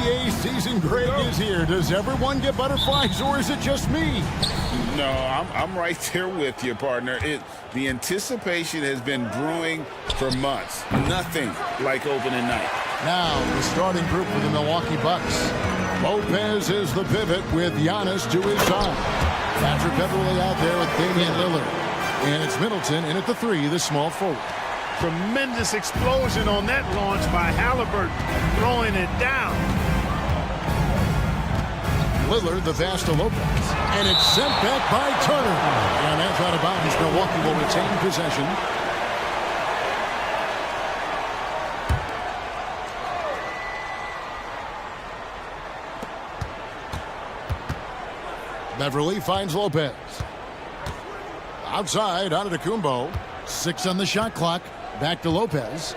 NBA season break is here. Does everyone get butterflies, or is it just me? No, I'm right there with you, partner. The anticipation has been brewing for months. Nothing like opening night. Now, the starting group for the Milwaukee Bucks. Lopez is the pivot with Giannis to his side. Patrick Beverly out there with Damian Lillard. And it's Middleton in at the 3, the small forward. Tremendous explosion on that launch by Halliburton, throwing it down. Lillard, the pass to Lopez. And it's sent back by Turner. And that's out of bounds. Milwaukee will retain possession. Beverly finds Lopez. Outside, Antetokounmpo. 6 on the shot clock. Back to Lopez.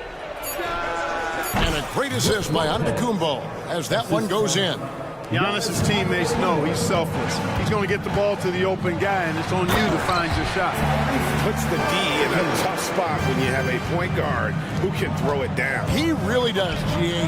And a great assist by Antetokounmpo as that one goes in. Giannis's teammates know he's selfless. He's going to get the ball to the open guy, and it's on you to find your shot. Puts the D in a tough spot when you have a point guard who can throw it down. He really does, G.A.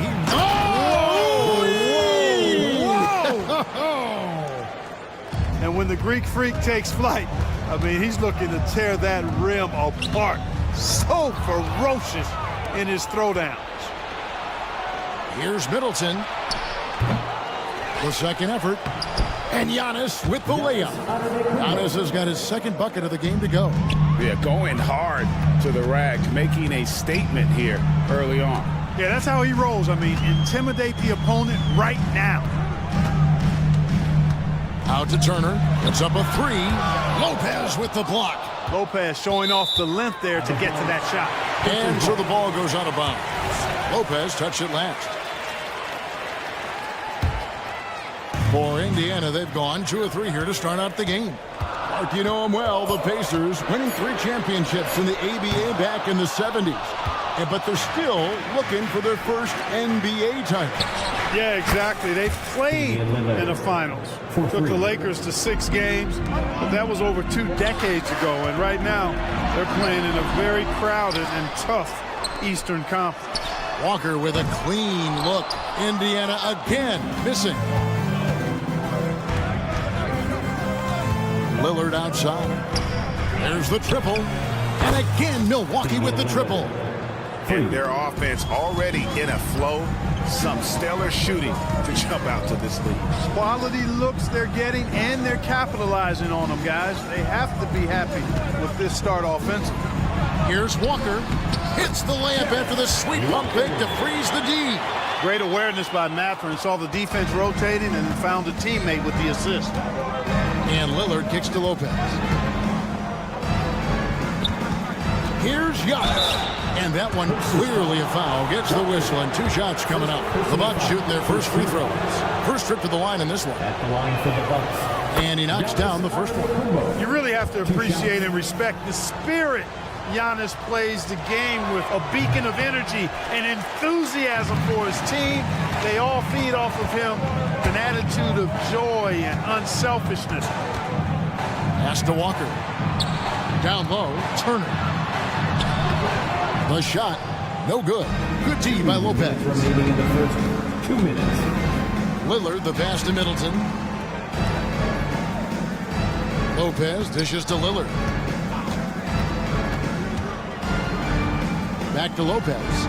And when the Greek Freak takes flight, I mean, he's looking to tear that rim apart. So ferocious in his throwdowns. Here's Middleton. The second effort. And Giannis with the layup. Giannis has got his second bucket of the game to go. Yeah, going hard to the rack, making a statement here early on. Yeah, that's how he rolls. I mean, intimidate the opponent right now. Out to Turner. It's up a 3. Lopez with the block. Lopez showing off the length there to get to that shot. And so the ball goes out of bounds. Lopez touched it last. For Indiana, they've gone 2 of 3 here to start out the game. Mark, you know them well, the Pacers, winning 3 championships in the ABA back in the 70s. But they're still looking for their first NBA title. Yeah, exactly. They played in the finals. Took the Lakers to 6 games, but that was over 2 decades ago. And right now, they're playing in a very crowded and tough Eastern Conference. Walker with a clean look. Indiana again missing. Lillard outside. There's the triple. And again, Milwaukee with the triple. And their offense already in a flow. Some stellar shooting to jump out to this lead. Quality looks they're getting, and they're capitalizing on them, guys. They have to be happy with this start offensively. Here's Walker. Hits the layup after the sweet pump fake to freeze the D. Great awareness by Mathurin. Saw the defense rotating and found a teammate with the assist. And Lillard kicks to Lopez. Here's Giannis. And that one clearly a foul. Gets the whistle and 2 shots coming up. The Bucks shooting their first free throws. First trip to the line in this one. At the line for the Bucks. And he knocks down the first one. You really have to appreciate and respect the spirit Giannis plays the game with. A beacon of energy and enthusiasm for his team. They all feed off of him. An attitude of joy and unselfishness. Pass to Walker. Down low, Turner. The shot, no good. Good D by Lopez. Remaining in the first 2 minutes. Lillard, the pass to Middleton. Lopez dishes to Lillard. Back to Lopez.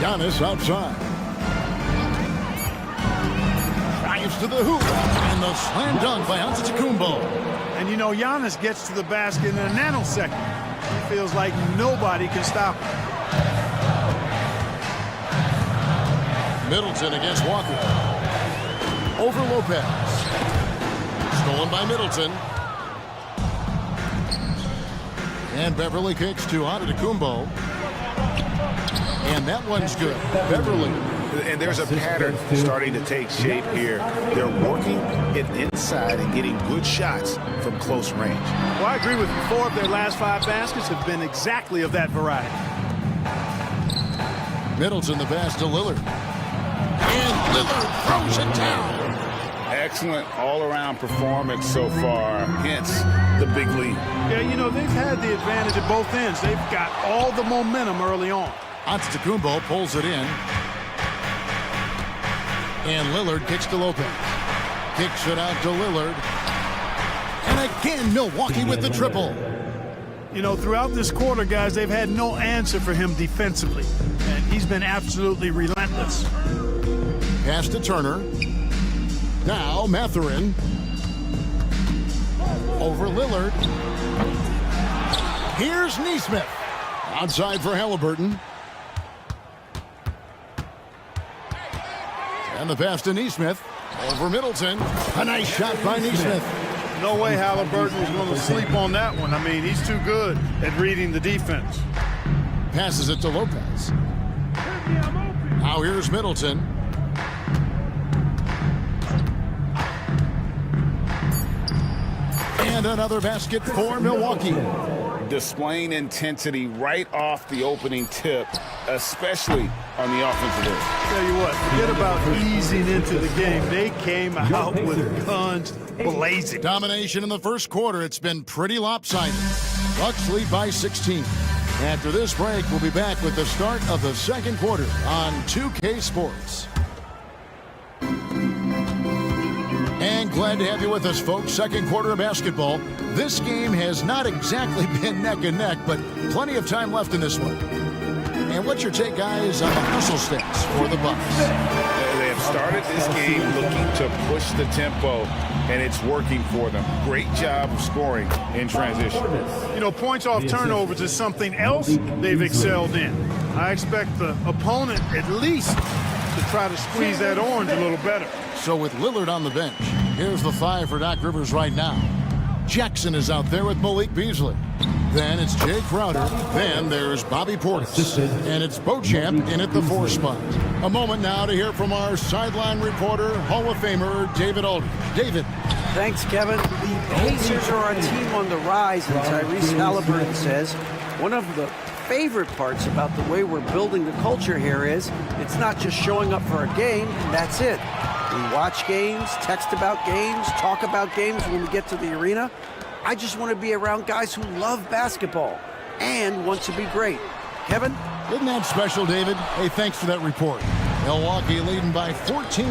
Giannis outside. Drives to the hoop. And the slam dunk by Antetokounmpo. And you know, Giannis gets to the basket in a nanosecond. He feels like nobody can stop him. Middleton against Walker. Over Lopez. Stolen by Middleton. And Beverly kicks to Antetokounmpo. And that one's good. Beverly. And there's a pattern starting to take shape here. They're working it inside and getting good shots from close range. Well, I agree with you. 4 of their last 5 baskets have been exactly of that variety. Middleton the pass to Lillard. And Lillard throws it down. Excellent all-around performance so far, hence the big lead. Yeah, you know, they've had the advantage at both ends. They've got all the momentum early on. Antetokounmpo pulls it in. And Lillard kicks to Lopez. Kicks it out to Lillard. And again, Milwaukee with the triple. You know, throughout this quarter, guys, they've had no answer for him defensively. And he's been absolutely relentless. Pass to Turner. Now Mathurin. Over Lillard. Here's Neesmith. Outside for Halliburton. And the pass to Neesmith. Over Middleton. A nice shot by Neesmith. No way Halliburton was going to sleep on that one. I mean, he's too good at reading the defense. Passes it to Lopez. Now here's Middleton. And another basket for Milwaukee. Displaying intensity right off the opening tip, especially on the offensive end. Tell you what, forget about easing into the game. They came out with guns blazing. Domination in the first quarter. It's been pretty lopsided. Bucks lead by 16. After this break, we'll be back with the start of the second quarter on 2K Sports. And glad to have you with us, folks. Second quarter of basketball. This game has not exactly been neck and neck, but plenty of time left in this one. And what's your take, guys, on the hustle sticks for the Bucks? They have started this game looking to push the tempo, and it's working for them. Great job of scoring in transition. You know, points off turnovers is something else they've excelled in. I expect the opponent at least to try to squeeze that orange a little better. So with Lillard on the bench, here's the 5 for Doc Rivers right now. Jackson is out there with Malik Beasley. Then it's Jay Crowder. Then there's Bobby Portis. And it's Beauchamp in at the 4 spot. A moment now to hear from our sideline reporter, Hall of Famer David Aldridge. David. Thanks, Kevin. The Pacers are a team on the rise, and Tyrese Halliburton says one of the favorite parts about the way we're building the culture here is it's not just showing up for a game, and that's it. We watch games, text about games, talk about games when we get to the arena. I just want to be around guys who love basketball and want to be great. Kevin? Isn't that special, David? Hey, thanks for that report. Milwaukee leading by 14.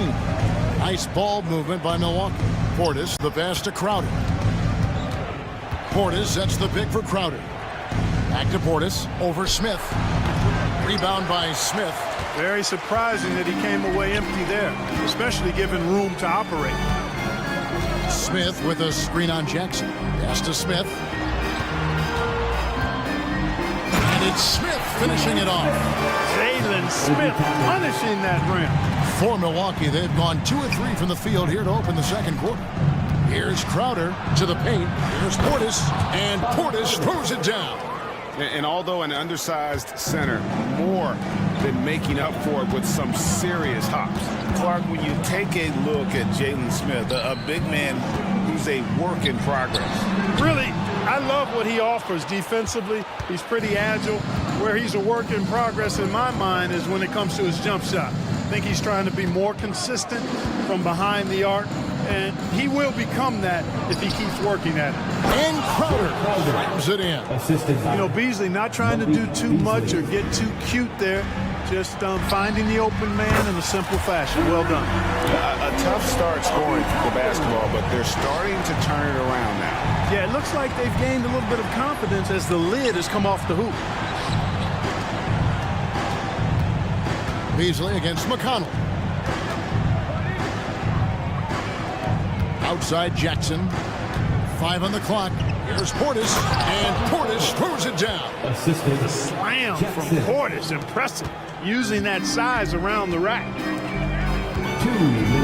Nice ball movement by Milwaukee. Portis, the pass to Crowder. Portis sets the pick for Crowder. Back to Portis, over Smith. Rebound by Smith. Very surprising that he came away empty there, especially given room to operate. Smith with a screen on Jackson. Pass to Smith. And it's Smith finishing it off. Jalen Smith punishing that rim. For Milwaukee, they've gone 2 of 3 from the field here to open the second quarter. Here's Crowder to the paint. Here's Portis, and Portis throws it down. And although an undersized center, more than making up for it with some serious hops. Clark, when you take a look at Jalen Smith, a big man who's a work in progress. Really, I love what he offers defensively. He's pretty agile. Where he's a work in progress in my mind is when it comes to his jump shot. I think he's trying to be more consistent from behind the arc, and he will become that if he keeps working at it. And Crowder slams it in. You know, Beasley not trying to do too much or get too cute there. Just finding the open man in a simple fashion. Well done. A tough start scoring the basketball, but they're starting to turn it around now. Yeah, it looks like they've gained a little bit of confidence as the lid has come off the hoop. Beasley against McConnell. Outside Jackson. 5 on the clock. Here's Portis, and Portis throws it down. The slam from Portis, impressive. Using that size around the rack.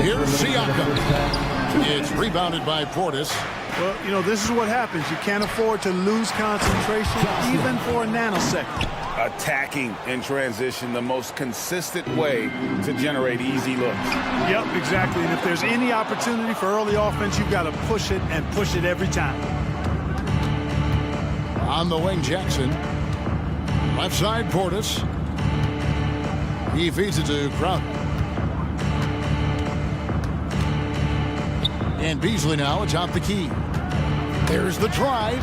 Here's Siakam. It's rebounded by Portis. Well, you know, this is what happens. You can't afford to lose concentration even for a nanosecond. Attacking in transition, the most consistent way to generate easy looks. Yep, exactly. And if there's any opportunity for early offense, you've got to push it and push it every time. On the wing, Jackson. Left side, Portis. He feeds it to Crowder. And Beasley now atop the key. There's the drive.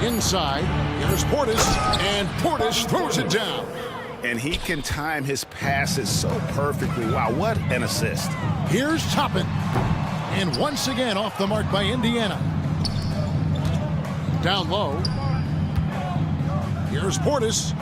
Inside, here's Portis, and Portis throws it down. And he can time his passes so perfectly. Wow, what an assist. Here's Toppin. And once again off the mark by Indiana. Down low. Here's Portis.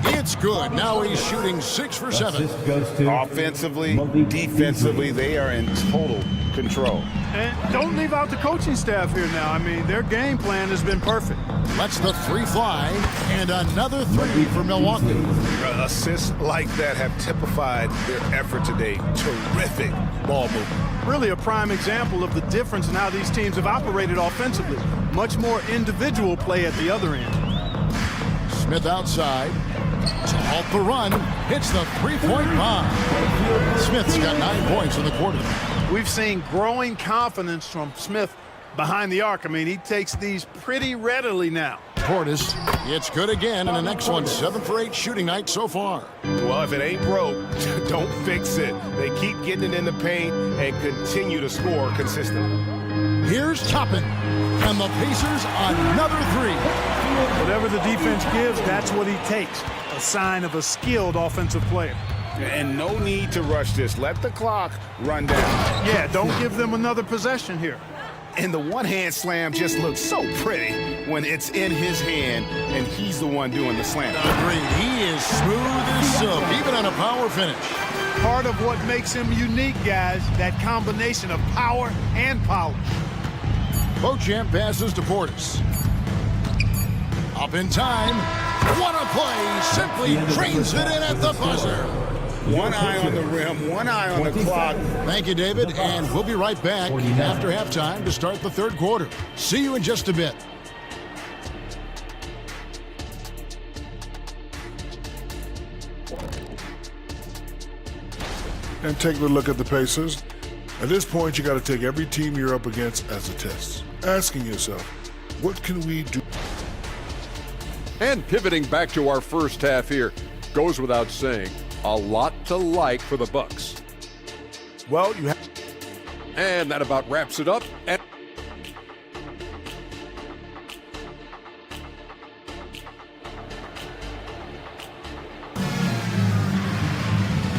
It's good. Now he's shooting 6 for 7. Assist goes to Offensively, defensively, they are in total control. And don't leave out the coaching staff here now. I mean, their game plan has been perfect. Lets the 3 fly. And another 3 for Milwaukee. Assists like that have typified their effort today. Terrific ball movement. Really a prime example of the difference in how these teams have operated offensively. Much more individual play at the other end. Smith outside. To halt the run. Hits the 3-point bomb. Smith's got 9 points in the quarter. We've seen growing confidence from Smith behind the arc. I mean, he takes these pretty readily now. Portis, it's good again, and the next one 7 for 8 shooting night so far. Well, if it ain't broke, don't fix it. They keep getting it in the paint and continue to score consistently. Here's Toppin, and the Pacers another 3. Whatever the defense gives, that's what he takes. A sign of a skilled offensive player. And no need to rush this. Let the clock run down. Yeah, don't give them another possession here. And the one-hand slam just looks so pretty when it's in his hand and he's the one doing the slam. Agreed. He is smooth as silk, even on a power finish. Part of what makes him unique, guys, that combination of power and polish. Beauchamp passes to Portis. Up in time. What a play. Simply drains it in at the buzzer. One eye on the rim, one eye on the clock. Thank you, David, and we'll be right back after halftime to start the third quarter. See you in just a bit. And taking a look at the Pacers, at this point you got to take every team you're up against as a test, asking yourself, what can we do? And pivoting back to our first half here, goes without saying, a lot to like for the Bucks. Well, you have... And that about wraps it up. And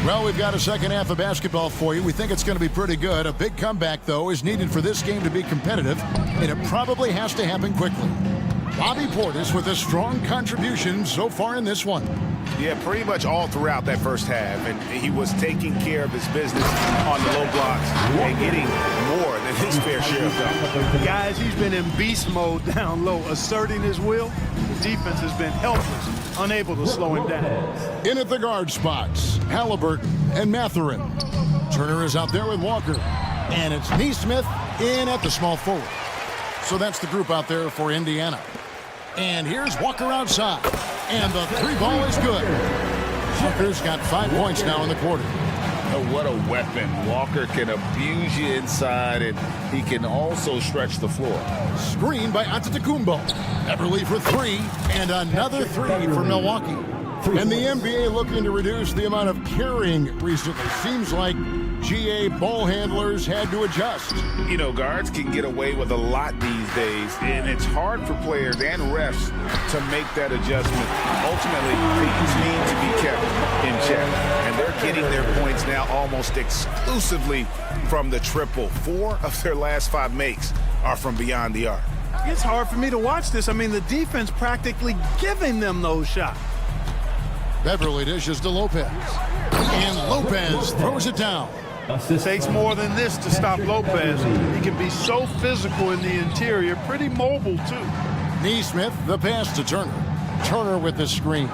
Well, we've got a second half of basketball for you. We think it's going to be pretty good. A big comeback, though, is needed for this game to be competitive, and it probably has to happen quickly. Bobby Portis with a strong contribution so far in this one. Yeah, pretty much all throughout that first half, and he was taking care of his business on the low blocks and getting more than his fair share of them. Guys, he's been in beast mode down low, asserting his will. The defense has been helpless, unable to slow him down. In at the guard spots, Halliburton and Mathurin. Turner is out there with Walker. And it's Neesmith in at the small forward. So that's the group out there for Indiana. And here's Walker outside. And the 3 ball is good. Walker's got 5 points now in the quarter. Oh, what a weapon. Walker can abuse you inside, and he can also stretch the floor. Screen by Antetokounmpo. Everly for 3, and another 3 for Milwaukee. And the NBA looking to reduce the amount of carrying recently. Seems like GA ball handlers had to adjust. You know, guards can get away with a lot these days, and it's hard for players and refs to make that adjustment. Ultimately, things need to be kept in check, and they're getting their points now almost exclusively from the triple. 4 of their last 5 makes are from beyond the arc. It's hard for me to watch this. I mean, the defense practically giving them those shots. Beverly dishes to Lopez. And Lopez throws it down. Takes more than this to stop Lopez. He can be so physical in the interior, pretty mobile too. Neesmith, the pass to Turner. Turner with the screen.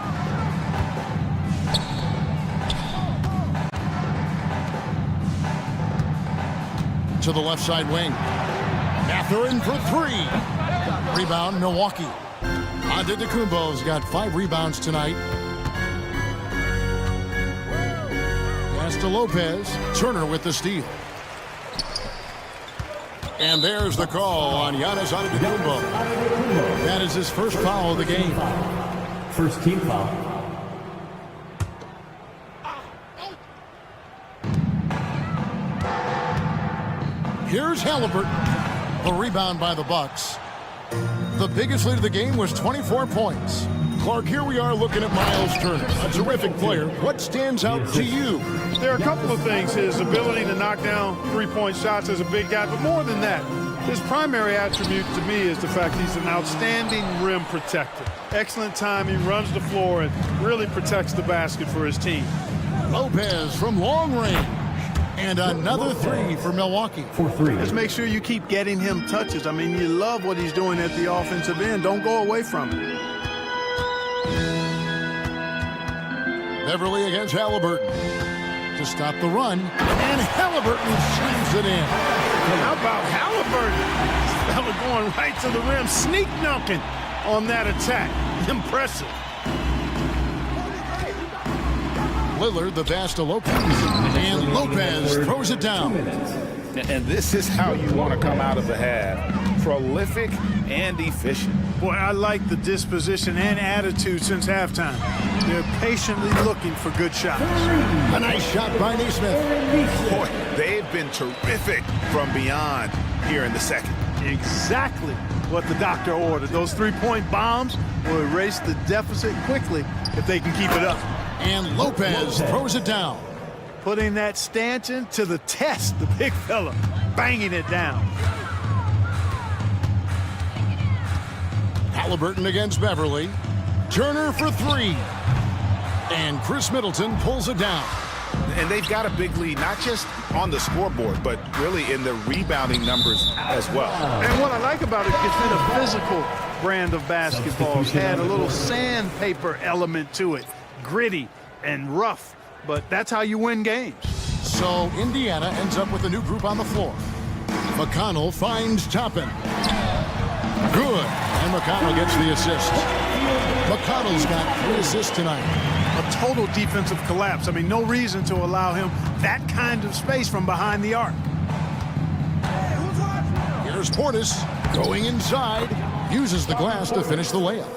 To the left side wing. Mathurin for 3. Rebound, Milwaukee. Antetokounmpo's got 5 rebounds tonight. Pass to Lopez. Turner with the steal. And there's the call on Giannis Antetokounmpo. That is his first foul of the game. First team foul. Here's Halliburton. The rebound by the Bucks. The biggest lead of the game was 24 points. Clark, here we are looking at Miles Turner, a terrific player. What stands out to you? There are a couple of things. His ability to knock down three-point shots as a big guy, but more than that, his primary attribute to me is the fact he's an outstanding rim protector. Excellent timing, runs the floor, and really protects the basket for his team. Lopez from long range. And another three for Milwaukee. 4-3. Just make sure you keep getting him touches. I mean, you love what he's doing at the offensive end. Don't go away from it. Beverly against Halliburton to stop the run, and Halliburton slams it in. How about Halliburton? This fella going right to the rim, sneak dunking on that attack. Impressive. Lillard, the pass to Lopez, and Lopez throws it down. And this is how you want to come out of the half. Prolific and efficient. Boy, I like the disposition and attitude since halftime. They're patiently looking for good shots. A nice shot by Naismith. Boy, they've been terrific from beyond here in the second. Exactly what the doctor ordered. Those three-point bombs will erase the deficit quickly if they can keep it up. And Lopez throws it down. Putting that stanchion to the test, the big fella, banging it down. Halliburton against Beverly. Turner for three. And Chris Middleton pulls it down. And they've got a big lead, not just on the scoreboard, but really in the rebounding numbers as well. And what I like about it, it's been a physical brand of basketball. It's had a little sandpaper element to it. Gritty and rough, but that's how you win games. So Indiana ends up with a new group on the floor. McConnell finds Toppin. Good. And McConnell gets the assist. McConnell's got 3 assists tonight. A total defensive collapse. I mean, no reason to allow him that kind of space from behind the arc. Here's Portis going inside. Uses the glass to finish the layup.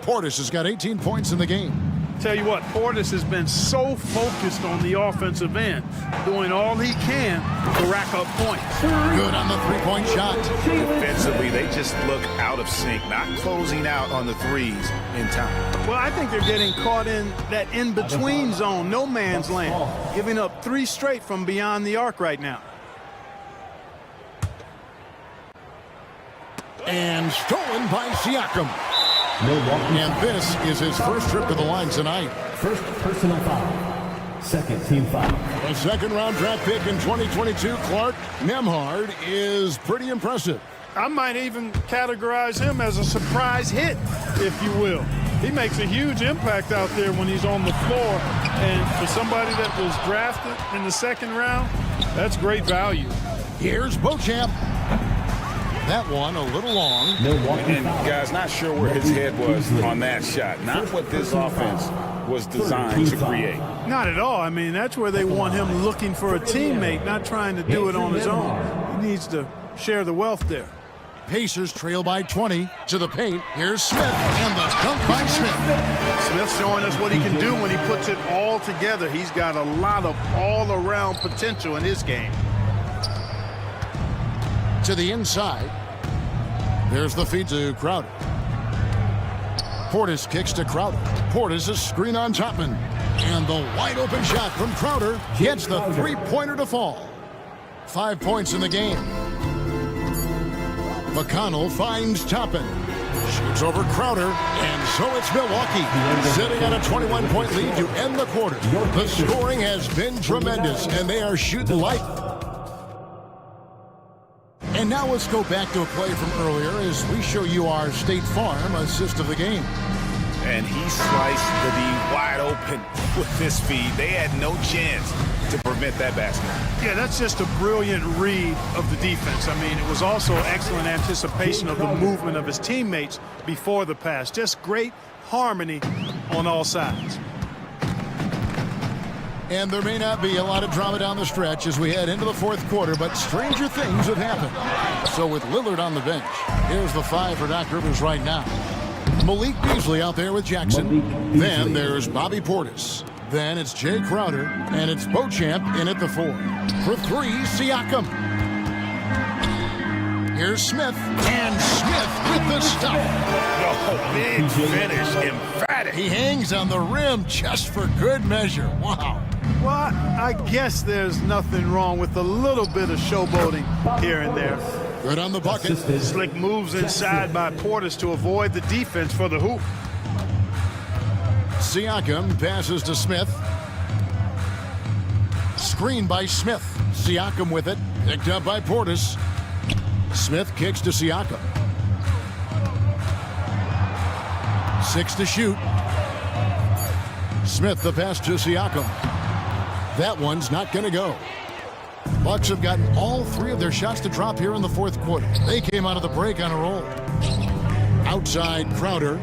Portis has got 18 points in the game. Tell you what, Portis has been so focused on the offensive end, doing all he can to rack up points. Good on the three-point shot. Defensively, they just look out of sync, not closing out on the threes in time. Well, I think they're getting caught in that in-between zone, no man's land, giving up 3 straight from beyond the arc right now. And stolen by Siakam. And this is his first trip to the line tonight. First personal foul. Second team foul. A second-round draft pick in 2022, Clark Nembhard, is pretty impressive. I might even categorize him as a surprise hit, if you will. He makes a huge impact out there when he's on the floor. And for somebody that was drafted in the second round, that's great value. Here's Beauchamp. That one a little long. And guys, not sure where his head was on that shot. Not what this offense was designed to create. Not at all. I mean, that's where they want him looking for a teammate, not trying to do it on his own. He needs to share the wealth there. Pacers trail by 20 to the paint. Here's Smith, and the dunk by Smith. Smith showing us what he can do when he puts it all together. He's got a lot of all-around potential in his game. To the inside. There's the feed to Crowder. Portis kicks to Crowder. Portis a screen on Toppin. And the wide open shot from Crowder gets the three-pointer to fall. 5 points in the game. McConnell finds Toppin. Shoots over Crowder, and so it's Milwaukee sitting on a 21-point lead to end the quarter. The scoring has been tremendous, and they are shooting light. And now let's go back to a play from earlier as we show you our State Farm assist of the game. And he sliced the D wide open with this feed. They had no chance to prevent that basket. Yeah, that's just a brilliant read of the defense. I mean, it was also excellent anticipation of the movement of his teammates before the pass. Just great harmony on all sides. And there may not be a lot of drama down the stretch as we head into the fourth quarter, but stranger things have happened. So with Lillard on the bench, here's the 5 for Doc Rivers right now. Malik Beasley out there with Jackson. Then there's Bobby Portis. Then it's Jay Crowder, and it's Beauchamp in at the 4. For 3, Siakam. Here's Smith, and Smith with the stop. Oh, big finish, emphatic. He hangs on the rim just for good measure. Wow. Well, I guess there's nothing wrong with a little bit of showboating here and there. Good on the bucket. Slick moves inside by Portis to avoid the defense for the hoop. Siakam passes to Smith. Screen by Smith. Siakam with it. Picked up by Portis. Smith kicks to Siakam. 6 to shoot. Smith the pass to Siakam. That one's not going to go. Bucks have gotten all 3 of their shots to drop here in the fourth quarter. They came out of the break on a roll. Outside Crowder.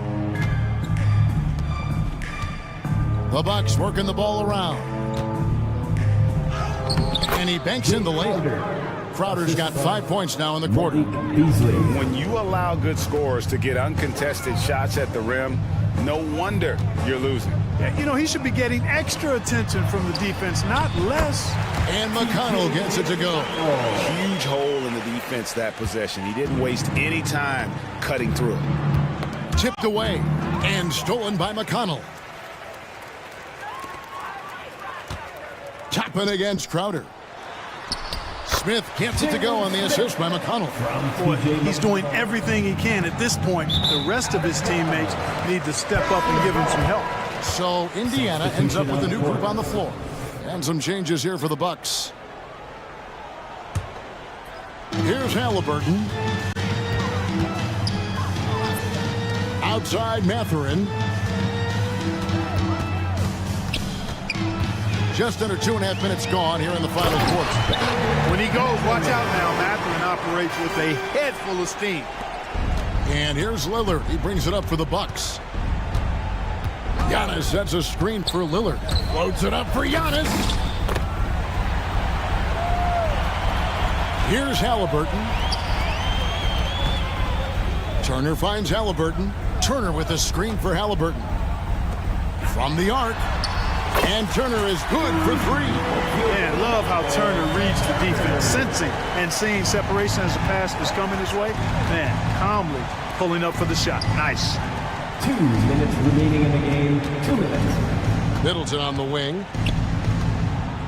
The Bucks working the ball around. And he banks in the layup. Crowder's got 5 points now in the quarter. When you allow good scorers to get uncontested shots at the rim, no wonder you're losing. Yeah, you know, he should be getting extra attention from the defense, not less. And McConnell gets it to go. Huge hole in the defense that possession. He didn't waste any time cutting through. Tipped away and stolen by McConnell. Toppin against Crowder. Smith gets it to go on the assist by McConnell. Boy, he's doing everything he can at this point. The rest of his teammates need to step up and give him some help. So Indiana ends up with a new group on the floor. And some changes here for the Bucks. Here's Halliburton. Outside Mathurin. Just under 2.5 minutes gone here in the final quarter. When he goes, watch out now. Mathurin operates with a head full of steam. And here's Lillard. He brings it up for the Bucks. Giannis sets a screen for Lillard. Floats it up for Giannis. Here's Halliburton. Turner finds Halliburton. Turner with a screen for Halliburton. From the arc. And Turner is good for 3. Man, love how Turner reads the defense, sensing and seeing separation as the pass is coming his way. Man, calmly pulling up for the shot. Nice. 2 minutes remaining in the game. 2 minutes. Middleton on the wing.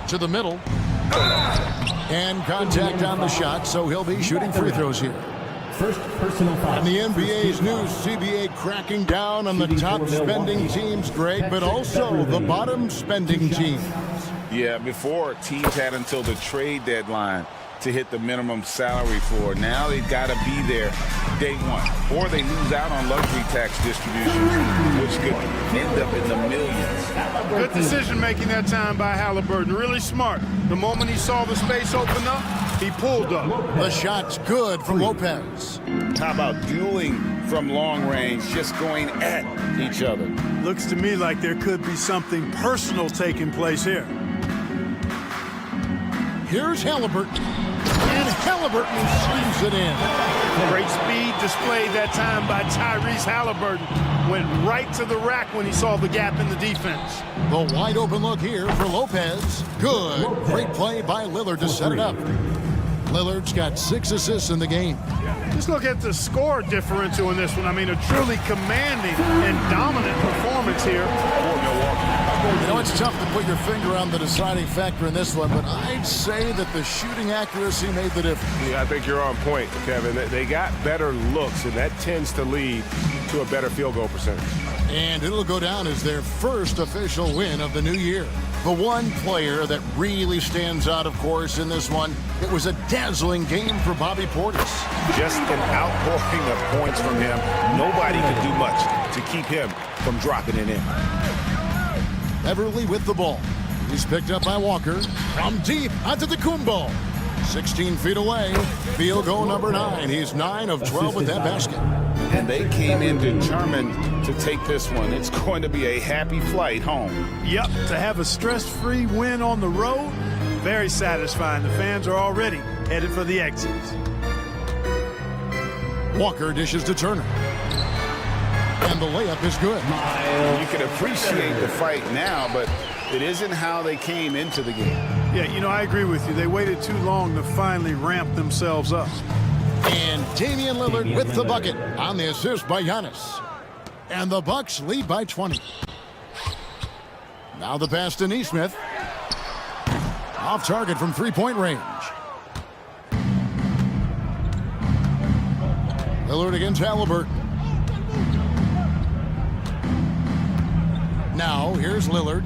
To the middle. And contact on the shot, so he'll be shooting free throws here. First personal foul. And the NBA's new CBA cracking down on the top spending teams, Greg, but also the bottom spending teams. Yeah, before teams had until the trade deadline to hit the minimum salary floor. Now they've got to be there day one, or they lose out on luxury tax distributions, which could end up in the millions. Good decision making that time by Halliburton. Really smart. The moment he saw the space open up, he pulled up. The shot's good from Lopez. How about dueling from long range, just going at each other? Looks to me like there could be something personal taking place here. Here's Halliburton. And Halliburton slings it in. Great speed displayed that time by Tyrese Halliburton. Went right to the rack when he saw the gap in the defense. The wide open look here for Lopez. Good. Great play by Lillard to set it up. Lillard's got 6 assists in the game. Just look at the score differential in this one. I mean, a truly commanding and dominant performance here for Milwaukee. You know, it's tough to put your finger on the deciding factor in this one, but I'd say that the shooting accuracy made the difference. Yeah, I think you're on point, Kevin. They got better looks, and that tends to lead to a better field goal percentage. And it'll go down as their first official win of the new year. The one player that really stands out, of course, in this one, it was a dazzling game for Bobby Portis. Just an outpouring of points from him. Nobody could do much to keep him from dropping it in. Everly with the ball. He's picked up by Walker. From deep onto the Kumbo. 16 feet away. Field goal number 9. He's 9 of 12 with that basket. And they came in determined to take this one. It's going to be a happy flight home. Yep, to have a stress-free win on the road, very satisfying. The fans are already headed for the exits. Walker dishes to Turner. And the layup is good. You can appreciate the fight now, but it isn't how they came into the game. Yeah, you know, I agree with you. They waited too long to finally ramp themselves up. And Damian Lillard with the bucket on the assist by Giannis. And the Bucks lead by 20. Now the pass to Neesmith. Off target from three-point range. Lillard against Halliburton. Now here's Lillard.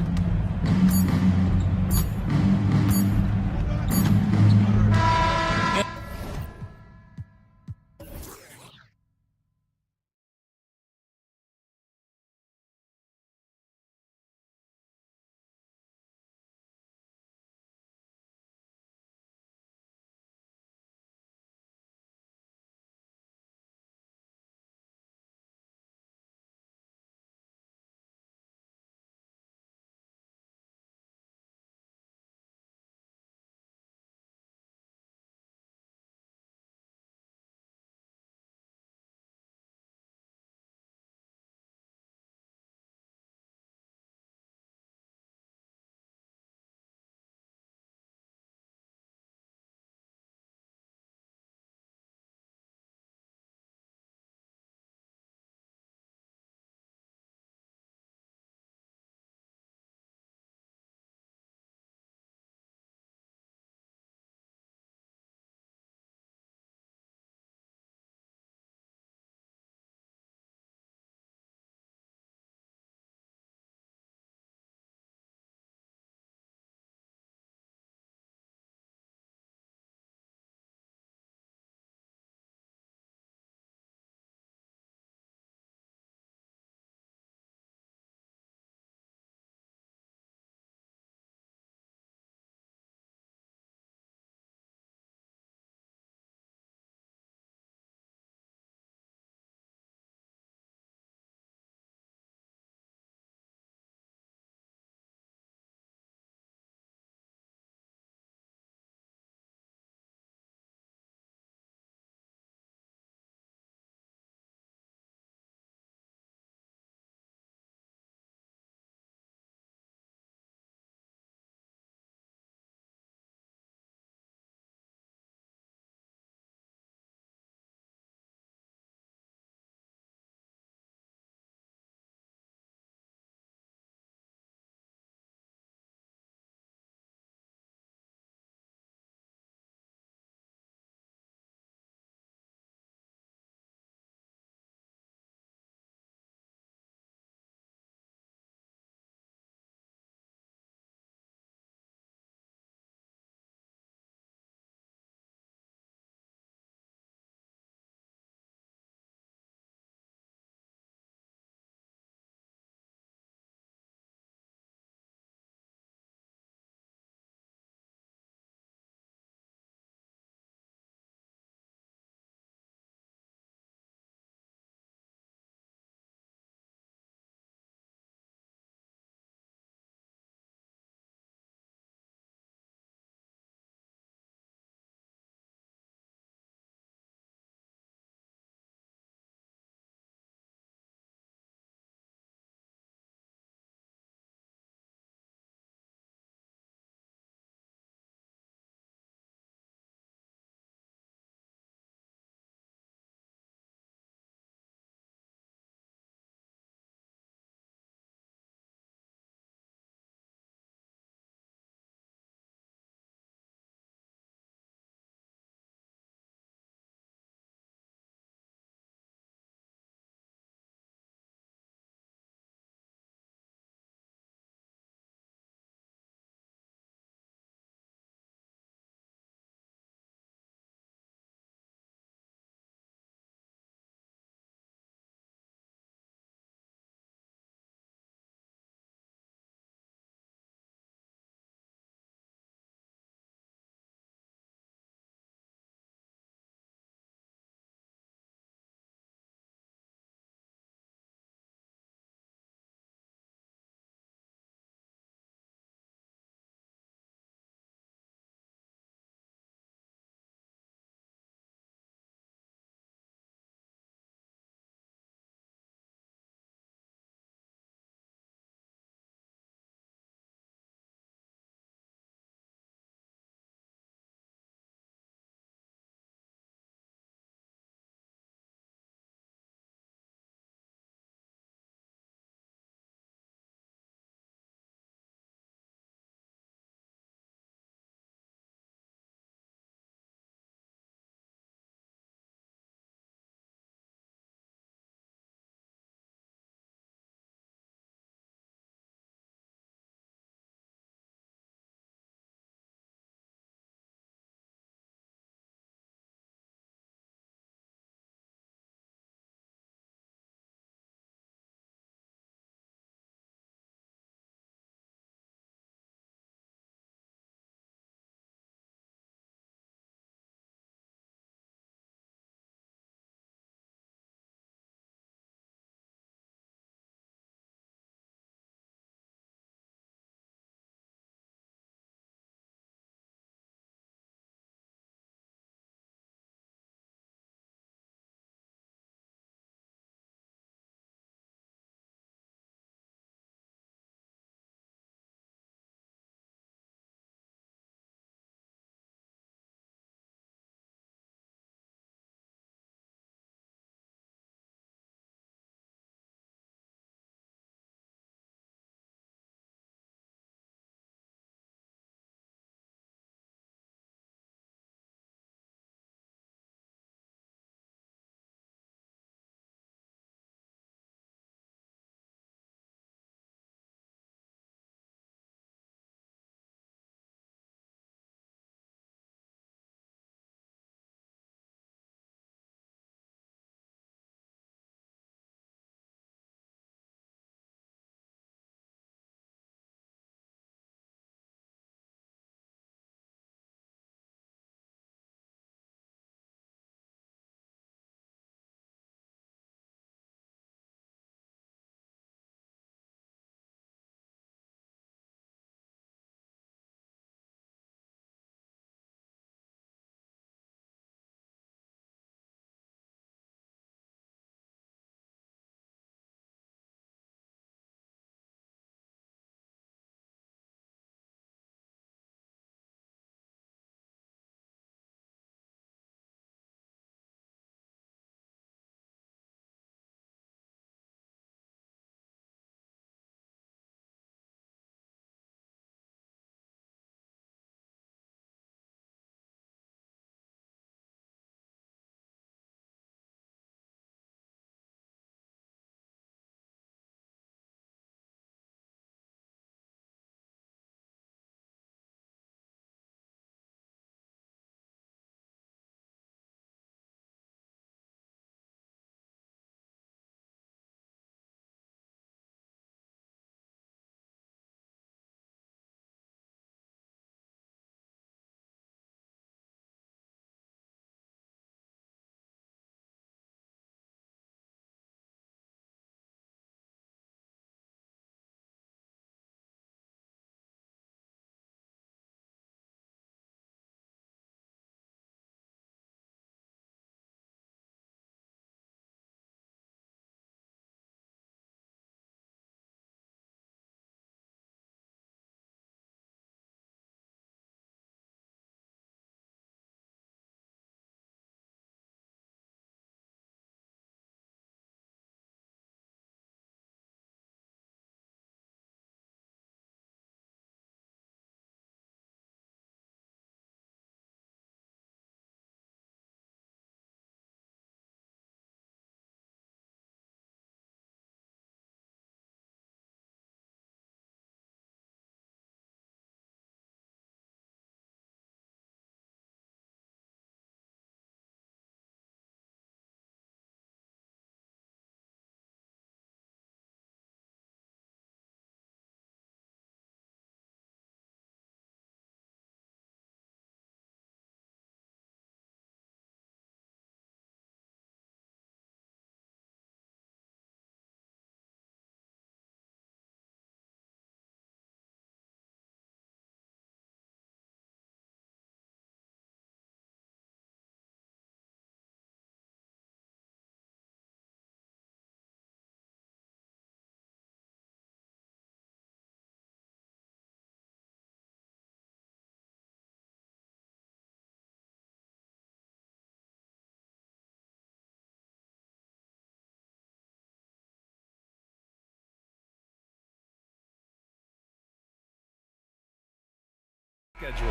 Schedule.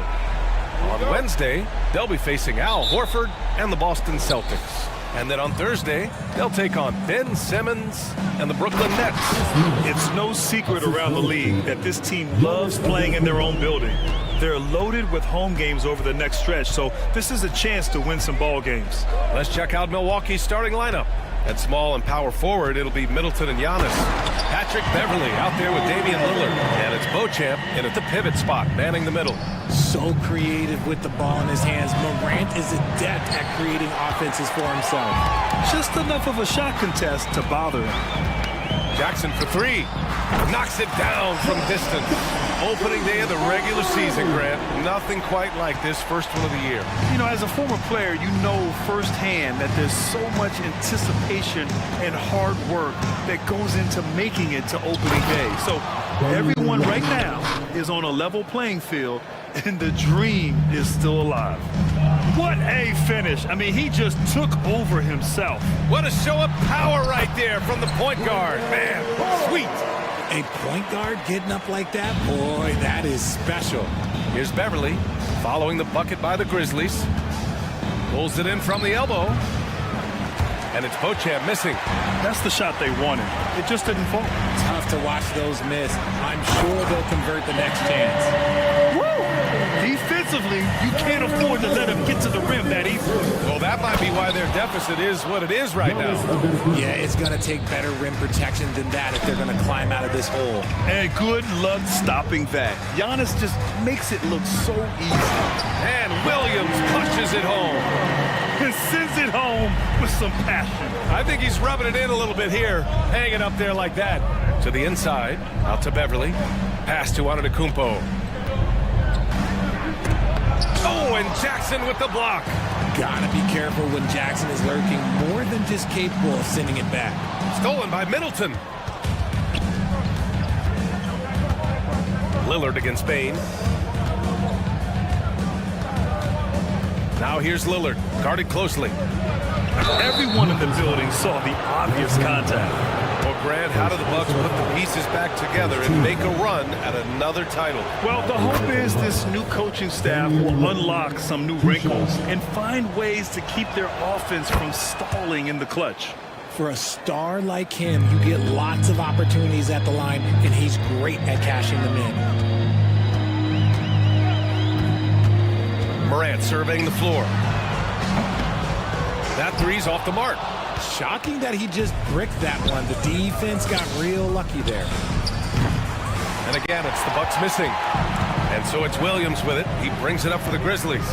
On Wednesday, they'll be facing Al Horford and the Boston Celtics. And then on Thursday, they'll take on Ben Simmons and the Brooklyn Nets. It's no secret around the league that this team loves playing in their own building. They're loaded with home games over the next stretch, so this is a chance to win some ball games. Let's check out Milwaukee's starting lineup. At small and power forward, it'll be Middleton and Giannis. Patrick Beverley out there with Damian Lillard. And it's Beauchamp in at the pivot spot, manning the middle. So creative with the ball in his hands. Morant is adept at creating offenses for himself. Just enough of a shot contest to bother him. Jackson for three. Knocks it down from distance. Opening day of the regular season, Grant. Nothing quite like this first one of the year. You know, as a former player, you know firsthand that there's so much anticipation and hard work that goes into making it to opening day. So everyone right now is on a level playing field, and the dream is still alive. What a finish. I mean, he just took over himself. What a show of power right there from the point guard. Man, sweet. A point guard getting up like that? Boy, that is special. Here's Beverly following the bucket by the Grizzlies. Pulls it in from the elbow. And it's Beauchamp missing. That's the shot they wanted. It just didn't fall. Tough to watch those miss. I'm sure they'll convert the next chance. Woo! Defensively, you can't afford to let him get to the rim that easily. Well, that might be why their deficit is what it is right now. Yeah, it's going to take better rim protection than that if they're going to climb out of this hole. And good luck stopping that. Giannis just makes it look so easy. And Williams punches it home. And sends it home with some passion. I think he's rubbing it in a little bit here, hanging up there like that. To the inside, out to Beverly. Pass to Antetokounmpo. Oh, and Jackson with the block. Gotta be careful when Jackson is lurking, more than just capable of sending it back. Stolen by Middleton. Lillard against Bain. Now here's Lillard, guarded closely. Everyone in the building saw the obvious contact. Well, Grant, how do the Bucks put the pieces back together and make a run at another title? Well, the hope is this new coaching staff will unlock some new wrinkles and find ways to keep their offense from stalling in the clutch. For a star like him, you get lots of opportunities at the line, and he's great at cashing them in. Morant surveying the floor. That three's off the mark. Shocking that he just bricked that one. The defense got real lucky there. And again, it's the Bucks missing. And so it's Williams with it. He brings it up for the Grizzlies.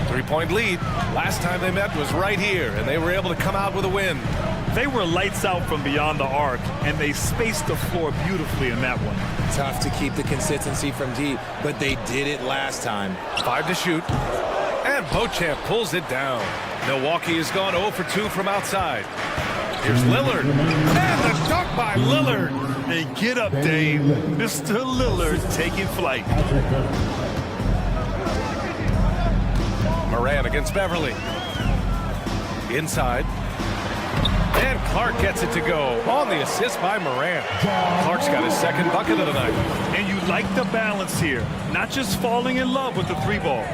3-point lead. Last time they met was right here, and they were able to come out with a win. They were lights out from beyond the arc, and they spaced the floor beautifully in that one. Tough to keep the consistency from deep, but they did it last time. 5 to shoot. And Beauchamp pulls it down. Milwaukee has gone 0 for 2 from outside. Here's Lillard. And the dunk by Lillard. And get up, Dave. Mr. Lillard taking flight. Morant against Beverly. Inside. And Clark gets it to go on the assist by Morant. Clark's got his second bucket of the night. And you like the balance here. Not just falling in love with the three ball.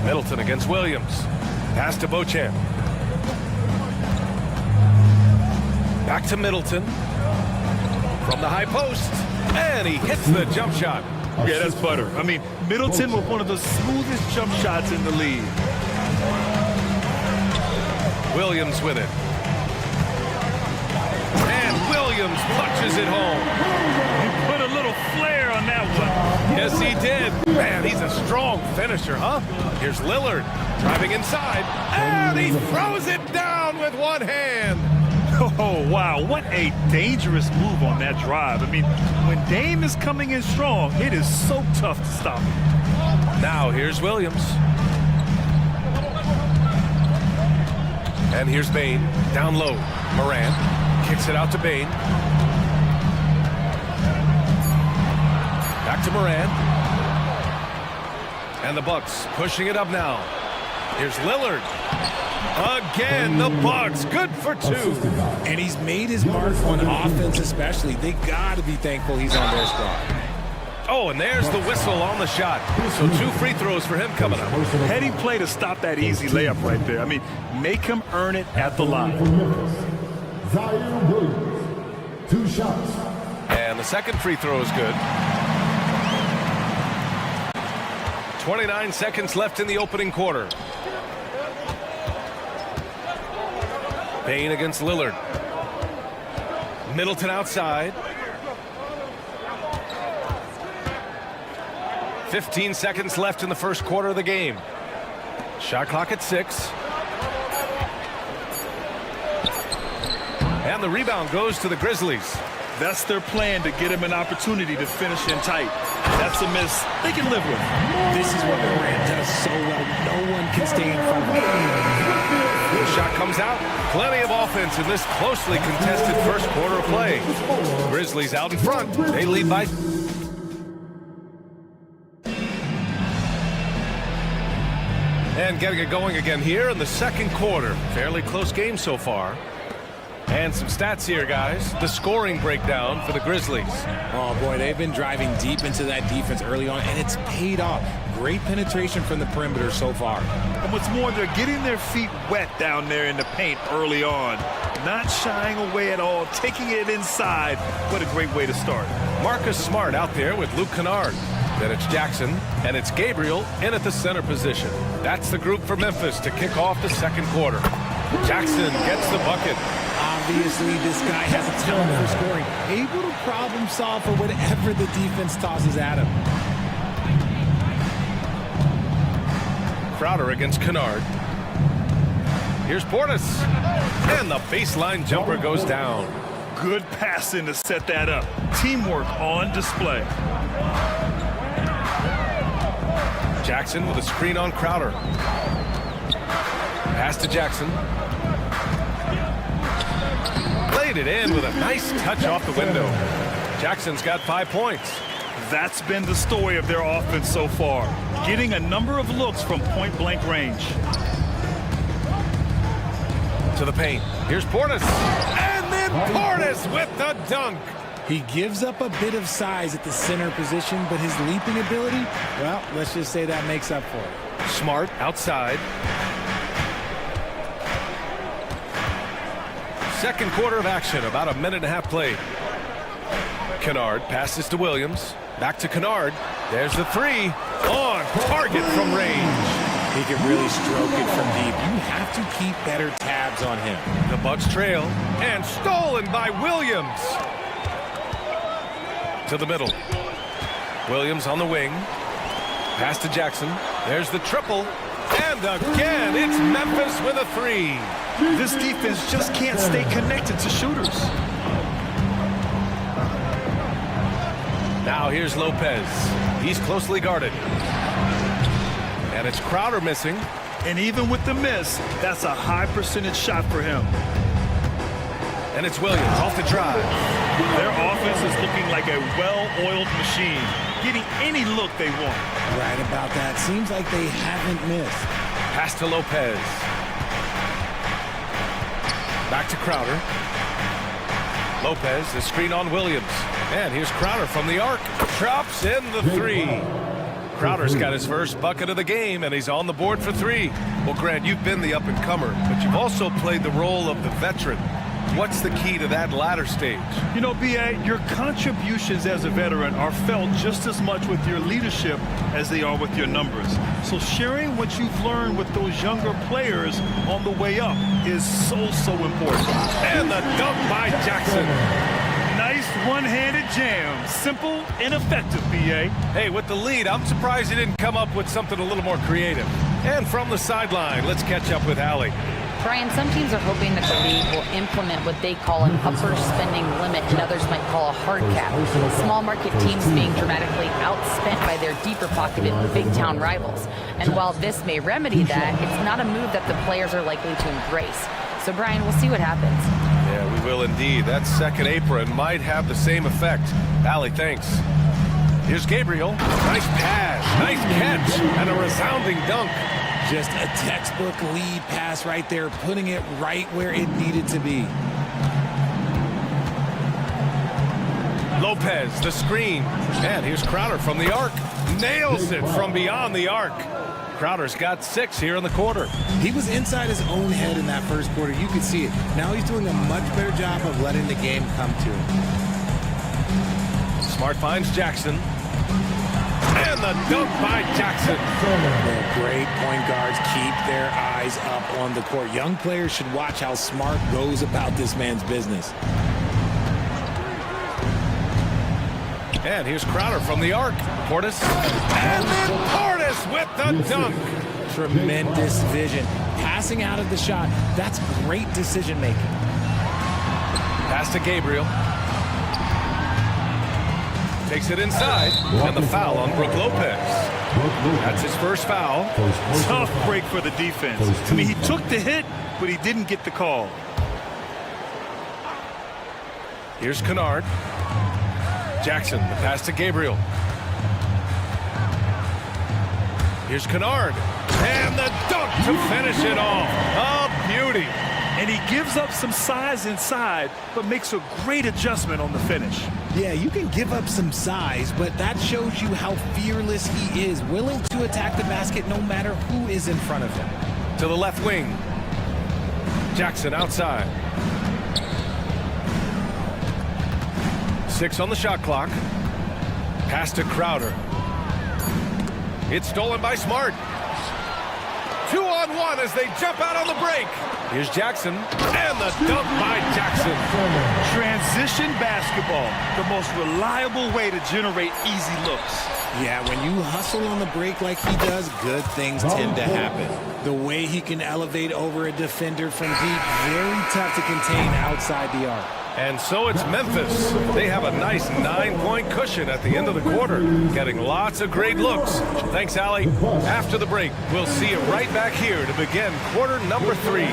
Middleton against Williams. Pass to Beauchamp. Back to Middleton. From the high post. And he hits the jump shot. Yeah, that's butter. I mean, Middleton with one of the smoothest jump shots in the league. Williams with it. And Williams punches it home. He put a little flair on that one. Yes, he did. Man, he's a strong finisher, huh? Here's Lillard driving inside. And he throws it down with one hand. Oh, wow. What a dangerous move on that drive. I mean, when Dame is coming in strong, it is so tough to stop him. Now here's Williams. And here's Bain, down low. Morant kicks it out to Bain. Back to Morant. And the Bucks pushing it up now. Here's Lillard. Again, the Bucks, good for 2. And he's made his mark on offense especially. They got to be thankful he's on their squad. Oh, and there's the whistle on the shot. So 2 free throws for him coming up. Heady play to stop that easy layup right there. I mean, make him earn it at the line. Zion Williams, 2 shots. And the second free throw is good. 29 seconds left in the opening quarter. Payne against Lillard. Middleton outside. 15 seconds left in the first quarter of the game. Shot clock at 6. And the rebound goes to the Grizzlies. That's their plan, to get him an opportunity to finish in tight. That's a miss they can live with. This is what Durant does so well. No one can stay in front of him. The shot comes out. Plenty of offense in this closely contested first quarter of play. Grizzlies out in front. They lead by... And getting it going again here in the second quarter. Fairly close game so far. And some stats here, guys. The scoring breakdown for the Grizzlies. Oh, boy, they've been driving deep into that defense early on, and it's paid off. Great penetration from the perimeter so far. And what's more, they're getting their feet wet down there in the paint early on. Not shying away at all, taking it inside. What a great way to start. Marcus Smart out there with Luke Kennard. Then it's Jackson, and it's Gabriel in at the center position. That's the group for Memphis to kick off the second quarter. Jackson gets the bucket. Obviously, this guy has a talent for scoring. Able to problem solve for whatever the defense tosses at him. Crowder against Kennard. Here's Portis. And the baseline jumper goes down. Good passing to set that up. Teamwork on display. Jackson with a screen on Crowder. Pass to Jackson. Laid it in with a nice touch off the window. Jackson's got 5 points. That's been the story of their offense so far. Getting a number of looks from point-blank range. To the paint. Here's Portis. And then Portis with the dunk. He gives up a bit of size at the center position, but his leaping ability, well, let's just say that makes up for it. Smart outside. Second quarter of action, about a minute and a half played. Kennard passes to Williams. Back to Kennard. There's the 3. On target from range. He can really stroke it from deep. You have to keep better tabs on him. The Bucks trail. And stolen by Williams. To the middle. Williams on the wing. Pass to Jackson. There's the triple. And again, it's Memphis with a 3. This defense just can't stay connected to shooters. Now here's Lopez. He's closely guarded. And it's Crowder missing. And even with the miss, that's a high percentage shot for him. And it's Williams off the drive. Their offense is looking like a well-oiled machine, getting any look they want. Right about that. Seems like they haven't missed. Pass to Lopez. Back to Crowder. Lopez, the screen on Williams. And here's Crowder from the arc. Drops in the 3. Crowder's got his first bucket of the game, and he's on the board for 3. Well, Grant, you've been the up-and-comer, but you've also played the role of the veteran. What's the key to that latter stage? You know, B.A., your contributions as a veteran are felt just as much with your leadership as they are with your numbers. So sharing what you've learned with those younger players on the way up is so important. And the dunk by Jackson. Nice one-handed jam. Simple and effective, B.A. Hey, with the lead, I'm surprised he didn't come up with something a little more creative. And from the sideline, let's catch up with Allie. Brian, some teams are hoping that the league will implement what they call an upper spending limit and others might call a hard cap. Small market teams being dramatically outspent by their deeper pocketed big town rivals. And while this may remedy that, it's not a move that the players are likely to embrace. So Brian, we'll see what happens. Yeah, we will indeed. That second apron might have the same effect. Allie, thanks. Here's Gabriel. Nice pass, nice catch, and a resounding dunk. Just a textbook lead pass right there, putting it right where it needed to be. Lopez, the screen. And here's Crowder from the arc. Nails it from beyond the arc. Crowder's got 6 here in the quarter. He was inside his own head in that first quarter. You could see it. Now he's doing a much better job of letting the game come to him. Smart finds Jackson. And the dunk by Jackson. The great point guards keep their eyes up on the court. Young players should watch how Smart goes about this man's business. And here's Crowder from the arc. Portis. And then Portis with the dunk. Tremendous vision. Passing out of the shot. That's great decision making. Pass to Gabriel. Takes it inside. And the foul on Brook Lopez. That's his first foul. Tough break for the defense. I mean, he took the hit, but he didn't get the call. Here's Kennard. Jackson, the pass to Gabriel. Here's Kennard. And the dunk to finish it off. A beauty. And he gives up some size inside, but makes a great adjustment on the finish. Yeah, you can give up some size, but that shows you how fearless he is, willing to attack the basket no matter who is in front of him. To the left wing. Jackson outside. 6 on the shot clock. Pass to Crowder. It's stolen by Smart. 2-on-1 as they jump out on the break. Here's Jackson. And the dunk by Jackson. Transition basketball, the most reliable way to generate easy looks. Yeah, when you hustle on the break like he does, good things tend to happen. The way he can elevate over a defender from deep, very tough to contain outside the arc. And so it's Memphis. They have a nice 9-point cushion at the end of the quarter, getting lots of great looks. Thanks, Allie. After the break, we'll see you right back here to begin quarter number 3.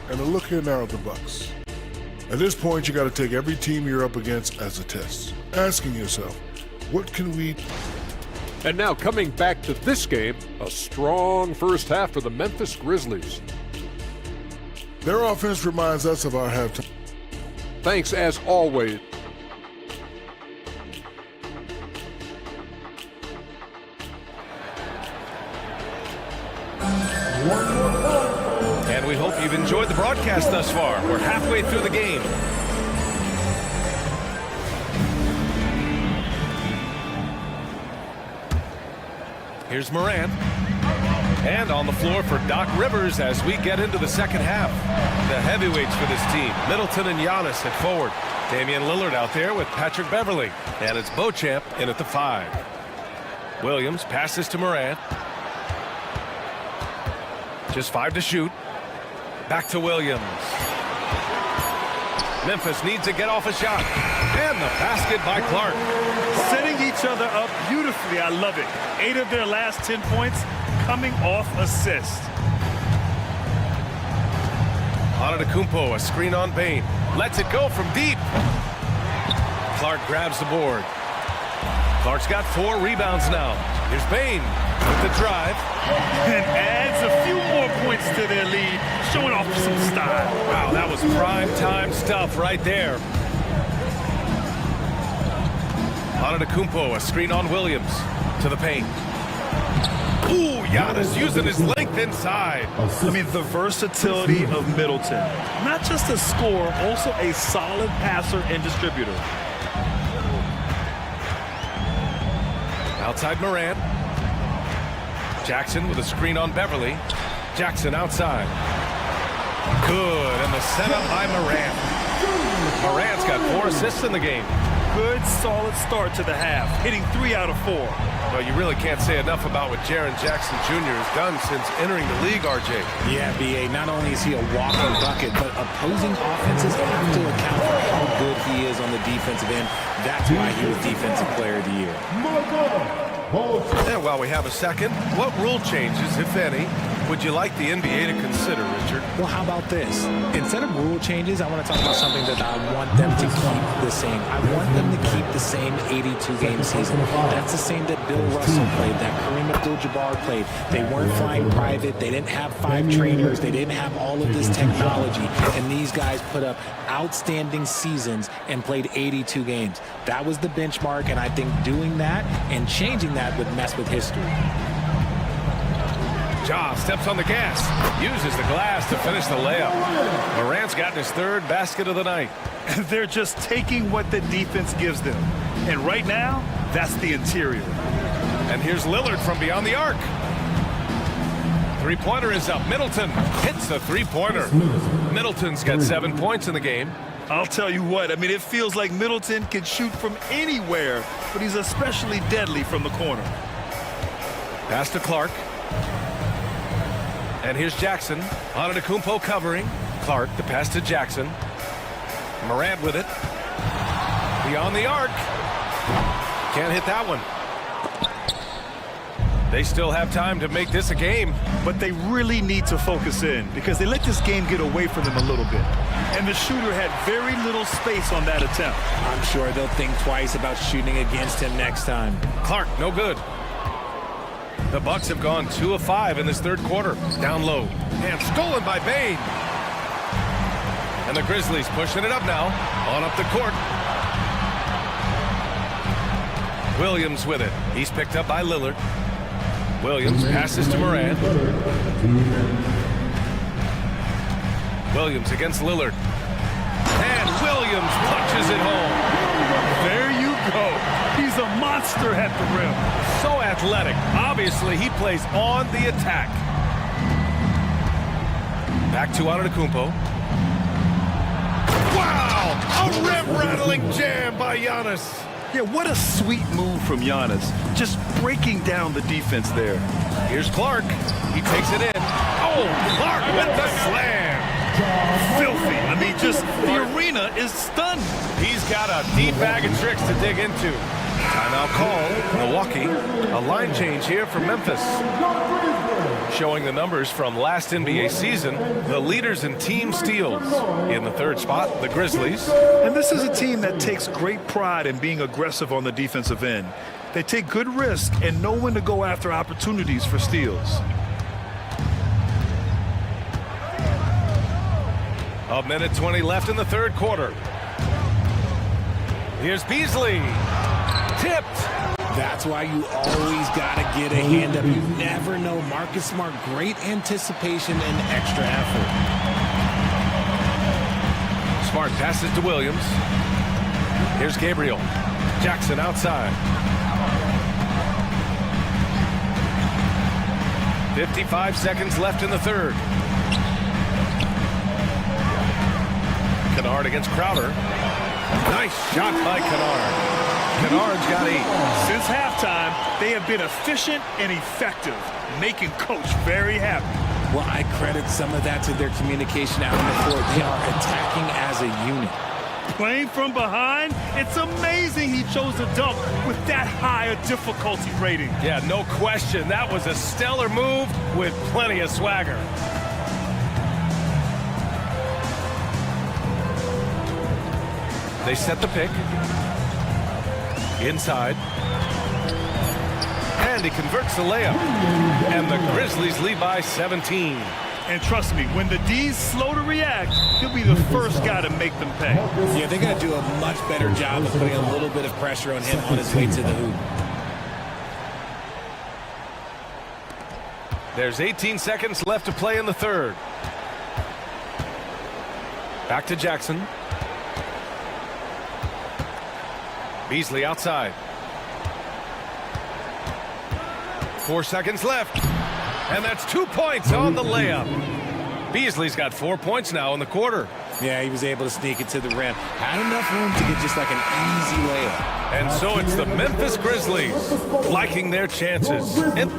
And a look here now at the Bucks. At this point, you got to take every team you're up against as a test, asking yourself, what can we... And now coming back to this game, a strong first half for the Memphis Grizzlies. Their offense reminds us of our halftime. Thanks as always. And we hope you've enjoyed the broadcast thus far. We're halfway through the game. Here's Morant. And on the floor for Doc Rivers as we get into the second half. The heavyweights for this team, Middleton and Giannis at forward. Damian Lillard out there with Patrick Beverly. And it's Beauchamp in at the 5. Williams passes to Morant. Just 5 to shoot. Back to Williams. Memphis needs to get off a shot. And the basket by Clark. Setting each other up beautifully. I love it. 8 of their last 10 points coming off assist. Antetokounmpo, a screen on Bane. Lets it go from deep. Clark grabs the board. Clark's got 4 rebounds now. Here's Bane with the drive. And adds a few more points to their lead, showing off some style. Wow, that was prime time stuff right there. Antetokounmpo, a screen on Williams. To the paint. Ooh, Giannis using his length inside. I mean, the versatility of Middleton. Not just a scorer, also a solid passer and distributor. Outside Morant. Jackson with a screen on Beverly. Jackson outside. Good, and the setup by Morant. Morant's got 4 assists in the game. Good, solid start to the half, hitting 3 out of 4. Well, you really can't say enough about what Jaren Jackson Jr. has done since entering the league, RJ. Yeah, B.A., not only is he a walking bucket, but opposing offenses have to account for how good he is on the defensive end. That's why he was Defensive Player of the Year. And while we have a second, what rule changes, if any, would you like the NBA to consider, Richard? Well, how about this? Instead of rule changes, I want to talk about something that I want them to keep the same. I want them to keep the same 82-game season. That's the same that Bill Russell played, that Kareem Abdul-Jabbar played. They weren't flying private. They didn't have 5 trainers. They didn't have all of this technology. And these guys put up outstanding seasons and played 82 games. That was the benchmark, and I think doing that and changing that would mess with history. Ja steps on the gas, uses the glass to finish the layup. Morant's gotten his 3rd basket of the night. They're just taking what the defense gives them. And right now, that's the interior. And here's Lillard from beyond the arc. Three-pointer is up. Middleton hits the three-pointer. Middleton's got 7 points in the game. I'll tell you what, I mean, it feels like Middleton can shoot from anywhere, but he's especially deadly from the corner. Pass to Clark. And here's Jackson. Antetokounmpo covering. Clark, the pass to Jackson. Morant with it. Beyond the arc. Can't hit that one. They still have time to make this a game. But they really need to focus in because they let this game get away from them a little bit. And the shooter had very little space on that attempt. I'm sure they'll think twice about shooting against him next time. Clark, no good. The Bucks have gone 2 of 5 in this 3rd quarter. Down low. And stolen by Bane. And the Grizzlies pushing it up now. On up the court. Williams with it. He's picked up by Lillard. Williams passes to Morant. Williams against Lillard. And Williams punches it home. There you go. He's a monster at the rim. So athletic. Obviously, he plays on the attack. Back to Antetokounmpo. Wow! A rim-rattling jam by Giannis. Yeah, what a sweet move from Giannis. Just breaking down the defense there. Here's Clark. He takes it in. Oh, Clark with the slam. Filthy. I mean, just the arena is stunned. He's got a deep bag of tricks to dig into. Timeout call. Milwaukee. A line change here for Memphis. Showing the numbers from last NBA season, the leaders in team steals. In the 3rd spot, the Grizzlies. And this is a team that takes great pride in being aggressive on the defensive end. They take good risk and know when to go after opportunities for steals. A minute 20 left in the 3rd quarter. Here's Beasley. Tipped. That's why you always got to get a hand up. You never know. Marcus Smart, great anticipation and extra effort. Smart passes to Williams. Here's Gabriel. Jackson outside. 55 seconds left in the 3rd. Kennard against Crowder. Nice shot by Kennard. Kennard's got 8. Since halftime, they have been efficient and effective, making Coach very happy. Well, I credit some of that to their communication out on the court. They are attacking as a unit. Playing from behind, it's amazing he chose to dunk with that high a difficulty rating. Yeah, no question. That was a stellar move with plenty of swagger. They set the pick. Inside. And he converts the layup. And the Grizzlies lead by 17. And trust me, when the D's slow to react, he'll be the first guy to make them pay. Yeah, they're going to do a much better job of putting a little bit of pressure on him on his way to the hoop. There's 18 seconds left to play in the 3rd. Back to Jackson. Beasley outside. 4 seconds left. And that's 2 points on the layup. Beasley's got 4 points now in the quarter. Yeah, he was able to sneak it to the rim. Had enough room to get just like an easy layup. And so it's the Memphis Grizzlies liking their chances. And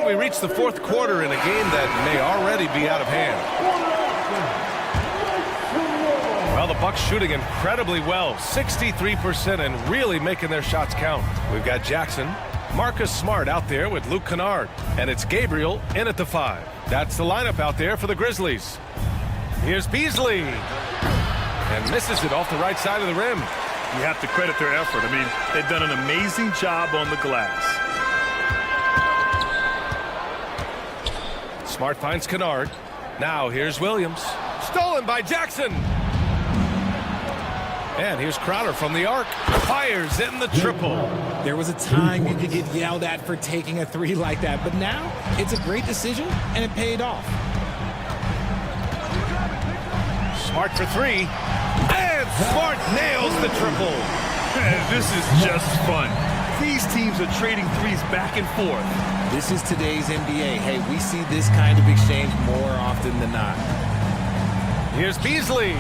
we reach the 4th quarter in a game that may already be out of hand. Well, the Bucks shooting incredibly well, 63%, and really making their shots count. We've got Jackson. Marcus Smart out there with Luke Kennard. And it's Gabriel in at the 5. That's the lineup out there for the Grizzlies. Here's Beasley. And misses it off the right side of the rim. You have to credit their effort. I mean, they've done an amazing job on the glass. Smart finds Kennard. Now here's Williams. Stolen by Jackson. And here's Crowder from the arc. Fires in the triple. There was a time you could get yelled at for taking a 3 like that, but now it's a great decision, and it paid off. Smart for 3. And Smart nails the triple. This is just fun. These teams are trading threes back and forth. This is today's NBA. Hey, we see this kind of exchange more often than not. Here's Beasley.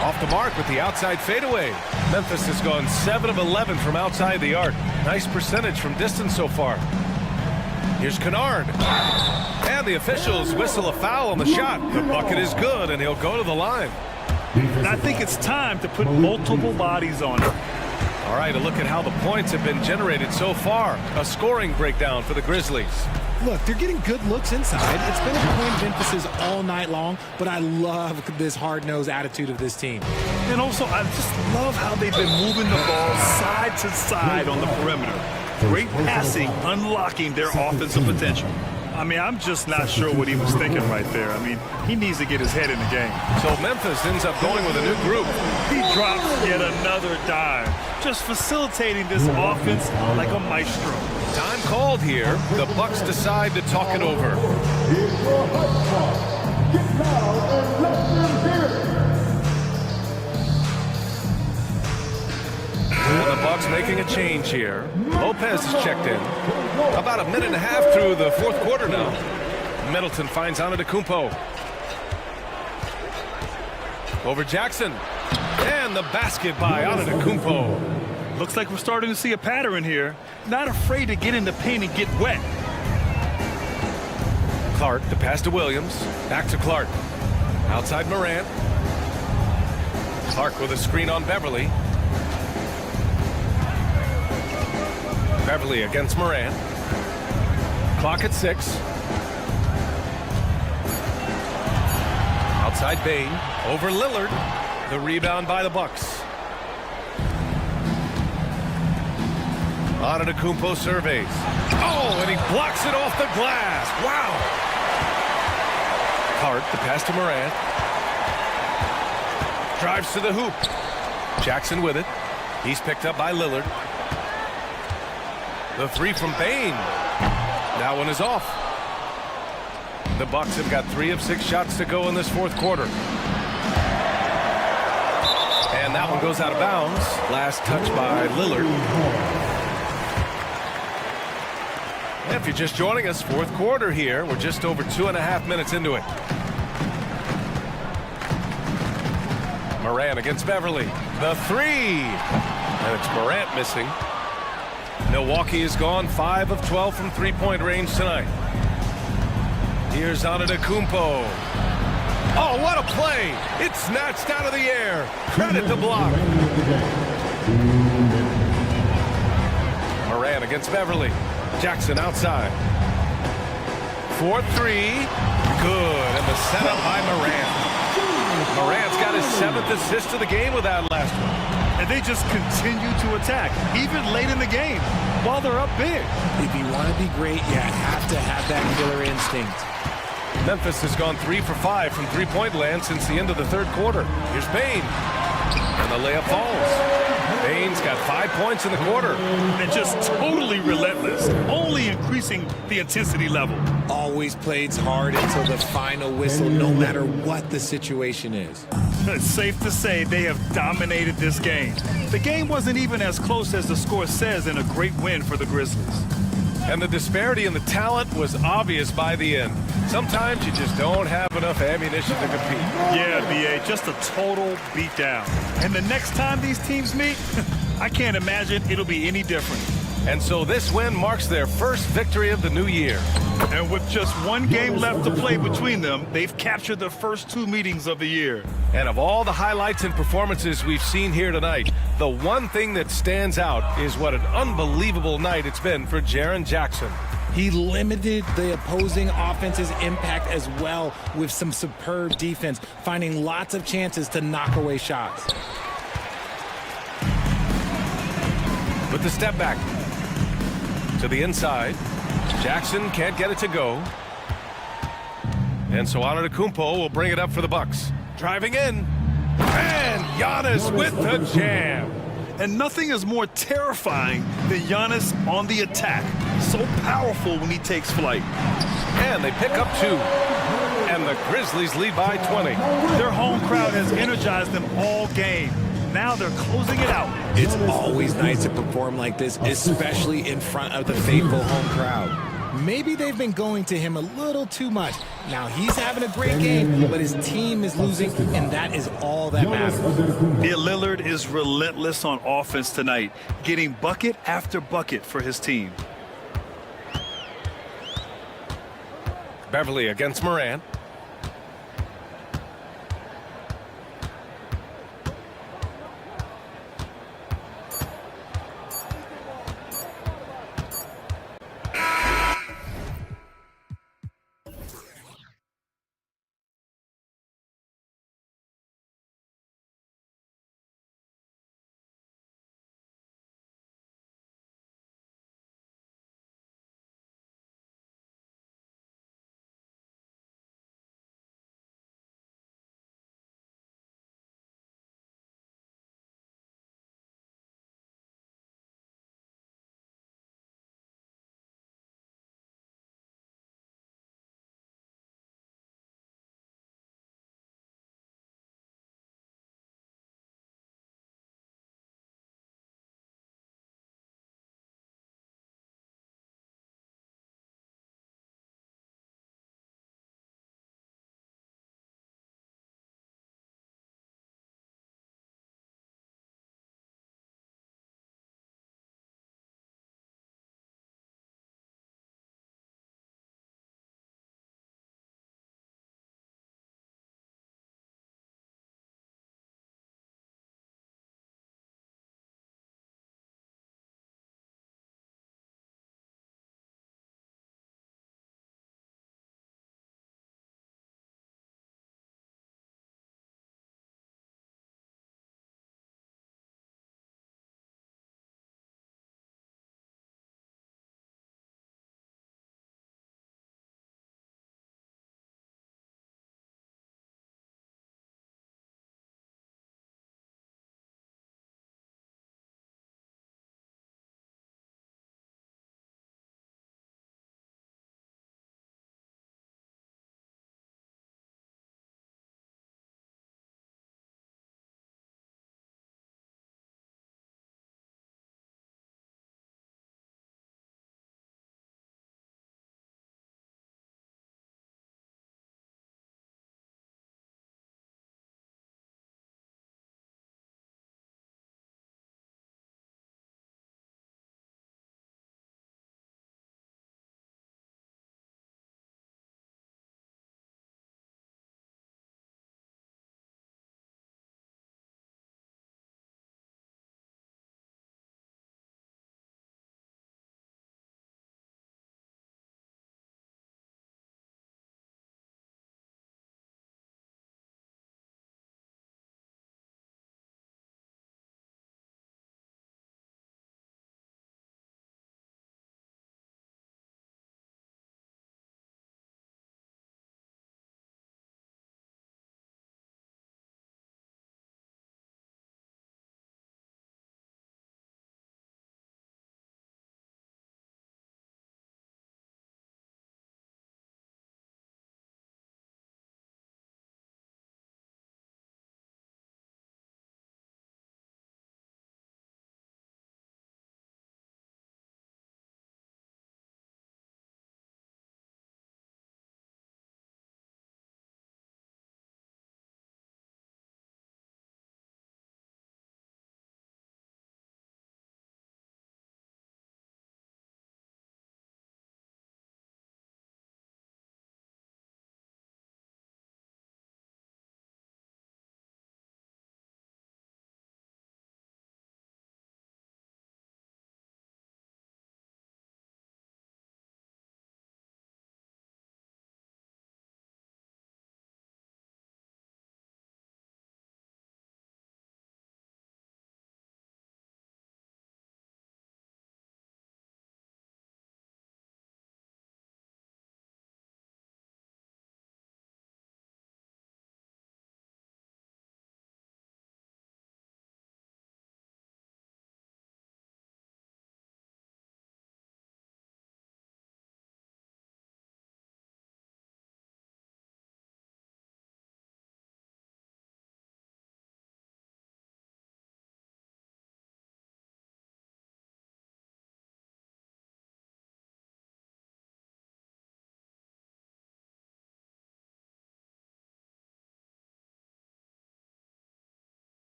Off the mark with the outside fadeaway. Memphis has gone 7 of 11 from outside the arc. Nice percentage from distance so far. Here's Kennard. And the officials whistle a foul on the shot. The bucket is good, and he'll go to the line. And I think it's time to put multiple bodies on it. All right, a look at how the points have been generated so far. A scoring breakdown for the Grizzlies. Look, they're getting good looks inside. It's been a point of emphasis all night long, but I love this hard-nosed attitude of this team. And also, I just love how they've been moving the ball side to side on the perimeter. Great passing, unlocking their offensive potential. I mean, I'm just not sure what he was thinking right there. I mean, he needs to get his head in the game. So Memphis ends up going with a new group. He drops yet another dime, just facilitating this offense like a maestro. Time called here. The Bucks decide to talk it over. And the Bucks making a change here. Lopez is checked in. About a minute and a half through the fourth quarter now. Middleton finds Antetokounmpo. Over Jackson. And the basket by Antetokounmpo. Looks like we're starting to see a pattern here. Not afraid to get in the paint and get wet. Clark, the pass to Williams. Back to Clark. Outside Morant. Clark with a screen on Beverly. Beverly against Morant. Clock at 6. Outside Bain. Over Lillard. The rebound by the Bucks. Antetokounmpo surveys. Oh, and he blocks it off the glass. Wow. Hart, the pass to Morant. Drives to the hoop. Jackson with it. He's picked up by Lillard. The 3 from Bain. That one is off. The Bucks have got 3 of 6 shots to go in this fourth quarter. And that one goes out of bounds. Last touch by Lillard. If you're just joining us, fourth quarter here. We're just over 2.5 minutes into it. Morant against Beverly. The 3. And it's Morant missing. Milwaukee has gone 5 of 12 from three-point range tonight. Here's Antetokounmpo. Oh, what a play! It's snatched out of the air. Credit the block. Morant against Beverly. Jackson outside. 4-3. Good. And the setup by Morant. Morant's got his 7th assist of the game with that last one. And they just continue to attack, even late in the game, while they're up big. If you want to be great, you have to have that killer instinct. Memphis has gone 3 for 5 from three-point land since the end of the third quarter. Here's Bain. And the layup falls. Bain's got 5 points in the quarter. And just totally relentless, only increasing the intensity level. Always plays hard until the final whistle, no matter what the situation is. It's safe to say they have dominated this game. The game wasn't even as close as the score says in a great win for the Grizzlies. And the disparity in the talent was obvious by the end. Sometimes you just don't have enough ammunition to compete. Yeah, B.A., just a total beatdown. And the next time these teams meet, I can't imagine it'll be any different. And so this win marks their first victory of the new year. And with just one game left to play between them, they've captured the first 2 meetings of the year. And of all the highlights and performances we've seen here tonight, the one thing that stands out is what an unbelievable night it's been for Jaren Jackson. He limited the opposing offense's impact as well with some superb defense, finding lots of chances to knock away shots. With the step back to the inside, Jackson can't get it to go. And so Antetokounmpo will bring it up for the Bucks. Driving in, and Giannis with the jam. And nothing is more terrifying than Giannis on the attack. So powerful when he takes flight. And they pick up 2. And the Grizzlies lead by 20. Their home crowd has energized them all game. Now they're closing it out. It's always nice to perform like this, especially in front of the faithful home crowd. Maybe they've been going to him a little too much. Now he's having a great game, but his team is losing, and that is all that matters. Lillard is relentless on offense tonight, getting bucket after bucket for his team. Beverly against Morant.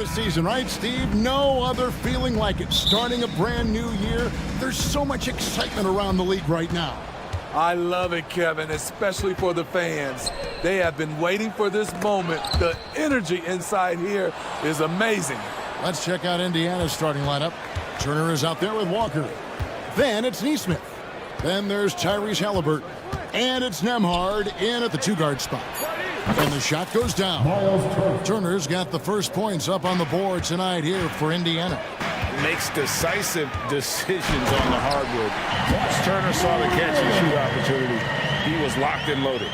the season, right, Steve? No other feeling like it. Starting a brand new year, there's so much excitement around the league right now. I love it, Kevin, especially for the fans. They have been waiting for this moment. The energy inside here is amazing. Let's check out Indiana's starting lineup. Turner is out there with Walker. Then it's Neesmith. Then there's Tyrese Halliburton. And it's Nembhard in at the two-guard spot. And the shot goes down. Turner's got the first points up on the board tonight here for Indiana. Makes decisive decisions on the hardwood. Once Turner saw the catch and shoot opportunity, he was locked and loaded.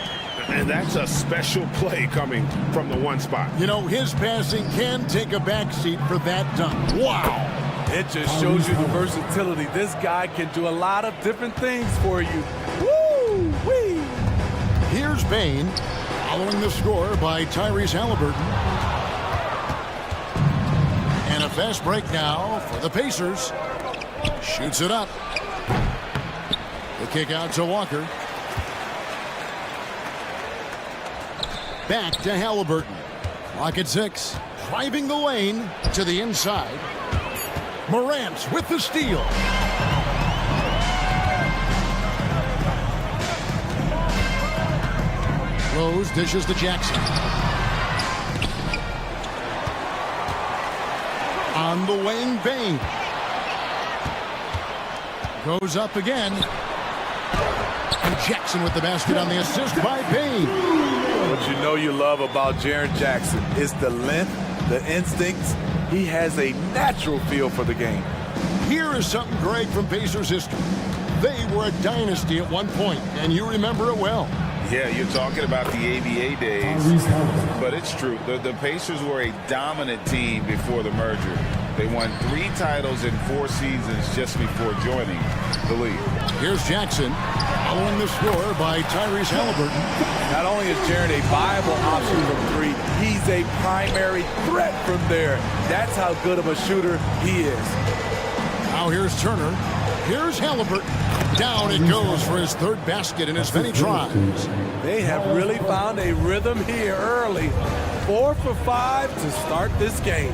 And that's a special play coming from the one spot. You know, his passing can take a backseat for that dunk. Wow! It just shows you the versatility. This guy can do a lot of different things for you. Woo-wee! Here's Bain, following the score by Tyrese Halliburton. And a fast break now for the Pacers. Shoots it up. The kick out to Walker. Back to Halliburton. Clock at 6. Driving the lane to the inside. Morant with the steal. Rose dishes to Jackson. On the wing, Bain. Goes up again. And Jackson with the basket on the assist by Bain. What you know you love about Jaren Jackson is the length, the instincts. He has a natural feel for the game. Here is something great from Pacers history. They were a dynasty at one point, and you remember it well. Yeah, you're talking about the ABA days, but it's true. The Pacers were a dominant team before the merger. They won 3 titles in 4 seasons just before joining the league. Here's Jackson, following the score by Tyrese Halliburton. Not only is Jaren a viable option from 3, he's a primary threat from there. That's how good of a shooter he is. Now here's Turner. Here's Halliburton. Down it goes for his 3rd basket in as many tries. They have really found a rhythm here early. 4 for 5 to start this game.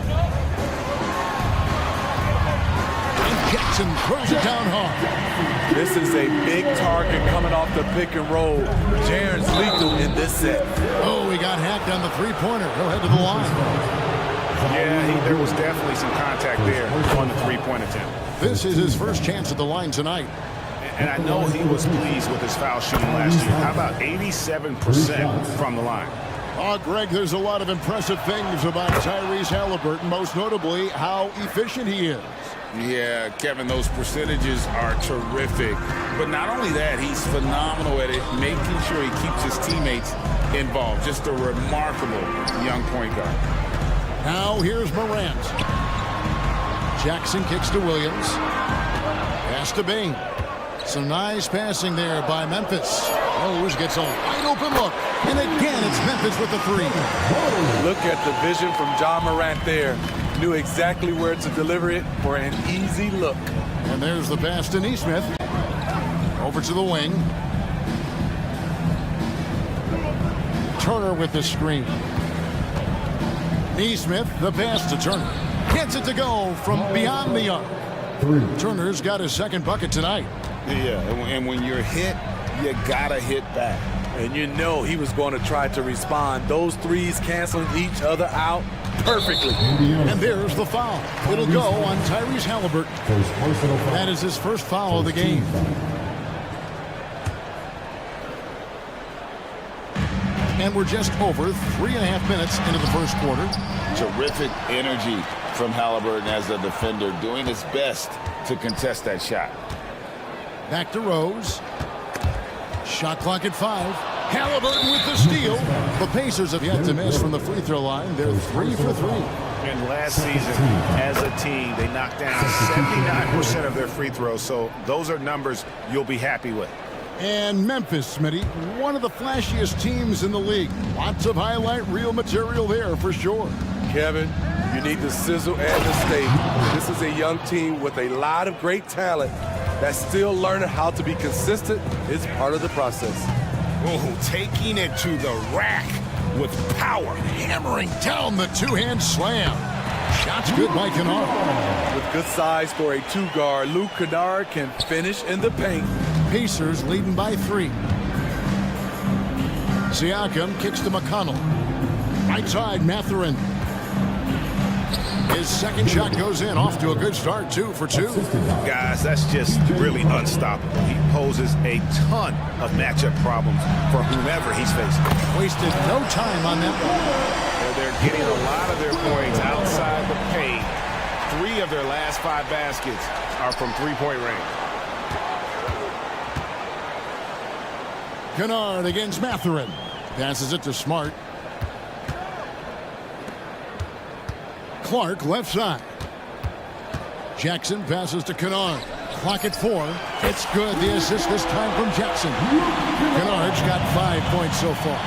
And Jackson throws it down hard. This is a big target coming off the pick and roll. Jaren's lethal in this set. Oh, he got hacked on the three-pointer. He'll head to the line. Yeah, there was definitely some contact there on the three-point attempt. This is his first chance at the line tonight. And I know he was pleased with his foul shooting last year. How about 87% from the line? Oh, Greg, there's a lot of impressive things about Tyrese Halliburton, most notably how efficient he is. Yeah, Kevin, those percentages are terrific. But not only that, he's phenomenal at it, making sure he keeps his teammates involved. Just a remarkable young point guard. Now here's Morant. Jackson kicks to Williams. Pass to Bain. Some nice passing there by Memphis. Rose gets a wide open look. And again, it's Memphis with the 3. Look at the vision from John Morant there. Knew exactly where to deliver it for an easy look. And there's the pass to Neesmith. Over to the wing. Turner with the screen. Neesmith, the pass to Turner. Gets it to go from beyond the arc. Turner's got his 2nd bucket tonight. Yeah, and when you're hit, you gotta hit back. And you know he was going to try to respond. Those 3s canceling each other out perfectly. And there's the foul. It'll go on Tyrese Halliburton. That is his first foul of the game. And we're just over 3.5 minutes into the first quarter. Terrific energy from Halliburton as a defender, doing his best to contest that shot. Back to Rose. Shot clock at 5. Halliburton with the steal. The Pacers have yet to miss from the free throw line. They're 3 for 3. And last season, as a team, they knocked down 79% of their free throws. So those are numbers you'll be happy with. And Memphis, Smitty, one of the flashiest teams in the league. Lots of highlight reel material there for sure. Kevin, you need the sizzle and the steak. This is a young team with a lot of great talent that's still learning how to be consistent. It's part of the process. Oh, taking it to the rack with power. Hammering down the 2-hand slam. Shot's good by Kennard. With good size for a two-guard, Luke Kennard can finish in the paint. Pacers leading by 3. Siakam kicks to McConnell. Right side, Mathurin. His second shot goes in, off to a good start, 2 for 2. Guys, that's just really unstoppable. He poses a ton of matchup problems for whomever he's facing. Wasted no time on that one. They're getting a lot of their points outside the paint. 3 of their last 5 baskets are from three-point range. Kennard against Mathurin. Passes it to Smart. Clark left side. Jackson passes to Kennard. Clock at 4. It's good. The assist this time from Jackson. Kennard's got 5 points so far.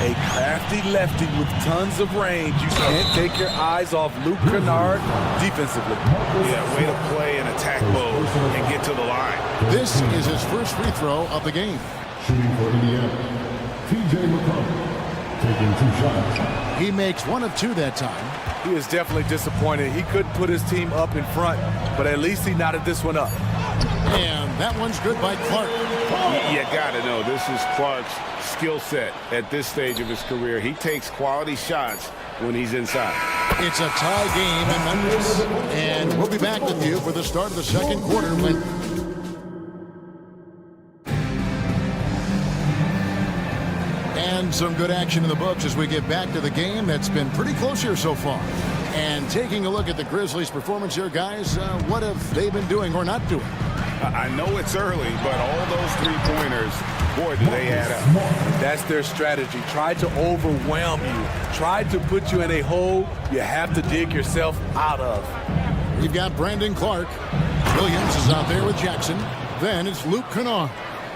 A crafty lefty with tons of range. You can't take your eyes off Luke Kennard defensively. Yeah, way to play in attack mode and get to the line. This is his first free throw of the game. Shooting for Indiana, T.J. McConnell, taking 2 shots. He makes 1 of 2 that time. He is definitely disappointed. He couldn't put his team up in front, but at least he knotted this one up. And that one's good by Clark. You got to know, this is Clark's skill set at this stage of his career. He takes quality shots when he's inside. It's a tie game in Memphis. And we'll be back with you for the start of the second quarter when... And some good action in the books as we get back to the game that's been pretty close here so far. And taking a look at the Grizzlies' performance here, guys, what have they been doing or not doing? I know it's early, but all those three-pointers, boy, do they add up. That's their strategy. Try to overwhelm you. Try to put you in a hole you have to dig yourself out of. We've got Brandon Clark. Williams is out there with Jackson. Then it's Luke Kennard.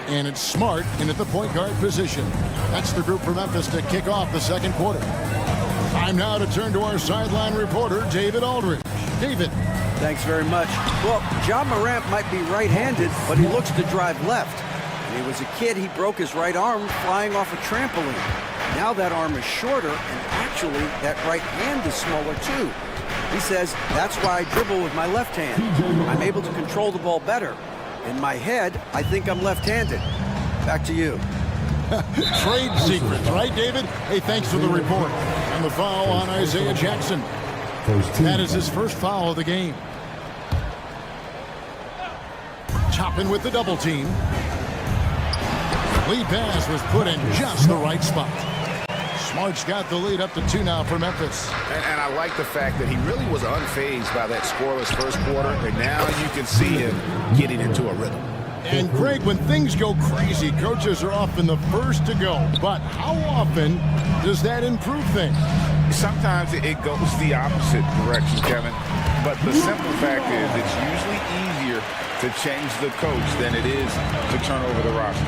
And it's Smart in at the point guard position. That's the group for Memphis to kick off the second quarter. Time now to turn to our sideline reporter, David Aldridge. David. Thanks very much. Well, John Morant might be right-handed, but he looks to drive left. When he was a kid, he broke his right arm flying off a trampoline. Now that arm is shorter, and actually that right hand is smaller too. He says, that's why I dribble with my left hand. I'm able to control the ball better. In my head, I think I'm left-handed. Back to you. Trade secrets, right, David? Hey, thanks for the report. And the foul on Isaiah Jackson. That is his first foul of the game. Chopping with the double team. Lead pass was put in just the right spot. Smart's got the lead up to 2 now for Memphis. And I like the fact that he really was unfazed by that scoreless first quarter, and now you can see him getting into a rhythm. And Greg, when things go crazy, coaches are often the first to go. But how often does that improve things? Sometimes it goes the opposite direction, Kevin. But the simple fact is it's usually easier to change the coach than it is to turn over the roster.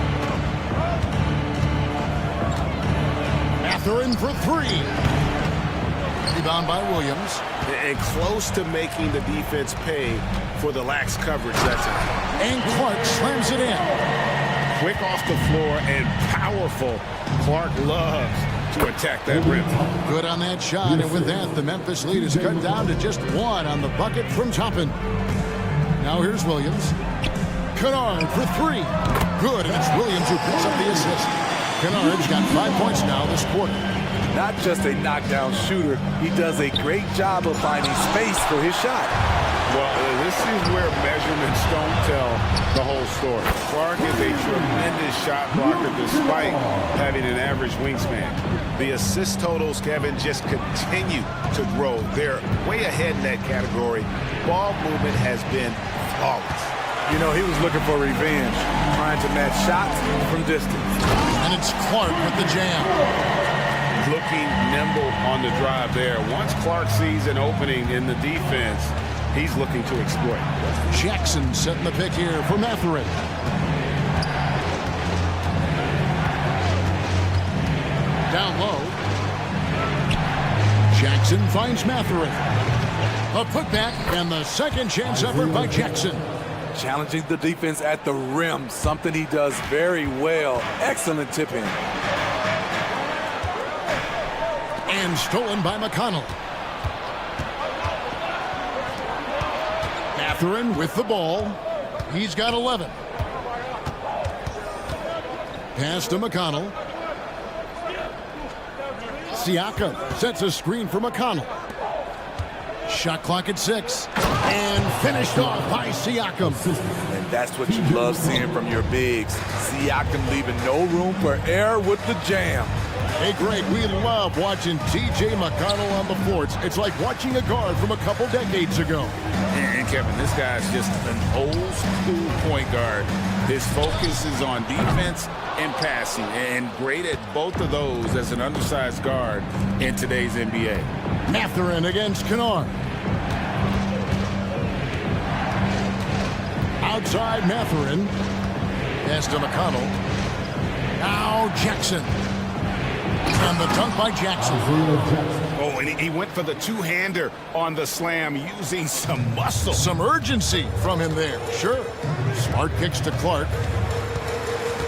Mathurin for 3. Rebound by Williams. And close to making the defense pay for the lax coverage that's in. And Clark slams it in. Quick off the floor and powerful. Clark loves to attack that rim. Good on that shot, and with that, the Memphis lead is cut down to just 1 on the bucket from Toppin. Now here's Williams. Kennard for 3. Good, and it's Williams who picks up the assist. Kennard's got 5 points now this quarter. Not just a knockdown shooter, he does a great job of finding space for his shot. Well, this is where measurements don't tell the whole story. Clark is a tremendous shot blocker despite having an average wingspan. The assist totals, Kevin, just continue to grow. They're way ahead in that category. Ball movement has been flawless. You know, he was looking for revenge, trying to match shots from distance. And it's Clark with the jam. Looking nimble on the drive there. Once Clark sees an opening in the defense, he's looking to exploit. Jackson setting the pick here for Mathurin. Down low. Jackson finds Mathurin. A putback and the second chance effort by Jackson. Challenging the defense at the rim, something he does very well. Excellent tip-in. And stolen by McConnell. Mathurin with the ball. He's got 11. Pass to McConnell. Siakam sets a screen for McConnell. Shot clock at 6. And finished off by Siakam. And that's what you love seeing from your bigs. Siakam leaving no room for error with the jam. Hey, Greg, we love watching T.J. McConnell on the floor. It's like watching a guard from a couple decades ago. And Kevin, this guy's just an old school point guard. His focus is on defense and passing, and great at both of those as an undersized guard in today's NBA. Mathurin against Kennard. Outside Mathurin. Pass to McConnell. Now Jackson. And the dunk by Jackson. Oh, and he went for the two-hander on the slam using some muscle. Some urgency from him there. Sure. Smart kicks to Clark.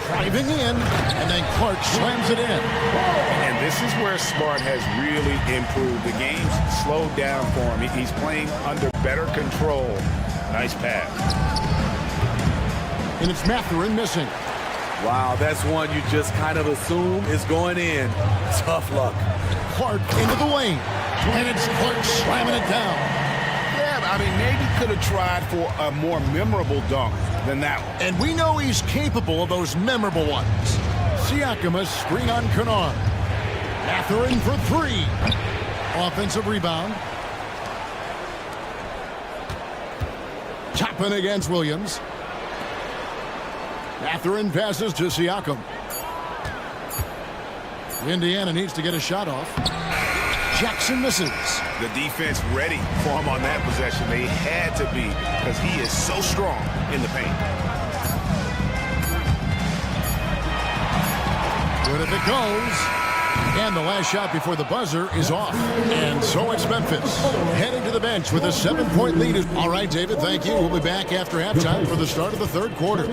Driving in, and then Clark slams it in. And this is where Smart has really improved. The game's slowed down for him. He's playing under better control. Nice pass. And it's Mathurin missing. Wow, that's one you just kind of assume is going in. Tough luck. Clark into the lane. And it's Clark slamming it down. Yeah, I mean, maybe could have tried for a more memorable dunk than that one. And we know he's capable of those memorable ones. Siakam a screen on Kennard. Mathurin for 3. Offensive rebound. Toppin against Williams. Mathurin passes to Siakam. Indiana needs to get a shot off. Jackson misses. The defense ready for him on that possession. They had to be, because he is so strong in the paint. Good if it goes. And the last shot before the buzzer is off. And so it's Memphis heading to the bench with a 7-point lead. All right, David, thank you. We'll be back after halftime for the start of the third quarter.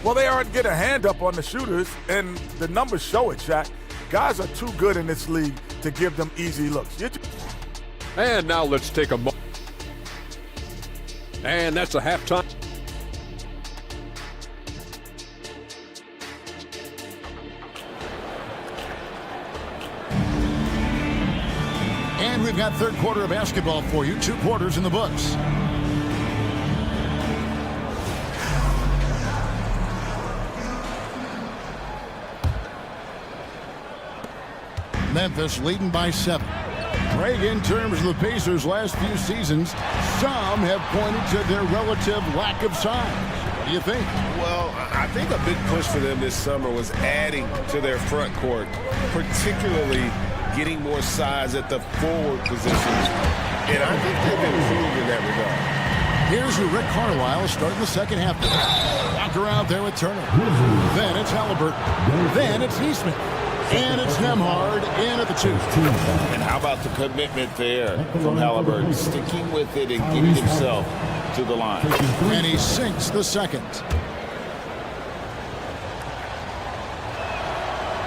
Well, they aren't getting a hand up on the shooters, and the numbers show it, Shaq. Guys are too good in this league to give them easy looks. And now let's take a moment. And that's a halftime. And we've got third quarter of basketball for you. 2 quarters in the books. Memphis leading by 7. Greg, in terms of the Pacers' last few seasons, some have pointed to their relative lack of size. What do you think? Well, I think a big push for them this summer was adding to their front court, particularly getting more size at the forward positions. And I think they've improved in that regard. Here's who Rick Carlisle starting the second half. Walker out there with Turner. Then it's Halliburton. Then it's Neesmith. And it's Nembhard in at the 2. And how about the commitment there from Halliburton, sticking with it and getting himself to the line. And he sinks the second.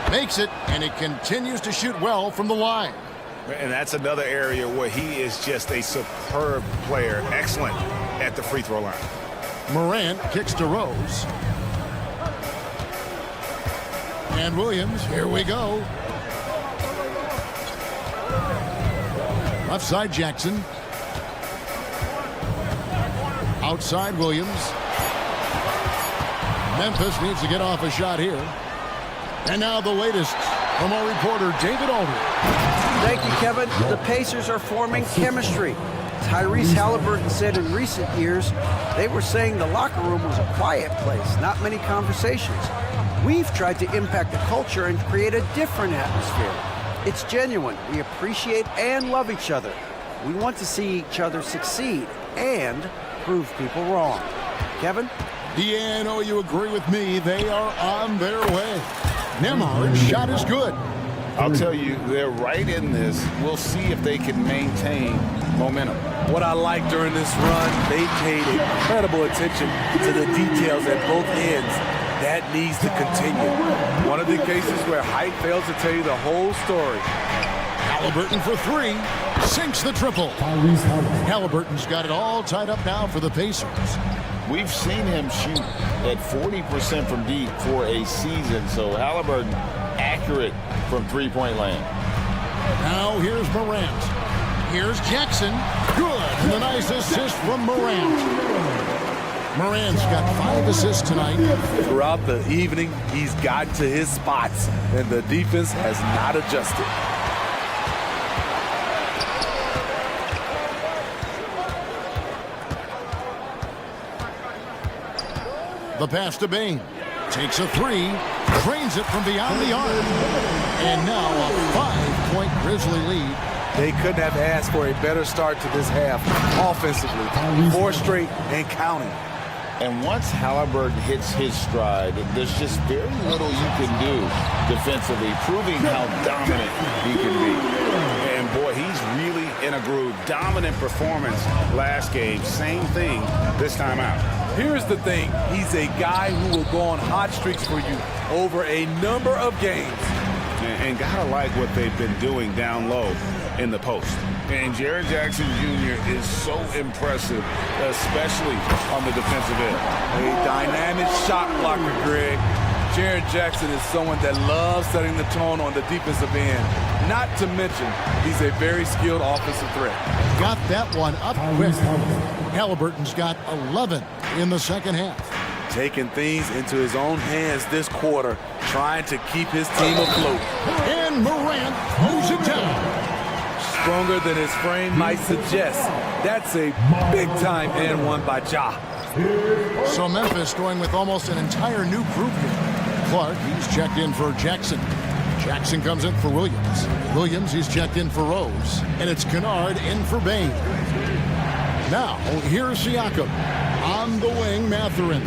Makes it, and he continues to shoot well from the line. And that's another area where he is just a superb player, excellent at the free throw line. Morant kicks to Rose. And Williams, here we go. Left side Jackson. Outside Williams. Memphis needs to get off a shot here. And now the latest from our reporter, David Aldridge. Thank you, Kevin. The Pacers are forming chemistry. Tyrese Halliburton said in recent years, they were saying the locker room was a quiet place, not many conversations. We've tried to impact the culture and create a different atmosphere. It's genuine. We appreciate and love each other. We want to see each other succeed and prove people wrong. Kevin? Yeah, I know you agree with me. They are on their way. Nembhard's shot is good. I'll tell you, they're right in this. We'll see if they can maintain momentum. What I like during this run, they paid incredible attention to the details at both ends. That needs to continue. One of the cases where height fails to tell you the whole story. Halliburton for three. Sinks the triple. Halliburton's got it all tied up now for the Pacers. We've seen him shoot at 40% from deep for a season, so Halliburton accurate from three-point land. Now here's Morant. Here's Jackson. Good. And a nice assist from Morant. Morant's got 5 assists tonight. Throughout the evening, he's gotten to his spots, and the defense has not adjusted. The pass to Bain. Takes a three. Drains it from beyond the arc. And now a 5-point Grizzly lead. They couldn't have asked for a better start to this half offensively. 4 straight and counting. And once Halliburton hits his stride, there's just very little you can do defensively, proving how dominant he can be. And boy, he's really in a groove. Dominant performance last game. Same thing this time out. Here's the thing. He's a guy who will go on hot streaks for you over a number of games. And gotta like what they've been doing down low in the post. And Jaren Jackson Jr. is so impressive, especially on the defensive end. A dynamic shot blocker, Greg. Jaren Jackson is someone that loves setting the tone on the defensive end. Not to mention, he's a very skilled offensive threat. Got that one up quick. Halliburton's got 11 in the second half. Taking things into his own hands this quarter, trying to keep his team afloat. And Morant throws it down. Stronger than his frame might suggest. That's a big-time and one by Ja. So Memphis going with almost an entire new group here. Clark, he's checked in for Jackson. Jackson comes in for Williams. Williams, he's checked in for Rose. And it's Kennard in for Bain. Now, here's Siakam. On the wing, Mathurin.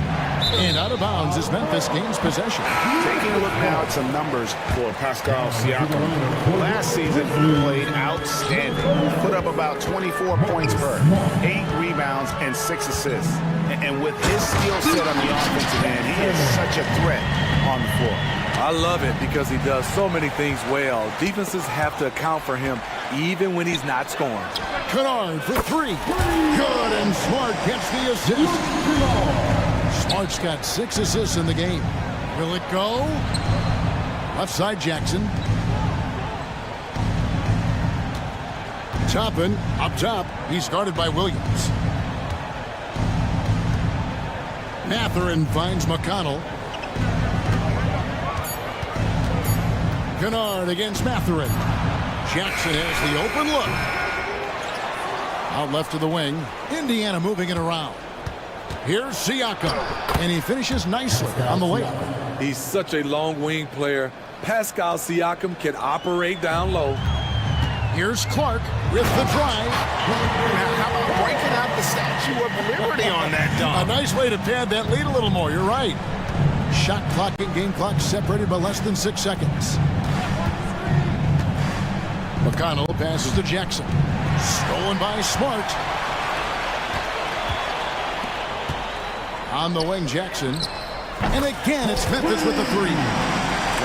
And out of bounds as Memphis gains possession. Taking a look now at some numbers for Pascal Siakam. Last season, he played outstanding. Put up about 24 points per, 8 rebounds, and 6 assists. And with his skill set on the offensive end, he is such a threat on the floor. I love it because he does so many things well. Defenses have to account for him even when he's not scoring. Kennard for three. Good, and Smart gets the assist. Smart's got 6 assists in the game. Will it go? Left side, Jackson. Toppin up top. He's guarded by Williams. Mathurin finds McConnell. Kennard against Mathurin. Jackson has the open look. Out left to the wing. Indiana moving it around. Here's Siakam. And he finishes nicely on the layup. He's such a long wing player. Pascal Siakam can operate down low. Here's Clark with the drive. Now, how about breaking out the Statue of Liberty on that dunk? A nice way to pad that lead a little more. You're right. Shot clock and game clock separated by less than 6 seconds. McConnell passes to Jackson. Stolen by Smart. On the wing, Jackson. And again, it's Memphis with the three.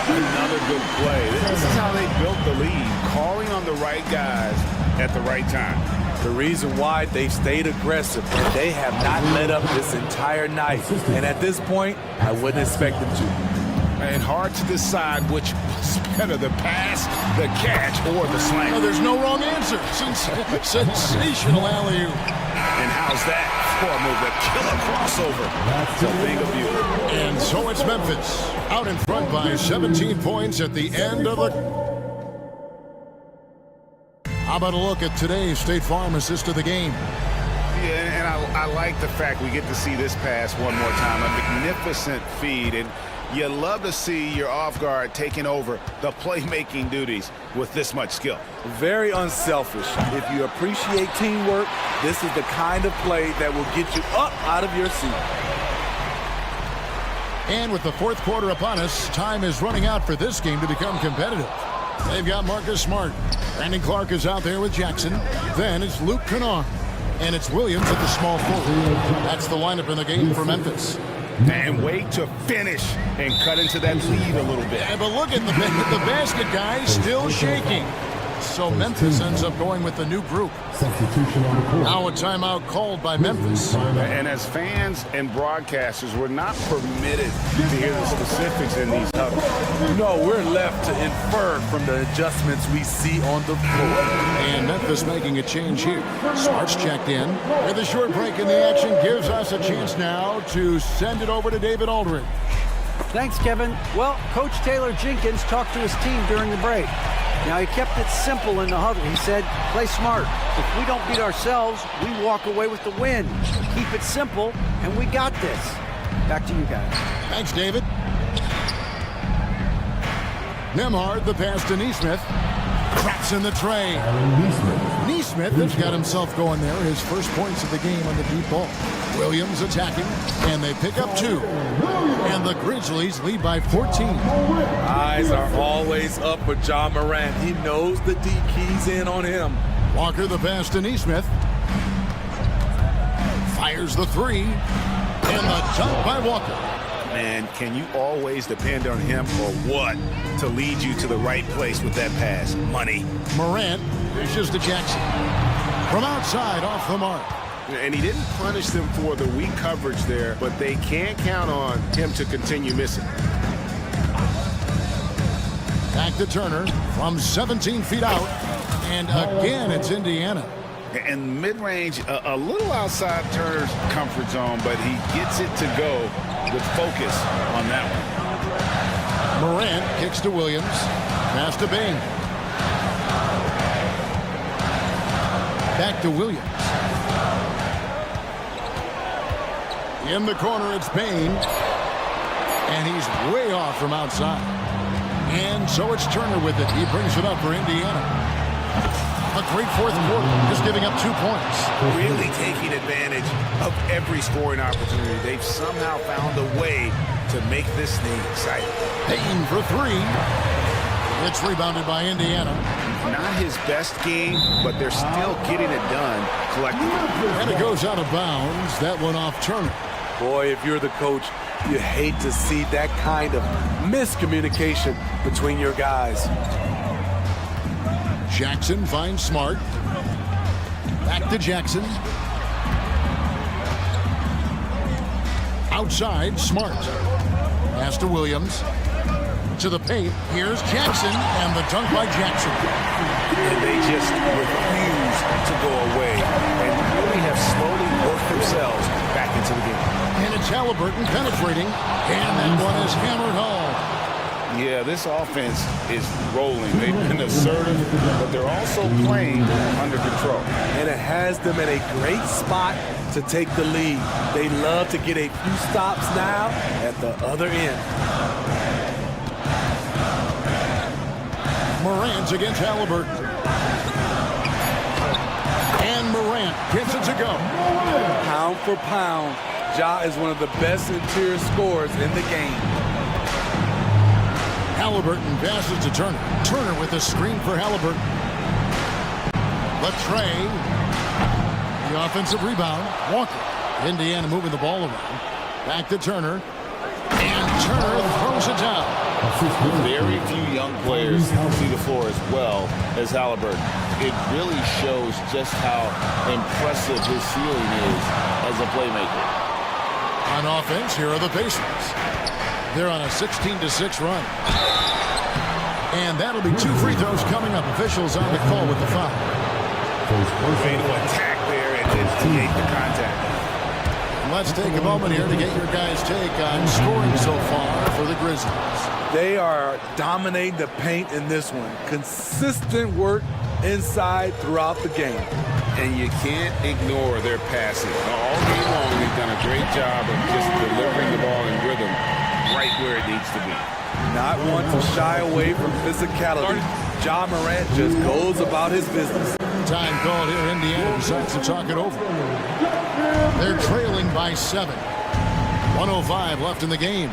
Another good play. This is how they built the lead, calling on the right guys at the right time. The reason why they've stayed aggressive, and they have not let up this entire night. And at this point, I wouldn't expect them to. And hard to decide which was better, the pass, the catch, or the slam. Oh, there's no wrong answer. Sensational alley-oop. And how's that for a move? The killer crossover. That's a thing of beauty. And so it's Memphis out in front by 17 points at the end of the... How about a look at today's State Farm assist of the game? Yeah, and I like the fact we get to see this pass one more time. A magnificent feed, and you love to see your off guard taking over the playmaking duties with this much skill. Very unselfish. If you appreciate teamwork, this is the kind of play that will get you up out of your seat. And with the fourth quarter upon us, time is running out for this game to become competitive. They've got Marcus Smart. Brandon Clark is out there with Jackson. Then it's Luke Kennard. And it's Williams at the small forward. That's the lineup in the game for Memphis. And wait to finish and cut into that lead a little bit. Yeah, but look at the basket, guys, still shaking. So Memphis ends up going with the new group. Now a timeout called by Memphis. And as fans and broadcasters, we're not permitted to hear the specifics in these huddles. No, we're left to infer from the adjustments we see on the floor. And Memphis making a change here. Smart's checked in. With a short break in the action gives us a chance now to send it over to David Aldridge. Thanks, Kevin. Well, Coach Taylor Jenkins talked to his team during the break. Now, he kept it simple in the huddle. He said, play smart. If we don't beat ourselves, we walk away with the win. Keep it simple, and we got this. Back to you guys. Thanks, David. Nemhard, the pass to Neesmith. Cracks in the tray. Neesmith has got himself going there. His first points of the game on the deep ball. Williams attacking, and they pick up 2. And the Grizzlies lead by 14. Eyes are always up for Ja Morant. He knows the D keys in on him. Walker, the pass to Neesmith. Fires the 3. And the dunk by Walker. Man, can you always depend on him or what to lead you to the right place with that pass? Money. Morant dishes to Jackson. From outside, off the mark. And he didn't punish them for the weak coverage there, but they can't count on him to continue missing. Back to Turner from 17 feet out. And again, it's Indiana. And mid-range, a little outside Turner's comfort zone, but he gets it to go with focus on that one. Morant kicks to Williams. Pass to Bain. Back to Williams. In the corner, it's Bain. And he's way off from outside. And so it's Turner with it. He brings it up for Indiana. A great fourth quarter, just giving up 2 points. Really taking advantage of every scoring opportunity. They've somehow found a way to make this thing exciting. Bain for 3. It's rebounded by Indiana. Not his best game, but they're still getting it done collectively. And it goes out of bounds. That one off Turner. Boy, if you're the coach, you hate to see that kind of miscommunication between your guys. Jackson finds Smart. Back to Jackson. Outside, Smart. Pass to Williams. To the paint. Here's Jackson, and the dunk by Jackson. And they just refuse to go away and really have slowly worked themselves back into the game. And it's Halliburton penetrating, and that one is hammered home. Yeah, this offense is rolling. They've been assertive, but they're also playing under control. And it has them at a great spot to take the lead. They love to get a few stops now at the other end. Morant's against Halliburton. And Morant gets it to go. Pound for pound, Ja is one of the best interior scorers in the game. Halliburton passes to Turner. Turner with a screen for Halliburton. Latrey. The offensive rebound. Walker. Indiana moving the ball around. Back to Turner. And Turner throws it down. Very few young players see the floor as well as Halliburton. It really shows just how impressive his ceiling is as a playmaker. On offense, here are the Pacers. They're on a 16-6 run. And that'll be 2 free throws coming up. Officials on the call with the foul. Way to attack there and instigate the contact. Let's take a moment here to get your guys' take on scoring so far for the Grizzlies. They are dominating the paint in this one. Consistent work inside throughout the game. And you can't ignore their passing. All game long, they've done a great job of just delivering the ball in rhythm right where it needs to be. Not one to shy away from physicality. Ja Morant just goes about his business. Time called here. Indiana decides to talk it over. They're trailing by 7. 1:05 left in the game.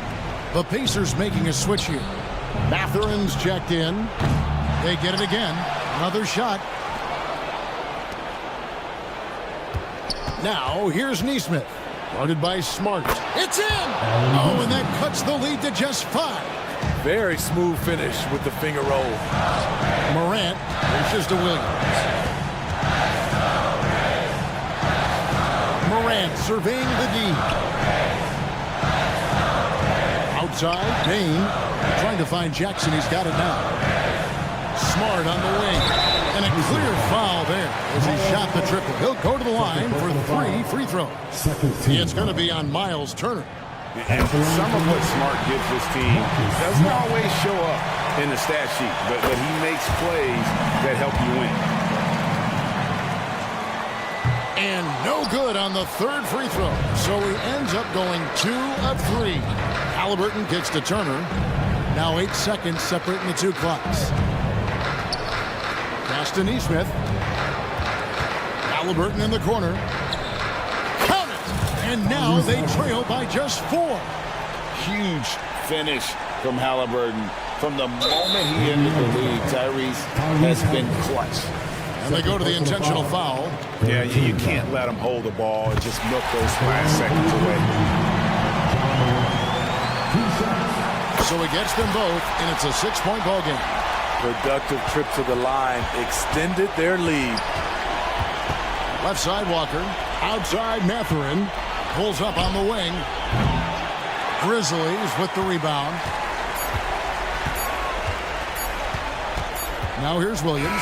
The Pacers making a switch here. Mathurin's checked in. They get it again. Another shot. Now, here's Neesmith. Guarded by Smart. It's in! Oh, and that cuts the lead to just 5. Very smooth finish with the finger roll. Morant pushes to Williams. Morant surveying the D. Outside, Dane trying to find Jackson. He's got it now. Smart on the wing. And a clear foul there as he shot the triple. He'll go to the line for 3 free throws. It's going to be on Miles Turner. And some of what Smart gives this team doesn't always show up in the stat sheet, but he makes plays that help you win. And no good on the 3rd free throw. So he ends up going 2 of 3. Halliburton gets to Turner. Now 8 seconds separating the 2 clocks. Pass to Neesmith. Halliburton in the corner. Count it! And now they trail by just 4. Huge finish from Halliburton. From the moment he entered the league, Tyrese has been clutch. And they go to the intentional foul. Yeah, you can't let him hold the ball and just milk those last seconds away. So he gets them both, and it's a 6-point ball game. Productive trip to the line extended their lead. Left side Walker, outside Matherin, pulls up on the wing. Grizzlies with the rebound. Now here's Williams.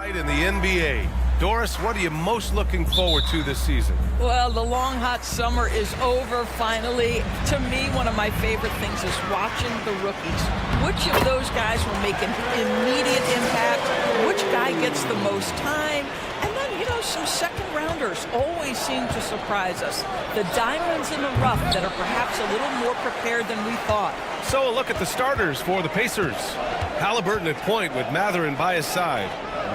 Tonight in the NBA. Doris, what are you most looking forward to this season? Well, the long, hot summer is over finally. To me, one of my favorite things is watching the rookies. Which of those guys will make an immediate impact? Which guy gets the most time? And then, you know, some second-rounders always seem to surprise us. The diamonds in the rough that are perhaps a little more prepared than we thought. So a look at the starters for the Pacers. Halliburton at point with Matherin by his side.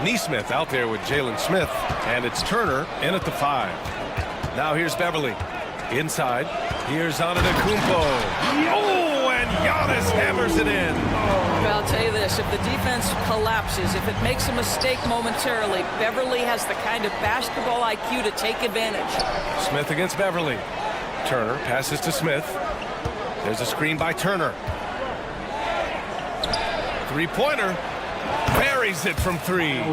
Neesmith out there with Jalen Smith. And it's Turner in at the 5. Now here's Beverly. Inside. Here's Antetokounmpo. Oh, and Giannis hammers it in. Well, I'll tell you this. If the defense collapses, if it makes a mistake momentarily, Beverly has the kind of basketball IQ to take advantage. Smith against Beverly. Turner passes to Smith. There's a screen by Turner. Three-pointer. Buries it from 3.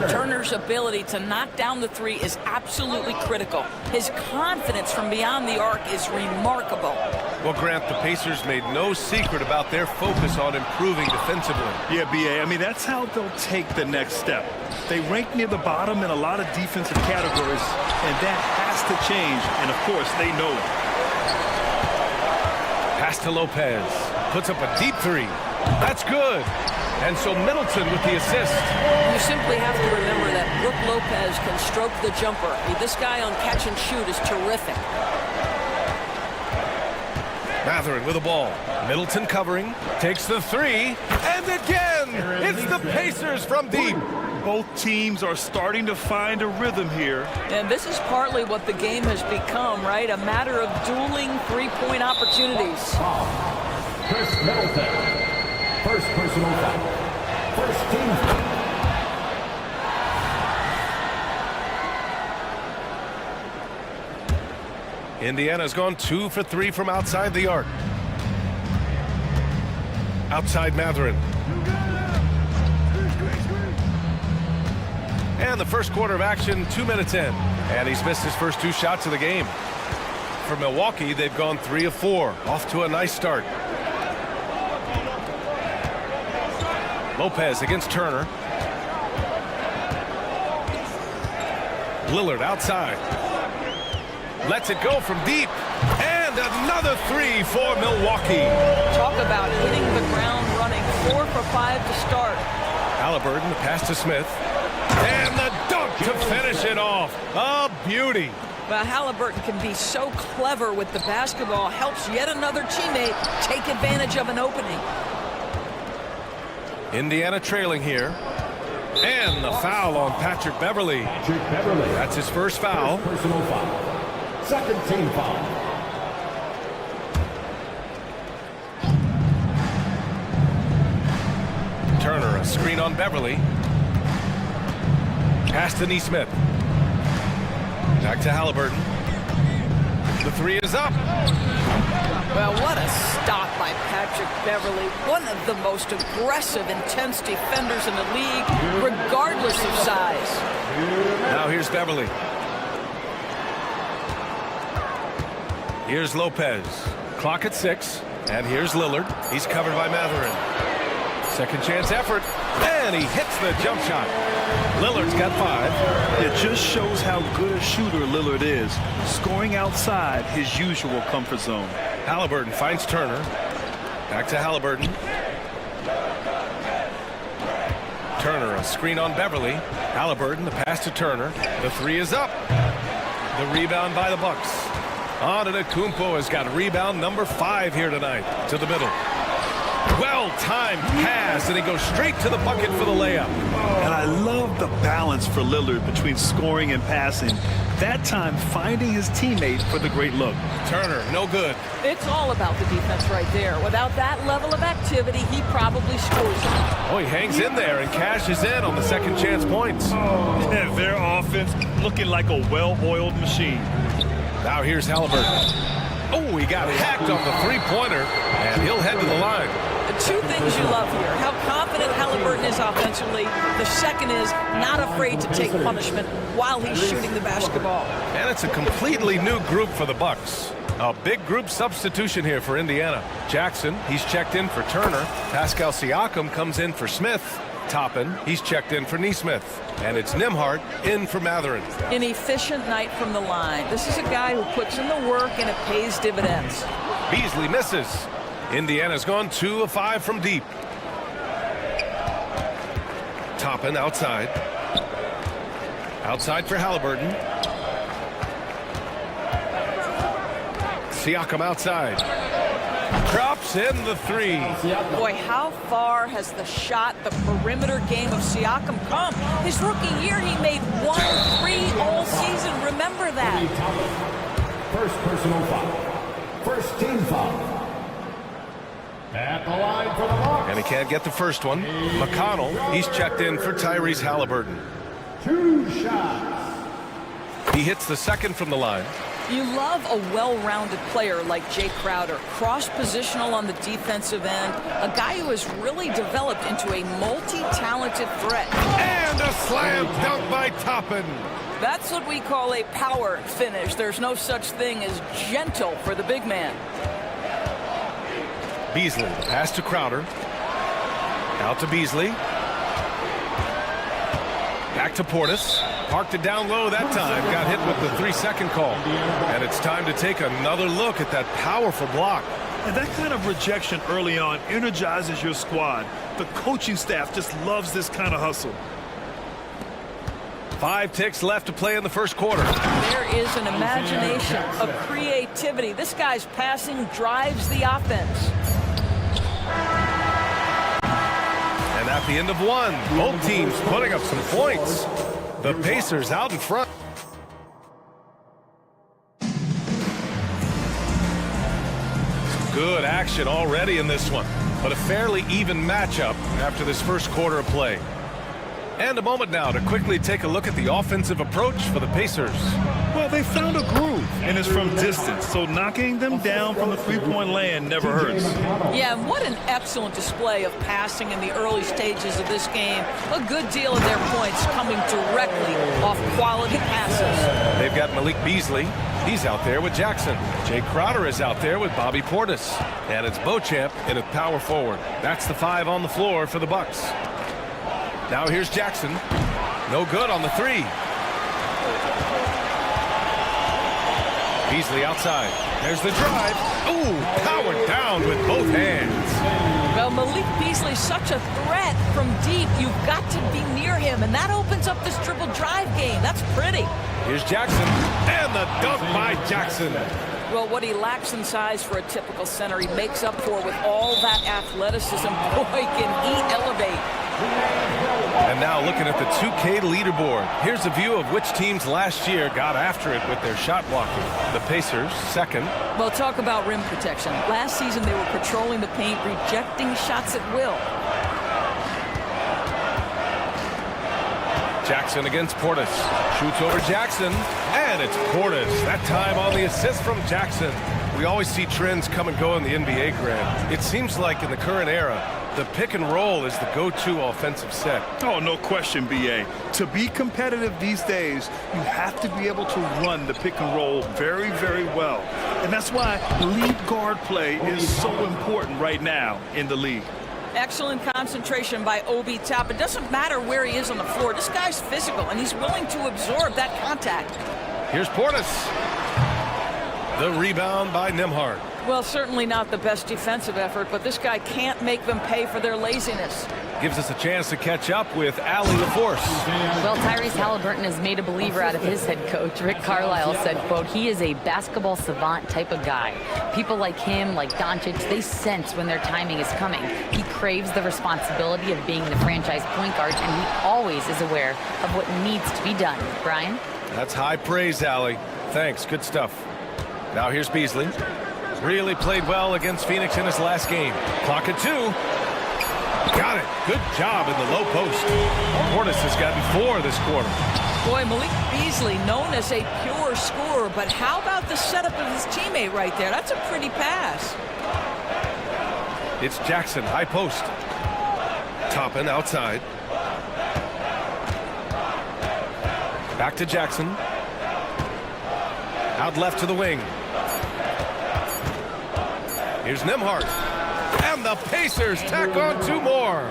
Turner's ability to knock down the 3 is absolutely critical. His confidence from beyond the arc is remarkable. Well, Grant, the Pacers made no secret about their focus on improving defensively. Yeah, B.A., I mean, that's how they'll take the next step. They rank near the bottom in a lot of defensive categories, and that has to change, and of course, they know it. Pass to Lopez. Puts up a deep 3. That's good. And so Middleton with the assist. You simply have to remember that Brook Lopez can stroke the jumper. I mean, this guy on catch and shoot is terrific. Matherin with the ball. Middleton covering. Takes the 3. And again, it's the Pacers from deep. Both teams are starting to find a rhythm here. And this is partly what the game has become, right? A matter of dueling three-point opportunities. Chris Middleton. First personal foul. First team foul. Indiana's gone 2 for 3 from outside the arc. Outside Matherin. And the first quarter of action, 2 minutes in. And he's missed his first 2 shots of the game. For Milwaukee, they've gone 3 of 4. Off to a nice start. Lopez against Turner. Lillard outside. Lets it go from deep. And another 3 for Milwaukee. Talk about hitting the ground running. 4 for 5 to start. Halliburton, the pass to Smith. And the dunk to finish it off. A beauty. Well, Halliburton can be so clever with the basketball. Helps yet another teammate take advantage of an opening. Indiana trailing here. And the foul on Patrick Beverly. That's his first foul. Personal foul. Second team foul. Turner, a screen on Beverly. Pass to Neesmith. Back to Halliburton. The 3 is up. Well, what a stop by Patrick Beverly. One of the most aggressive, intense defenders in the league, regardless of size. Now here's Beverly. Here's Lopez. Clock at 6. And here's Lillard. He's covered by Matherin. Second chance effort. And he hits the jump shot. Lillard's got 5. It just shows how good a shooter Lillard is. Scoring outside his usual comfort zone. Halliburton finds Turner. Back to Halliburton. Turner, a screen on Beverly. Halliburton, the pass to Turner. The 3 is up. The rebound by the Bucks. Antetokounmpo has got rebound number 5 here tonight. To the middle. Well-timed pass, and he goes straight to the bucket for the layup. And I love the balance for Lillard between scoring and passing. That time, finding his teammate for the great look. Turner, no good. It's all about the defense right there. Without that level of activity, he probably scores it. Oh, he hangs in there and cashes in on the second chance points. Yeah, their offense looking like a well-oiled machine. Now here's Halliburton. Oh, he got hacked on the three-pointer, and he'll head to the line. The 2 things you love here, how confident Halliburton is offensively. The second is not afraid to take punishment while he's shooting the basketball. And it's a completely new group for the Bucks. A big group substitution here for Indiana. Jackson, he's checked in for Turner. Pascal Siakam comes in for Smith. Toppin, he's checked in for Neesmith. And it's Nimhart in for Matherin. An efficient night from the line. This is a guy who puts in the work and it pays dividends. Beasley misses. Indiana's gone 2 of 5 from deep. Toppin outside. Outside for Halliburton. Siakam outside. Drops in the 3. Boy, how far has the shot, the perimeter game of Siakam come? His rookie year, he made 1 3 all season. Remember that. First personal foul. First team foul. At the line for the Bucks. And he can't get the first one. McConnell, he's checked in for Tyrese Halliburton. 2 shots. He hits the second from the line. You love a well-rounded player like Jay Crowder, cross-positional on the defensive end, a guy who has really developed into a multi-talented threat. And a slam dunk by Toppin. That's what we call a power finish. There's no such thing as gentle for the big man. Beasley, pass to Crowder. Out to Beasley. Back to Portis. Parked it down low that time. Got hit with the 3-second call. And it's time to take another look at that powerful block. And that kind of rejection early on energizes your squad. The coaching staff just loves this kind of hustle. 5 ticks left to play in the first quarter. There is an imagination, a creativity. This guy's passing drives the offense. And at the end of 1, both teams putting up some points. The Pacers out in front. Some good action already in this one, but a fairly even matchup after this first quarter of play. And a moment now to quickly take a look at the offensive approach for the Pacers. Well, they found a groove, and it's from distance, so knocking them down from the three-point land never hurts. Yeah, and what an excellent display of passing in the early stages of this game. A good deal of their points coming directly off quality passes. They've got Malik Beasley. He's out there with Jackson. Jay Crowder is out there with Bobby Portis. And it's Beauchamp in a power forward. That's the 5 on the floor for the Bucks. Now here's Jackson. No good on the 3. Beasley outside. There's the drive. Ooh, powered down with both hands. Well, Malik Beasley's such a threat from deep. You've got to be near him, and that opens up this triple drive game. That's pretty. Here's Jackson. And the dunk by Jackson. Well, what he lacks in size for a typical center, he makes up for with all that athleticism. Boy, can he elevate. And now looking at the 2K leaderboard. Here's a view of which teams last year got after it with their shot blocking. The Pacers, second. Well, talk about rim protection. Last season, they were patrolling the paint, rejecting shots at will. Jackson against Portis. Shoots over Jackson, and it's Portis. That time on the assist from Jackson. We always see trends come and go in the NBA, Grant. It seems like in the current era, the pick and roll is the go-to offensive set. Oh, no question, B.A. To be competitive these days, you have to be able to run the pick and roll very, very well. And that's why lead guard play is so important right now in the league. Excellent concentration by Obi Toppin. It doesn't matter where he is on the floor. This guy's physical, and he's willing to absorb that contact. Here's Portis. The rebound by Nimhart. Well, certainly not the best defensive effort, but this guy can't make them pay for their laziness. Gives us a chance to catch up with Allie LaForce. Well, Tyrese Halliburton has made a believer out of his head coach. Rick Carlisle said, quote, he is a basketball savant type of guy. People like him, like Doncic, they sense when their timing is coming. He craves the responsibility of being the franchise point guard, and he always is aware of what needs to be done. Brian? That's high praise, Allie. Thanks, good stuff. Now here's Beasley. Really played well against Phoenix in his last game. Clock at 2. Got it. Good job in the low post. Portis has gotten 4 this quarter. Boy, Malik Beasley, known as a pure scorer, but how about the setup of his teammate right there? That's a pretty pass. It's Jackson, high post. Toppin outside. Back to Jackson. Out left to the wing. Here's Nimhart. And the Pacers tack on 2 more.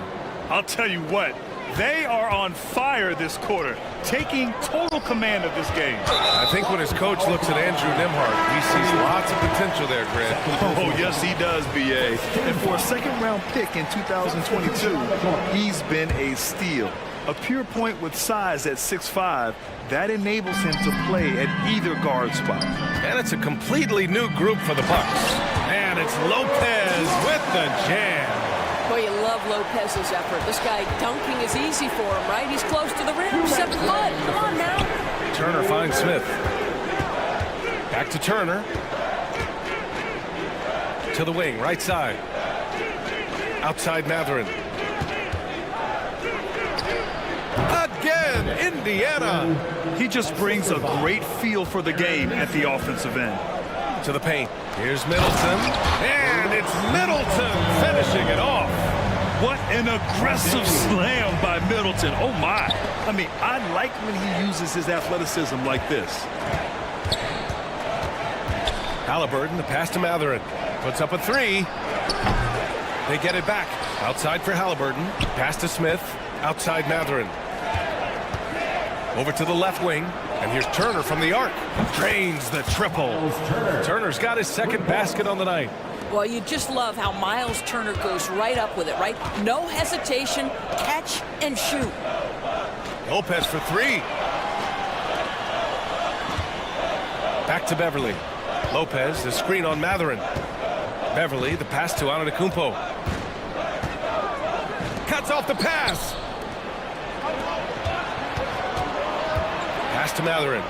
I'll tell you what, They are on fire this quarter, taking total command of this game. I think when his coach looks at Andrew Nimhart, he sees lots of potential there, Grant. Oh, yes, he does, B.A. And for a second-round pick in 2022, he's been a steal. A pure point with size at 6'5", that enables him to play at either guard spot. And it's a completely new group for the Bucks. And it's Lopez with the jam. Well, you love Lopez's effort. This guy dunking is easy for him, right? He's close to the rim. 7'1". Come on now. Turner finds Smith. Back to Turner. To the wing, right side. Outside Matherin. Again, Indiana. He just brings a great feel for the game at the offensive end. To the paint. Here's Middleton. And it's Middleton finishing it off. What an aggressive slam by Middleton. Oh, my. I mean, I like when he uses his athleticism like this. Halliburton, the pass to Matherin. Puts up a three. They get it back. Outside for Halliburton. Pass to Smith. Outside Matherin. Over to the left wing. And here's Turner from the arc. Drains the triple. Turner's got his second basket on the night. Well, you just love how Miles Turner goes right up with it, right? No hesitation, catch and shoot. Lopez for three. Back to Beverly. Lopez, the screen on Matherin. Beverly, the pass to Antetokounmpo. Cuts off the pass. Pass to Matherin.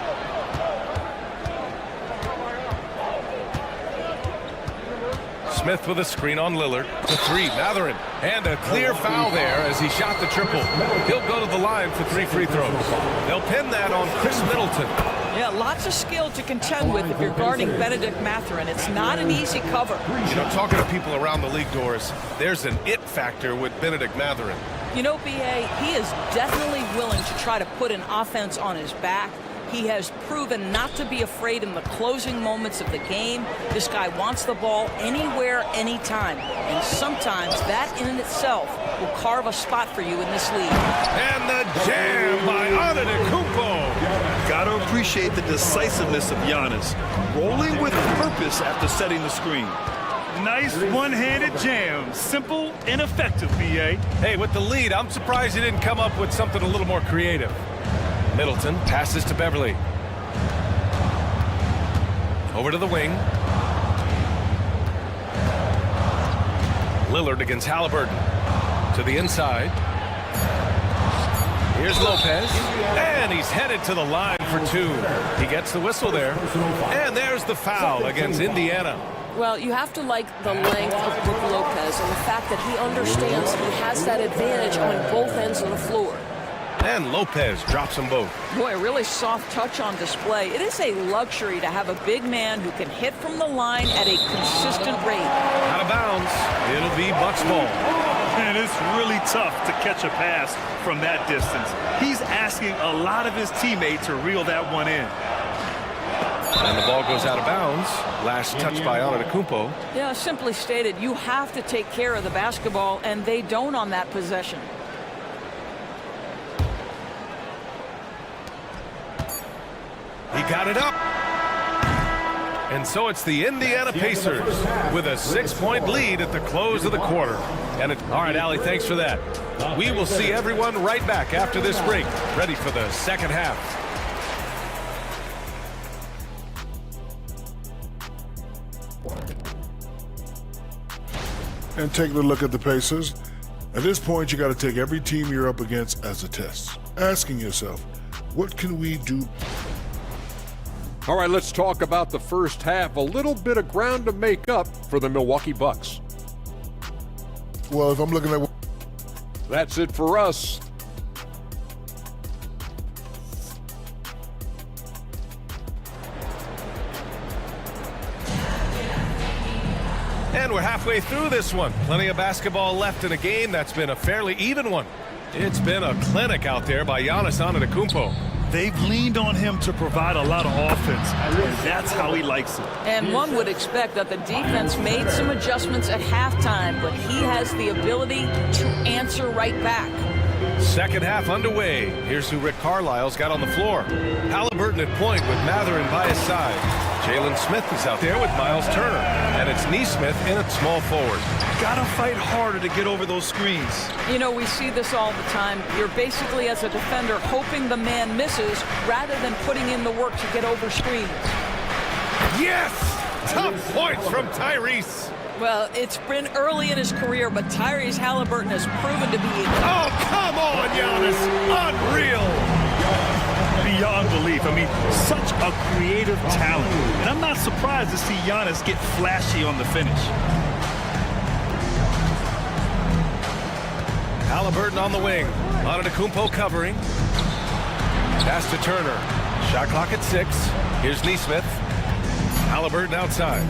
Smith with a screen on Lillard. The three, Matherin. And a clear foul there as he shot the triple. He'll go to the line for 3 free throws. They'll pin that on Chris Middleton. Yeah, lots of skill to contend with if you're guarding Benedict Matherin. It's not an easy cover. You know, talking to people around the league, Doris, there's an it factor with Benedict Matherin. You know, B.A., he is definitely willing to try to put an offense on his back. He has proven not to be afraid in the closing moments of the game. This guy wants the ball anywhere, anytime. And sometimes that in itself will carve a spot for you in this league. And the jam by Antetokounmpo. Gotta appreciate the decisiveness of Giannis. Rolling with purpose after setting the screen. Nice one-handed jam. Simple and effective, B.A. Hey, with the lead, I'm surprised he didn't come up with something a little more creative. Middleton passes to Beverly. Over to the wing. Lillard against Halliburton. To the inside. Here's Lopez. And he's headed to the line for two. He gets the whistle there. And there's the foul against Indiana. Well, you have to like the length of Brook Lopez and the fact that he understands he has that advantage on both ends of the floor. And Lopez drops them both. Boy, a really soft touch on display. It is a luxury to have a big man who can hit from the line at a consistent rate. Out of bounds. It'll be Bucks ball. And it's really tough to catch a pass from that distance. He's asking a lot of his teammates to reel that one in. And the ball goes out of bounds. Last touch by Antetokounmpo. Yeah, simply stated, you have to take care of the basketball, and they don't on that possession. He got it up. And so it's the Indiana Pacers with a 6-point lead at the close of the quarter. And all right, Allie, thanks for that. We will see everyone right back after this break, ready for the second half. And take a look at the Pacers. At this point, you got to take every team you're up against as a test, asking yourself, what can we do? All right, let's talk about the first half. A little bit of ground to make up for the Milwaukee Bucks. Well, if I'm looking at... That's it for us. And we're halfway through this one. Plenty of basketball left in a game that's been a fairly even one. It's been a clinic out there by Giannis Antetokounmpo. They've leaned on him to provide a lot of offense, and that's how he likes it. And one would expect that the defense made some adjustments at halftime, but he has the ability to answer right back. Second half underway. Here's who Rick Carlisle's got on the floor. Halliburton at point with Matherin by his side. Jalen Smith is out there with Miles Turner. And it's Neesmith in at small forward. Gotta fight harder to get over those screens. You know, we see this all the time. You're basically, as a defender, hoping the man misses rather than putting in the work to get over screens. Yes! Tough points from Tyrese. Well, it's been early in his career, but Tyrese Halliburton has proven to be... Oh, come on, Giannis! Unreal! Beyond belief. I mean, such a creative talent. And I'm not surprised to see Giannis get flashy on the finish. Halliburton on the wing. Antetokounmpo covering. Pass to Turner. Shot clock at 6. Here's Neesmith. Halliburton outside.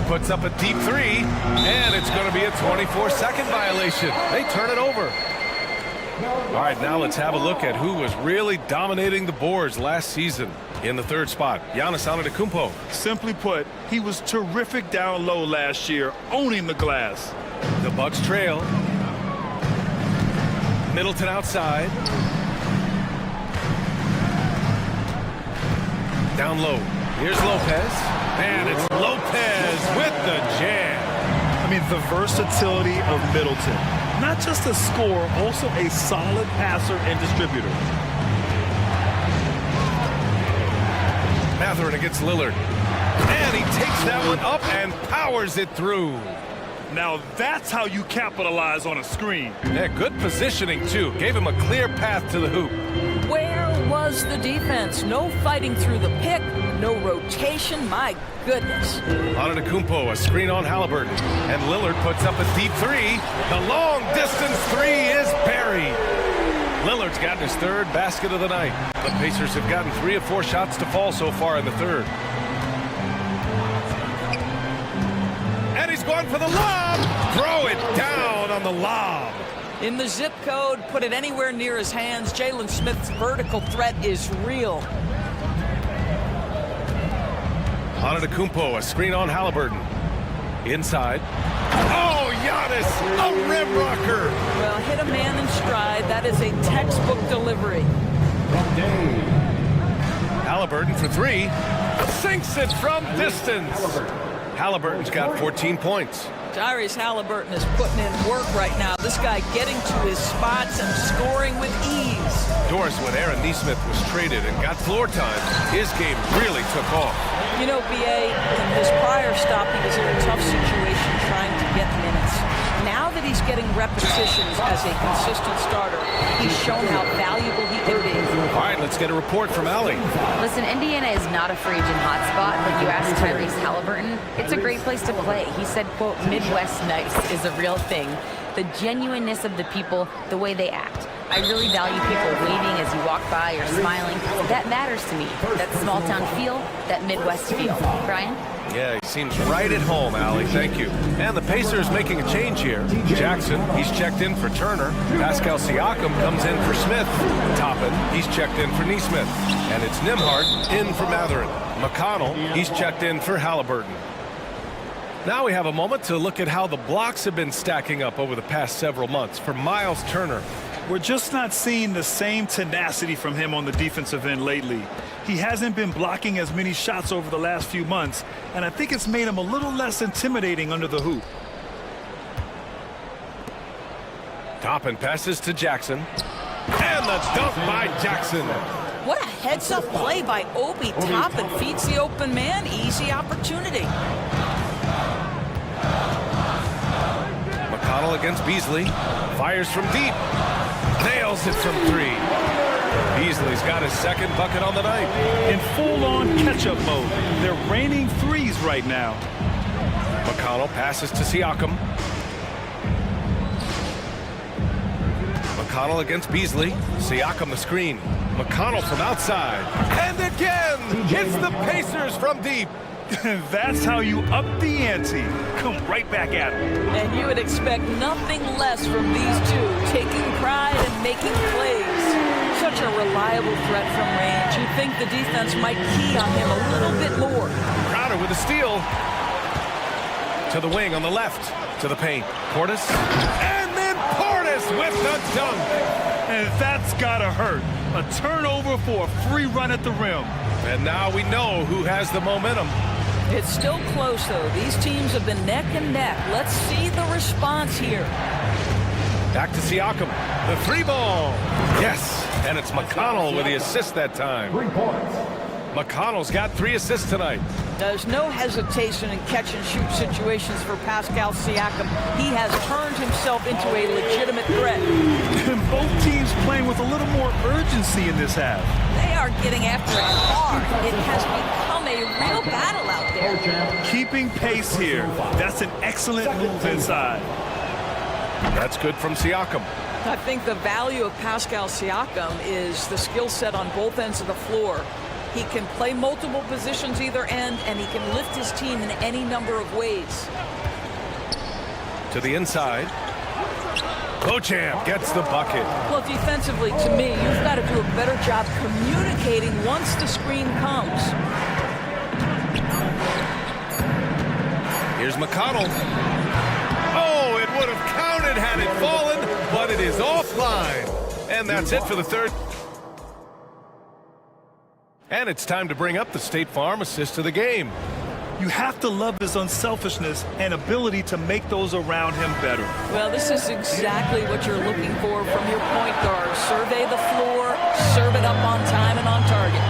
Puts up a deep 3, and it's going to be a 24-second violation. They turn it over. All right, now let's have a look at who was really dominating the boards last season in the third spot. Giannis Antetokounmpo. Simply put, he was terrific down low last year, owning the glass. The Bucks trail. Middleton outside. Down low. Here's Lopez. And it's Lopez with the jam. I mean, the versatility of Middleton. Not just a scorer, also a solid passer and distributor. Matherin against Lillard. And he takes that one up and powers it through. Now that's how you capitalize on a screen. Yeah, good positioning, too. Gave him a clear path to the hoop. Where was the defense? No fighting through the pick, no rotation. My goodness. Antetokounmpo, a screen on Halliburton. And Lillard puts up a deep 3. The long-distance 3 is buried. Lillard's gotten his third basket of the night. The Pacers have gotten 3 of 4 shots to fall so far in the third. And he's going for the lob. Throw it down on the lob. In the zip code, put it anywhere near his hands. Jalen Smith's vertical threat is real. Antetokounmpo, a screen on Halliburton. Inside. Oh, Giannis, a rim rocker. Well, hit a man in stride. That is a textbook delivery. Halliburton for 3. Sinks it from distance. Halliburton's got 14 points. Tyrese Halliburton is putting in work right now. This guy getting to his spots and scoring with ease. Doris, when Aaron Neesmith was traded and got floor time, his game really took off. You know, B.A., in his prior stop, he was in a tough situation trying to get minutes. Now that he's getting repetitions as a consistent starter, he's shown how valuable he can be. All right, let's get a report from Allie. Listen, Indiana is not a free agent hotspot, but you ask Tyrese Halliburton, it's a great place to play. He said, quote, Midwest nice is a real thing. The genuineness of the people, the way they act. I really value people waving as you walk by or smiling. That matters to me. That small town feel, that Midwest feel. Brian? Yeah, he seems right at home, Allie. Thank you. And the Pacers making a change here. Jackson, he's checked in for Turner. Pascal Siakam comes in for Smith. Toppin, he's checked in for Neesmith. And it's Nembhard in for Matherin. McConnell, he's checked in for Halliburton. Now we have a moment to look at how the blocks have been stacking up over the past several months for Miles Turner. We're just not seeing the same tenacity from him on the defensive end lately. He hasn't been blocking as many shots over the last few months, and I think it's made him a little less intimidating under the hoop. Toppin passes to Jackson. And the dunk by Jackson. What a heads-up play by Obi Toppin. Feeds the open man. Easy opportunity. McConnell against Beasley. Fires from deep. Nails it from 3. Beasley's got his second bucket on the night. In full-on catch-up mode. They're raining threes right now. McConnell passes to Siakam. McConnell against Beasley. Siakam the screen. McConnell from outside. And again, it's the Pacers from deep. That's how you up the ante. Come right back at him. And you would expect nothing less from these two, taking pride and making plays. Such a reliable threat from range. You'd think the defense might key on him a little bit more. Crowder with a steal. To the wing on the left. To the paint. Portis. And then Portis with the dunk. And that's gotta hurt. A turnover for a free run at the rim. And now we know who has the momentum. It's still close, though. These teams have been neck and neck. Let's see the response here. Back to Siakam. The three ball. Yes. And it's McConnell with the assist that time. 3 points. McConnell's got 3 assists tonight. There's no hesitation in catch-and-shoot situations for Pascal Siakam. He has turned himself into a legitimate threat. And both teams playing with a little more urgency in this half. They are getting after it hard. It has become a real battle out there. Keeping pace here. That's an excellent move inside. That's good from Siakam. I think the value of Pascal Siakam is the skill set on both ends of the floor. He can play multiple positions either end, and he can lift his team in any number of ways. To the inside. Beauchamp gets the bucket. Well, defensively, to me, you've got to do a better job communicating once the screen comes. Here's McConnell. Oh, it would have counted had it fallen, but it is offline. And that's it for the third. And it's time to bring up the State Farm assist of the game. You have to love his unselfishness and ability to make those around him better. Well, this is exactly what you're looking for from your point guard. Survey the floor, serve it up on time and on target.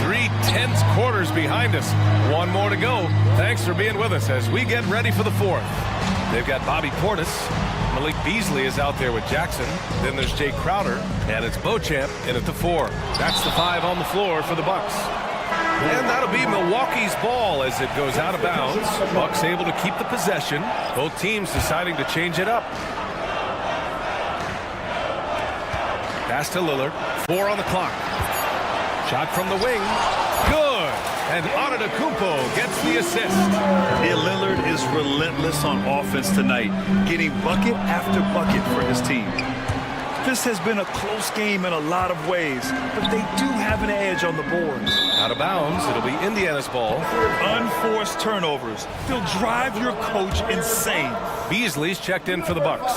3 tense quarters behind us. 1 more to go. Thanks for being with us as we get ready for the 4th. They've got Bobby Portis. Malik Beasley is out there with Jackson. Then there's Jay Crowder, and it's Beauchamp in at the 4. That's the 5 on the floor for the Bucks. And that'll be Milwaukee's ball as it goes out of bounds. Bucks able to keep the possession. Both teams deciding to change it up. Pass to Lillard. 4 on the clock. Shot from the wing. Good. And Antetokounmpo gets the assist. Yeah, Lillard is relentless on offense tonight, getting bucket after bucket for his team. This has been a close game in a lot of ways, but they do have an edge on the boards. Out of bounds, it'll be Indiana's ball. Unforced turnovers. They'll drive your coach insane. Beasley's checked in for the Bucks.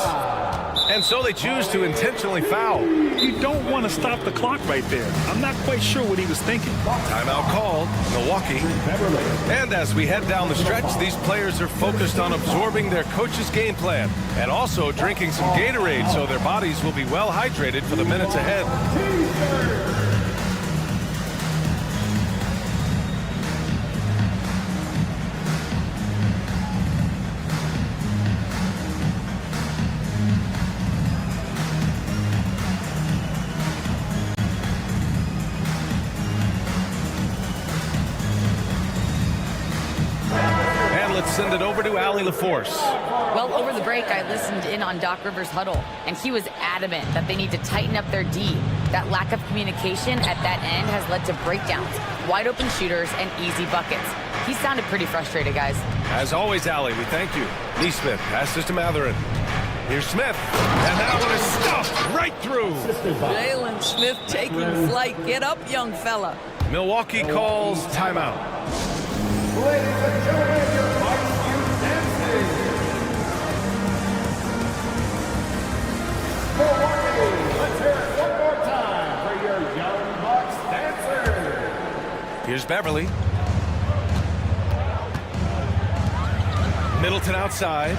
And so they choose to intentionally foul. You don't want to stop the clock right there. I'm not quite sure what he was thinking. Timeout called, Milwaukee. And as we head down the stretch, these players are focused on absorbing their coach's game plan and also drinking some Gatorade so their bodies will be well hydrated for the minutes ahead. Send it over to Allie LaForce. Well, over the break, I listened in on Doc Rivers' huddle, and he was adamant that they need to tighten up their D. That lack of communication at that end has led to breakdowns, wide open shooters, and easy buckets. He sounded pretty frustrated, guys. As always, Allie, we thank you. Lee Smith passes to Matherin. Here's Smith, and that one is stuffed right through. Jalen Smith taking flight. Get up, young fella. Milwaukee calls timeout. Ladies and gentlemen, your fight dancing. Milwaukee, let's hear it one more time for your young Bucks dancers. Here's Beverly. Middleton outside.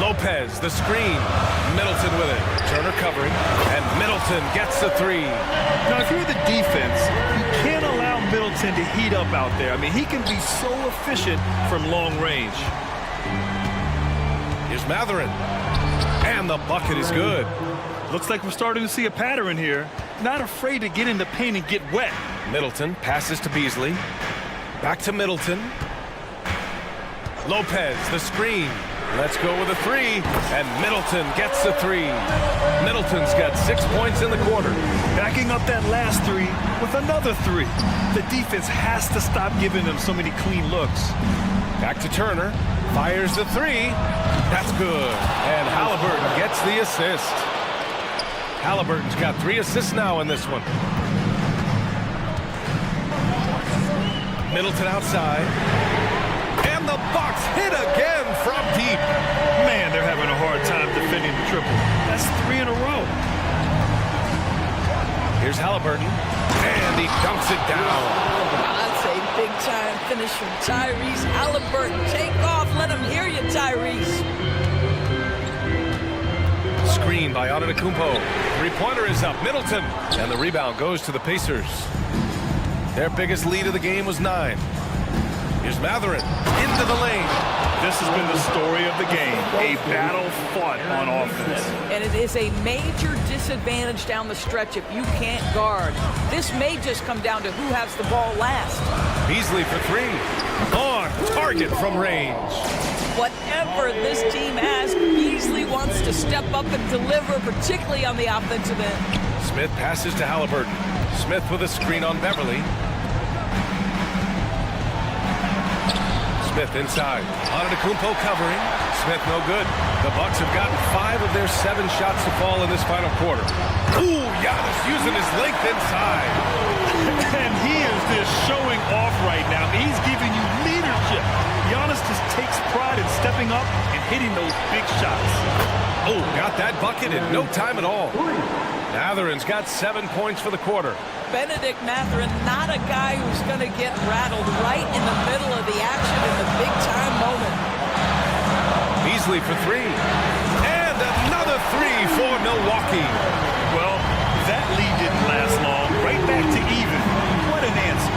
Lopez, the screen. Middleton with it. Turner covering. And Middleton gets the 3. Now, if you're the defense, you can't allow Middleton to heat up out there. I mean, he can be so efficient from long range. Here's Matherin. And the bucket is good. Looks like we're starting to see a pattern here. Not afraid to get in the paint and get wet. Middleton passes to Beasley. Back to Middleton. Lopez, the screen. Let's go with a 3. And Middleton gets the 3. Middleton's got 6 points in the quarter. Backing up that last 3 with another 3. The defense has to stop giving them so many clean looks. Back to Turner. Fires the 3. That's good. And Halliburton gets the assist. Halliburton's got 3 assists now in this one. Middleton outside. And the Bucks hit again from deep. Man, they're having a hard time defending the triple. That's 3 in a row. Here's Halliburton, and he dunks it down. That's a big-time finish from Tyrese Halliburton. Take off. Let him hear you, Tyrese. Screen by Antetokounmpo. Three-pointer is up. Middleton. And the rebound goes to the Pacers. Their biggest lead of the game was 9. Here's Mathurin into the lane. This has been the story of the game. A battle fought on offense. And it is a major disadvantage down the stretch if you can't guard. This may just come down to who has the ball last. Beasley for 3. On target from range. Whatever this team has, Beasley wants to step up and deliver, particularly on the offensive end. Smith passes to Halliburton. Smith with a screen on Beverly. Smith inside. Antetokounmpo covering. Smith no good. The Bucks have gotten 5 of their 7 shots to fall in this final quarter. Ooh, Giannis using his length inside. And he is just showing off right now. He's giving you leadership. Giannis just takes pride in stepping up and hitting those big shots. Oh, got that bucket in no time at all. Mathurin's got 7 points for the quarter. Benedict Mathurin, not a guy who's going to get rattled right in the middle of the action in the big-time moment. Beasley for 3. And another 3 for Milwaukee. Well, that lead didn't last long. Right back to even. What an answer.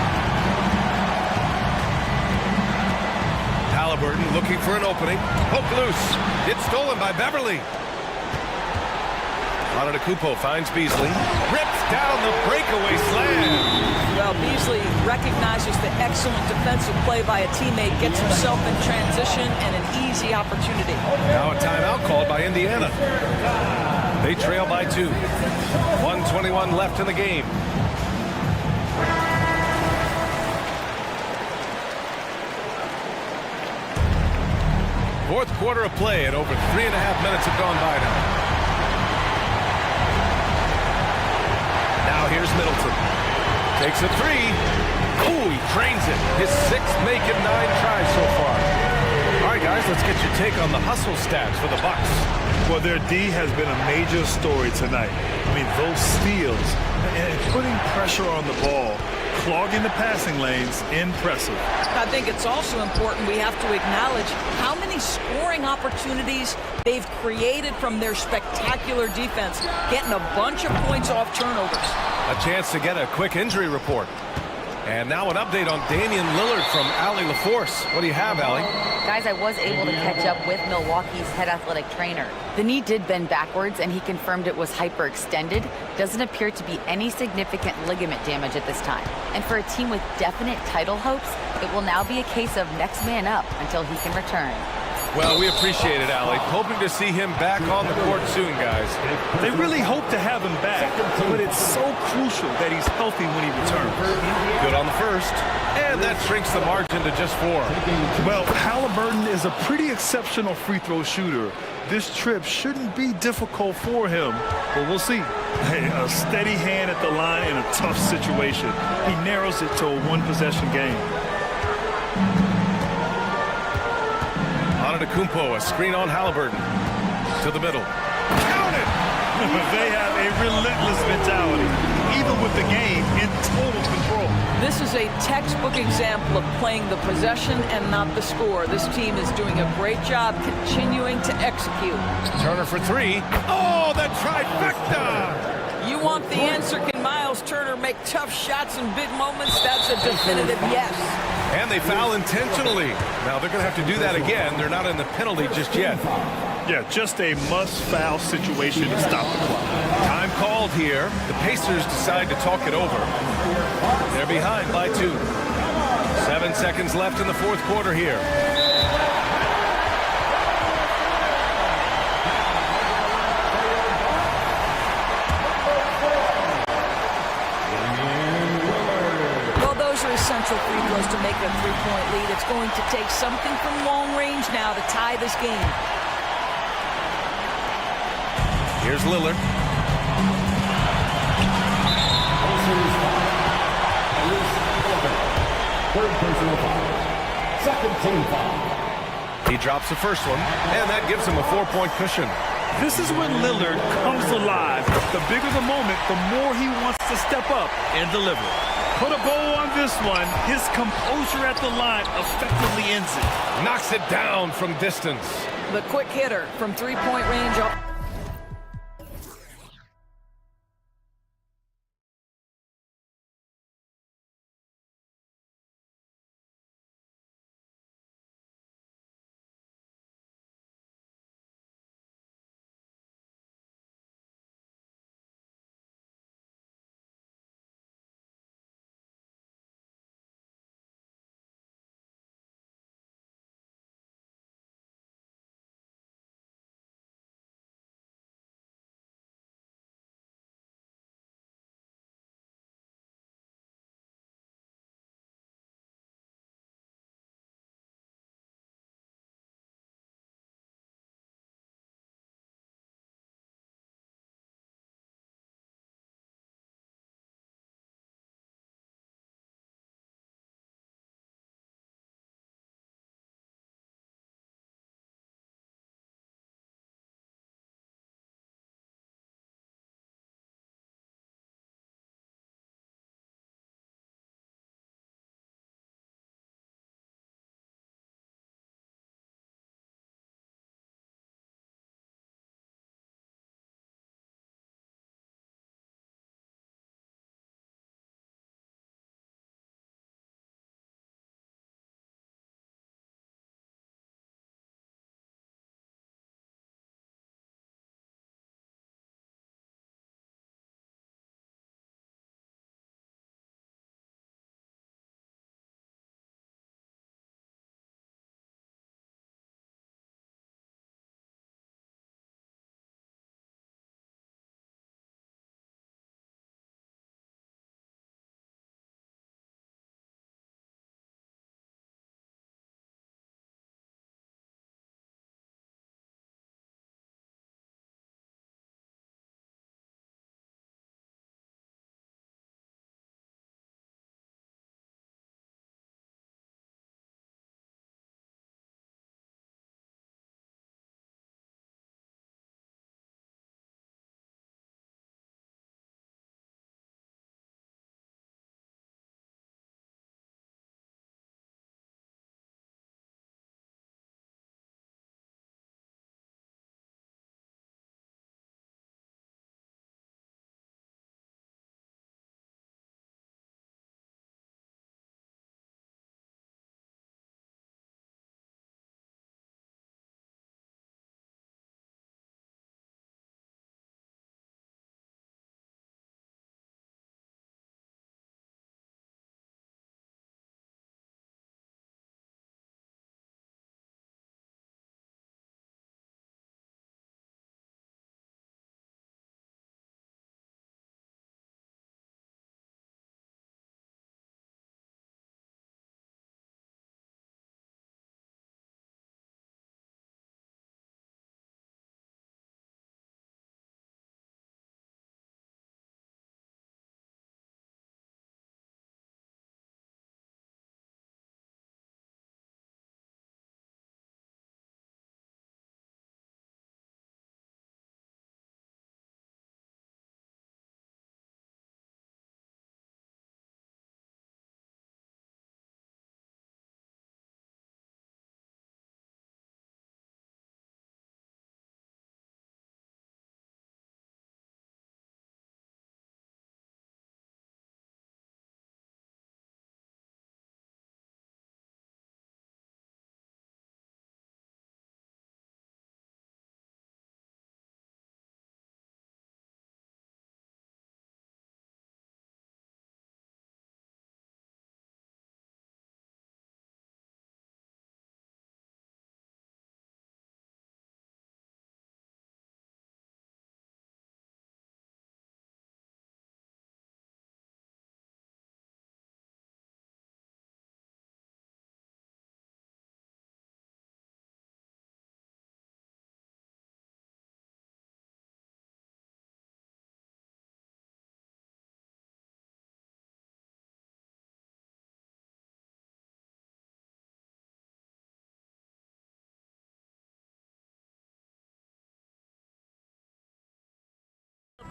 Halliburton looking for an opening. Poke loose. It's stolen by Beverly. Antetokounmpo finds Beasley. Rips down the breakaway slam. Well, Beasley recognizes the excellent defensive play by a teammate, gets himself in transition and an easy opportunity. Now a timeout called by Indiana. They trail by 2. 1:21 left in the game. Fourth quarter of play, and over 3.5 minutes have gone by now. Now here's Middleton. Takes a 3. Ooh, he trains it. His 6th make it 9 tries so far. All right, guys, let's get your take on the hustle stats for the Bucks. Well, their D has been a major story tonight. I mean, those steals and putting pressure on the ball, clogging the passing lanes, impressive. I think it's also important we have to acknowledge how many scoring opportunities they've created from their spectacular defense, getting a bunch of points off turnovers. A chance to get a quick injury report. And now an update on Damian Lillard from Allie LaForce. What do you have, Allie? Guys, I was able to catch up with Milwaukee's head athletic trainer. The knee did bend backwards, and he confirmed it was hyperextended. Doesn't appear to be any significant ligament damage at this time. And for a team with definite title hopes, it will now be a case of next man up until he can return. Well, we appreciate it, Allie. Hoping to see him back on the court soon, guys. They really hope to have him back, but it's so crucial that he's healthy when he returns. Good on the first, and that shrinks the margin to just 4. Well, Halliburton is a pretty exceptional free throw shooter. This trip shouldn't be difficult for him, but we'll see. Hey, a steady hand at the line in a tough situation. He narrows it to a 1-possession game. Antetokounmpo, a screen on Halliburton. To the middle. Count it! They have a relentless mentality, even with the game in total control. This is a textbook example of playing the possession and not the score. This team is doing a great job continuing to execute. Turner for 3. Oh, the trifecta! You want the answer? Can Miles Turner make tough shots in big moments? That's a definitive yes. And they foul intentionally. Now they're going to have to do that again. They're not in the penalty just yet. Yeah, just a must-foul situation to stop the clock. Time called here. The Pacers decide to talk it over. They're behind by 2. 7 seconds left in the fourth quarter here. Essential free throws to make a 3-point lead. It's going to take something from long range now to tie this game. Here's Lillard. Third personal foul. Second team foul. He drops the first one, and that gives him a 4-point cushion. This is when Lillard comes alive. The bigger the moment, the more he wants to step up and deliver. Put a bow on this one. His composure at the line effectively ends it. Knocks it down from distance. The quick hitter from three-point range.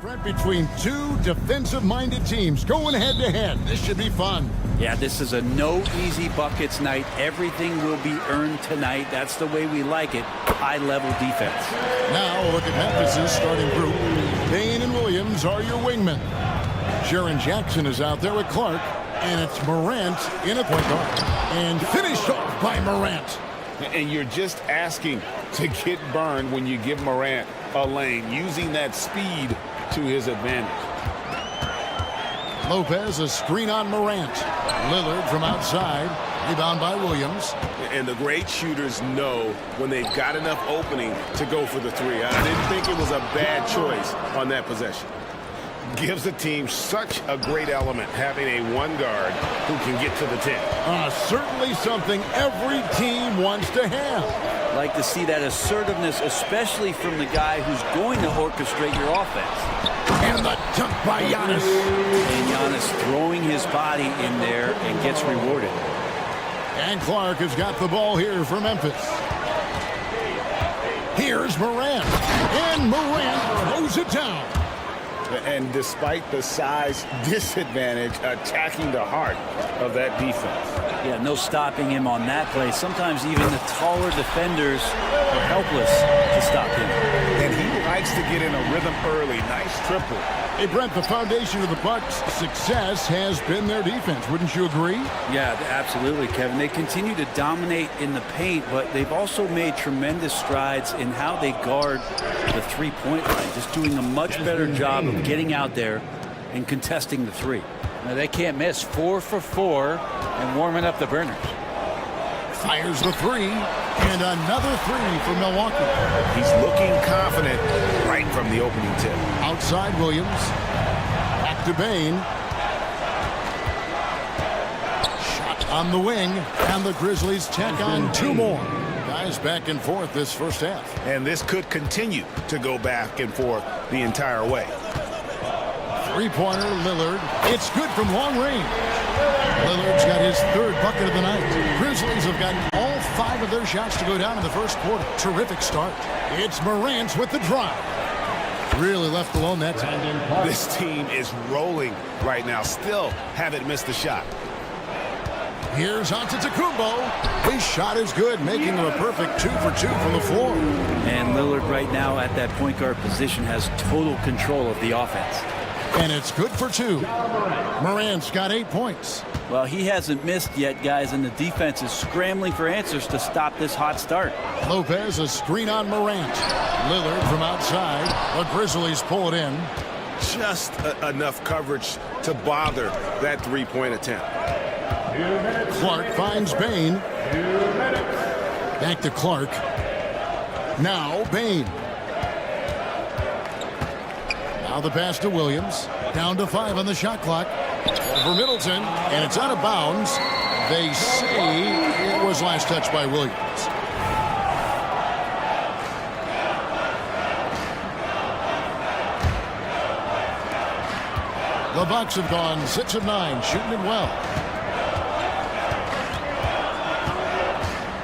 Between two defensive-minded teams going head-to-head. This should be fun. Yeah, this is a no easy buckets night. Everything will be earned tonight. That's the way we like it. High-level defense. Now look at Memphis's starting group. Bain and Williams are your wingmen. Sharon Jackson is out there with Clark, and it's Morant in a point guard. And finished off by Morant. And you're just asking to get burned when you give Morant a lane, using that speed to his advantage. Lopez, a screen on Morant. Lillard from outside. Rebound by Williams. And the great shooters know when they've got enough opening to go for the three. I didn't think it was a bad choice on that possession. Gives the team such a great element having a one guard who can get to the 10. Certainly something every team wants to have. Like to see that assertiveness, especially from the guy who's going to orchestrate your offense. And the dunk by Giannis. And Giannis throwing his body in there and gets rewarded. And Clark has got the ball here for Memphis. Here's Morant. And Morant throws it down. And despite the size disadvantage, attacking the heart of that defense. Yeah, no stopping him on that play. Sometimes even the taller defenders are helpless to stop him. And he likes to get in a rhythm early. Nice triple. Hey, Brent, the foundation of the Bucks' success has been their defense. Wouldn't you agree? Yeah, absolutely, Kevin. They continue to dominate in the paint, but they've also made tremendous strides in how they guard the three-point line, just doing a much better job of getting out there and contesting the three. Now, they can't miss. 4 for 4 and warming up the burners. Fires the three, and another three for Milwaukee. He's looking confident right from the opening tip. Outside Williams. Back to Bain. Shot on the wing, and the Grizzlies tack on 2 more. Guys back and forth this first half. And this could continue to go back and forth the entire way. Three-pointer, Lillard. It's good from long range. Lillard's got his 3rd bucket of the night. Grizzlies have gotten all 5 of their shots to go down in the first quarter. Terrific start. It's Morant with the drive. Really left alone that time. This team is rolling right now. Still haven't missed a shot. Here's Antetokounmpo. His shot is good, making him a perfect 2 for 2 from the floor. And Lillard right now at that point guard position has total control of the offense. And it's good for 2. Morant's got 8 points. Well, he hasn't missed yet, guys, and the defense is scrambling for answers to stop this hot start. Lopez, a screen on Morant. Lillard from outside. The Grizzlies pull it in. Just enough coverage to bother that three-point attempt. Clark finds Bain. Back to Clark. Now Bain. Now the pass to Williams. Down to 5 on the shot clock. Over Middleton, and it's out of bounds. They say it was last touched by Williams. The Bucks have gone 6 of 9, shooting it well.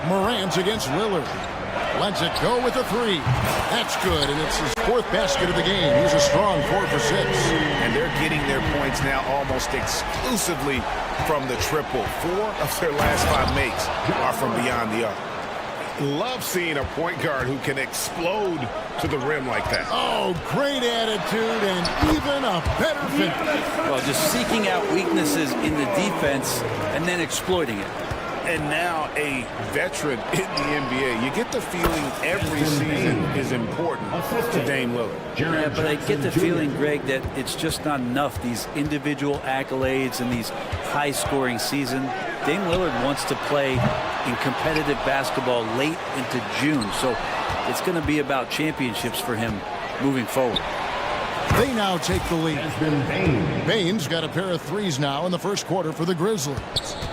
Morant against Lillard. Lets it go with a 3. That's good, and it's his 4th basket of the game. He's a strong 4 for 6. And they're getting their points now almost exclusively from the triple. 4 of their last 5 makes are from beyond the arc. Love seeing a point guard who can explode to the rim like that. Oh, great attitude and even a better finish. Well, just seeking out weaknesses in the defense and then exploiting it. And now a veteran in the NBA. You get the feeling every season is important to Dame Lillard. Yeah, but I get the feeling, Greg, that it's just not enough. These individual accolades and these high-scoring seasons. Dame Lillard wants to play in competitive basketball late into June. So it's going to be about championships for him moving forward. They now take the lead. Bain's got a pair of 3s now in the first quarter for the Grizzlies.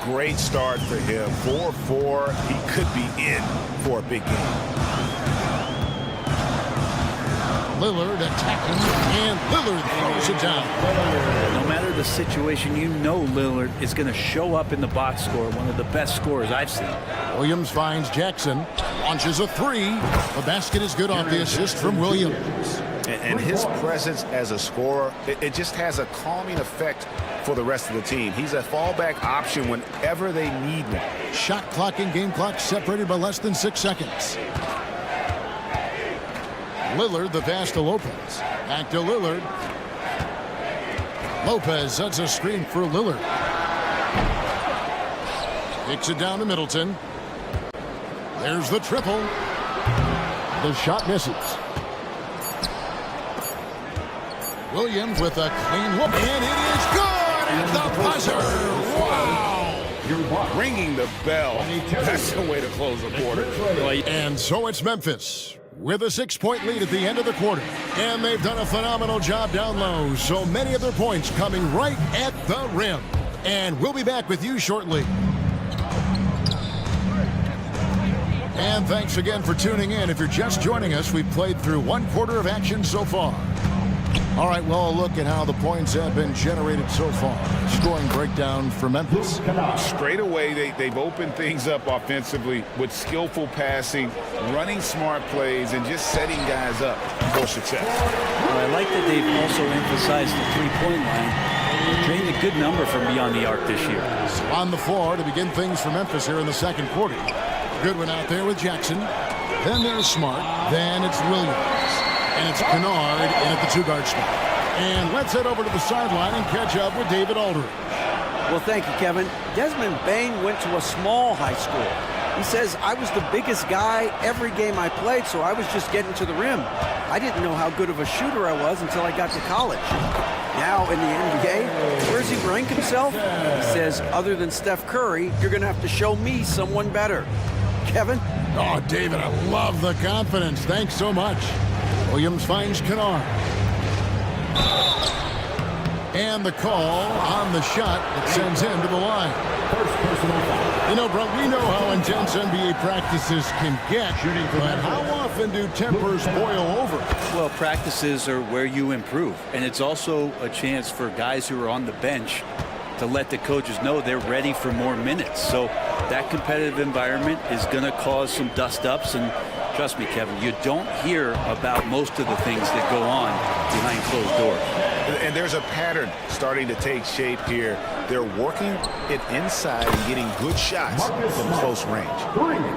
Great start for him. 4-4. He could be in for a big game. Lillard attacking, and Lillard throws it down. No matter the situation, you know Lillard is going to show up in the box score, one of the best scorers I've seen. Williams finds Jackson, launches a 3. The basket is good off the assist from Williams. And his presence as a scorer, it just has a calming effect for the rest of the team. He's a fallback option whenever they need one. Shot clock and game clock separated by less than 6 seconds. Lillard, the pass to Lopez. Back to Lillard. Lopez sets a screen for Lillard. Kicks it down to Middleton. There's the triple. The shot misses. Williams with a clean look, and it is good at the buzzer. Wow! Ringing the bell. That's the way to close the quarter. And so it's Memphis with a 6-point lead at the end of the quarter. And they've done a phenomenal job down low. So many of their points coming right at the rim. And we'll be back with you shortly. And thanks again for tuning in. If you're just joining us, we've played through 1 quarter of action so far. All right, well, a look at how the points have been generated so far. Scoring breakdown for Memphis. Straight away, they've opened things up offensively with skillful passing, running smart plays, and just setting guys up for success. Well, I like that they've also emphasized the three-point line. Drained a good number from beyond the arc this year. On the floor to begin things for Memphis here in the second quarter. Goodwin out there with Jackson. Then there's Smart. Then it's Williams. And it's Kennard in at the 2-guard spot. And let's head over to the sideline and catch up with David Aldridge. Well, thank you, Kevin. Desmond Bain went to a small high school. He says, I was the biggest guy every game I played, so I was just getting to the rim. I didn't know how good of a shooter I was until I got to college. Now in the NBA, where does he rank himself? He says, other than Steph Curry, you're going to have to show me someone better. Kevin? Oh, David, I love the confidence. Thanks so much. Williams finds Kennard. And the call on the shot that sends him to the line. You know, bro, we know how intense NBA practices can get, but how often do tempers boil over? Well, practices are where you improve, and it's also a chance for guys who are on the bench to let the coaches know they're ready for more minutes. So that competitive environment is going to cause some dust-ups, and trust me, Kevin, you don't hear about most of the things that go on behind closed doors. And there's a pattern starting to take shape here. They're working it inside and getting good shots from close range.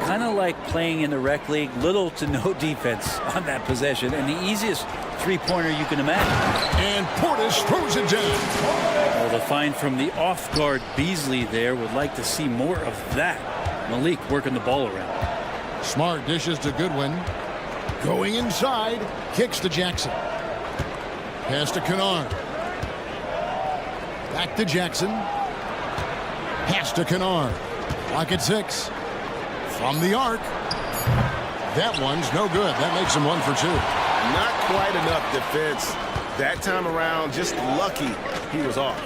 Kind of like playing in the rec league, little to no defense on that possession, and the easiest three-pointer you can imagine. And Portis throws it down. Well, the find from the off-guard Beasley there, would like to see more of that. Malik working the ball around. Smart dishes to Goodwin. Going inside, kicks to Jackson. Pass to Kennard. Back to Jackson. Pass to Kennard. Clock at 6. From the arc. That one's no good. That makes him 1 for 2. Not quite enough defense. That time around, just lucky he was off.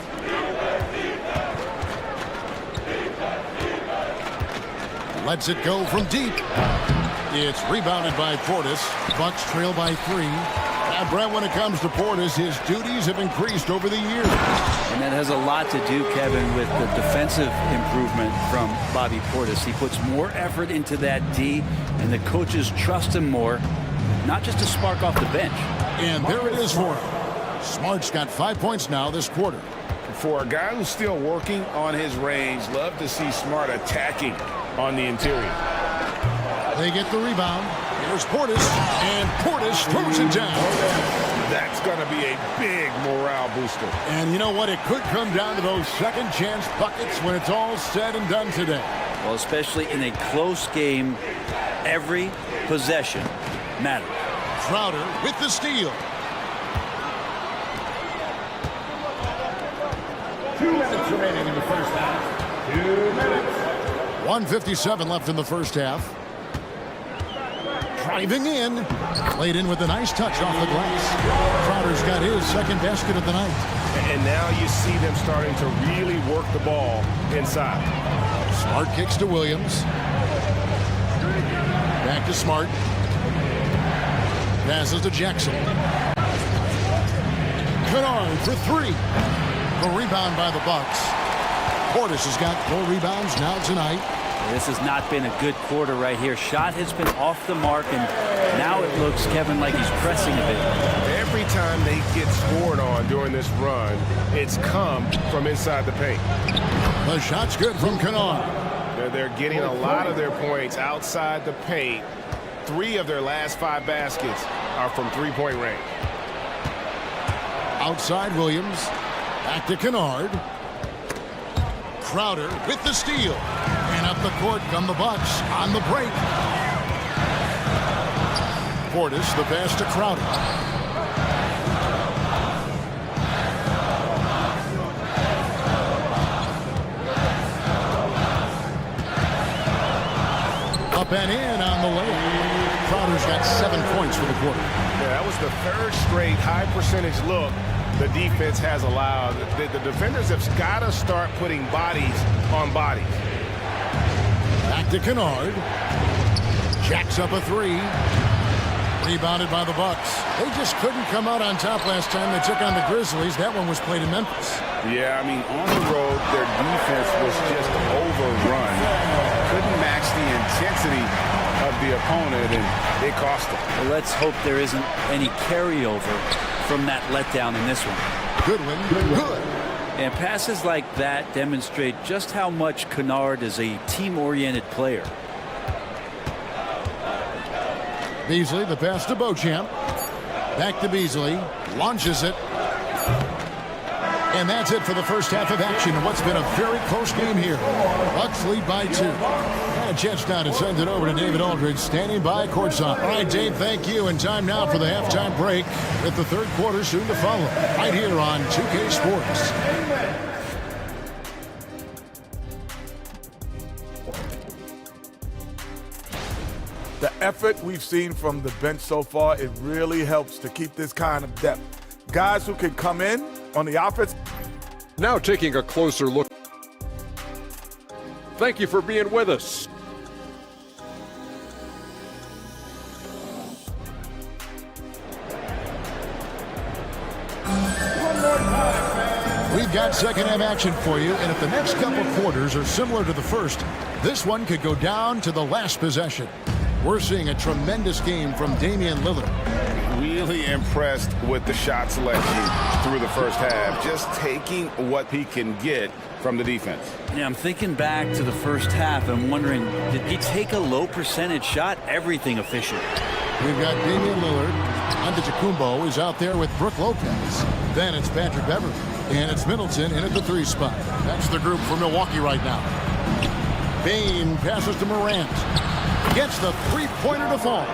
Lets it go from deep. It's rebounded by Portis. Bucks trail by 3. Now, Brett, when it comes to Portis, his duties have increased over the years. And that has a lot to do, Kevin, with the defensive improvement from Bobby Portis. He puts more effort into that D, and the coaches trust him more, not just to spark off the bench. And there it is for him. Smart's got 5 points now this quarter. For a guy who's still working on his range, love to see Smart attacking on the interior. They get the rebound. Here's Portis, and Portis throws it down. That's going to be a big morale booster. And you know what? It could come down to those second chance buckets when it's all said and done today. Well, especially in a close game, every possession matters. Crowder with the steal. 2 minutes remaining in the first half. 2 minutes. 1:57 left in the first half. Driving in. Played in with a nice touch off the glass. Crowder's got his second basket of the night. And now you see them starting to really work the ball inside. Smart kicks to Williams. Back to Smart. Passes to Jackson. Kennard for 3. The rebound by the Bucks. Portis has got 4 rebounds now tonight. This has not been a good quarter right here. Shot has been off the mark, and now it looks, Kevin, like he's pressing a bit. every time they get scored on during this run, it's come from inside the paint. The shot's good from Kennard. They're getting a lot of their points outside the paint. 3 of their last 5 baskets are from three-point range. Outside Williams. Back to Kennard. Crowder with the steal. And up the court come the Bucks on the break. Portis, the pass to Crowder. Up and in on the lane. Crowder's got 7 points for the quarter. Yeah, that was the 3rd straight high percentage look the defense has allowed. The defenders have got to start putting bodies on bodies. Back to Kennard. Jacks up a 3. Rebounded by the Bucks. They just couldn't come out on top last time they took on the Grizzlies. That one was played in Memphis. Yeah, I mean, on the road, their defense was just overrun. Couldn't match the intensity of the opponent, and it cost them. Well, let's hope there isn't any carryover from that letdown in this one. Goodwin, good. And passes like that demonstrate just how much Kennard is a team-oriented player. Beasley, the pass to Beauchamp. Back to Beasley. Launches it. And that's it for the first half of action. What's been a very close game here. Bucks lead by 2. And a chance now to send it over to David Aldridge, standing by courtside. All right, Dave, thank you. And time now for the halftime break, with the 3rd quarter soon to follow, right here on 2K Sports. The effort we've seen from the bench so far, it really helps to keep this kind of depth. Guys who can come in on the offense. Now taking a closer look. Thank you for being with us. We've got second half action for you, and if the next couple quarters are similar to the first, this one could go down to the last possession. We're seeing a tremendous game from Damian Lillard. Really impressed with the shot selection through the first half, just taking what he can get from the defense. Yeah, I'm thinking back to the first half and wondering, did he take a low percentage shot? Everything efficient. We've got Damian Lillard. Antetokounmpo is out there with Brook Lopez. Then it's Patrick Beverley. And it's Middleton in at the 3 spot. That's the group for Milwaukee right now. Bane passes to Morant. Gets the 3-pointer to fall.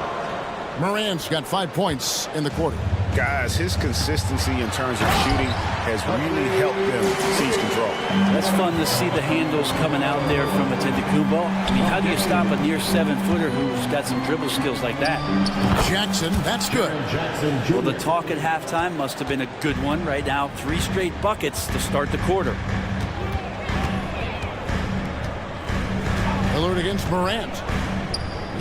Morant's got 5 points in the quarter. Guys, his consistency in terms of shooting has really helped them seize control. That's fun to see the handles coming out there from Antetokounmpo. I mean, how do you stop a near 7-footer who's got some dribble skills like that? Jackson, that's good. Well, the talk at halftime must have been a good one. Right now, 3 straight buckets to start the quarter. Lillard against Morant.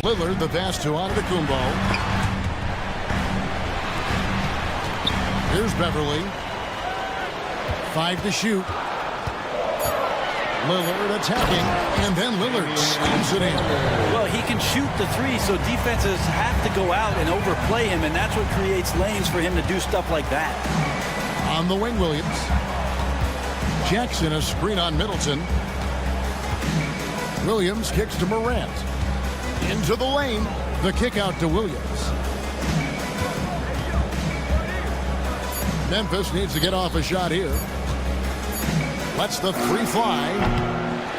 Lillard, the pass to Antetokounmpo. Here's Beverley. 5 to shoot. Lillard attacking, and then Lillard slams it in. Well, he can shoot the 3, so defenses have to go out and overplay him, and that's what creates lanes for him to do stuff like that. On the wing, Williams. Jackson, a screen on Middleton. Williams kicks to Morant. Into the lane. The kick out to Williams. Memphis needs to get off a shot here. Lets the 3 fly.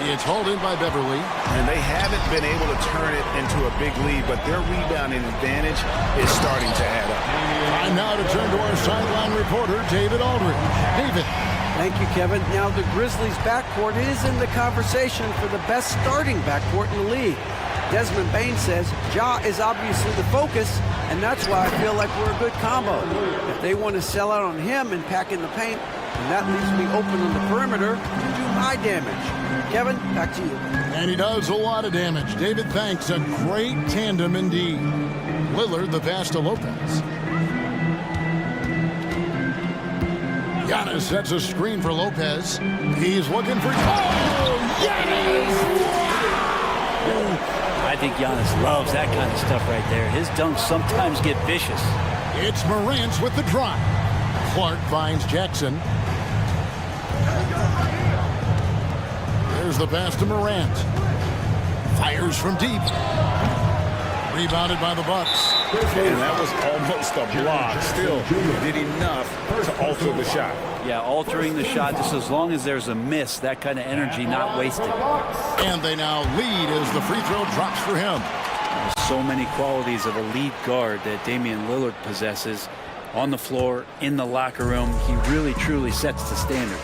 It's hauled in by Beverley. And they haven't been able to turn it into a big lead, but their rebounding advantage is starting to add up. And now to turn to our sideline reporter, David Aldridge. David. Thank you, Kevin. Now the Grizzlies' backcourt is in the conversation for the best starting backcourt in the league. Desmond Bain says Ja is obviously the focus, and that's why I feel like we're a good combo. If they want to sell out on him and pack in the paint, and that leaves me open on the perimeter to do my damage. Kevin, back to you. And he does a lot of damage. David, thanks. A great tandem indeed. Lillard, the pass to Lopez. Giannis sets a screen for Lopez. He's looking for... Oh, Giannis! I think Giannis loves that kind of stuff right there. His dunks sometimes get vicious. It's Morantz with the drive. Clark finds Jackson. There's the pass to Morant. Fires from deep. Rebounded by the Bucks. And that was almost a block. Still did enough to alter the shot. Yeah, altering the shot just as long as there's a miss, that kind of energy not wasted. And they now lead as the free throw drops for him. So many qualities of a lead guard that Damian Lillard possesses on the floor, in the locker room. He really, truly sets the standard.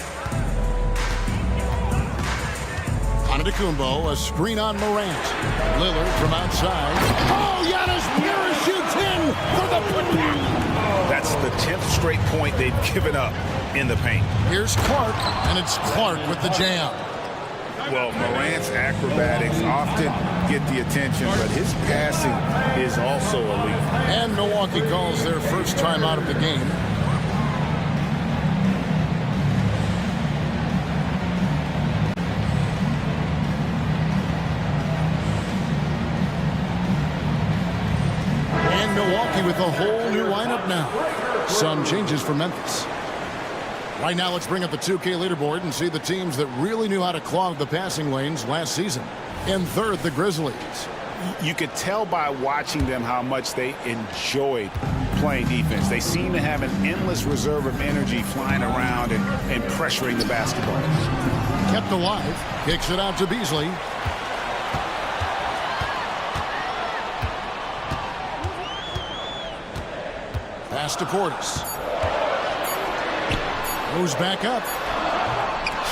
Antetokounmpo, a screen on Morant. Lillard from outside. Oh, Giannis parachutes in for the putback. That's the 10th straight point they've given up in the paint. Here's Clark, and it's Clark with the jam. Well, Morant's acrobatics often get the attention, but his passing is also elite. And Milwaukee calls their first time out of the game. And Milwaukee with a whole new lineup now. Some changes for Memphis. Right now, let's bring up the 2K leaderboard and see the teams that really knew how to clog the passing lanes last season. In third, the Grizzlies. You could tell by watching them how much they enjoyed playing defense. They seem to have an endless reserve of energy flying around and pressuring the basketball. Kept alive. Kicks it out to Beasley. Pass to Portis. Goes back up.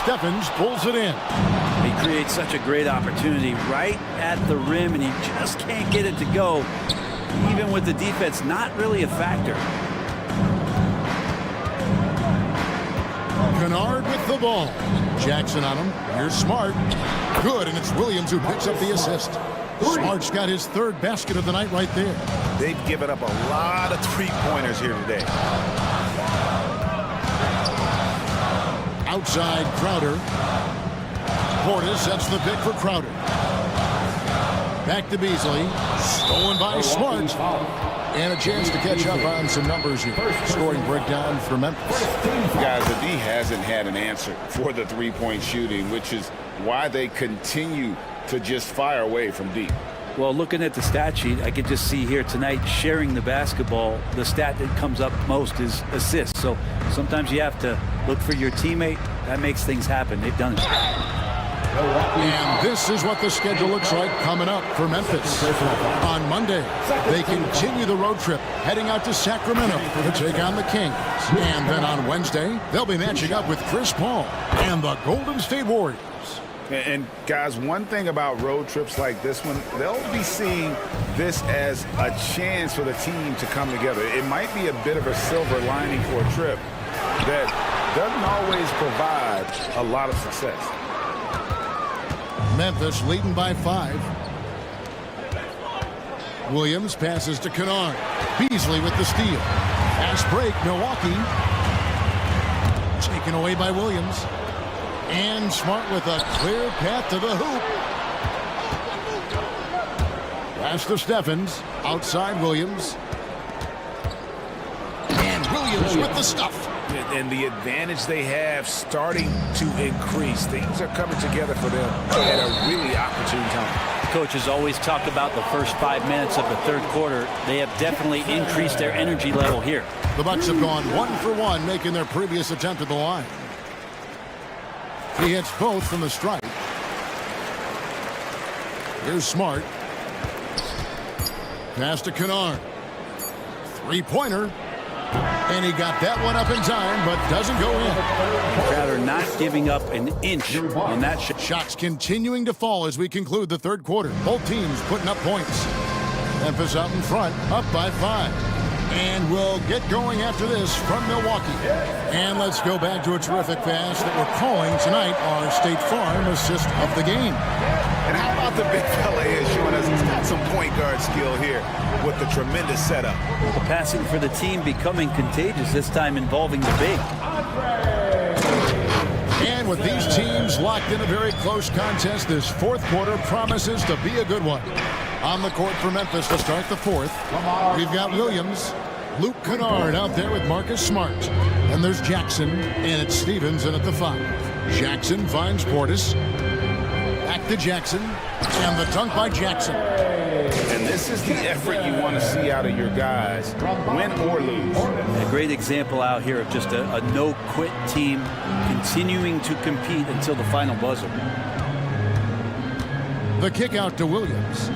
Stephens pulls it in. He creates such a great opportunity right at the rim, and he just can't get it to go. Even with the defense, not really a factor. Kennard with the ball. Jackson on him. Here's Smart. Good, and it's Williams who picks up the assist. Smart's got his third basket of the night right there. They've given up a lot of three-pointers here today. Outside Crowder. Portis sets the pick for Crowder. Back to Beasley. Stolen by Smart. And a chance to catch up on some numbers here. Scoring breakdown for Memphis. Guys, the D hasn't had an answer for the three-point shooting, which is why they continue to just fire away from deep. Well, looking at the stat sheet, I could just see here tonight sharing the basketball. The stat that comes up most is assists. So sometimes you have to look for your teammate. That makes things happen. They've done it. And this is what the schedule looks like coming up for Memphis. On Monday, they continue the road trip, heading out to Sacramento to take on the Kings. And then on Wednesday, they'll be matching up with Chris Paul and the Golden State Warriors. And guys, one thing about road trips like this one, they'll be seeing this as a chance for the team to come together. It might be a bit of a silver lining for a trip that doesn't always provide a lot of success. Memphis leading by 5. Williams passes to Kennard. Beasley with the steal. Fast break, Milwaukee. Taken away by Williams. And Smart with a clear path to the hoop. Pass to Stephens. Outside Williams. And Williams with the stuff. And the advantage they have starting to increase. Things are coming together for them at a really opportune time. Coaches always talk about the first 5 minutes of the third quarter. They have definitely increased their energy level here. The Bucks have gone 1 for 1, making their previous attempt at the line. He hits both from the stripe. Here's Smart. Pass to Kennard. Three-pointer. And he got that one up in time, but doesn't go in. Crowder not giving up an inch on that shot. Shots continuing to fall as we conclude the third quarter. Both teams putting up points. Memphis out in front, up by 5. And we'll get going after this from Milwaukee. And let's go back to a terrific pass that we're calling tonight our State Farm assist of the game. And how about the big fella here showing us he's got some point guard skill here with the tremendous setup. The passing for the team becoming contagious, this time involving the big. And with these teams locked in a very close contest, this fourth quarter promises to be a good one. On the court for Memphis to start the fourth, we've got Williams. Luke Kennard out there with Marcus Smart. And there's Jackson, and it's Stevens in at the 5. Jackson finds Portis. Back to Jackson, and the dunk by Jackson. And this is the effort you want to see out of your guys, win or lose. A great example out here of just a no-quit team continuing to compete until the final buzzer. The kick out to Williams.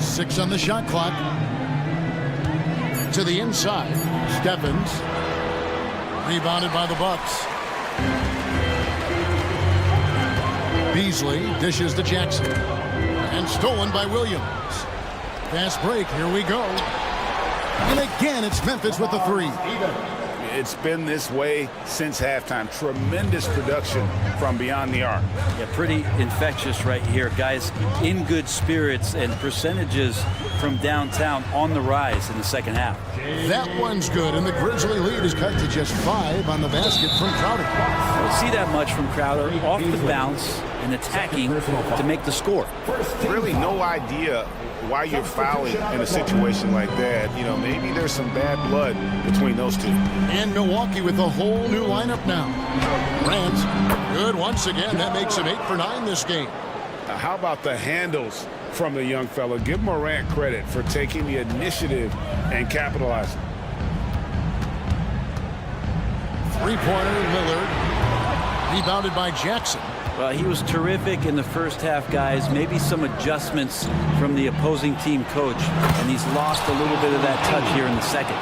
6 on the shot clock. To the inside. Stephens. Rebounded by the Bucks. Beasley dishes to Jackson. And stolen by Williams. Fast break. Here we go. And again, it's Memphis with the 3. It's been this way since halftime. Tremendous production from beyond the arc. Yeah, pretty infectious right here. Guys in good spirits, and percentages from downtown on the rise in the second half. That one's good, and the Grizzly lead is cut to just 5 on the basket from Crowder. We'll see that much from Crowder, off the bounce and attacking to make the score. Really no idea why you're fouling in a situation like that. You know, maybe there's some bad blood between those two. And Milwaukee with a whole new lineup now. Grant, good once again. That makes him 8 for 9 this game. How about the handles from the young fella? Give Morant credit for taking the initiative and capitalizing. Three-pointer, Lillard. Rebounded by Jackson. Well, he was terrific in the first half, guys. Maybe some adjustments from the opposing team coach, and he's lost a little bit of that touch here in the second.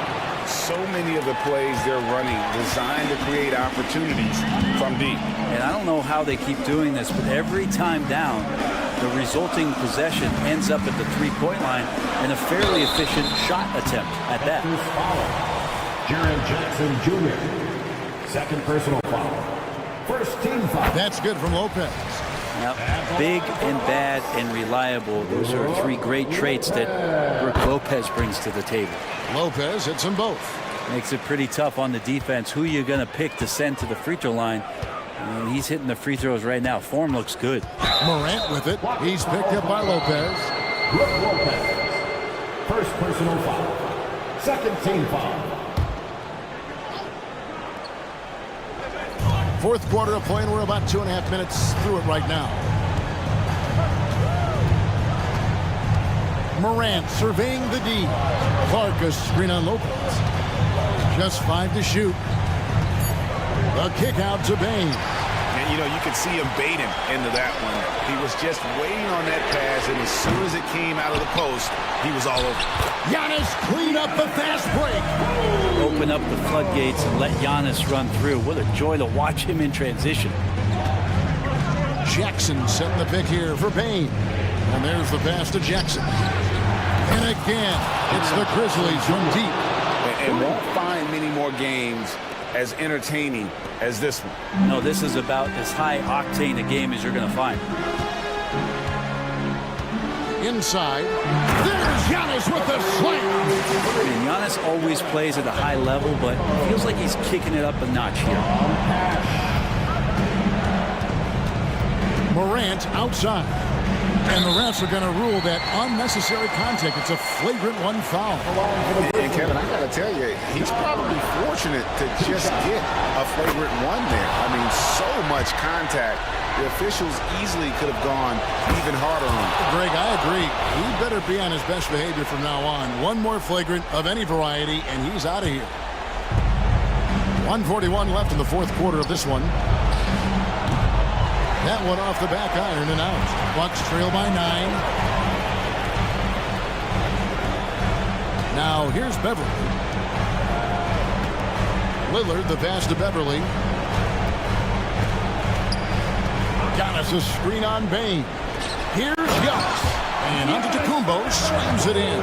So many of the plays they're running designed to create opportunities from deep. And I don't know how they keep doing this, but every time down, the resulting possession ends up at the three-point line and a fairly efficient shot attempt at that. Jaren Jackson Jr. Second personal foul. First team foul. That's good from Lopez. Now, big and bad and reliable. Those are 3 great traits that Brook Lopez brings to the table. Lopez hits them both. Makes it pretty tough on the defense. Who you're going to pick to send to the free throw line. And he's hitting the free throws right now. Form looks good. Morant with it. He's picked up by Lopez. Brook Lopez. First personal foul. Second team foul. Fourth quarter of play, and we're about 2.5 minutes through it right now. Morant surveying the D. Clark a screen on Lopez. Just 5 to shoot. The kick out to Bain. And, you know, you could see him bait him into that one. He was just waiting on that pass, and as soon as it came out of the post, he was all over. Giannis clean up the fast break. Open up the floodgates and let Giannis run through. What a joy to watch him in transition. Jackson setting the pick here for Bain. And there's the pass to Jackson. And again, it's the Grizzlies from deep. And won't find many more games as entertaining as this one. No, this is about as high octane a game as you're going to find. Inside, there's Giannis with the slam. And Giannis always plays at a high level, but it feels like he's kicking it up a notch here. Morant outside. And the refs are going to rule that unnecessary contact. It's a flagrant 1 foul. And Kevin, I got to tell you, he's probably fortunate to just get a flagrant 1 there. I mean, so much contact. The officials easily could have gone even harder on him. Greg, I agree. He better be on his best behavior from now on. 1 more flagrant of any variety, and he's out of here. 1:41 left in the fourth quarter of this one. That one off the back iron and out. Bucks trail by 9. Now here's Beverly. Lillard, the pass to Beverly. Giannis a screen on Bain. Here's Giannis. And Antetokounmpo slams it in.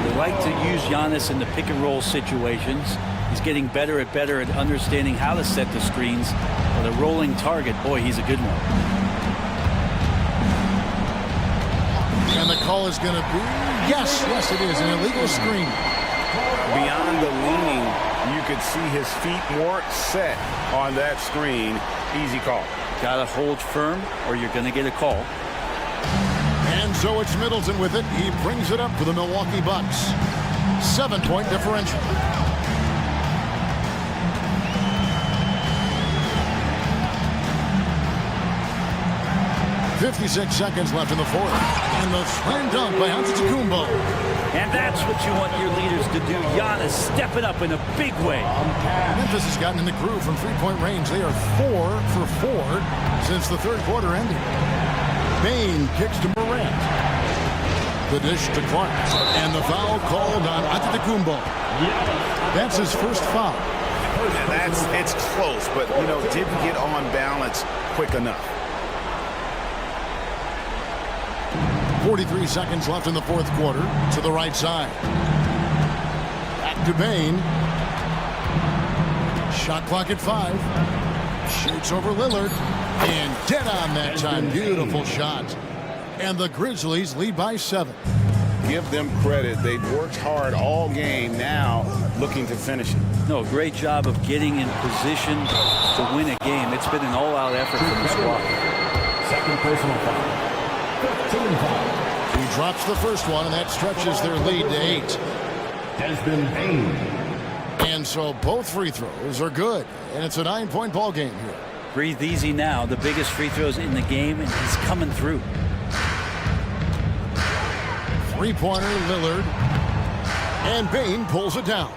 They like to use Giannis in the pick and roll situations. He's getting better at understanding how to set the screens. But a rolling target, boy, he's a good one. And the call is going to be, yes, it is, an illegal screen. Beyond the leaning, you could see his feet more set on that screen. Easy call. Got to hold firm or you're going to get a call. And So it's Middleton with it. He brings it up for the Milwaukee Bucks. 7-point differential. 56 seconds left in the fourth. And the slam dunk by Antetokounmpo. And that's what you want your leaders to do. Giannis stepping up in a big way. Memphis has gotten in the groove from three-point range. They are 4 for 4 since the third quarter ended. Bane kicks to Morant. The dish to Clark. And the foul called on Antetokounmpo. That's his first foul. It's close, but, you know, didn't get on balance quick enough. 43 seconds left in the fourth quarter. To the right side. Back to Bane. Shot clock at 5. Shoots over Lillard. And dead on that time. Beautiful shot. And the Grizzlies lead by 7. Give them credit. They've worked hard all game, now looking to finish it. No, great job of getting in position to win a game. It's been an all-out effort from the squad. Second personal foul. 15 foul. He drops the first one, and that stretches their lead to 8. Desmond Bane. And so both free throws are good, and it's a 9-point ball game here. Breathe easy now. The biggest free throws in the game, and he's coming through. Three-pointer, Lillard. And Bane pulls it down.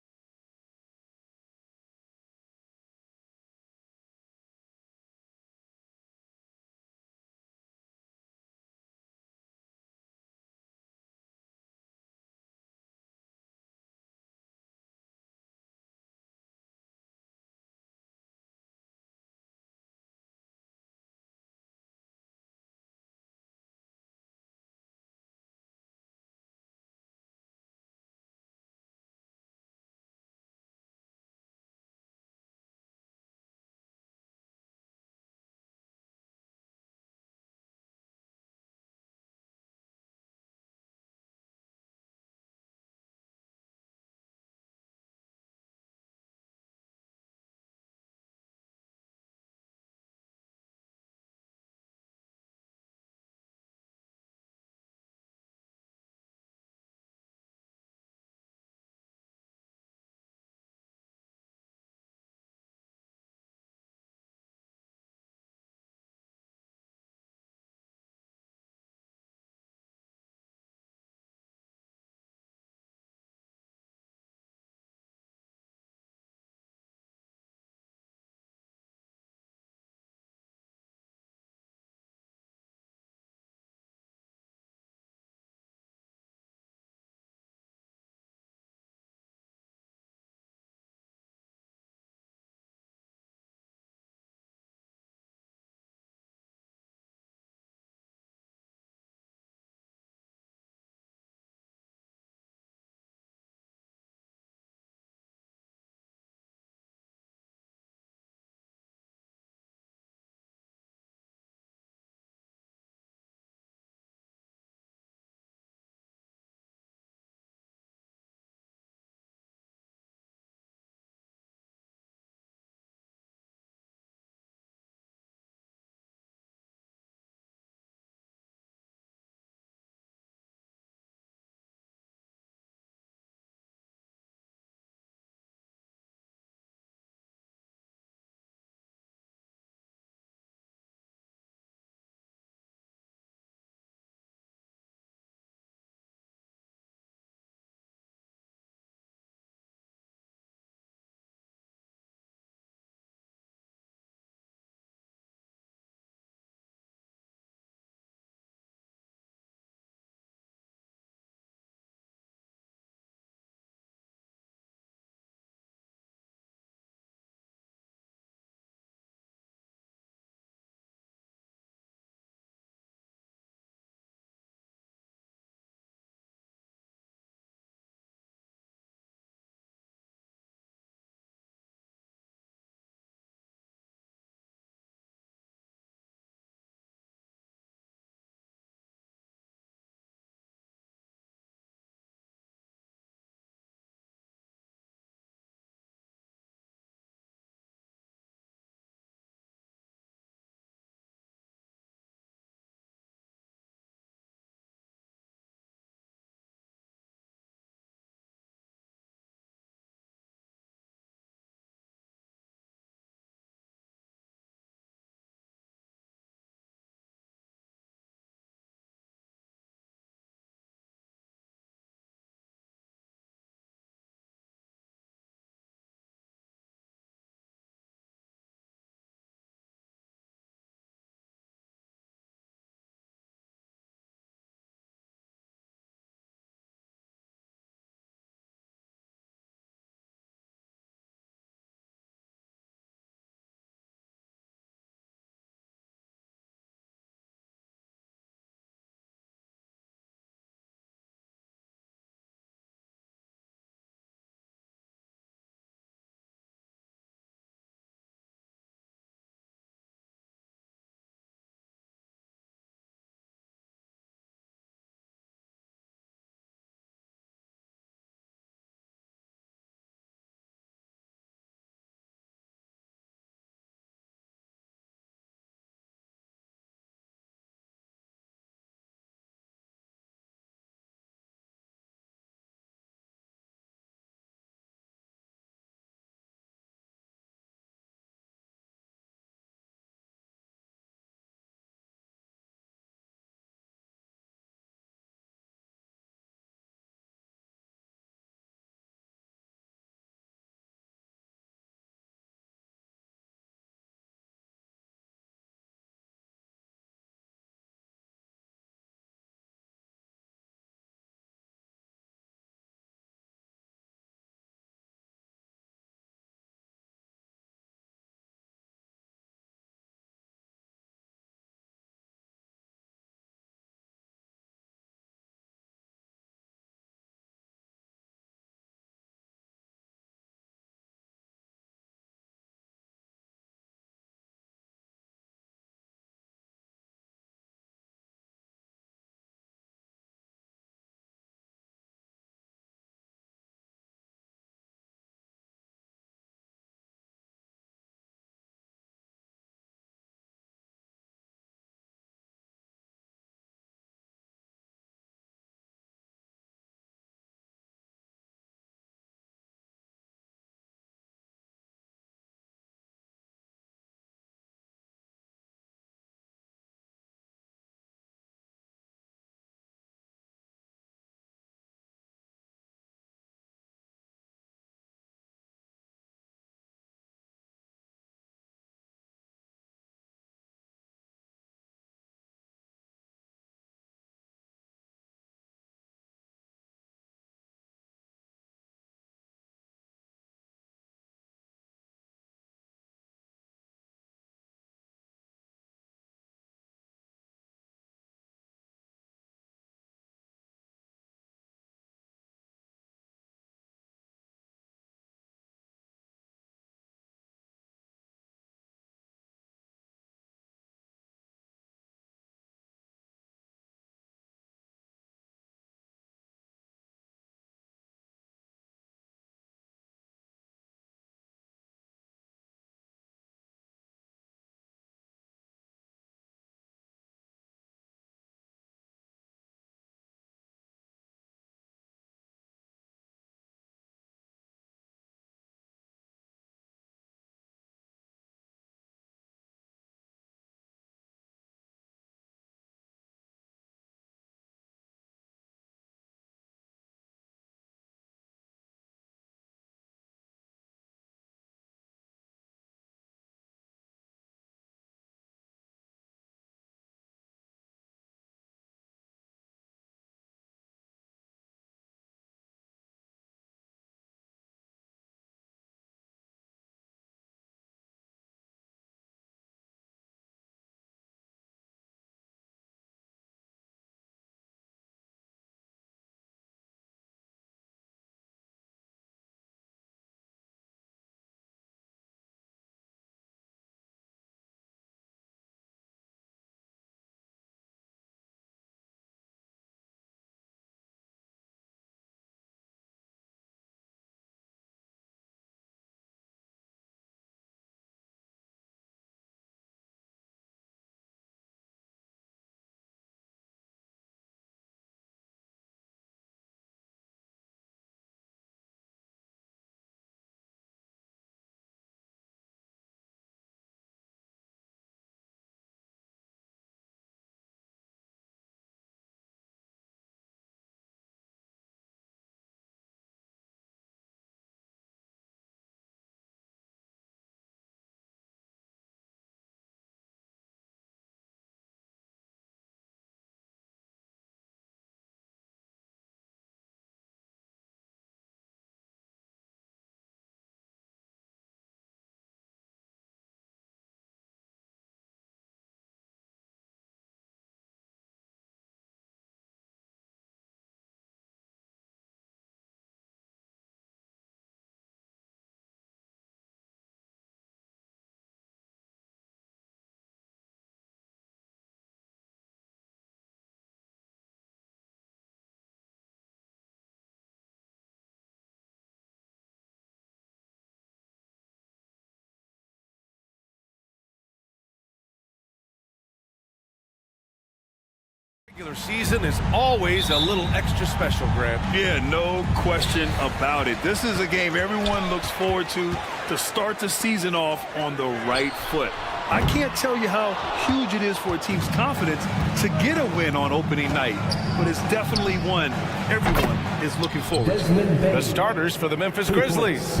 Regular season is always a little extra special, Grant. Yeah, no question about it. This is a game everyone looks forward to start the season off on the right foot. I can't tell you how huge it is for a team's confidence to get a win on opening night, but it's definitely one everyone is looking forward to. The starters for the Memphis Grizzlies.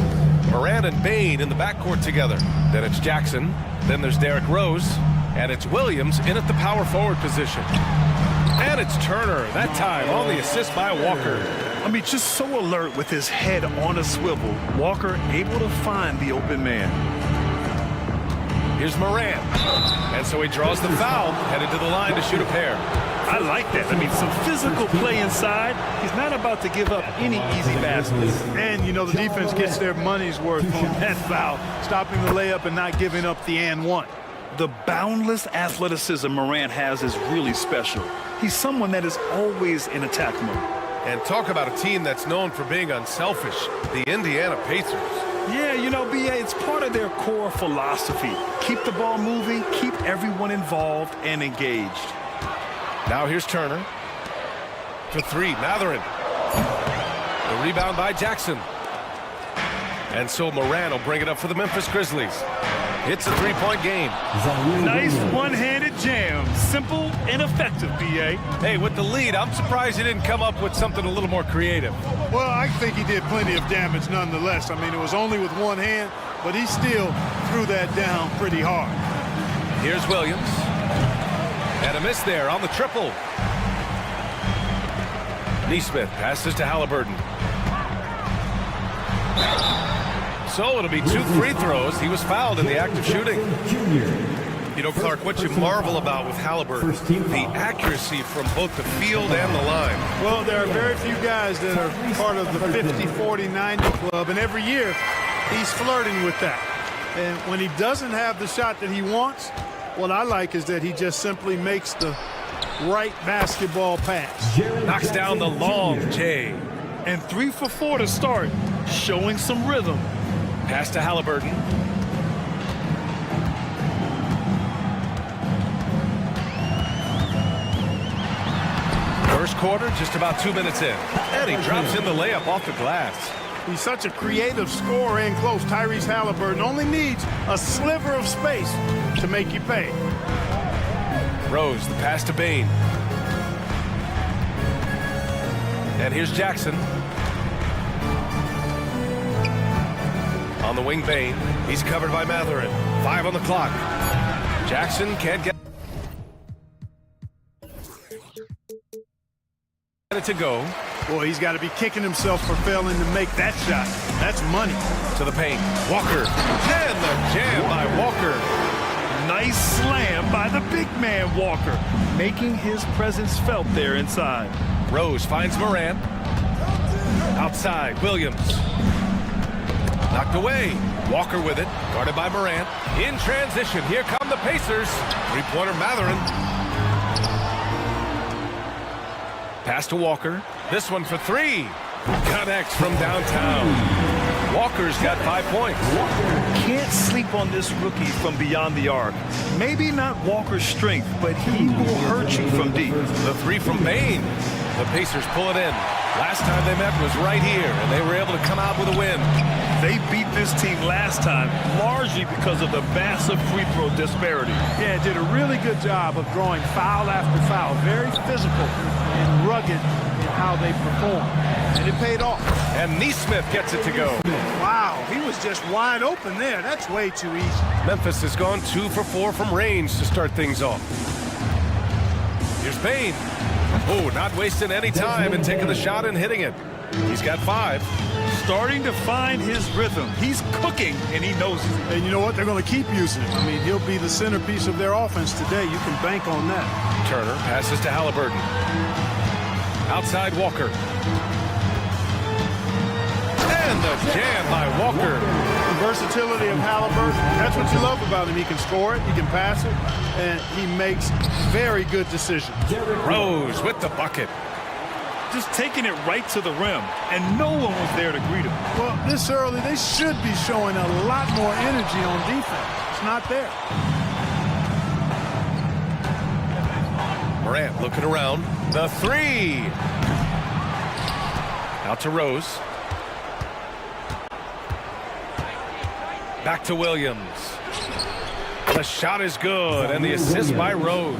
Moran and Bain in the backcourt together. Then it's Jackson. Then there's Derrick Rose. And it's Williams in at the power forward position. And it's Turner, that time on the assist by Walker. I mean, just so alert with his head on a swivel. Walker able to find the open man. Here's Moran. And so he draws the foul, headed to the line to shoot a pair. I like that. I mean, some physical play inside. He's not about to give up any easy baskets. And, you know, the defense gets their money's worth on that foul, stopping the layup and not giving up the and one. The boundless athleticism Moran has is really special. He's someone that is always in attack mode. And talk about a team that's known for being unselfish, the Indiana Pacers. Yeah, you know, BA, it's part of their core philosophy. Keep the ball moving, keep everyone involved and engaged. Now here's Turner. For three, Matherin. The rebound by Jackson. And so Moran will bring it up for the Memphis Grizzlies. It's a three-point game. Nice one-handed jam. Simple and effective, BA. Hey, with the lead, I'm surprised he didn't come up with something a little more creative. Well, I think he did plenty of damage nonetheless. I mean, it was only with one hand, but he still threw that down pretty hard. Here's Williams. And a miss there on the triple. Neesmith passes to Halliburton. So it'll be 2 free throws. He was fouled in the act of shooting. You know, Clark, what you marvel about with Halliburton, the accuracy from both the field and the line. Well, there are very few guys that are part of the 50, 40, 90 club, and every year he's flirting with that. And when he doesn't have the shot that he wants, what I like is that he just simply makes the right basketball pass. Knocks down the long J. And 3 for 4 to start, showing some rhythm. Pass to Halliburton. First quarter, just about 2 minutes in. And he drops in the layup off the glass. He's such a creative scorer in close. Tyrese Halliburton only needs a sliver of space to make you pay. Rose, the pass to Bain. And here's Jackson. On the wing, Bain. He's covered by Matherin. 5 on the clock. Jackson can't get it to go. Boy, he's got to be kicking himself for failing to make that shot. That's money. To the paint. Walker. And the jam by Walker. Nice slam by the big man, Walker, making his presence felt there inside. Rose finds Moran. Outside, Williams. Knocked away. Walker with it. Guarded by Moran. In transition, here come the Pacers. Three-pointer Matherin. Pass to Walker. This one for 3. Connects from downtown. Walker's got 5 points. Can't sleep on this rookie from beyond the arc. Maybe not Walker's strength, but he will hurt you from deep. The 3 from Bain. The Pacers pull it in. Last time they met was right here, and they were able to come out with a win. They beat this team last time, largely because of the massive free throw disparity. Yeah, did a really good job of drawing foul after foul. Very physical and rugged in how they perform. And it paid off. And Neesmith gets it to go. Wow, he was just wide open there. That's way too easy. Memphis has gone 2 for 4 from range to start things off. Here's Bain. Oh, not wasting any time and taking the shot and hitting it. He's got 5. Starting to find his rhythm. He's cooking, and he knows it. And you know what? They're going to keep using him. I mean, he'll be the centerpiece of their offense today. You can bank on that. Turner passes to Halliburton. Outside Walker. And the jam by Walker. The versatility of Halliburton, that's what you love about him. He can score it, he can pass it, and he makes very good decisions. Rose with the bucket. Just taking it right to the rim, and no one was there to greet him. Well, this early, they should be showing a lot more energy on defense. It's not there. Morant looking around. The three. Out to Rose. Back to Williams. The shot is good, and the assist by Rose.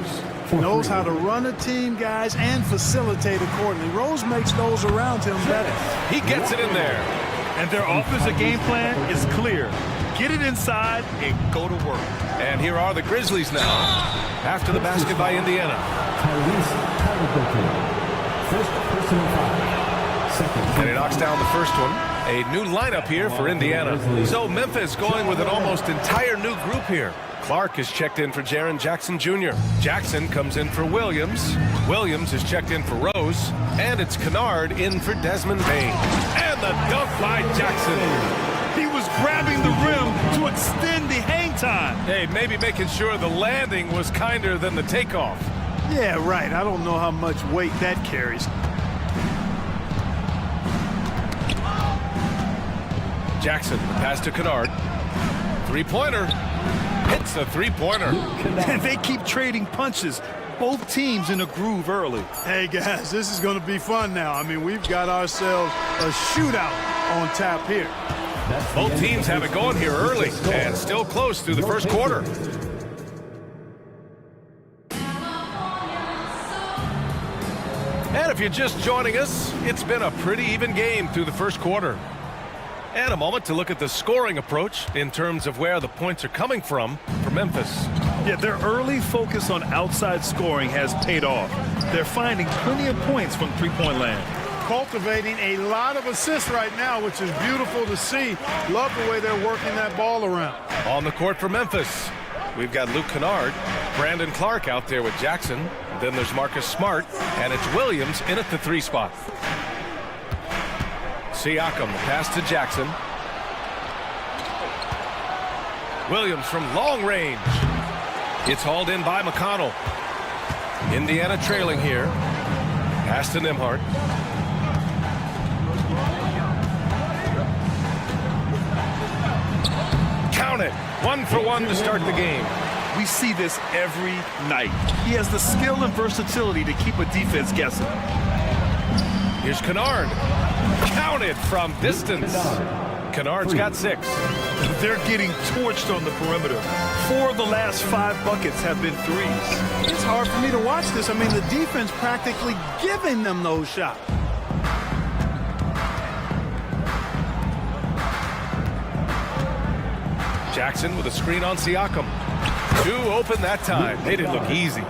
Knows how to run a team, guys, and facilitate accordingly. Rose makes those around him better. He gets it in there. And their offensive game plan is clear. Get it inside and go to work. And here are the Grizzlies now. After the basket by Indiana. And he knocks down the first one. A new lineup here for Indiana. So Memphis going with an almost entire new group here. Clark is checked in for Jaren Jackson Jr. Jackson comes in for Williams. Williams is checked in for Rose. And it's Kennard in for Desmond Bain. And the dunk by Jackson. He was grabbing the rim to extend the hang time. Hey, maybe making sure the landing was kinder than the takeoff. Yeah, right. I don't know how much weight that carries. Jackson, pass to Kennard. Three-pointer. Hits a three-pointer. And they keep trading punches. Both teams in a groove early. Hey, guys, this is going to be fun now. I mean, we've got ourselves a shootout on tap here. Both teams have it going here early and still close through the first quarter. And if you're just joining us, it's been a pretty even game through the first quarter. And a moment to look at the scoring approach in terms of where the points are coming from for Memphis. Yeah, their early focus on outside scoring has paid off. They're finding plenty of points from three-point land. Cultivating a lot of assists right now, which is beautiful to see. Love the way they're working that ball around. On the court for Memphis, we've got Luke Kennard, Brandon Clark out there with Jackson. Then there's Marcus Smart, and it's Williams in at the three spot. Siakam, the pass to Jackson. Williams from long range. It's hauled in by McConnell. Indiana trailing here. Pass to Nembhard. Count it. 1 for 1 to start the game. We see this every night. He has the skill and versatility to keep a defense guessing. Here's Kennard. Counted from distance. Kennard's got 6. They're getting torched on the perimeter. 4 of the last 5 buckets have been threes. It's hard for me to watch this. I mean, the defense practically giving them those shots. Jackson with a screen on Siakam. 2 open that time. They didn't look easy.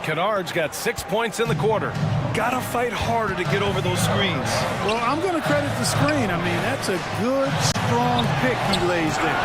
Kennard's got 6 points in the quarter. Gotta fight harder to get over those screens. Well, I'm going to credit the screen. I mean, that's a good, strong pick he lays there.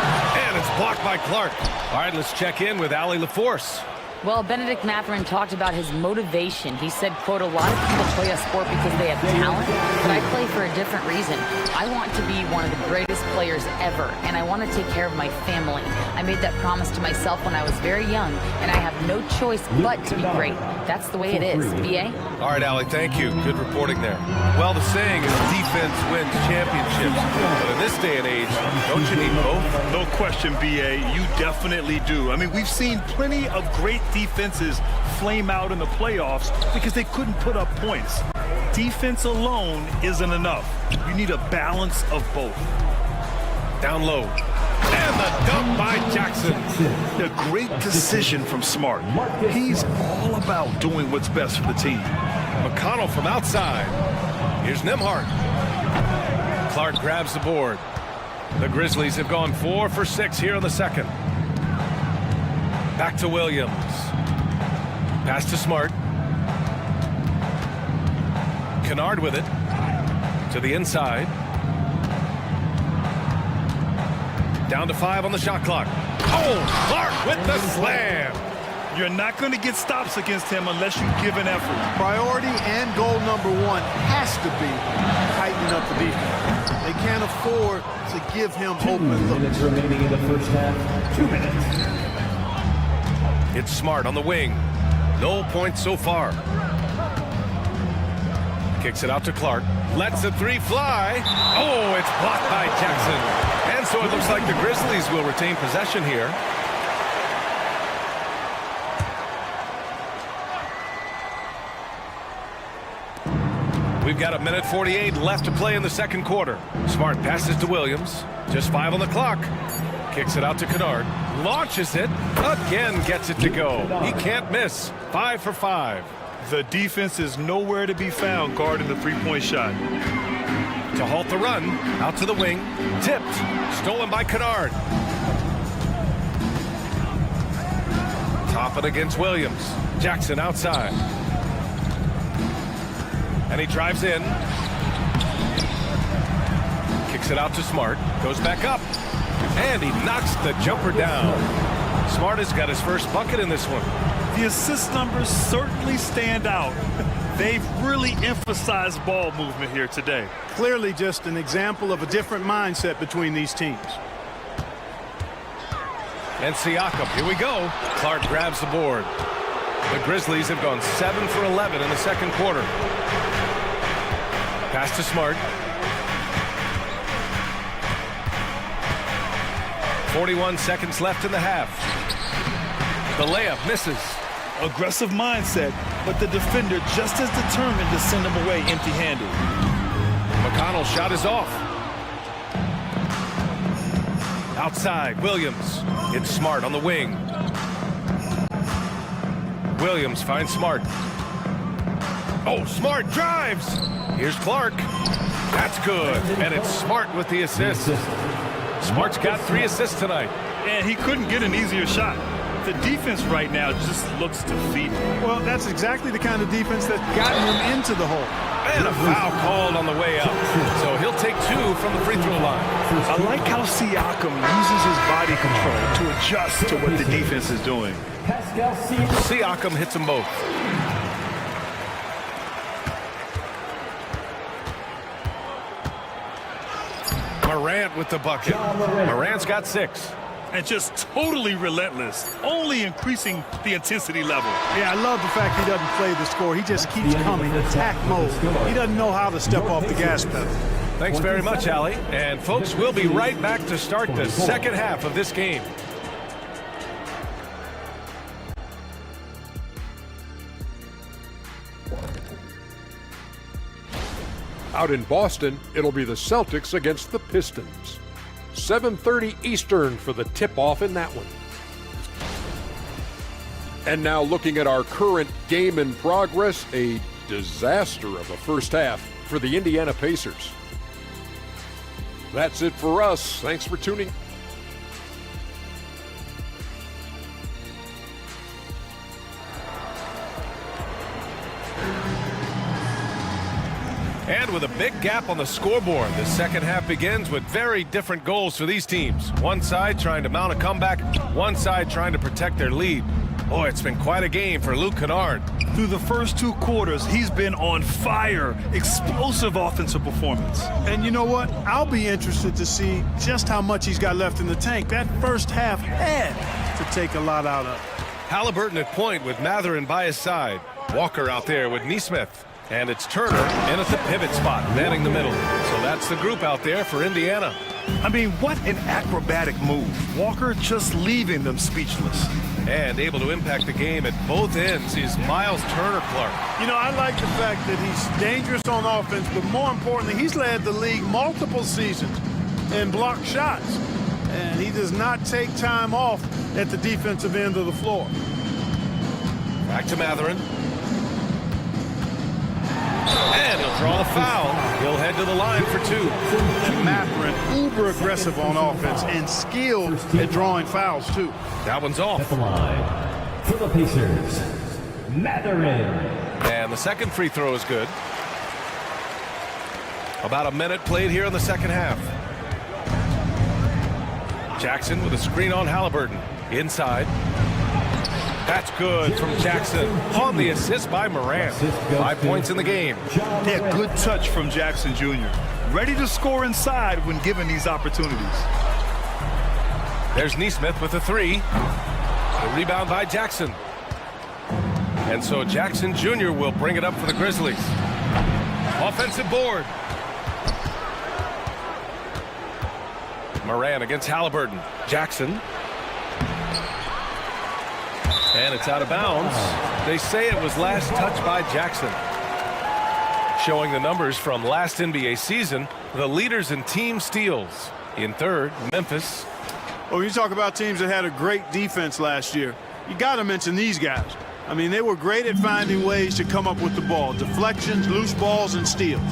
And it's blocked by Clark. All right, let's check in with Allie LaForce. Well, Benedict Mathurin talked about his motivation. He said, quote, a lot of people play a sport because they have talent, but I play for a different reason. I want to be one of the greatest players ever, and I want to take care of my family. I made that promise to myself when I was very young, and I have no choice but to be great. That's the way it is. B.A.? All right, Allie, thank you. Good reporting there. Well, the saying is defense wins championships, but in this day and age, don't you need both? No question, B.A., you definitely do. I mean, we've seen plenty of great defenses flame out in the playoffs because they couldn't put up points. Defense alone isn't enough. You need a balance of both. Down low. And the dunk by Jackson. A great decision from Smart. He's all about doing what's best for the team. McConnell from outside. Here's Nembhard. Clark grabs the board. The Grizzlies have gone 4 for 6 here in the second. Back to Williams. Pass to Smart. Kennard with it. To the inside. Down to 5 on the shot clock. Oh, Clark with the slam. You're not going to get stops against him unless you give an effort. Priority and goal number 1 has to be tightening up the defense. They can't afford to give him open looks. 2 minutes remaining in the first half. 2 minutes. It's Smart on the wing. No points so far. Kicks it out to Clark. Lets the 3 fly. Oh, it's blocked by Jackson. And so it looks like the Grizzlies will retain possession here. We've got 1:48 left to play in the second quarter. Smart passes to Williams. Just 5 on the clock. Kicks it out to Kennard. Launches it. Again gets it to go. He can't miss. 5 for 5. The defense is nowhere to be found guarding the three-point shot. To halt the run. Out to the wing. Tipped. Stolen by Kennard. Top it against Williams. Jackson outside. And he drives in. Kicks it out to Smart. Goes back up. And he knocks the jumper down. Smart has got his first bucket in this one. The assist numbers certainly stand out. They've really emphasized ball movement here today. Clearly just an example of a different mindset between these teams. And Siakam, here we go. Clark grabs the board. The Grizzlies have gone 7 for 11 in the second quarter. Pass to Smart. 41 seconds left in the half. The layup misses. Aggressive mindset, but the defender just as determined to send him away empty-handed. McConnell's shot is off. Outside, Williams. It's Smart on the wing. Williams finds Smart. Oh, Smart drives. Here's Clark. That's good. And it's Smart with the assist. Smart's got 3 assists tonight. And he couldn't get an easier shot. The defense right now just looks defeated. Well, that's exactly the kind of defense that got him into the hole. And a foul called on the way out. So he'll take 2 from the free throw line. I like how Siakam uses his body control to adjust to what the defense is doing. Siakam hits them both. Morant with the bucket. Morant's got 6. And just totally relentless, only increasing the intensity level. Yeah, I love the fact he doesn't play the score. He just keeps coming, attack mode. He doesn't know how to step off the gas pedal. Thanks very much, Allie. And folks, we'll be right back to start the second half of this game. Out in Boston, it'll be the Celtics against the Pistons. 7:30 Eastern for the tip-off in that one. And now looking at our current game in progress, a disaster of a first half for the Indiana Pacers. That's it for us. Thanks for tuning. And with a big gap on the scoreboard, the second half begins with very different goals for these teams. One side trying to mount a comeback, one side trying to protect their lead. Boy, it's been quite a game for Luke Kennard. Through the first 2 quarters, he's been on fire. Explosive offensive performance. And you know what? I'll be interested to see just how much he's got left in the tank. That first half had to take a lot out of. Halliburton at point with Matherin by his side. Walker out there with Neesmith. And it's Turner in at the pivot spot, manning the middle. So that's the group out there for Indiana. I mean, what an acrobatic move. Walker just leaving them speechless. And able to impact the game at both ends is Miles Turner Clark. You know, I like the fact that he's dangerous on offense, but more importantly, he's led the league multiple seasons in blocked shots. And he does not take time off at the defensive end of the floor. Back to Matherin. And he'll draw the foul. He'll head to the line for 2. Matherin, uber aggressive on offense and skilled at drawing fouls, too. That one's off. At the line for the Pacers, Matherin. And the second free throw is good. About a minute played here in the second half. Jackson with a screen on Halliburton. Inside. That's good from Jackson on the assist by Morant. 5 points in the game. Yeah, good touch from Jackson Jr. Ready to score inside when given these opportunities. There's Neesmith with a 3. A rebound by Jackson. And so Jackson Jr. will bring it up for the Grizzlies. Offensive board. Morant against Halliburton. Jackson. And it's out of bounds. They say it was last touched by Jackson. Showing the numbers from last NBA season, the leaders in team steals. In third, Memphis. Well, you talk about teams that had a great defense last year. You got to mention these guys. I mean, they were great at finding ways to come up with the ball. Deflections, loose balls, and steals.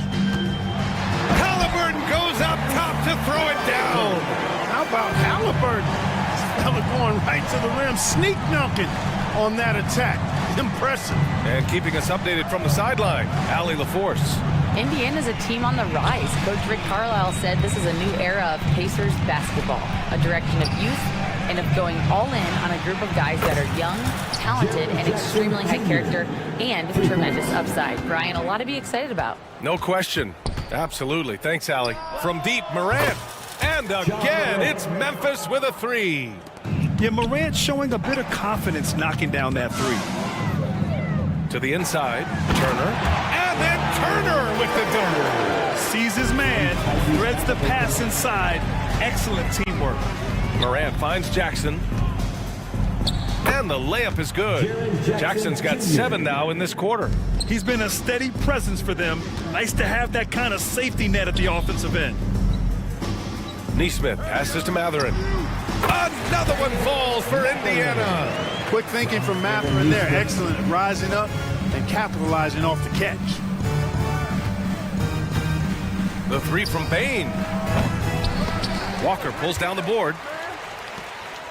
Halliburton goes up top to throw it down. How about Halliburton? Fella going right to the rim, sneak dunking on that attack. Impressive. And keeping us updated from the sideline, Allie LaForce. Indiana's a team on the rise. Coach Rick Carlisle said this is a new era of Pacers basketball, a direction of youth and of going all in on a group of guys that are young, talented, and extremely high character and tremendous upside. Brian, a lot to be excited about. No question. Absolutely. Thanks, Allie. From deep, Morant. And again, it's Memphis with a three. Yeah, Morant showing a bit of confidence knocking down that three. To the inside, Turner. And then Turner with the dunk. Sees his man, threads the pass inside. Excellent teamwork. Morant finds Jackson. And the layup is good. Jackson's got 7 now in this quarter. He's been a steady presence for them. Nice to have that kind of safety net at the offensive end. Neesmith passes to Matherin. Another one falls for Indiana. Quick thinking from Matherin there. Excellent at rising up and capitalizing off the catch. The three from Bain. Walker pulls down the board.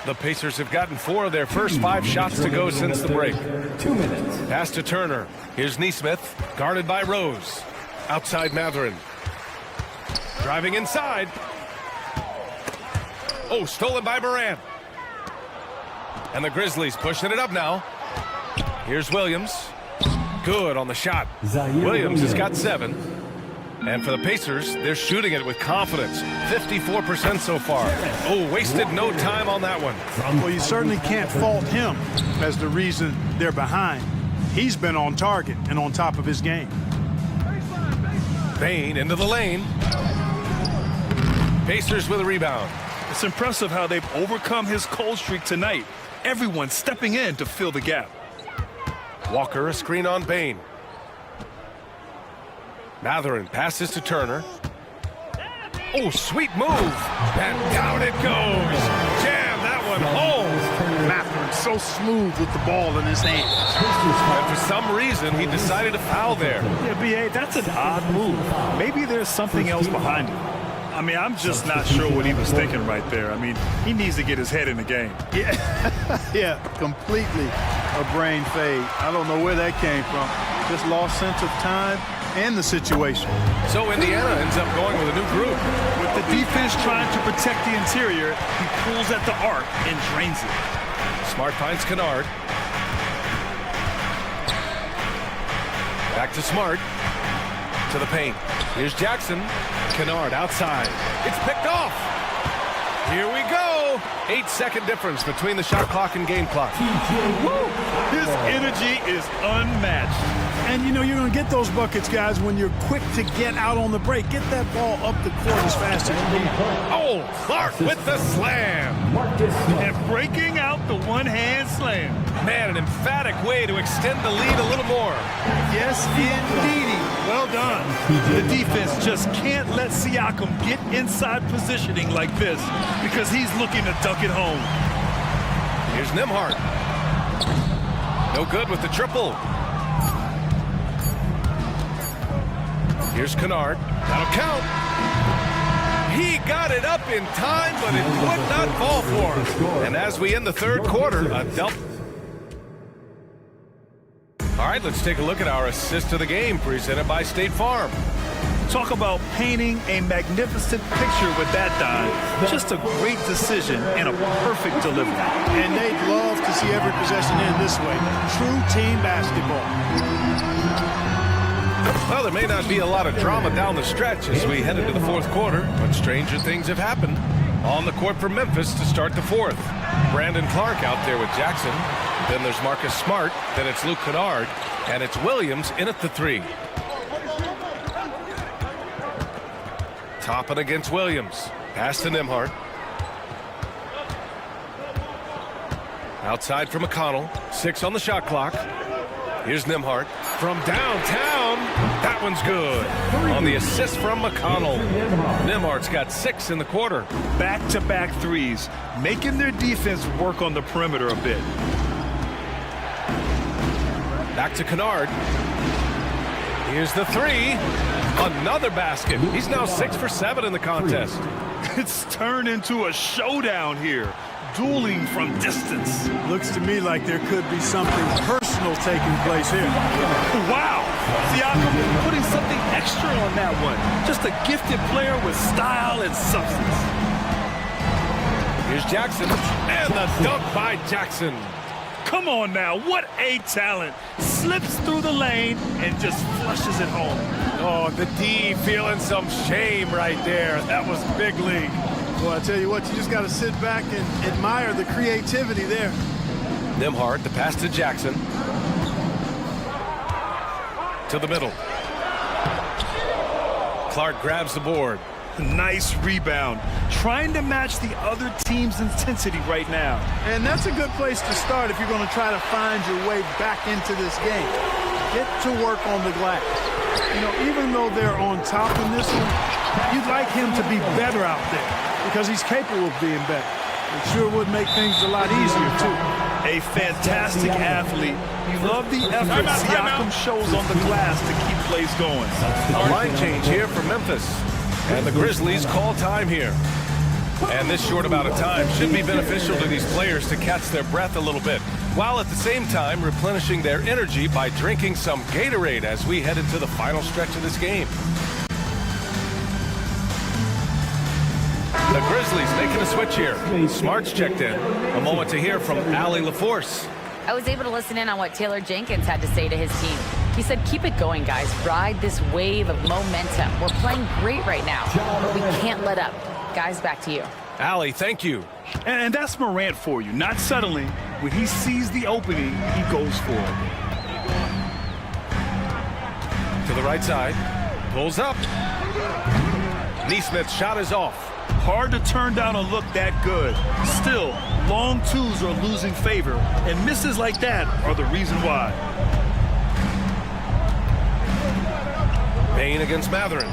The Pacers have gotten 4 of their first 5 shots to go since the break. 2 minutes. Pass to Turner. Here's Neesmith, guarded by Rose. Outside Matherin. Driving inside. Oh, stolen by Morant. And the Grizzlies pushing it up now. Here's Williams. Good on the shot. Williams has got 7. And for the Pacers, they're shooting it with confidence. 54% so far. Oh, wasted no time on that one. Well, you certainly can't fault him as the reason they're behind. He's been on target and on top of his game. Bain into the lane. Pacers with a rebound. It's impressive how they've overcome his cold streak tonight. Everyone stepping in to fill the gap. Walker, a screen on Bain. Matherin passes to Turner. Oh, sweet move. And down it goes. Jam that one home. Matherin so smooth with the ball in his hands. And for some reason, he decided to foul there. Yeah, B.A., that's an odd move. Maybe there's something else behind it. I mean, I'm just not sure what he was thinking right there. I mean, he needs to get his head in the game. Yeah, completely a brain fade. I don't know where that came from. Just lost sense of time and the situation. So Indiana ends up going with a new group. With the defense trying to protect the interior, he pulls at the arc and drains it. Smart finds Kennard. Back to Smart. To the paint. Here's Jackson. Kennard outside. It's picked off. Here we go. 8-second difference between the shot clock and game clock. His energy is unmatched. And, you know, you're going to get those buckets, guys, when you're quick to get out on the break. Get that ball up the court as fast as you can. Oh, Clark with the slam. And breaking out the one-hand slam. Man, an emphatic way to extend the lead a little more. Yes, indeedy. Well done. The defense just can't let Siakam get inside positioning like this because he's looking to dunk it home. Here's Nembhard. No good with the triple. Here's Kennard. That'll count. He got it up in time, but it would not fall for him. And as we end the third quarter, a double. All right, let's take a look at our assist of the game presented by State Farm. Talk about painting a magnificent picture with that dive. Just a great decision and a perfect delivery. And they'd love to see every possession end this way. True team basketball. Well, there may not be a lot of drama down the stretch as we head into the fourth quarter, but stranger things have happened. On the court for Memphis to start the fourth. Brandon Clark out there with Jackson. Then there's Marcus Smart. Then it's Luke Kennard. And it's Williams in at the 3. Toppin against Williams. Pass to Nembhard. Outside for McConnell. 6 on the shot clock. Here's Nembhard. From downtown, that one's good. On the assist from McConnell. Nimhart's got 6 in the quarter. Back-to-back threes, making their defense work on the perimeter a bit. Back to Kennard. Here's the 3. Another basket. He's now 6 for 7 in the contest. It's turned into a showdown here. Dueling from distance. Looks to me like there could be something personal taking place here. Wow! Siakam putting something extra on that one. Just a gifted player with style and substance. Here's Jackson. And the dunk by Jackson. Come on now, what a talent. Slips through the lane and just flushes it home. Oh, the D feeling some shame right there. That was big league. Well, I tell you what, you just got to sit back and admire the creativity there. Nimhart, the pass to Jackson. To the middle. Clark grabs the board. Nice rebound. Trying to match the other team's intensity right now. And that's a good place to start if you're going to try to find your way back into this game. Get to work on the glass. You know, even though they're on top in this one, you'd like him to be better out there because he's capable of being better. It sure would make things a lot easier, too. A fantastic athlete. You love the effort Siakam shows on the glass to keep plays going. A line change here for Memphis. And the Grizzlies call time here. And this short amount of time should be beneficial to these players to catch their breath a little bit, while at the same time replenishing their energy by drinking some Gatorade as we head into the final stretch of this game. The Grizzlies making a switch here. Smart's checked in. A moment to hear from Allie LaForce. I was able to listen in on what Taylor Jenkins had to say to his team. He said, keep it going, guys. Ride this wave of momentum. We're playing great right now, but we can't let up. Guys, back to you. Allie, thank you. And that's Morant for you. Not settling. When he sees the opening, he goes for it. To the right side. Pulls up. Neesmith's shot is off. Hard to turn down a look that good. Still, long twos are losing favor, and misses like that are the reason why. Payne against Matherin.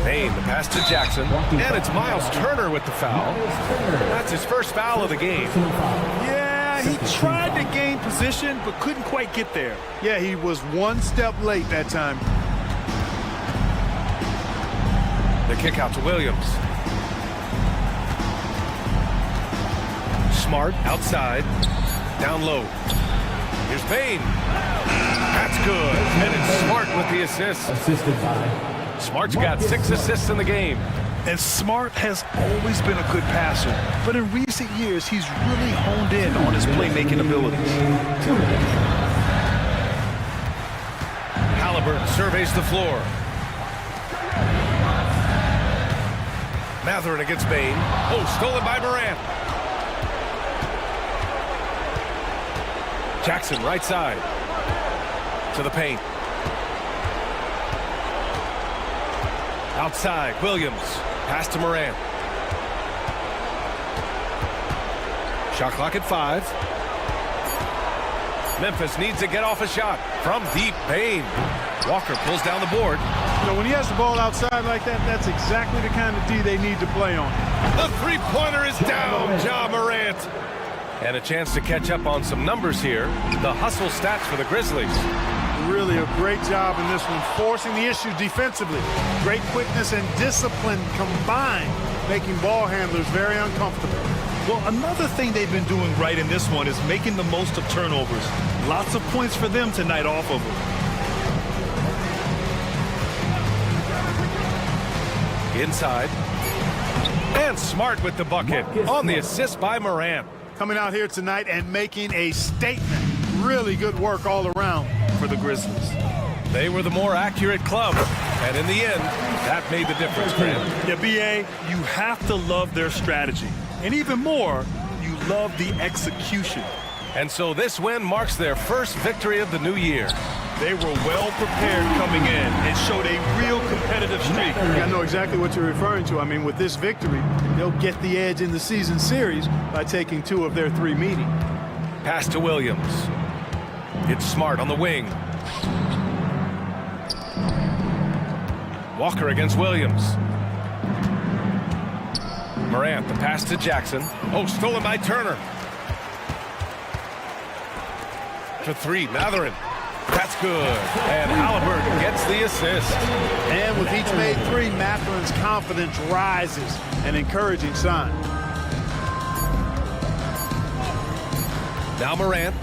Payne, the pass to Jackson. And it's Miles Turner with the foul. That's his first foul of the game. Yeah, he tried to gain position, but couldn't quite get there. Yeah, he was one step late that time. The kick out to Williams. Smart outside. Down low. Here's Payne. That's good. And it's Smart with the assist. Assisted by. Smart's got 6 assists in the game. And Smart has always been a good passer, but in recent years, he's really honed in on his playmaking abilities. Halliburton surveys the floor. Matherin against Payne. Oh, stolen by Morant. Jackson, right side. To the paint. Outside, Williams. Pass to Morant. Shot clock at 5. Memphis needs to get off a shot from deep. Payne. Walker pulls down the board. You know, when he has the ball outside like that, that's exactly the kind of D they need to play on. The three-pointer is down, Ja Morant. And a chance to catch up on some numbers here. The hustle stats for the Grizzlies. Really a great job in this one, forcing the issue defensively. Great quickness and discipline combined, making ball handlers very uncomfortable. Well, another thing they've been doing right in this one is making the most of turnovers. Lots of points for them tonight off of them. Inside. And Smart with the bucket on the assist by Morant. Coming out here tonight and making a statement. Really good work all around for the Grizzlies. They were the more accurate club. And in the end, that made the difference, Grant. Yeah, B.A., you have to love their strategy. And even more, you love the execution. And so this win marks their first victory of the new year. They were well prepared coming in and showed a real competitive streak. I know exactly what you're referring to. I mean, with this victory, they'll get the edge in the season series by taking 2 of their 3 meetings. Pass to Williams. It's Smart on the wing. Walker against Williams. Morant, the pass to Jackson. Oh, stolen by Turner. To three, Matherin. That's good. And Halliburton gets the assist. And with each made three, Matherin's confidence rises. An encouraging sign. Now Morant.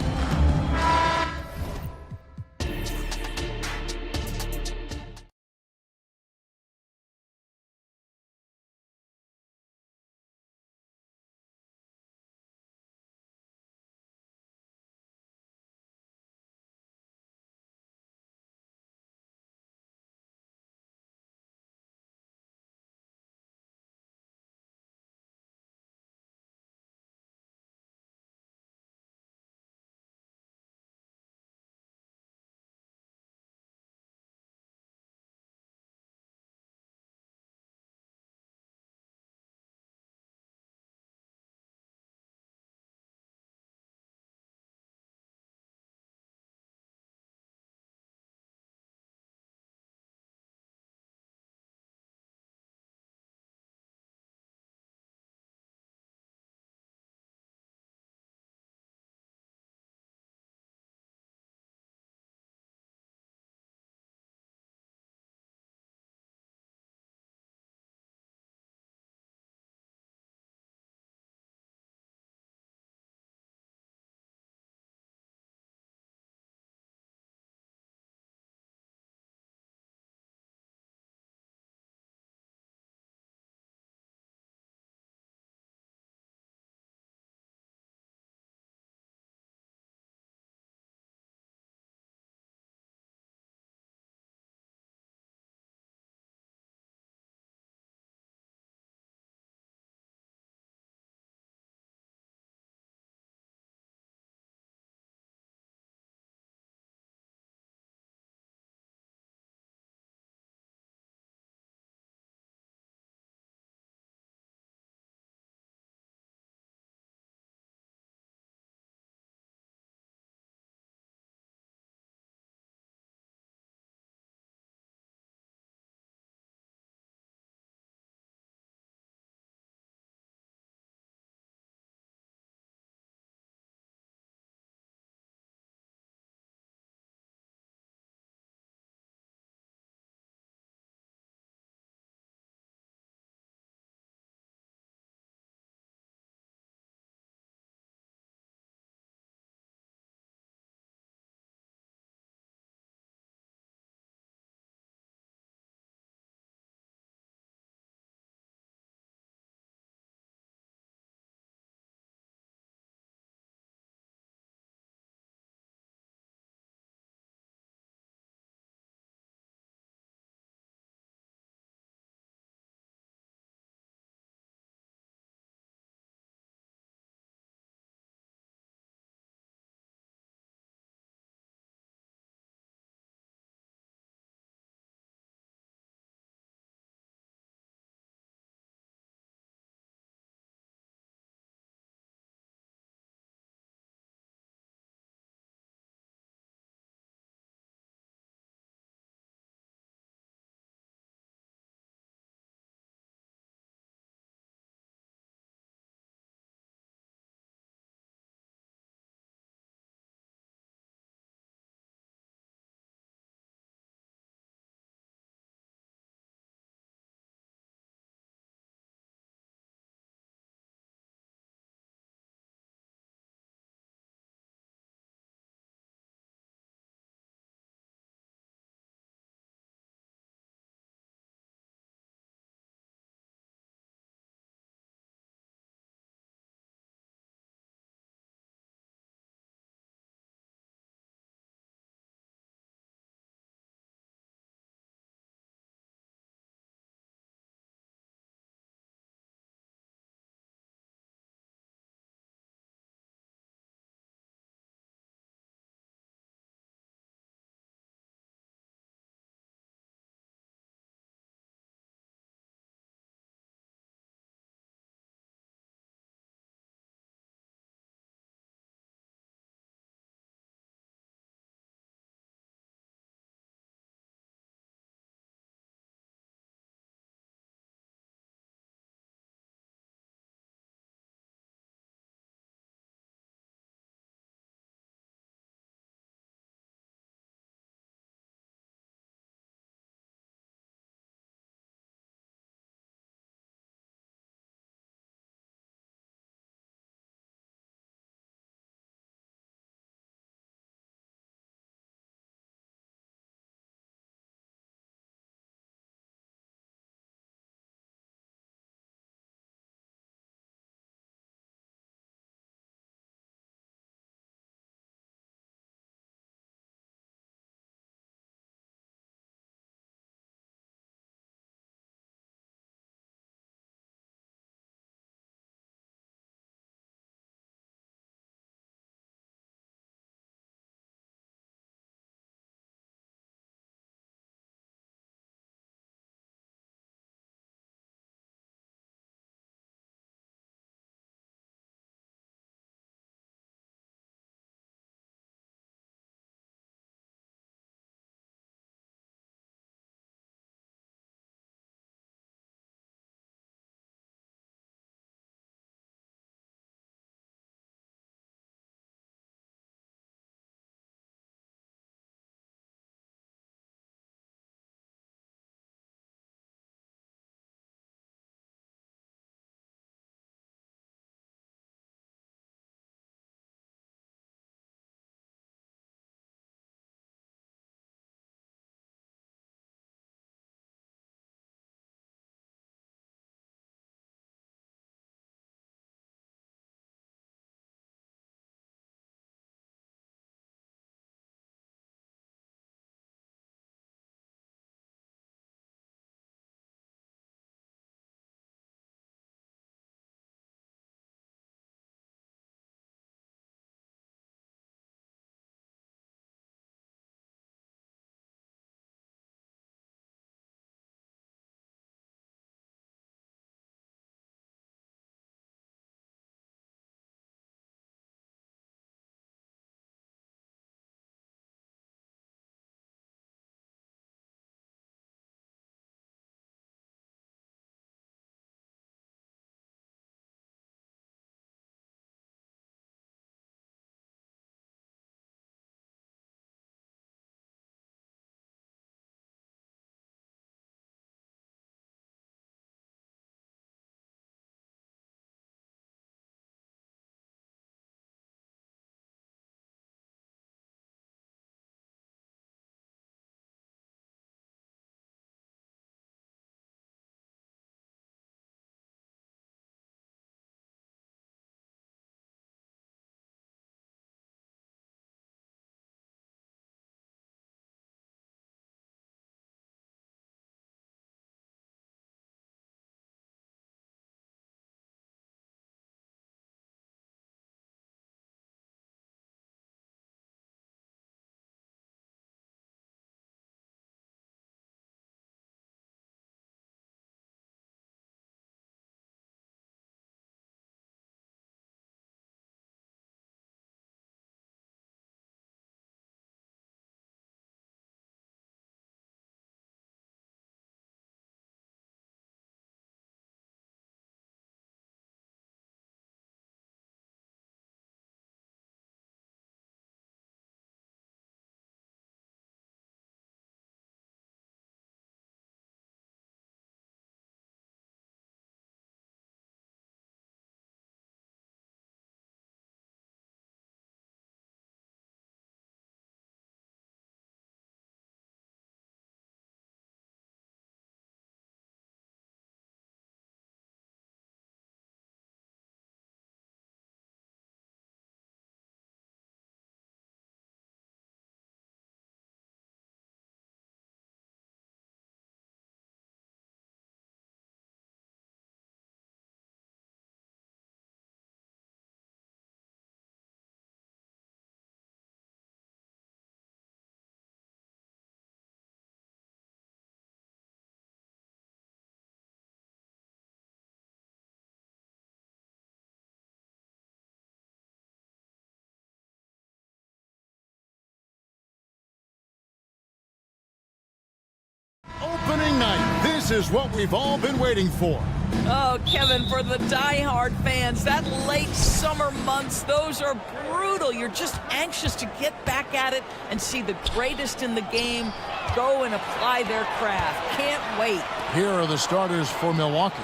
This is what we've all been waiting for. Oh, Kevin, for the diehard fans, that late summer months, those are brutal. You're just anxious to get back at it and see the greatest in the game go and apply their craft. Can't wait. Here are the starters for Milwaukee.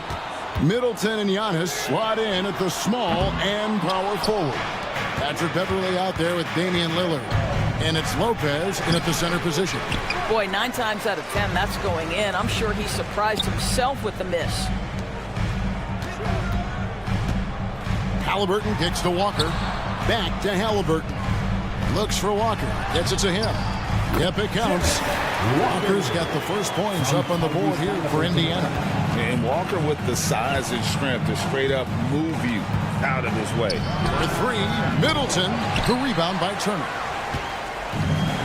Middleton and Giannis slot in at the small and power forward. Patrick Beverly out there with Damian Lillard. And it's Lopez in at the center position. Boy, 9 times out of 10, that's going in. I'm sure he surprised himself with the miss. Halliburton kicks to Walker. Back to Halliburton. Looks for Walker. Gets it to him. Yep, it counts. Walker's got the first points up on the board here for Indiana. And Walker with the size and strength to straight up move you out of his way. For 3, Middleton. The rebound by Turner.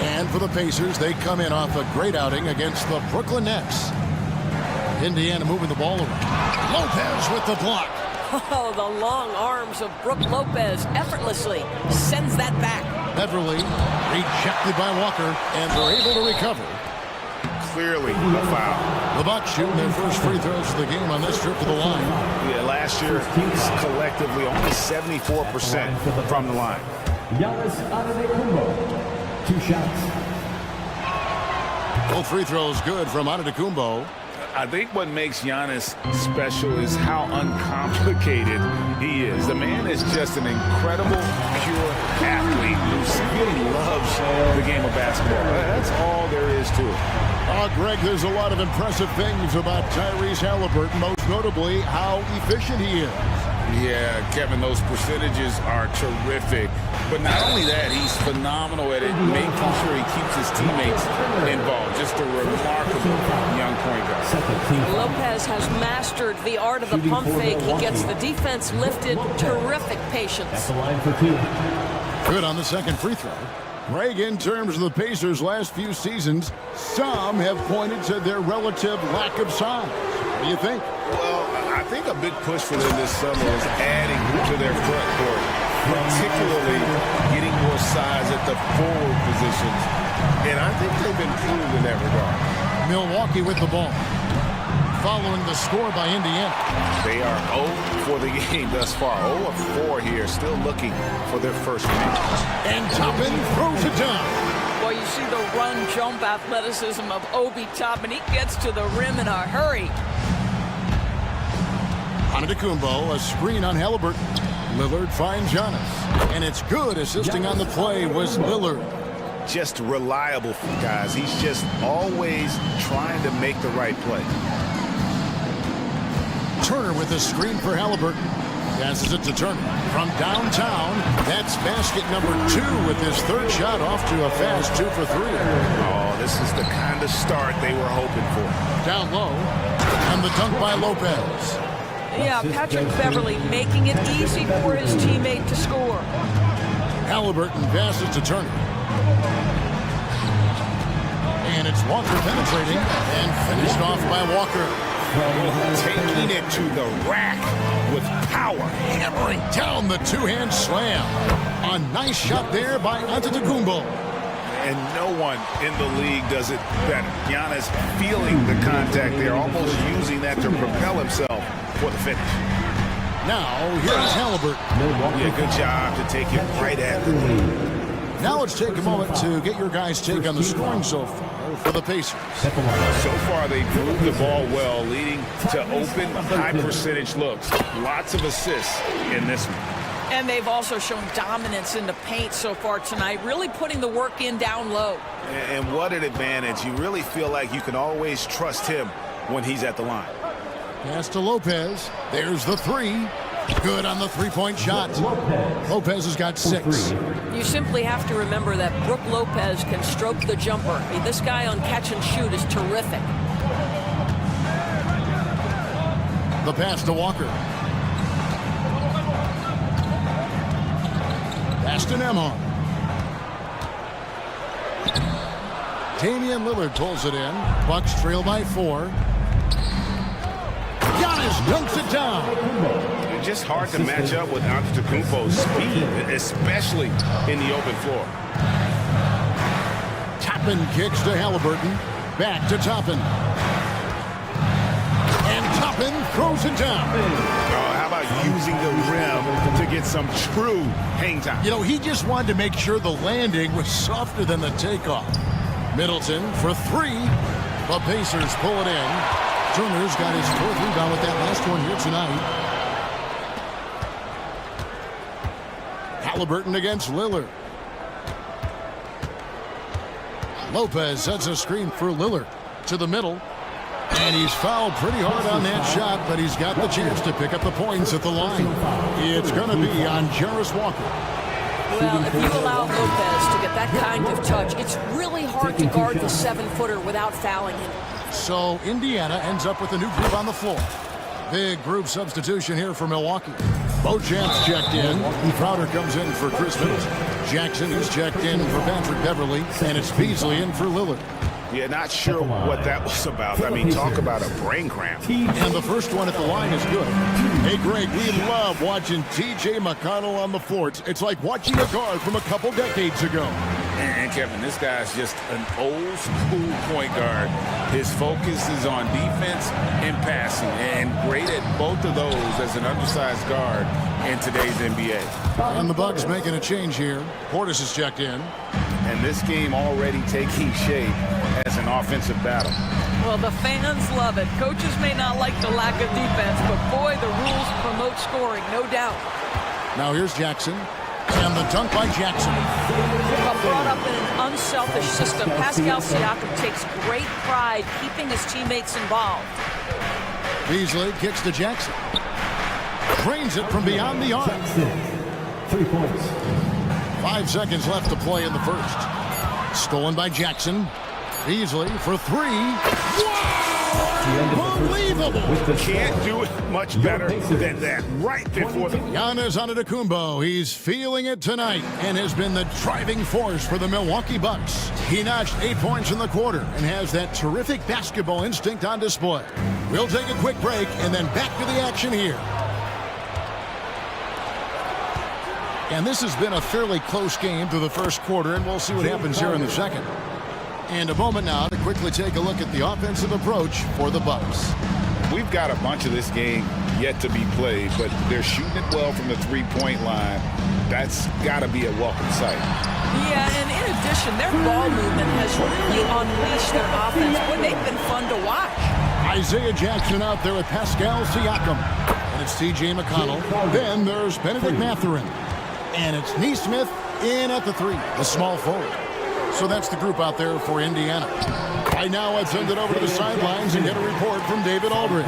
And for the Pacers, they come in off a great outing against the Brooklyn Nets. Indiana moving the ball around. Lopez with the block. Oh, the long arms of Brook Lopez effortlessly sends that back. Beverly rejected by Walker, and they're able to recover. Clearly a foul. The Bucks shooting their first free throws of the game on this trip to the line. Yeah, last year, collectively only 74% from the line. Giannis Antetokounmpo, 2 shots. Both free throws good from Antetokounmpo. I think what makes Giannis special is how uncomplicated he is. The man is just an incredible, pure athlete who really loves the game of basketball. That's all there is to it. Greg, there's a lot of impressive things about Tyrese Halliburton, most notably how efficient he is. Yeah, Kevin, those percentages are terrific. But not only that, he's phenomenal at it, making sure he keeps his teammates involved. Just a remarkable young point guard. Lopez has mastered the art of the pump fake. He gets the defense lifted. Terrific patience. That's the line for 2. Good on the second free throw. Greg, in terms of the Pacers' last few seasons, some have pointed to their relative lack of size. What do you think? Well, I think a big push for them this summer is adding to their front court, particularly getting more size at the forward positions. And I think they've improved in that regard. Milwaukee with the ball. Following the score by Indiana. They are 0 for the game thus far. 0 of 4 here, still looking for their first win. And Toppin throws it down. Boy, you see the run-jump athleticism of Obi Toppin. He gets to the rim in a hurry. Antetokounmpo, a screen on Halliburton. Lillard finds Giannis. And it's good. Assisting on the play was Lillard. Just reliable, guys. He's just always trying to make the right play. Turner with a screen for Halliburton. Passes it to Turner. From downtown, that's basket number 2 with his third shot off to a fast 2 for 3. Oh, this is the kind of start they were hoping for. Down low. And the dunk by Lopez. Yeah, Patrick Beverly making it easy for his teammate to score. Halliburton passes to Turner. And it's Walker penetrating and finished off by Walker. Taking it to the rack with power. Hammering down the two-hand slam. A nice shot there by Antetokounmpo. And no one in the league does it better. Giannis feeling the contact there, almost using that to propel himself for the finish. Now, here's Halliburton. Yeah, good job to take it right at the lead. Now let's take a moment to get your guys' take on the scoring so far for the Pacers. So far, they've moved the ball well, leading to open, high-percentage looks. Lots of assists in this one. And they've also shown dominance in the paint so far tonight, really putting the work in down low. And what an advantage. You really feel like you can always trust him when he's at the line. Pass to Lopez. There's the 3. Good on the three-point shot. Lopez has got 6. You simply have to remember that Brook Lopez can stroke the jumper. This guy on catch and shoot is terrific. The pass to Walker. Pass to Nemhard. Damian Lillard pulls it in. Bucks trail by 4. Giannis dunks it down. Just hard to match up with Antetokounmpo's speed, especially in the open floor. Toppin kicks to Halliburton. Back to Toppin. Toppin throws it down. How about using the rim to get some true hang time? You know, he just wanted to make sure the landing was softer than the takeoff. Middleton for three. The Pacers pull it in. Turner's got his fourth rebound with that last one here tonight. Halliburton against Lillard. Lopez sets a screen for Lillard to the middle. And he's fouled pretty hard on that shot, but he's got the chance to pick up the points at the line. It's going to be on Jarris Walker. Well, if you allow Lopez to get that kind of touch, it's really hard to guard the 7-footer without fouling him. So Indiana ends up with a new group on the floor. Big group substitution here for Milwaukee. Beauchamp's checked in. Crowder comes in for Chris Middleton. Jackson is checked in for Patrick Beverly. And it's Beasley in for Lillard. Yeah, not sure what that was about. I mean, talk about a brain cramp. And the first one at the line is good. Hey, Greg, we love watching T.J. McConnell on the floor. It's like watching a guard from a couple decades ago. And Kevin, this guy's just an old school point guard. His focus is on defense and passing, and great at both of those as an undersized guard in today's NBA. And the Bucks making a change here. Portis is checked in. And this game already taking shape as an offensive battle. Well, the fans love it. Coaches may not like the lack of defense, but boy, the rules promote scoring, no doubt. Now here's Jackson. And the dunk by Jackson. But brought up in an unselfish system, Pascal Siakam takes great pride keeping his teammates involved. Beasley kicks to Jackson. Drains it from beyond the arc. 3 points. 5 seconds left to play in the first. Stolen by Jackson. Beasley for three. Wow! Unbelievable! Can't do it much better than that right before the... Giannis Antetokounmpo, he's feeling it tonight and has been the driving force for the Milwaukee Bucks. He notched 8 points in the quarter and has that terrific basketball instinct on display. We'll take a quick break and then back to the action here. And this has been a fairly close game through the first quarter, and we'll see what happens here in the second. And a moment now to quickly take a look at the offensive approach for the Bucks. We've got a bunch of this game yet to be played, but they're shooting it well from the three-point line. That's got to be a welcome sight. Yeah, and in addition, their ball movement has really unleashed their offense. Boy, they've been fun to watch. Isaiah Jackson out there with Pascal Siakam. And it's T.J. McConnell. Then there's Benedict Mathurin. And it's Neesmith in at the three, the small forward. So that's the group out there for Indiana. Right now, I'd send it over to the sidelines and get a report from David Aldridge.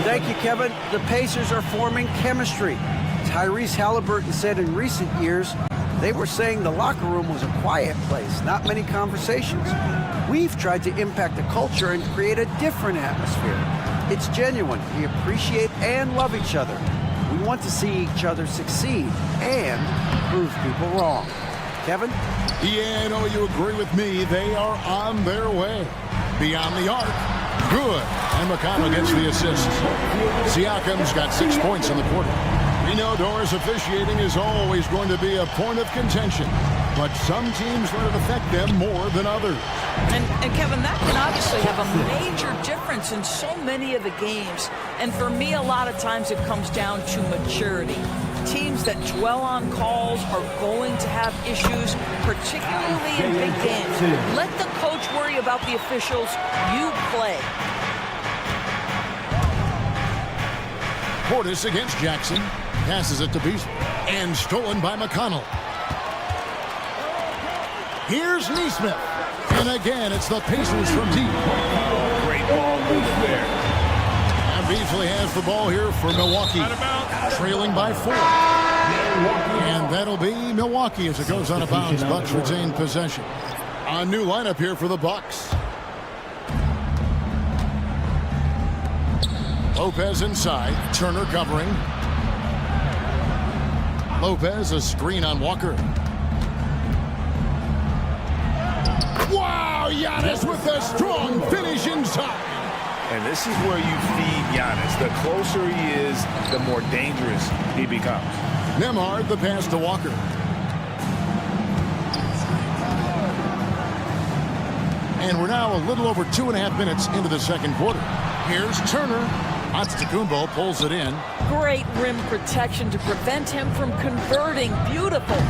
Thank you, Kevin. The Pacers are forming chemistry. Tyrese Halliburton said in recent years, they were saying the locker room was a quiet place, not many conversations. We've tried to impact the culture and create a different atmosphere. It's genuine. We appreciate and love each other. We want to see each other succeed and prove people wrong. Kevin? Yeah, I know you agree with me. They are on their way. Beyond the arc. Good. And McConnell gets the assist. Siakam's got 6 points in the quarter. We know Doris officiating is always going to be a point of contention, but some teams let it affect them more than others. And Kevin, that can obviously have a major difference in so many of the games. And for me, a lot of times it comes down to maturity. Teams that dwell on calls are going to have issues, particularly in big games. Let the coach worry about the officials. You play. Portis against Jackson. Passes it to Beasley. And stolen by McConnell. Here's Neesmith. And again, it's the Pacers from deep. Great ball move there. And Beasley has the ball here for Milwaukee. Trailing by 4. And that'll be Milwaukee as it goes out of bounds. Bucks retain possession. A new lineup here for the Bucks. Lopez inside. Turner covering. Lopez, a screen on Walker. Wow, Giannis with a strong finish inside. And this is where you feed Giannis. The closer he is, the more dangerous he becomes. Nembhard, the pass to Walker. And we're now a little over 2.5 minutes into the second quarter. Here's Turner. Antetokounmpo pulls it in. Great rim protection to prevent him from converting. Beautiful.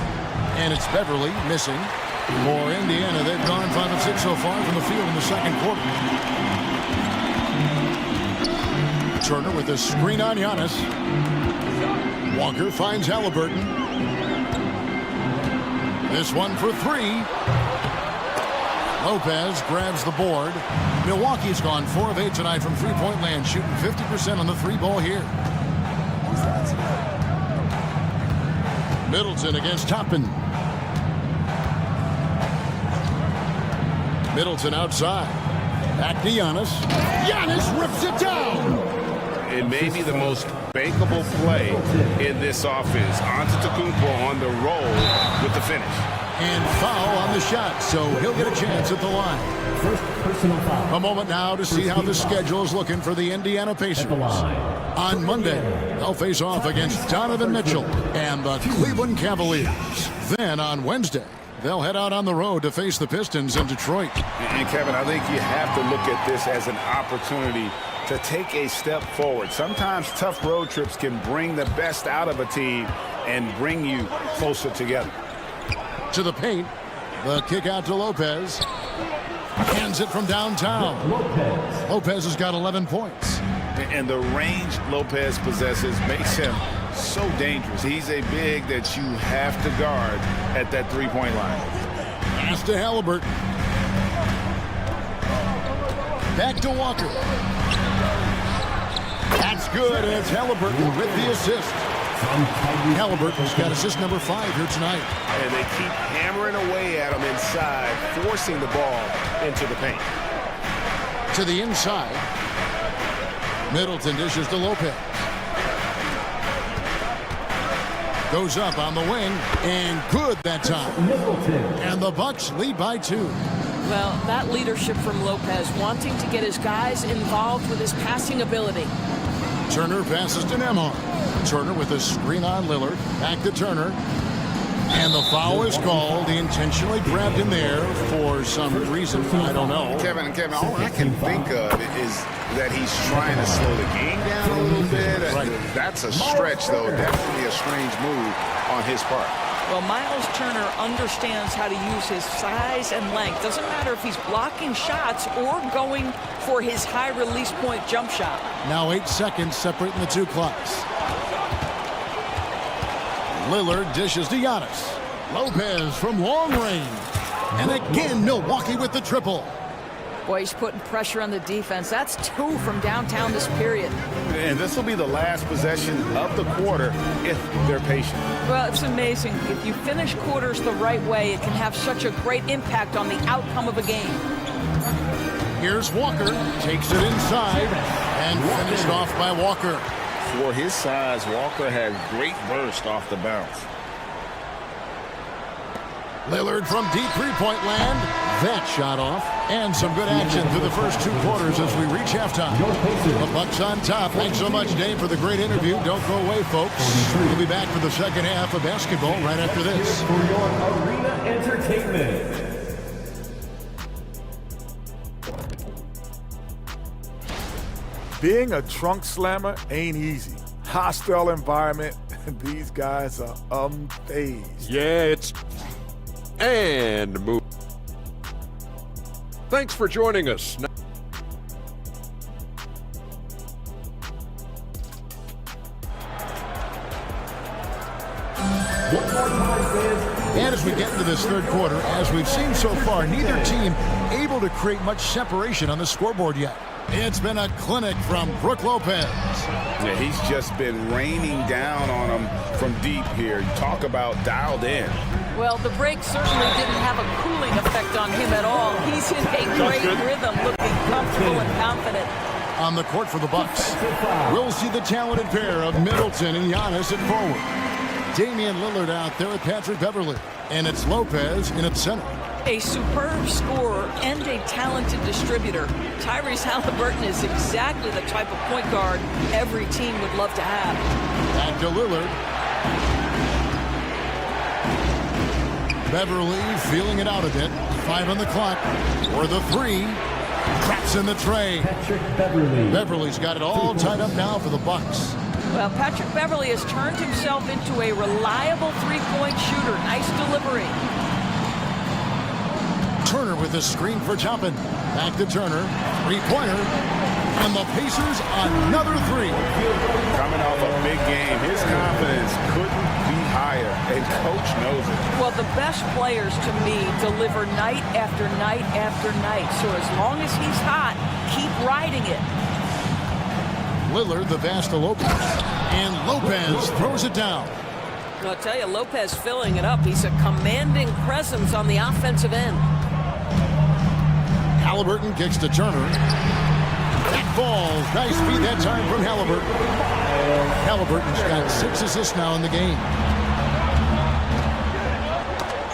And it's Beverly missing. For Indiana, they've gone 5 of 6 so far from the field in the second quarter. Turner with a screen on Giannis. Walker finds Halliburton. This one for 3. Lopez grabs the board. Milwaukee's gone 4 of 8 tonight from three-point land, shooting 50% on the 3-ball here. Middleton against Toppin. Middleton outside. Back to Giannis. Giannis rips it down. It may be the most bankable play in this offense. Antetokounmpo on the roll with the finish. And foul on the shot, so he'll get a chance at the line. First personal foul. A moment now to see how the schedule is looking for the Indiana Pacers. On Monday, they'll face off against Donovan Mitchell and the Cleveland Cavaliers. Then on Wednesday, they'll head out on the road to face the Pistons in Detroit. And Kevin, I think you have to look at this as an opportunity to take a step forward. Sometimes tough road trips can bring the best out of a team and bring you closer together. To the paint, the kick out to Lopez. Hands it from downtown. Lopez has got 11 points. And the range Lopez possesses makes him so dangerous. He's a big that you have to guard at that three-point line. Pass to Halliburton. Back to Walker. That's good, and it's Halliburton with the assist. Halliburton's got assist number 5 here tonight. And they keep hammering away at him inside, forcing the ball into the paint. To the inside. Middleton dishes to Lopez. Goes up on the wing, and good that time. And the Bucks lead by 2. Well, that leadership from Lopez, wanting to get his guys involved with his passing ability. Turner passes to Nembhard. Turner with a screen on Lillard. Back to Turner. And the foul is called. He intentionally grabbed him there for some reason. I don't know. Kevin, all I can think of is that he's trying to slow the game down a little bit. Right. That's a stretch, though. Definitely a strange move on his part. Well, Miles Turner understands how to use his size and length. Doesn't matter if he's blocking shots or going for his high release point jump shot. Now 8 seconds separating the two clocks. Lillard dishes to Giannis. Lopez from long range. And again, Milwaukee with the triple. Boy, he's putting pressure on the defense. That's 2 from downtown this period. And this will be the last possession of the quarter if they're patient. Well, it's amazing. If you finish quarters the right way, it can have such a great impact on the outcome of a game. Here's Walker. Takes it inside and finished off by Walker. For his size, Walker had great burst off the bounce. Lillard from deep three-point land. That shot off. And some good action through the first 2 quarters as we reach halftime. The Bucks on top. Thanks so much, Dave, for the great interview. Don't go away, folks. We'll be back for the second half of basketball right after this. For your arena entertainment. Being a trunk slammer ain't easy. Hostile environment. These guys are unfazed. Yeah, it's... And move. Thanks for joining us. And as we get into this third quarter, as we've seen so far, neither team able to create much separation on the scoreboard yet. It's been a clinic from Brook Lopez. Yeah, he's just been raining down on him from deep here. Talk about dialed in. Well, the break certainly didn't have a cooling effect on him at all. He's in a great rhythm, looking comfortable and confident. On the court for the Bucks, we'll see the talented pair of Middleton and Giannis at forward. Damian Lillard out there with Patrick Beverly. And it's Lopez in at center. A superb scorer and a talented distributor. Tyrese Halliburton is exactly the type of point guard every team would love to have. Back to Lillard. Beverly feeling it out a bit. 5 on the clock. For the 3. Traps in the tray. Beverly's got it all tied up now for the Bucks. Well, Patrick Beverly has turned himself into a reliable three-point shooter. Nice delivery. Turner with the screen for Toppin. Back to Turner. Three-pointer. And the Pacers another three. Coming off a big game, his confidence couldn't be higher, and coach knows it. Well, the best players to me deliver night after night after night. So as long as he's hot, keep riding it. Lillard, the pass to Lopez. And Lopez throws it down. I'll tell you, Lopez filling it up. He's a commanding presence on the offensive end. Halliburton kicks to Turner. That falls. Nice feed that time from Halliburton. Halliburton's got 6 assists now in the game.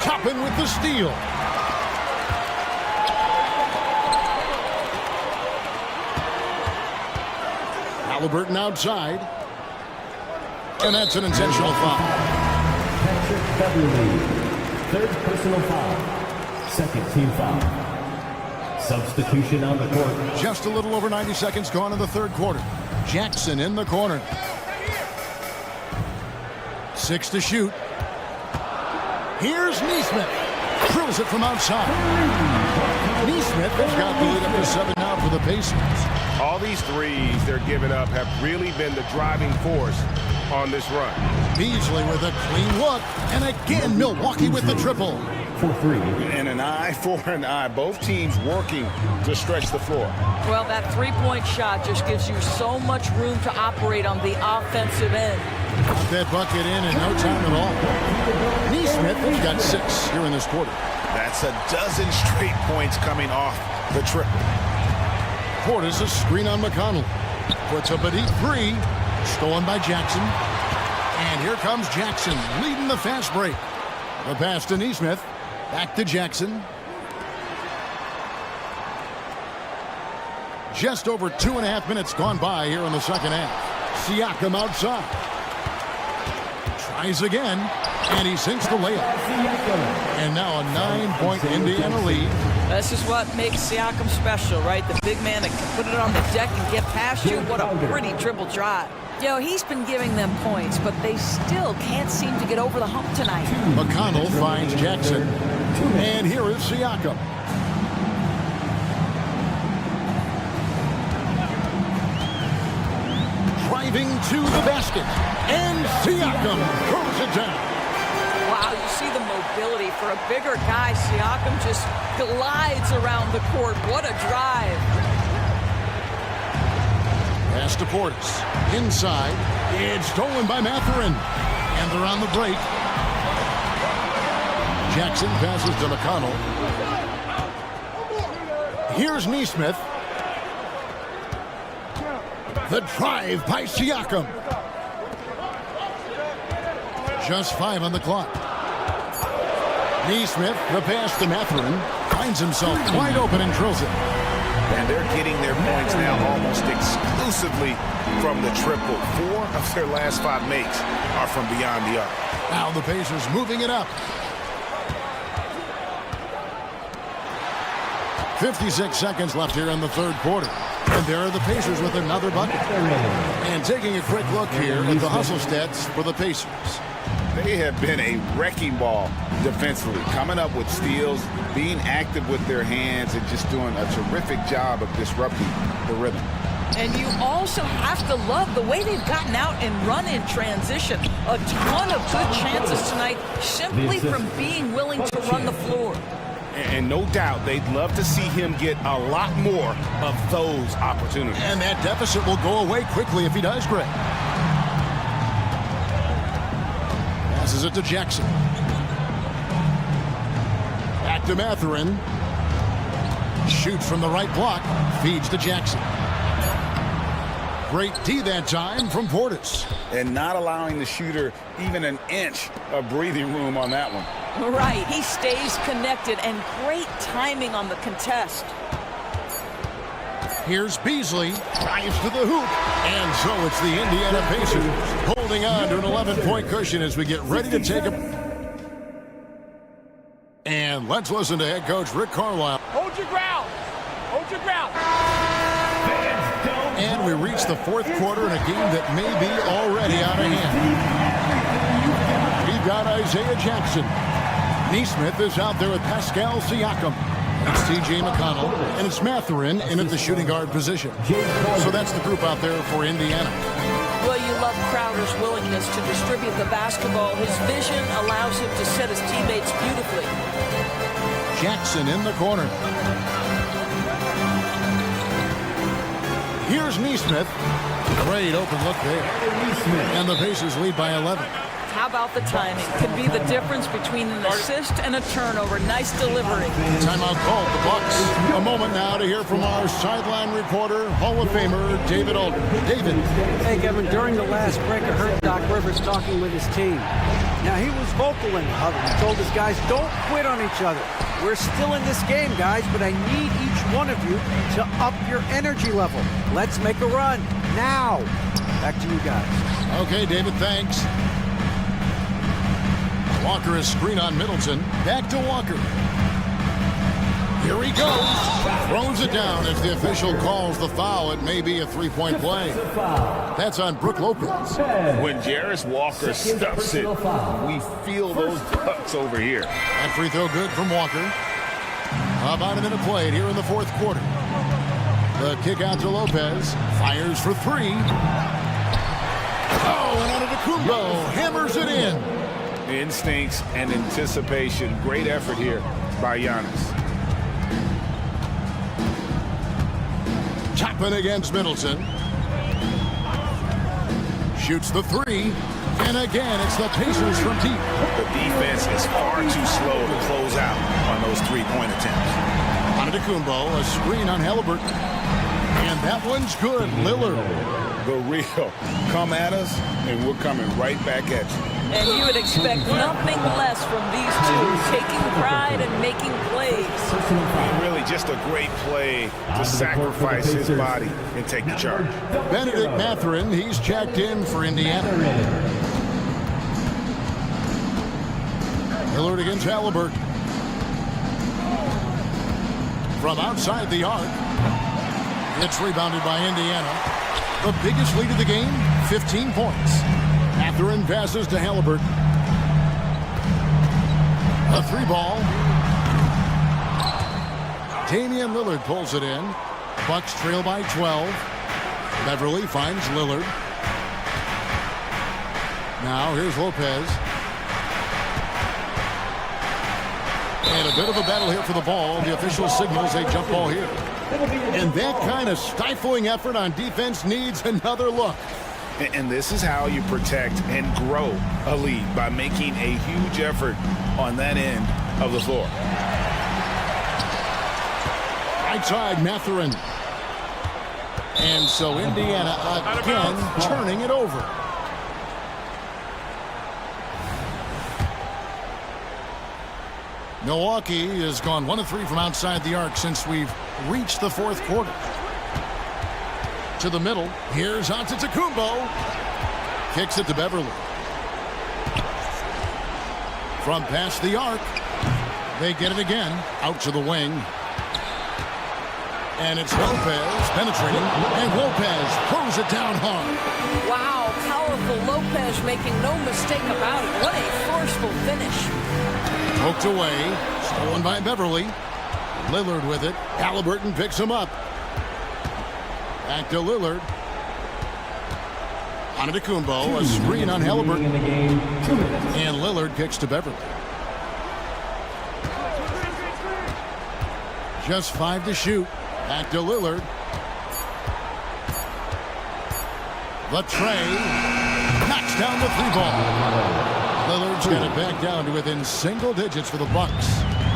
Toppin with the steal. Halliburton outside. And that's an intentional foul. Patrick Beverly, third personal foul. Second team foul. Substitution on the court. Just a little over 90 seconds gone in the third quarter. Jackson in the corner. 6 to shoot. Here's Neesmith. Drills it from outside. Neesmith has got the lead up to 7 now for the Pacers. All these threes they're giving up have really been the driving force on this run. Beasley with a clean look. And again, Milwaukee with the triple. And an eye for an eye. Both teams working to stretch the floor. Well, that three-point shot just gives you so much room to operate on the offensive end. Put that bucket in no time at all. Neesmith has got 6 here in this quarter. That's a dozen straight points coming off the triple. Portis a screen on McConnell. Puts up a deep 3. Stolen by Jackson. And here comes Jackson leading the fast break. The pass to Neesmith. Back to Jackson. Just over 2.5 minutes gone by here in the second half. Siakam outside. Tries again, and he sinks the layup. And now a 9-point Indiana lead. This is what makes Siakam special, right? The big man that can put it on the deck and get past you. What a pretty dribble drive. You know, he's been giving them points, but they still can't seem to get over the hump tonight. McConnell finds Jackson. And here is Siakam. Driving to the basket. And Siakam throws it down. Wow, you see the mobility for a bigger guy. Siakam just glides around the court. What a drive. Pass to Portis. Inside. It's stolen by Mathurin. And they're on the break. Jackson passes to McConnell. Here's Neesmith. The drive by Siakam. Just 5 on the clock. Neesmith, the pass to Mathurin. Finds himself wide open and drills it. And they're getting their points now almost exclusively from the triple. 4 of their last 5 makes are from beyond the arc. Now the Pacers moving it up. 56 seconds left here in the third quarter. And there are the Pacers with another bucket. And taking a quick look here at the hustle stats for the Pacers. They have been a wrecking ball defensively, coming up with steals, being active with their hands, and just doing a terrific job of disrupting the rhythm. And you also have to love the way they've gotten out and run in transition. A ton of good chances tonight simply from being willing to run the floor. And no doubt they'd love to see him get a lot more of those opportunities. And that deficit will go away quickly if he does, Greg. Passes it to Jackson. Back to Mathurin. Shoots from the right block. Feeds to Jackson. Great D that time from Portis. And not allowing the shooter even an inch of breathing room on that one. Right, he stays connected, and great timing on the contest. Here's Beasley, drives to the hoop, and so it's the Indiana Pacers holding on to an 11-point cushion as we get ready to take a... And let's listen to head coach Rick Carlisle. Hold your ground. Hold And we reach the fourth quarter in a game that may be already out of hand. We've got Isaiah Jackson. Neesmith is out there with Pascal Siakam. It's T.J. McConnell, and it's Mathurin in at the shooting guard position. So that's the group out there for Indiana. Well, you love Crowder's willingness to distribute the basketball. His vision allows him to set his teammates beautifully. Jackson in the corner. Here's Neesmith. Great open look there. And the Pacers lead by 11. How about the timing? Could be the difference between an assist and a turnover. Nice delivery. Timeout called, the Bucks. A moment now to hear from our sideline reporter, Hall of Famer David Aldridge. David. Hey, Kevin, during the last break, I heard Doc Rivers talking with his team. Now, he was vocal in the huddle. He told his guys, don't quit on each other. We're still in this game, guys, but I need each one of you to up your energy level. Let's make a run. Now. Back to you guys. Okay, David, thanks. Walker is screen on Middleton. Back to Walker. Here he goes. Throws it down as the official calls the foul. It may be a three-point play. That's on Brook Lopez. When Jarris Walker stuffs it, we feel those Bucks over here. That free throw good from Walker. About a minute played here in the fourth quarter. The kick out to Lopez. Fires for three. Oh, and Antetokounmpo hammers it in. Instincts and anticipation. Great effort here by Giannis. Chopping against Middleton. Shoots the three. And again, it's the Pacers from deep. The defense is far too slow to close out on those three-point attempts. Antetokounmpo, a screen on Halliburton. And that one's good. Lillard. The real. Come at us, and we're coming right back at you. And you would expect nothing less from these two, taking pride and making plays. Really just a great play to sacrifice his body and take the charge. Benedict Mathurin, he's checked in for Indiana. Lillard against Halliburton. From outside the arc. It's rebounded by Indiana. The biggest lead of the game, 15 points. Mathurin passes to Halliburton. A three ball. Damian Lillard pulls it in. Bucks trail by 12. Beverly finds Lillard. Now here's Lopez. And a bit of a battle here for the ball. The official signals a jump ball here. And that kind of stifling effort on defense needs another look. And this is how you protect and grow a lead, by making a huge effort on that end of the floor. Right side, Mathurin. And so Indiana again turning it over. Milwaukee has gone 1 of 3 from outside the arc since we've reached the fourth quarter. To the middle. Here's Antetokounmpo. Kicks it to Beverly. From past the arc. They get it again. Out to the wing. And it's Lopez penetrating. And Lopez throws it down hard. Wow, powerful Lopez making no mistake about it. What a forceful finish. Poked away. Stolen by Beverly. Lillard with it. Halliburton picks him up. Back to Lillard. Antetokounmpo, a screen on Halliburton. And Lillard kicks to Beverly. Just 5 to shoot. Back to Lillard. The tray. Knocks down the three ball. Lillard's got it back down to within single digits for the Bucks.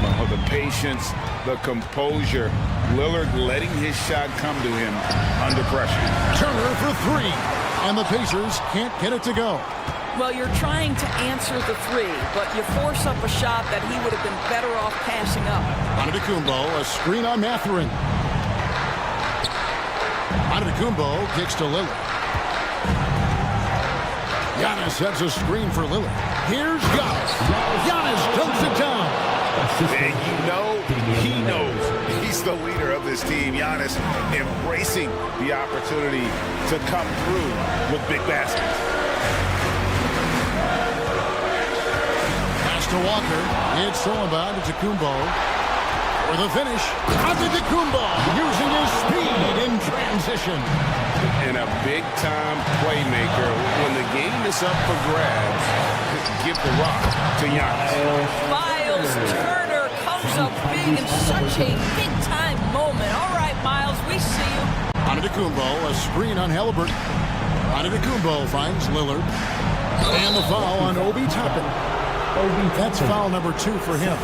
Oh, the patience, the composure. Lillard letting his shot come to him under pressure. Turner for three. And the Pacers can't get it to go. Well, you're trying to answer the three, but you force up a shot that he would have been better off passing up. Antetokounmpo, a screen on Mathurin. Antetokounmpo kicks to Lillard. Giannis sets a screen for Lillard. Here's Giannis. Giannis dumps it down. And you know he knows he's is the leader of this team. Giannis embracing the opportunity to come through with big baskets. Pass to Walker. It's stolen by Antetokounmpo. For the finish, Antetokounmpo using his speed in transition. And a big-time playmaker. When the game is up for grabs, give the rock to Giannis. Miles Turner comes up big in such a big-time moment. All right, Miles, we see you. Antetokounmpo, a screen on Halliburton. Antetokounmpo finds Lillard. And the foul on Obi Toppin. That's foul number 2 for him.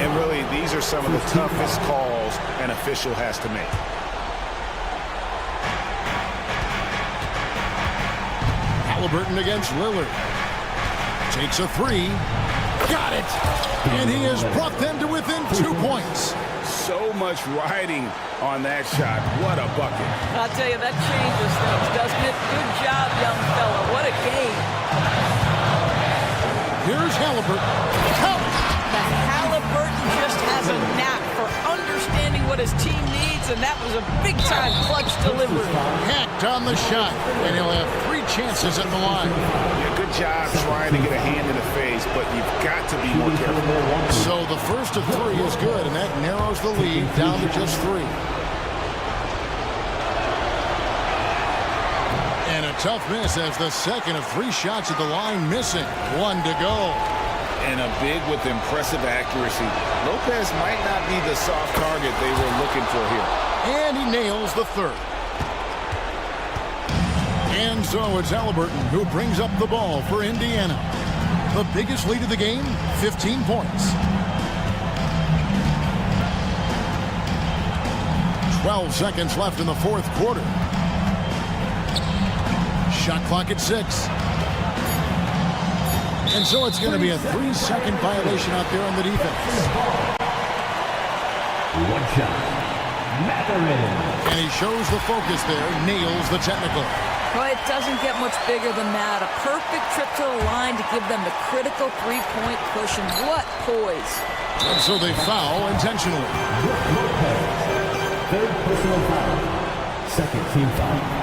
And really, these are some of the toughest calls an official has to make. Halliburton against Lillard. Takes a 3. Got it. And he has brought them to within 2 points. So much riding on that shot. What a bucket. I'll tell you, that changes things, doesn't it? Good job, young fella. What a game. Here's Halliburton. The Halliburton just has a knack for understanding what his team needs, and that was a big-time clutch delivery. Hacked on the shot, and he'll have 3 chances at the line. Yeah, good job trying to get a hand in the face, but you've got to be more careful. So the first of 3 is good, and that narrows the lead down to just 3. And a tough miss as the second of 3 shots at the line missing. 1 to go. And a big with impressive accuracy. Lopez might not be the soft target they were looking for here. And he nails the third. And so it's Halliburton who brings up the ball for Indiana. The biggest lead of the game, 15 points. 12 seconds left in the 4th quarter. Shot clock at 6. And so it's going to be a 3-second violation out there on the defense. 1 shot. Mathurin. And he shows the focus there, nails the technical. Well, it doesn't get much bigger than that. A perfect trip to the line to give them the critical 3-point push, and what poise. And so they foul intentionally. Lopez. 3rd personal foul. 2nd team foul.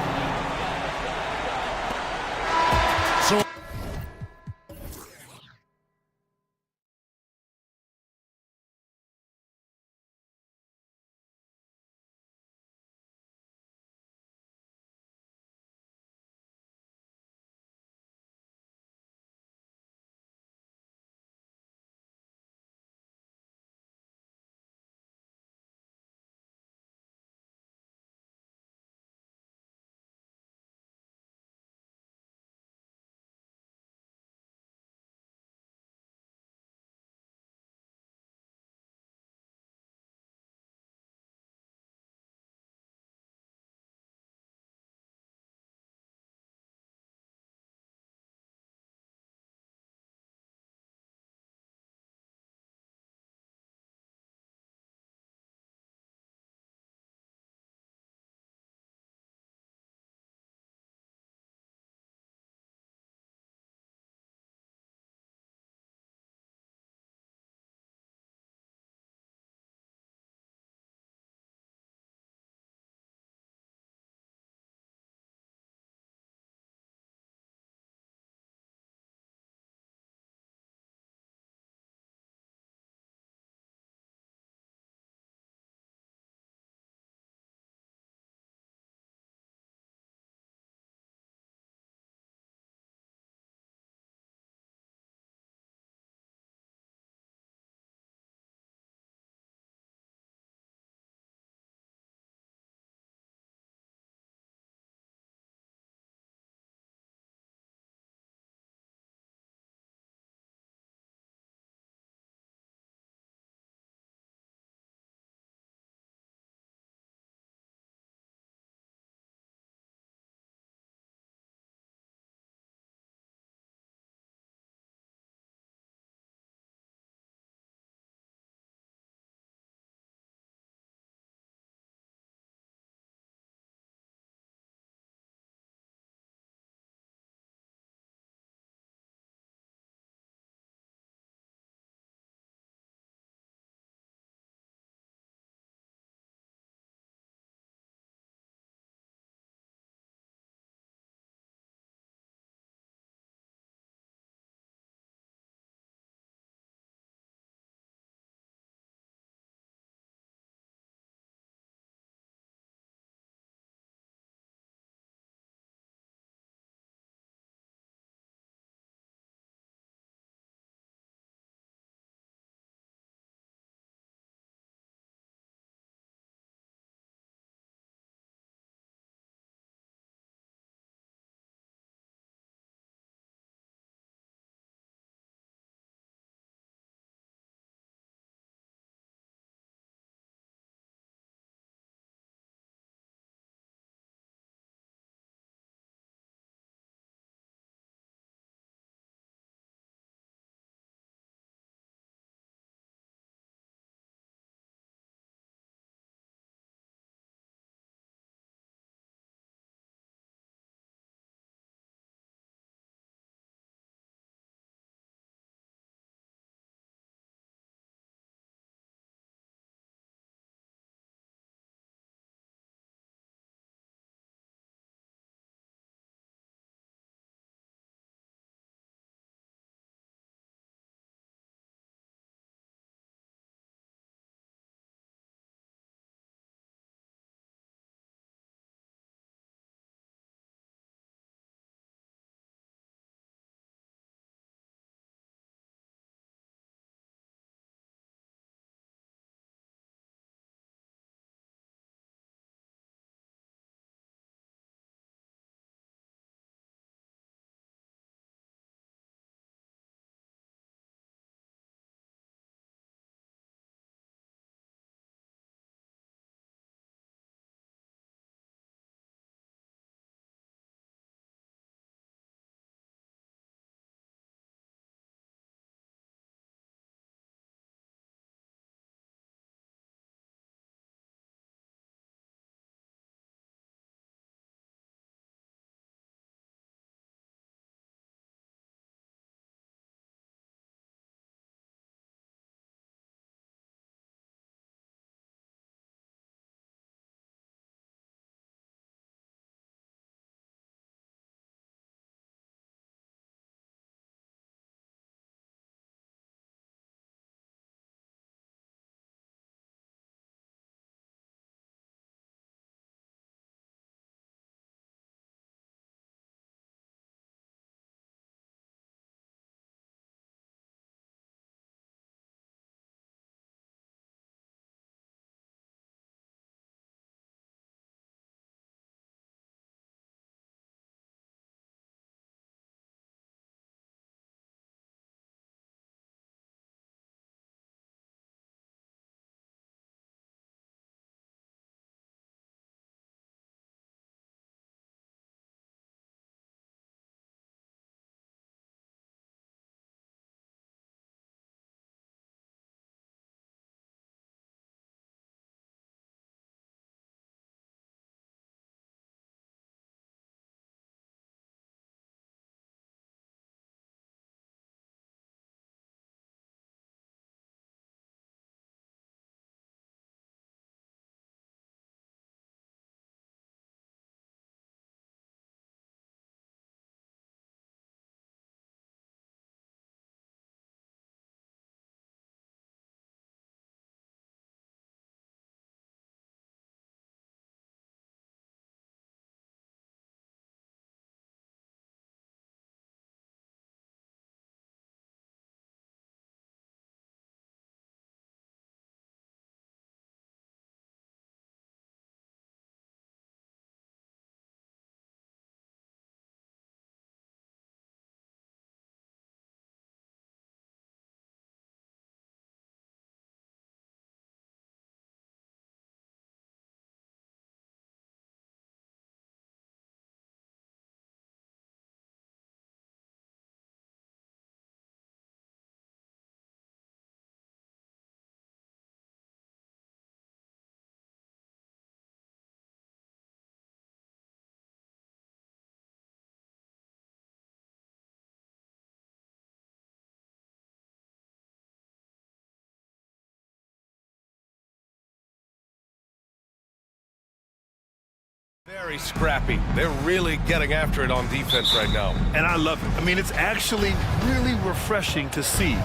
Very scrappy. They're really getting after it on defense right now. And I love it. I mean, it's actually really refreshing to see.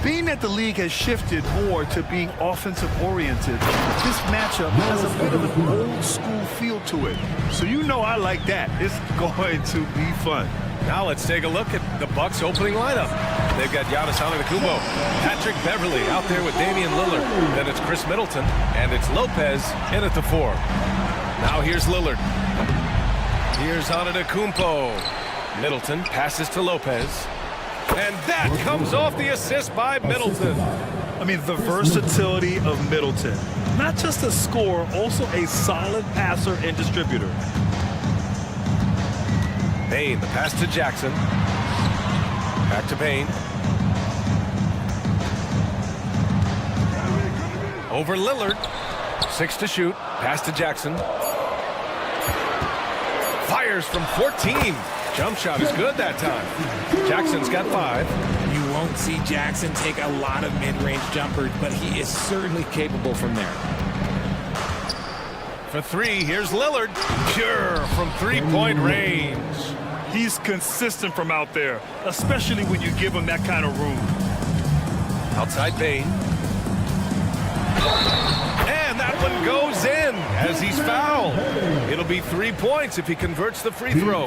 Being that the league has shifted more to being offensive-oriented, this matchup has a bit of an old-school feel to it. So you know I like that. It's going to be fun. Now let's take a look at the Bucks opening lineup. They've got Giannis Antetokounmpo, Patrick Beverley out there with Damian Lillard. Then it's Chris Middleton, and it's Lopez in at the 4. Now here's Lillard. Here's Antetokounmpo. Middleton passes to Lopez. And that comes off the assist by Middleton. I mean, the versatility of Middleton. Not just a scorer, also a solid passer and distributor. Payne, the pass to Jackson. Back to Payne. Over Lillard. 6 to shoot. Pass to Jackson. Fires from 14. Jump shot is good that time. Jackson's got 5. You won't see Jackson take a lot of mid-range jumpers, but he is certainly capable from there. For 3, here's Lillard. Pure from three-point range. He's consistent from out there, especially when you give him that kind of room. Outside Payne. And that one goes in as he's fouled. It'll be 3 points if he converts the free throw.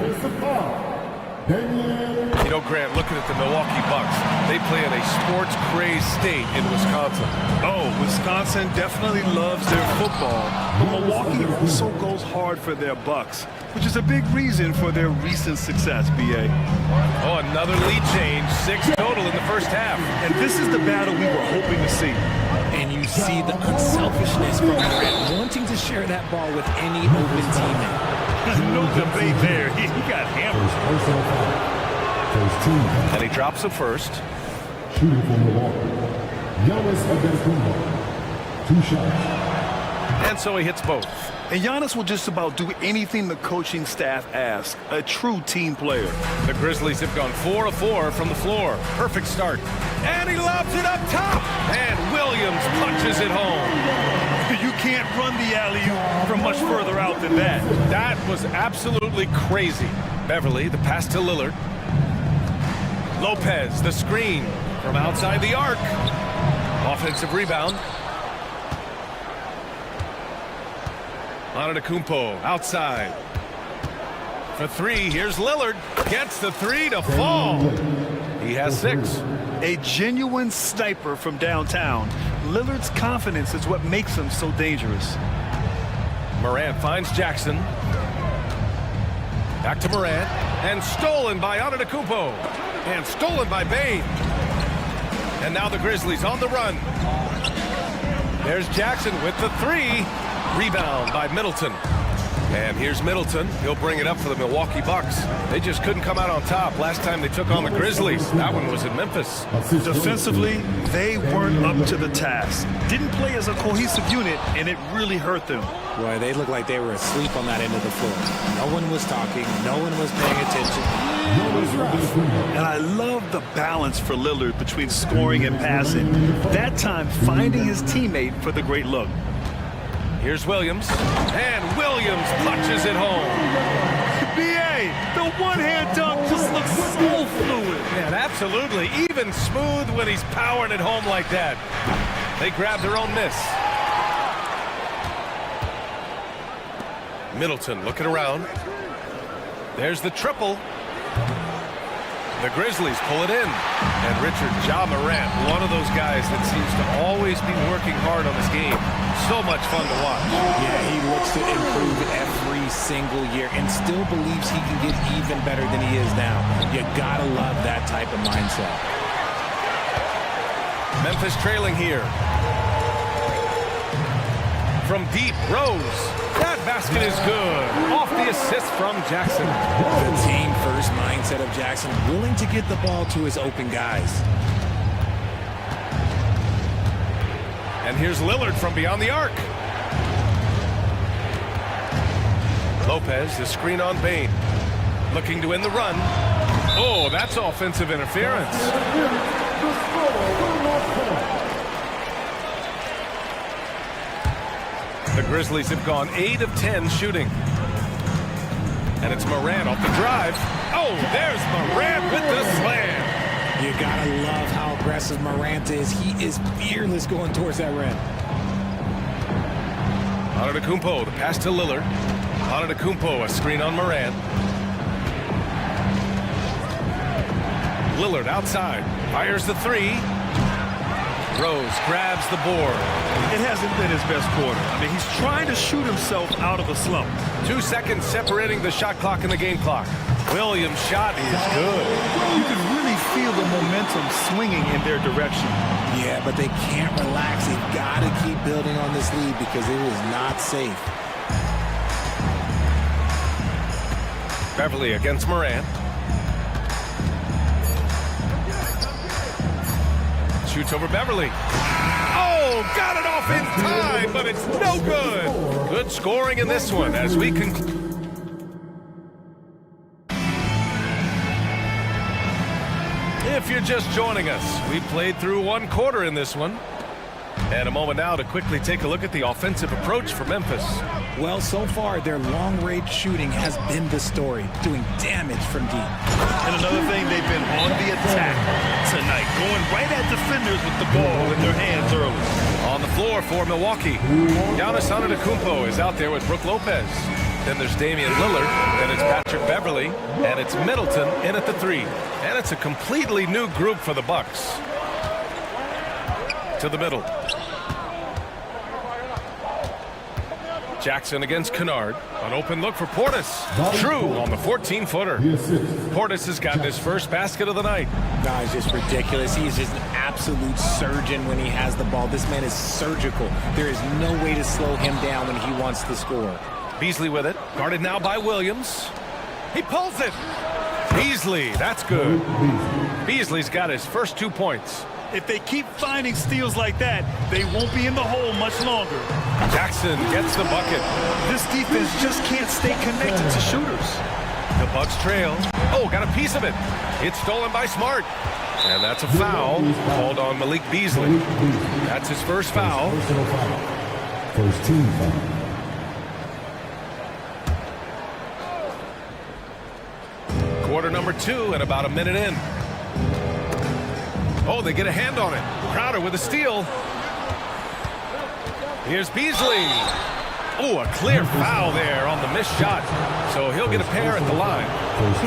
You know, Grant, looking at the Milwaukee Bucks, they play in a sports-crazed state in Wisconsin. Oh, Wisconsin definitely loves their football. But Milwaukee also goes hard for their Bucks, which is a big reason for their recent success, B.A. Oh, another lead change. 6 total in the first half. And this is the battle we were hoping to see. And you see the unselfishness from Durant wanting to share that ball with any open teammate. No debate there. He got hammered. And he drops the first. Shooting for Milwaukee, Giannis Antetokounmpo. 2 shots. And so he hits both. And Giannis will just about do anything the coaching staff asks. A true team player. The Grizzlies have gone 4 of 4 from the floor. Perfect start. And he lobs it up top. And Williams punches it home. You can't run the alley-oop from much further out than that. That was absolutely crazy. Beverley, the pass to Lillard. Lopez, the screen from outside the arc. Offensive rebound. Antetokounmpo outside. For 3, here's Lillard. Gets the 3 to fall. He has 6. A genuine sniper from downtown. Lillard's confidence is what makes him so dangerous. Morant finds Jackson. Back to Morant. And stolen by Antetokounmpo. And stolen by Bane. And now the Grizzlies on the run. There's Jackson with the 3. Rebound by Middleton. And here's Middleton. He'll bring it up for the Milwaukee Bucks. They just couldn't come out on top last time they took on the Grizzlies. That one was in Memphis. Defensively, they weren't up to the task. Didn't play as a cohesive unit, and it really hurt them. Boy, they looked like they were asleep on that end of the floor. No one was talking. No one was paying attention. And I love the balance for Lillard between scoring and passing. That time, finding his teammate for the great look. Here's Williams, and Williams punches it home. B.A., the one-hand dunk just looks so fluid. Man, absolutely. Even smooth when he's powering it home like that. They grab their own miss. Middleton looking around. There's the triple. The Grizzlies pull it in. And Richard, Ja Morant, one of those guys that seems to always be working hard on his game. So much fun to watch. Yeah, he looks to improve every single year and still believes he can get even better than he is now. You gotta love that type of mindset. Memphis trailing here. From deep, Rose. That basket is good. Off the assist from Jackson. The team-first mindset of Jackson, willing to get the ball to his open guys. And here's Lillard from beyond the arc. Lopez, the screen on Bane. Looking to end the run. Oh, that's offensive interference. The Grizzlies have gone 8 of 10 shooting. And it's Morant off the drive. Oh, there's Morant with the slam. You gotta love how aggressive Morant is. He is fearless going towards that rim. Antetokounmpo, the pass to Lillard. Antetokounmpo, a screen on Morant. Lillard outside, fires the three. Rose grabs the board. It hasn't been his best quarter. I mean, he's trying to shoot himself out of a slump. 2 seconds separating the shot clock and the game clock. Williams' shot is good. You can really feel the momentum swinging in their direction. Yeah, but they can't relax. They've got to keep building on this lead because it is not safe. Beverly against Morant. Shoots over Beverly. Oh, got it off in time, but it's no good. Good scoring in this one as we conclude. If you're just joining us, we played through 1 quarter in this one. And a moment now to quickly take a look at the offensive approach for Memphis. Well, so far, their long-range shooting has been the story, doing damage from deep. And another thing, they've been on the attack tonight, going right at defenders with the ball in their hands early. On the floor for Milwaukee, Giannis Antetokounmpo is out there with Brook Lopez. Then there's Damian Lillard, then it's Patrick Beverly, and it's Middleton in at the 3. And it's a completely new group for the Bucks. To the middle. Jackson against Kennard. An open look for Portis. True on the 14-footer. Portis has gotten his first basket of the night. No, it's just ridiculous. He is just an absolute surgeon when he has the ball. This man is surgical. There is no way to slow him down when he wants to score. Beasley with it. Guarded now by Williams. He pulls it. Beasley, that's good. Beasley's got his first 2 points. If they keep finding steals like that, they won't be in the hole much longer. Jackson gets the bucket. This defense just can't stay connected to shooters. The Bucks trail. Oh, got a piece of it. It's stolen by Smart. And that's a foul called on Malik Beasley. That's his first foul. First team foul. Quarter number 2 and about a minute in. Oh, they get a hand on it. Crowder with a steal. Here's Beasley. Oh, a clear foul there on the missed shot. So he'll get a pair at the line.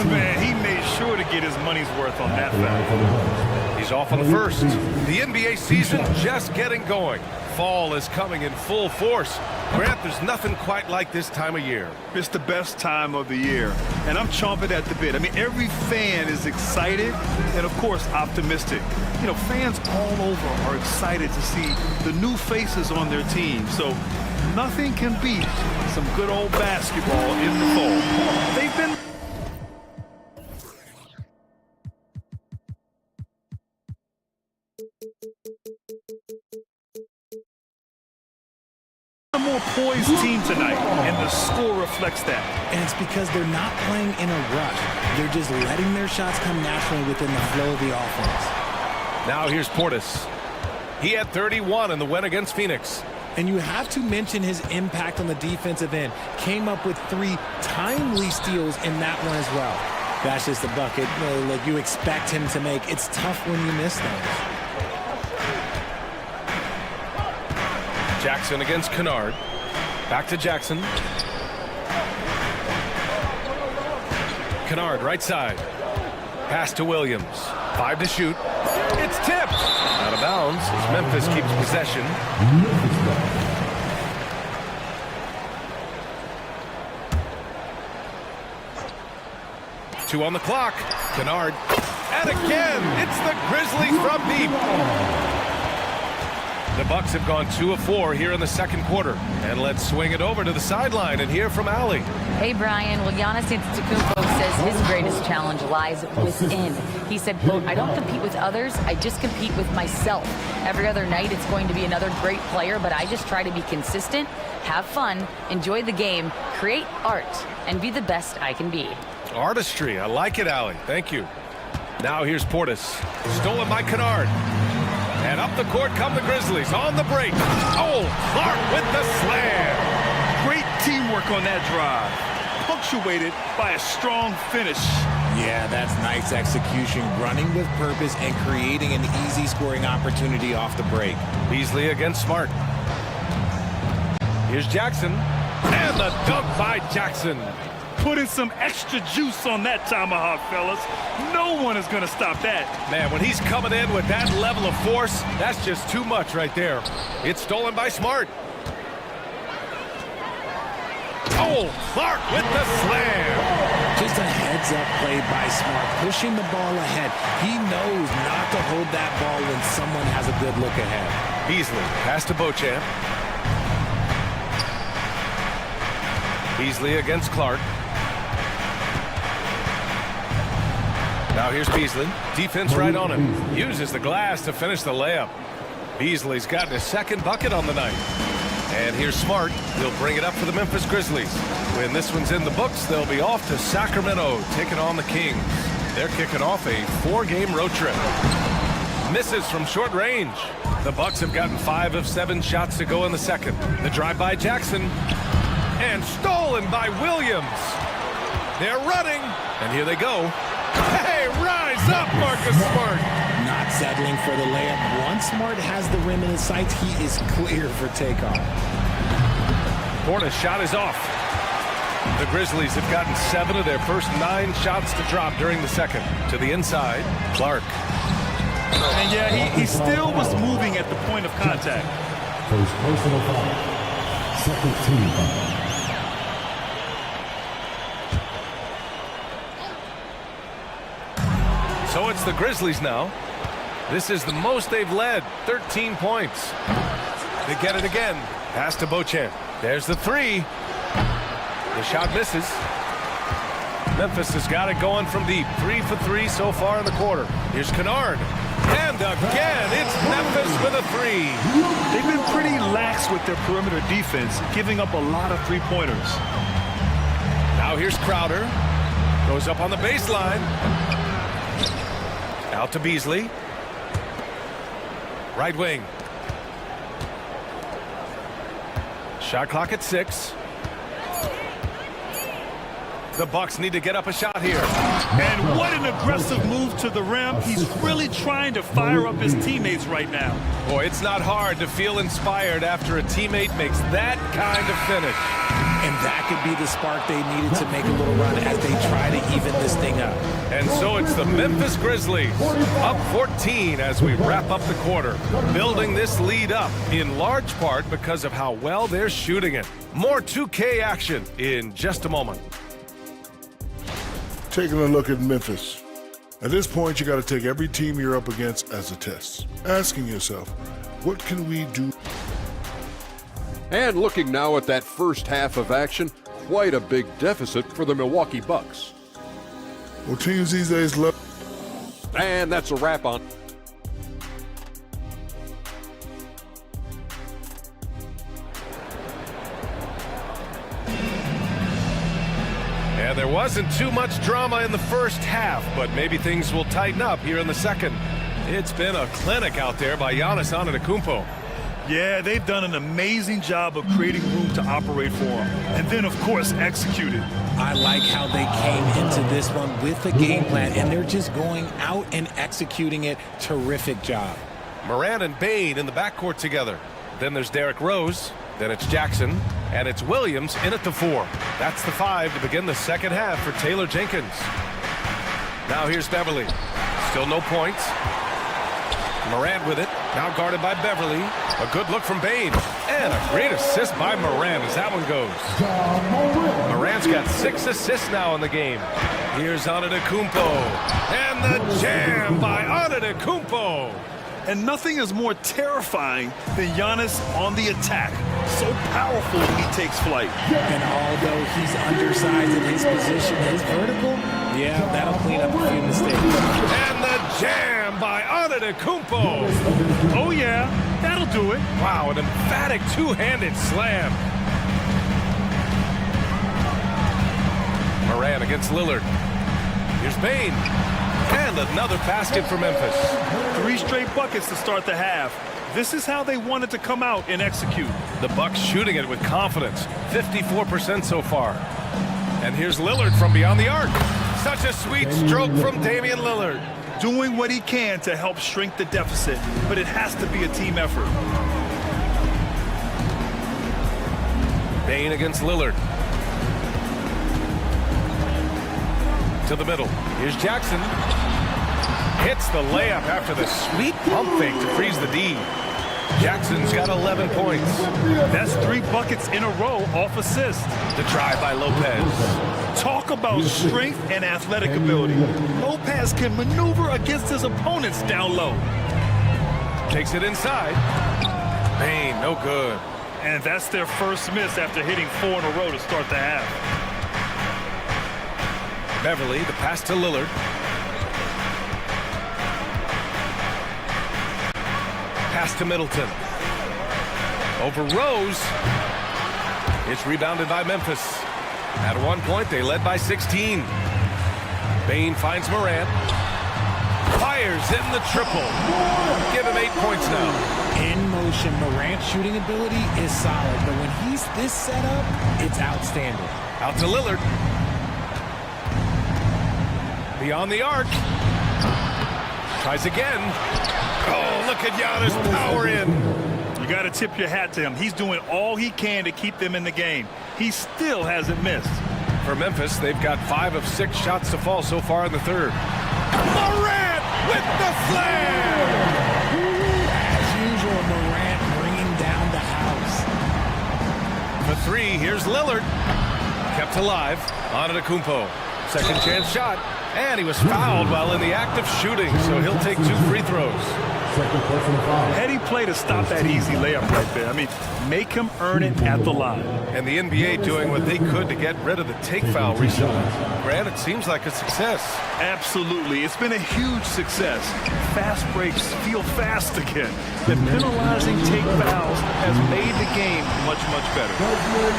Man, he made sure to get his money's worth on that foul. He's off on the first. The NBA season just getting going. Fall is coming in full force. Grant, there's nothing quite like this time of year. It's the best time of the year, and I'm chomping at the bit. I mean, every fan is excited and, of course, optimistic. You know, fans all over are excited to see the new faces on their team. So nothing can beat some good old basketball in the fall. They've been... a more poised team tonight, and the score reflects that. And it's because they're not playing in a rush. They're just letting their shots come naturally within the flow of the offense. Now here's Portis. He had 31 in the win against Phoenix. And you have to mention his impact on the defensive end. Came up with 3 timely steals in that one as well. That's just the bucket like you expect him to make. It's tough when you miss those. Jackson against Kennard. Back to Jackson. Kennard right side. Pass to Williams. 5 to shoot. It's tipped. Out of bounds as Memphis keeps possession. Two on the clock. Kennard. And again, it's the Grizzlies from deep. The Bucks have gone 2 of 4 here in the second quarter. And let's swing it over to the sideline and hear from Allie. Hey, Brian. Well, Giannis Antetokounmpo says his greatest challenge lies within. He said, quote, I don't compete with others. I just compete with myself. Every other night, it's going to be another great player, but I just try to be consistent, have fun, enjoy the game, create art, and be the best I can be. Artistry. I like it, Allie. Thank you. Now here's Portis. Stolen by Kennard. And up the court come the Grizzlies on the break. Oh, Clark with the slam. Great teamwork on that drive. punctuated by a strong finish. Yeah, that's nice execution, running with purpose and creating an easy scoring opportunity off the break. Beasley against Smart. Here's Jackson. And the dunk by Jackson. Putting some extra juice on that tomahawk, fellas. No one is going to stop that. Man, when he's coming in with that level of force, that's just too much right there. It's stolen by Smart. Oh, Clark with the slam. Just a heads-up play by Smart, pushing the ball ahead. He knows not to hold that ball when someone has a good look ahead. Beasley, pass to Beauchamp. Beasley against Clark. Now here's Beasley. Defense right on him. Uses the glass to finish the layup. Beasley's gotten his second bucket on the night. And here's Smart. He'll bring it up for the Memphis Grizzlies. When this one's in the books, they'll be off to Sacramento, taking on the Kings. They're kicking off a 4-game road trip. Misses from short range. The Bucks have gotten 5 of 7 shots to go in the second. The drive by Jackson. And stolen by Williams. They're running. And here they go. Hey, rise up, Marcus Smart. Not settling for the layup. Once Smart has the rim in his sights, he is clear for takeoff. Portis' shot is off. The Grizzlies have gotten 7 of their first 9 shots to drop during the second. To the inside, Clark. And yeah, he still was moving at the point of contact. First personal foul. Second team foul. So it's the Grizzlies now. This is the most they've led, 13 points. They get it again. Pass to Beauchamp. There's the 3. The shot misses. Memphis has got it going from deep. 3 for 3 so far in the quarter. Here's Kennard. And again, it's Memphis with a 3. They've been pretty lax with their perimeter defense, giving up a lot of three-pointers. Now here's Crowder. Goes up on the baseline. Out to Beasley. Right wing. Shot clock at 6. The Bucks need to get up a shot here. And what an aggressive move to the rim. He's really trying to fire up his teammates right now. Boy, it's not hard to feel inspired after a teammate makes that kind of finish. And that could be the spark they needed to make a little run as they try to even this thing up. And so it's the Memphis Grizzlies up 14 as we wrap up the quarter, building this lead up in large part because of how well they're shooting it. More 2K action in just a moment. Taking a look at Memphis. At this point, you got to take every team you're up against as a test. Asking yourself, what can we do? And looking now at that first half of action, quite a big deficit for the Milwaukee Bucks. Well, teams these days love. And that's a wrap on. And there wasn't too much drama in the first half, but maybe things will tighten up here in the second. It's been a clinic out there by Giannis Antetokounmpo. Yeah, they've done an amazing job of creating room to operate for him. And then, of course, execute it. I like how they came into this one with a game plan, and they're just going out and executing it. Terrific job. Moran and Bane in the backcourt together. Then there's Derrick Rose. Then it's Jackson. And it's Williams in at the 4. That's the 5 to begin the second half for Taylor Jenkins. Now here's Beverly. Still no points. Moran with it. Now guarded by Beverly. A good look from Bane. And a great assist by Moran as that one goes. Moran's got 6 assists now in the game. Here's Antetokounmpo. And the jam by Antetokounmpo. And nothing is more terrifying than Giannis on the attack. So powerful when he takes flight. And although he's undersized in his position, his vertical, yeah, that'll clean up a few mistakes. And the jam by Antetokounmpo. Oh, yeah, that'll do it. Wow, an emphatic two-handed slam. Moran against Lillard. Here's Bane. And another basket for Memphis. 3 straight buckets to start the half. This is how they wanted to come out and execute. The Bucks shooting it with confidence. 54% so far. And here's Lillard from beyond the arc. Such a sweet stroke from Damian Lillard. Doing what he can to help shrink the deficit, but it has to be a team effort. Bane against Lillard. To the middle. Here's Jackson. Hits the layup after the sweet pump fake to freeze the D. Jackson's got 11 points. That's 3 buckets in a row off assist. The drive by Lopez. Talk about strength and athletic ability. Lopez can maneuver against his opponents down low. Takes it inside. Bane, no good. And that's their first miss after hitting 4 in a row to start the half. Beverly, the pass to Lillard. Pass to Middleton. Over Rose. It's rebounded by Memphis. At one point, they led by 16. Bane finds Morant. Fires in the triple. Give him 8 points now. In motion, Morant's shooting ability is solid, but when he's this set up, it's outstanding. Out to Lillard. Beyond the arc. Tries again. Oh, look at Giannis power in. You got to tip your hat to him. He's doing all he can to keep them in the game. He still hasn't missed. For Memphis, they've got 5 of 6 shots to fall so far in the third. Morant with the slam! As usual, Morant bringing down the house. For 3, here's Lillard. Kept alive. Antetokounmpo. Second chance shot. And he was fouled while in the act of shooting, so he'll take 2 free throws. Heady play to stop that easy layup right there. I mean, make him earn it at the line. And the NBA doing what they could to get rid of the take foul recently. Grant, it seems like a success. Absolutely. It's been a huge success. Fast breaks feel fast again. And penalizing take fouls has made the game much, much better.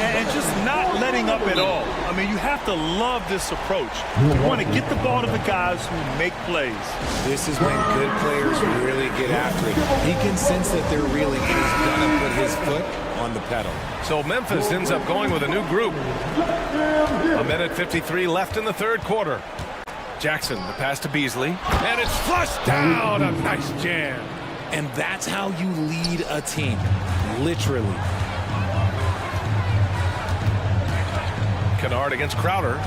And just not letting up at all. I mean, you have to love this approach. You want to get the ball to the guys who make plays. This is when good players really get after it. He can sense that they're reeling and he's going to put his foot on the pedal. So Memphis ends up going with a new group. 1:53 left in the third quarter. Jackson, the pass to Beasley. And it's flushed down. A nice jam. And that's how you lead a team. Literally. Kennard against Crowder.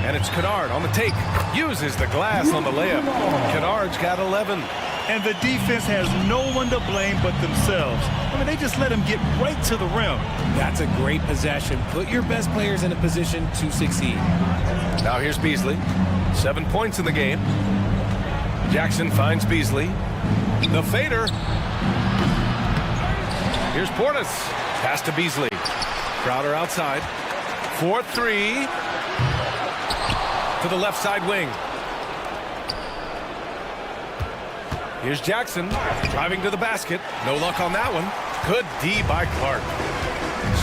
And it's Kennard on the take. Uses the glass on the layup. Kennard's got 11. And the defense has no one to blame but themselves. I mean, they just let him get right to the rim. That's a great possession. Put your best players in a position to succeed. Now here's Beasley. 7 points in the game. Jackson finds Beasley. The fader. Here's Portis. Pass to Beasley. Crowder outside. 4-3. To the left side wing. Here's Jackson driving to the basket. No luck on that one. Good D by Clark.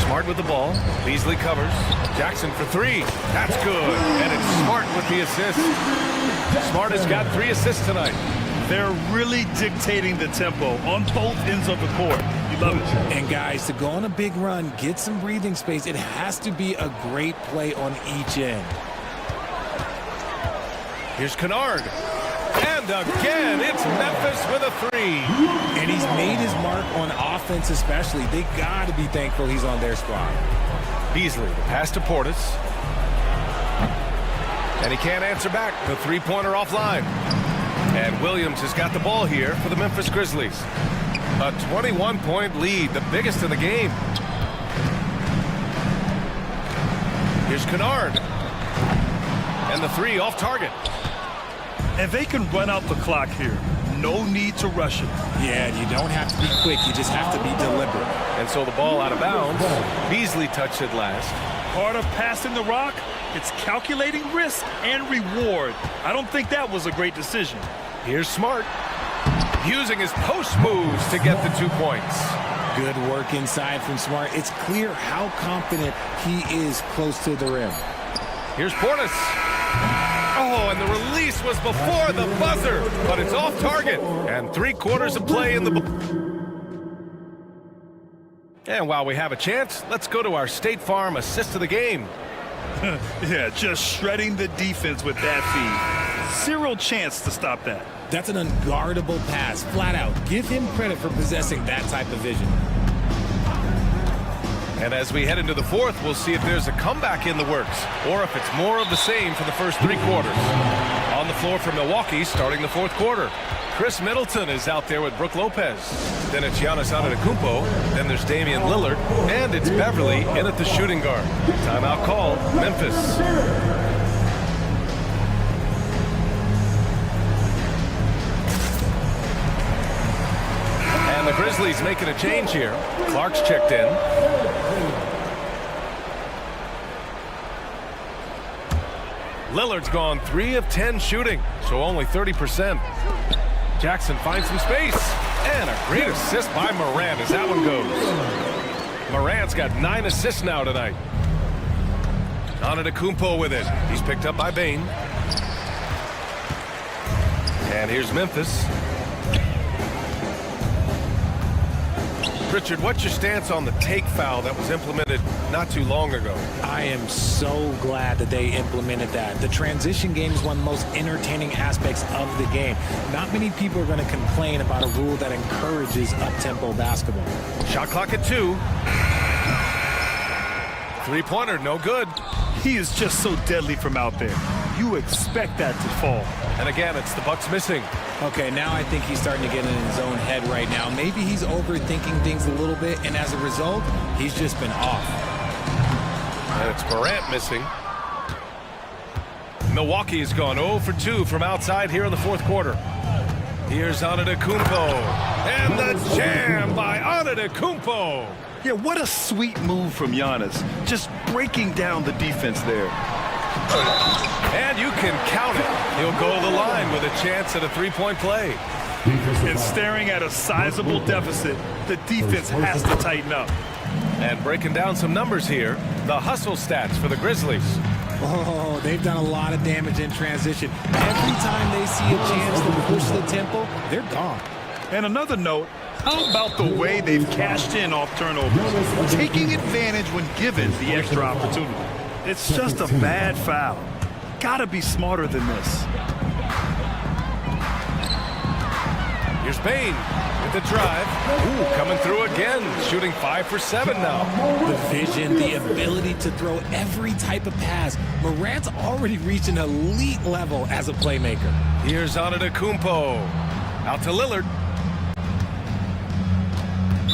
Smart with the ball. Beasley covers. Jackson for 3. That's good. And it's Smart with the assist. Smart has got 3 assists tonight. They're really dictating the tempo on both ends of the court. You love it. And guys, to go on a big run, get some breathing space, it has to be a great play on each end. Here's Kennard. And again, it's Memphis with a 3. And he's made his mark on offense especially. They got to be thankful he's on their squad. Beasley, the pass to Portis. And he can't answer back. The three-pointer offline. And Williams has got the ball here for the Memphis Grizzlies. A 21-point lead, the biggest in the game. Here's Kennard. And the 3 off target. And they can run out the clock here. No need to rush it. Yeah, you don't have to be quick. You just have to be deliberate. And so the ball out of bounds. Beasley touched it last. Part of passing the rock, it's calculating risk and reward. I don't think that was a great decision. Here's Smart. Using his post moves to get the 2 points. Good work inside from Smart. It's clear how confident he is close to the rim. Here's Portis. Oh, and the release was before the buzzer, but it's off target. And 3 quarters of play in the... And while we have a chance, let's go to our State Farm assist of the game. Yeah, just shredding the defense with that feed. Zero chance to stop that. That's an unguardable pass, flat out. Give him credit for possessing that type of vision. And as we head into the fourth, we'll see if there's a comeback in the works or if it's more of the same for the first three quarters. On the floor for Milwaukee, starting the fourth quarter. Chris Middleton is out there with Brook Lopez. Then it's Giannis Antetokounmpo. Then there's Damian Lillard. And it's Beverly in at the shooting guard. Timeout call, Memphis. And the Grizzlies making a change here. Clark's checked in. Lillard's gone 3 of 10 shooting, so only 30%. Jackson finds some space. And a great assist by Morant as that one goes. Morant's got 9 assists now tonight. Antetokounmpo with it. He's picked up by Bane. And here's Memphis. Richard, what's your stance on the take foul that was implemented not too long ago? I am so glad that they implemented that. The transition game is one of the most entertaining aspects of the game. Not many people are going to complain about a rule that encourages up-tempo basketball. Shot clock at 2. Three-pointer, no good. He is just so deadly from out there. You expect that to fall. And again, it's the Bucks missing. Okay, now I think he's starting to get in his own head right now. Maybe he's overthinking things a little bit, and as a result, he's just been off. And it's Morant missing. Milwaukee has gone 0 for 2 from outside here in the fourth quarter. Here's Antetokounmpo. And the jam by Antetokounmpo. Yeah, what a sweet move from Giannis. Just breaking down the defense there. And you can count it. He'll go to the line with a chance at a three-point play. And staring at a sizable deficit, the defense has to tighten up. And breaking down some numbers here, the hustle stats for the Grizzlies. Oh, they've done a lot of damage in transition. Every time they see a chance to push the tempo, they're gone. And another note, how about the way they've cashed in off turnovers, taking advantage when given the extra opportunity? It's just a bad foul. Gotta be smarter than this. Here's Bane with the drive. Ooh, coming through again, shooting 5 for 7 now. The vision, the ability to throw every type of pass. Morant's already reached an elite level as a playmaker. Here's Antetokounmpo. Out to Lillard.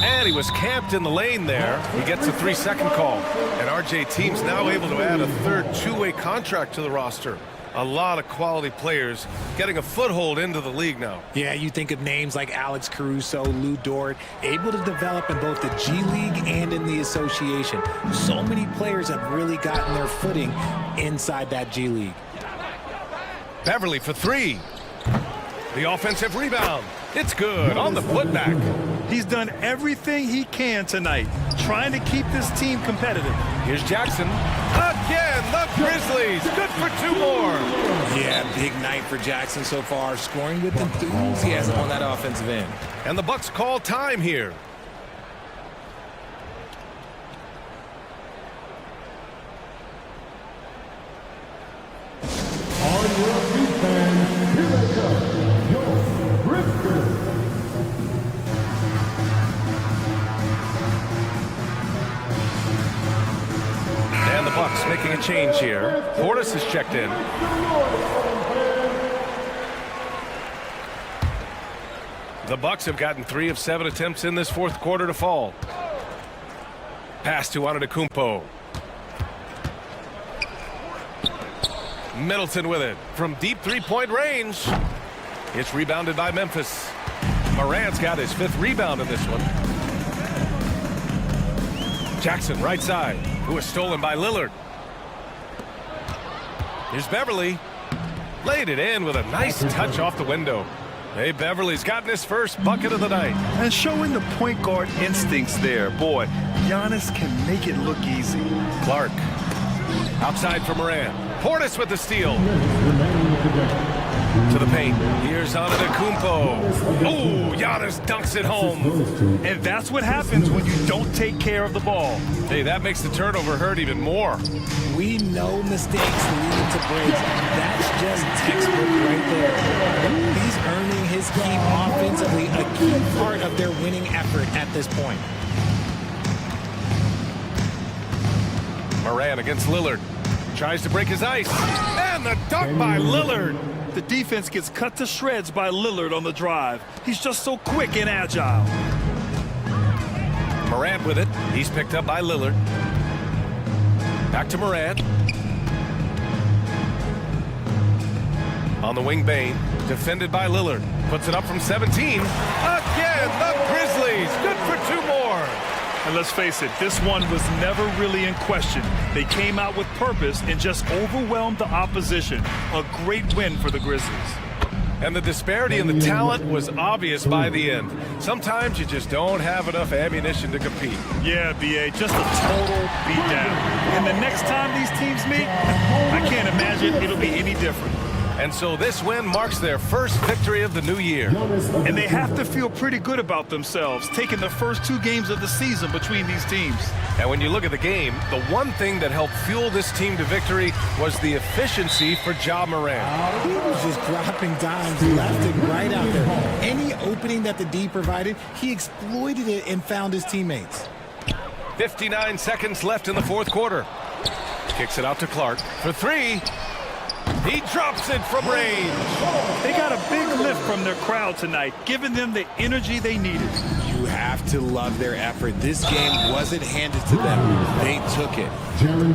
And he was camped in the lane there. He gets a 3-second call. And RJ team's now able to add a third two-way contract to the roster. A lot of quality players getting a foothold into the league now. Yeah, you think of names like Alex Caruso, Lou Dort, able to develop in both the G League and in the association. So many players have really gotten their footing inside that G League. Beverly for 3. The offensive rebound. It's good on the putback. He's done everything he can tonight, trying to keep this team competitive. Here's Jackson. Again, the Grizzlies. Good for 2 more. Yeah, big night for Jackson so far, scoring with enthusiasm on that offensive end. And the Bucks call time here. On your feet, fans, here they come, your Grizzlies. And the Bucks making a change here. Portis is checked in. The Bucks have gotten 3 of 7 attempts in this fourth quarter to fall. Pass to Antetokounmpo. Middleton with it from deep three-point range. It's rebounded by Memphis. Morant's got his 5th rebound in this one. Jackson right side, who is stolen by Lillard. Here's Beverly. Laid it in with a nice touch off the window. Hey, Beverly's gotten his first bucket of the night. And showing the point guard instincts there. Boy, Giannis can make it look easy. Clark outside for Morant. Portis with the steal. To the paint. Here's Antetokounmpo. Oh, Giannis dunks it home. And that's what happens when you don't take care of the ball. Hey, that makes the turnover hurt even more. We know mistakes lead to breaks. That's just textbook right there. He's earning his keep offensively, a key part of their winning effort at this point. Moran against Lillard. Tries to break his ice. And the dunk by Lillard. The defense gets cut to shreds by Lillard on the drive. He's just so quick and agile. Morant with it. He's picked up by Lillard. Back to Morant. On the wing, Bane. Defended by Lillard. Puts it up from 17. Again, the Grizzlies. Good for two more. And let's face it, this one was never really in question. They came out with purpose and just overwhelmed the opposition. A great win for the Grizzlies. And the disparity in the talent was obvious by the end. Sometimes you just don't have enough ammunition to compete. Yeah, B.A., just a total beatdown. And the next time these teams meet, I can't imagine it'll be any different. And so this win marks their first victory of the new year. And they have to feel pretty good about themselves, taking the first two games of the season between these teams. And when you look at the game, the one thing that helped fuel this team to victory was the efficiency for Ja Morant. He was just dropping dimes left and right out there. Any opening that the D provided, he exploited it and found his teammates. 59 seconds left in the fourth quarter. Kicks it out to Clark for three. He drops it from range. They got a big lift from their crowd tonight, giving them the energy they needed. You have to love their effort. This game wasn't handed to them. They took it.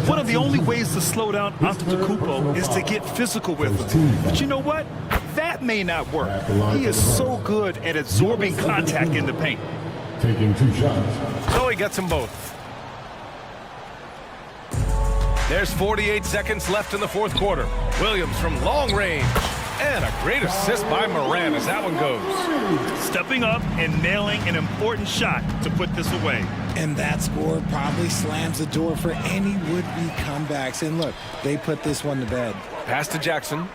One of the only ways to slow down Antetokounmpo is to get physical with him. But you know what? That may not work. He is so good at absorbing contact in the paint. Taking two shots. So he gets them both. There's 48 seconds left in the fourth quarter. Williams from long range. And a great assist by Moran as that one goes. Stepping up and nailing an important shot to put this away. And that score probably slams the door for any would-be comebacks. And look, they put this one to bed. Pass to Jackson.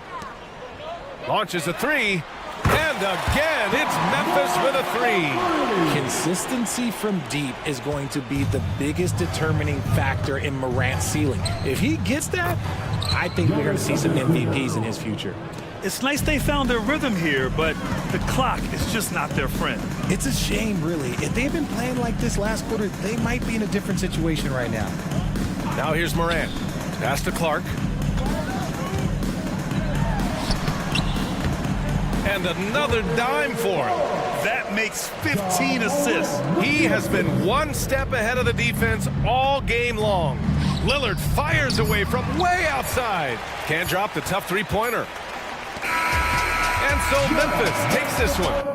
Launches a three. And again, it's Memphis with a three. Consistency from deep is going to be the biggest determining factor in Morant's ceiling. If he gets that, I think we're going to see some MVPs in his future. It's nice they found their rhythm here, but the clock is just not their friend. It's a shame, really. If they've been playing like this last quarter, they might be in a different situation right now. Now here's Morant. Pass to Clark. And another dime for him. That makes 15 assists. He has been one step ahead of the defense all game long. Lillard fires away from way outside. Can't drop the tough three-pointer. And so Memphis takes this one.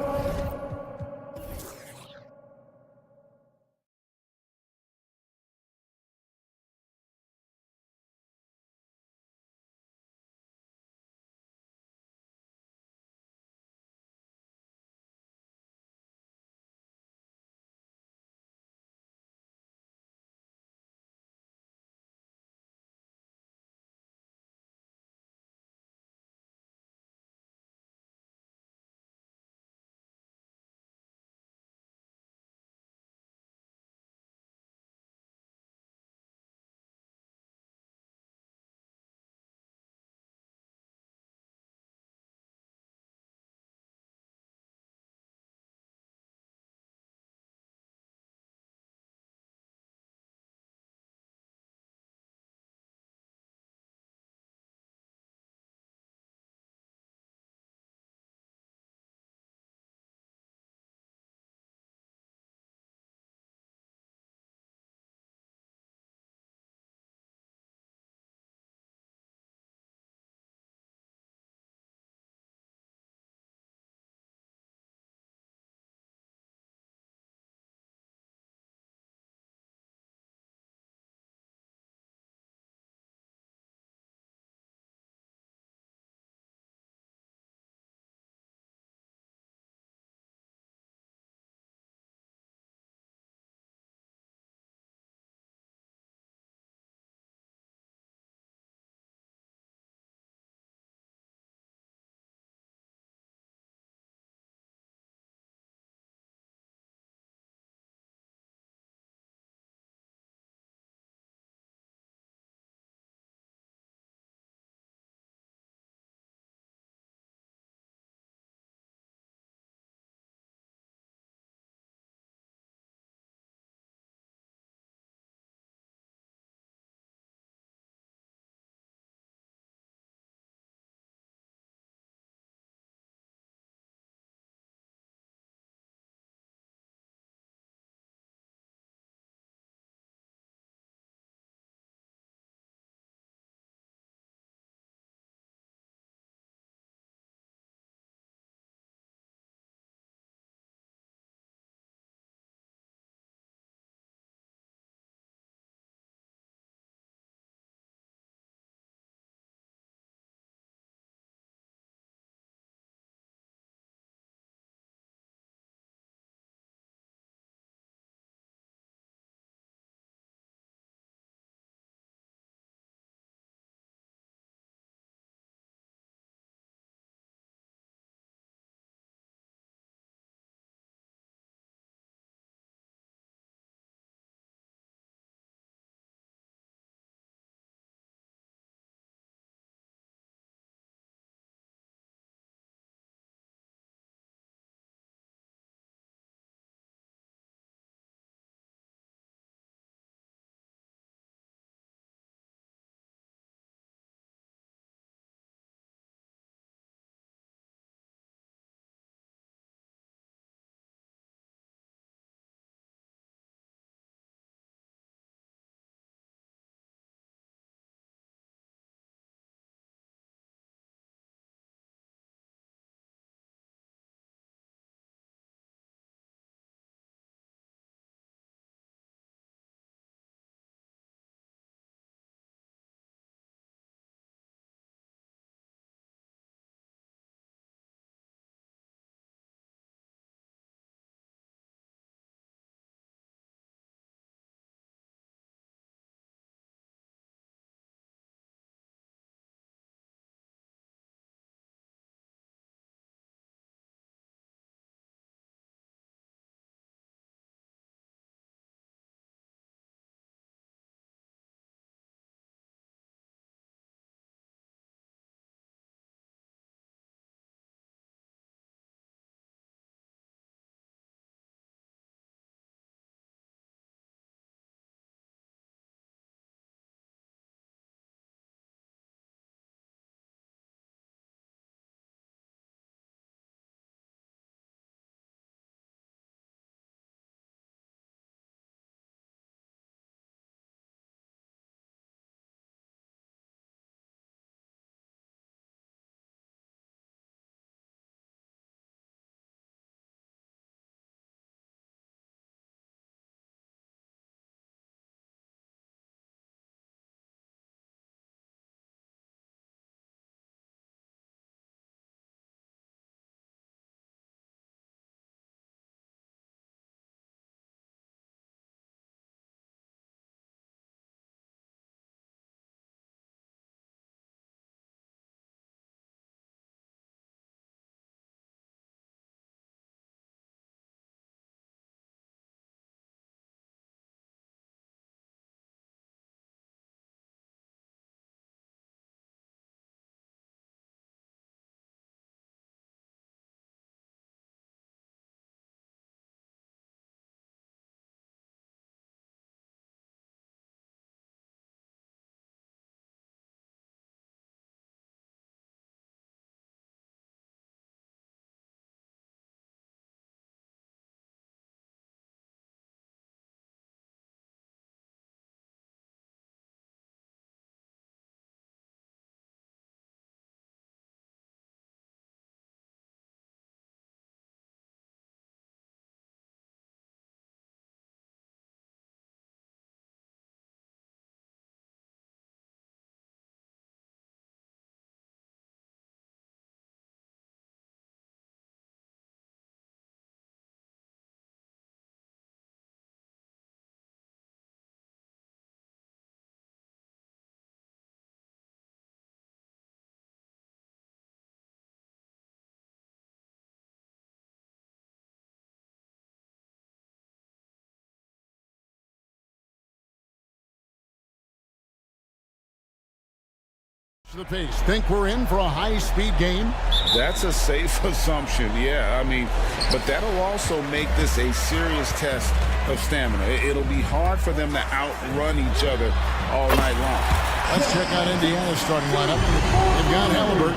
The pace. Think we're in for a high-speed game? That's a safe assumption, yeah. I mean, but that'll also make this a serious test of stamina. It'll be hard for them to outrun each other all night long. Let's check out Indiana's starting lineup. They've got Halliburton.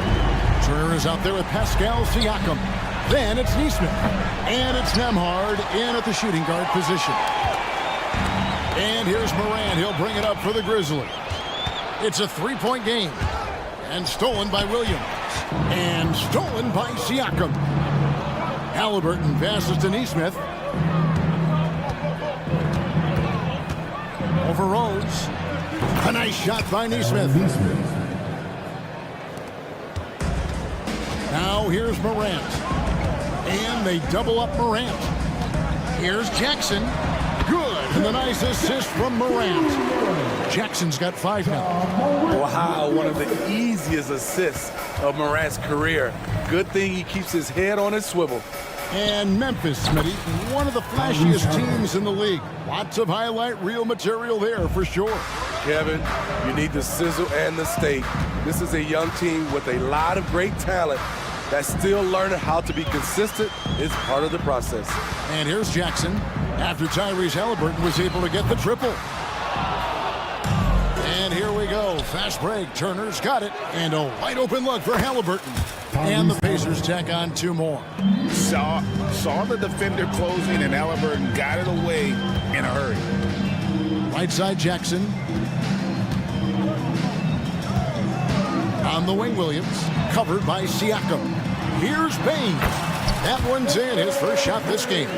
Turner is out there with Pascal Siakam. Then it's Neesmith. And it's Nembhard in at the shooting guard position. And here's Morant. He'll bring it up for the Grizzlies. It's a three-point game. And stolen by Williams. And stolen by Siakam. Halliburton passes to Neesmith. Over Rose. A nice shot by Neesmith. Now here's Morant. And they double up Morant. Here's Jackson. Good. And the nice assist from Morant. Jackson's got 5 now. Wow, one of the easiest assists of Morant's career. Good thing he keeps his head on his swivel. And Memphis, Smitty, one of the flashiest teams in the league. Lots of highlight reel material there for sure. Kevin, you need the sizzle and the steak. This is a young team with a lot of great talent that's still learning how to be consistent. It's part of the process. And here's Jackson after Tyrese Halliburton was able to get the triple. And here we go. Fast break. Turner's got it. And a wide open look for Halliburton. And the Pacers tack on 2 more. Saw the defender closing, and Halliburton got it away in a hurry. Right side Jackson. On the wing, Williams. Covered by Siakam. Here's Bain. That one's in. His first shot this game.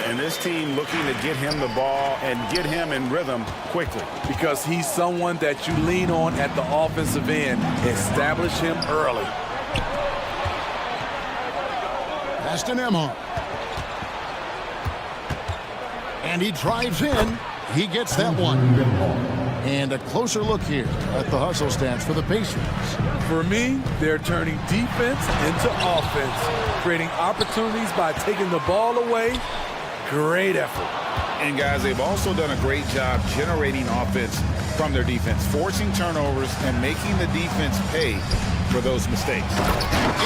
And this team looking to get him the ball and get him in rhythm quickly. Because he's someone that you lean on at the offensive end. Establish him early. Pass to Nembhard. And he drives in. He gets that one. And a closer look here at the hustle stance for the Pacers. For me, they're turning defense into offense, creating opportunities by taking the ball away. Great effort. And guys, they've also done a great job generating offense from their defense, forcing turnovers and making the defense pay for those mistakes.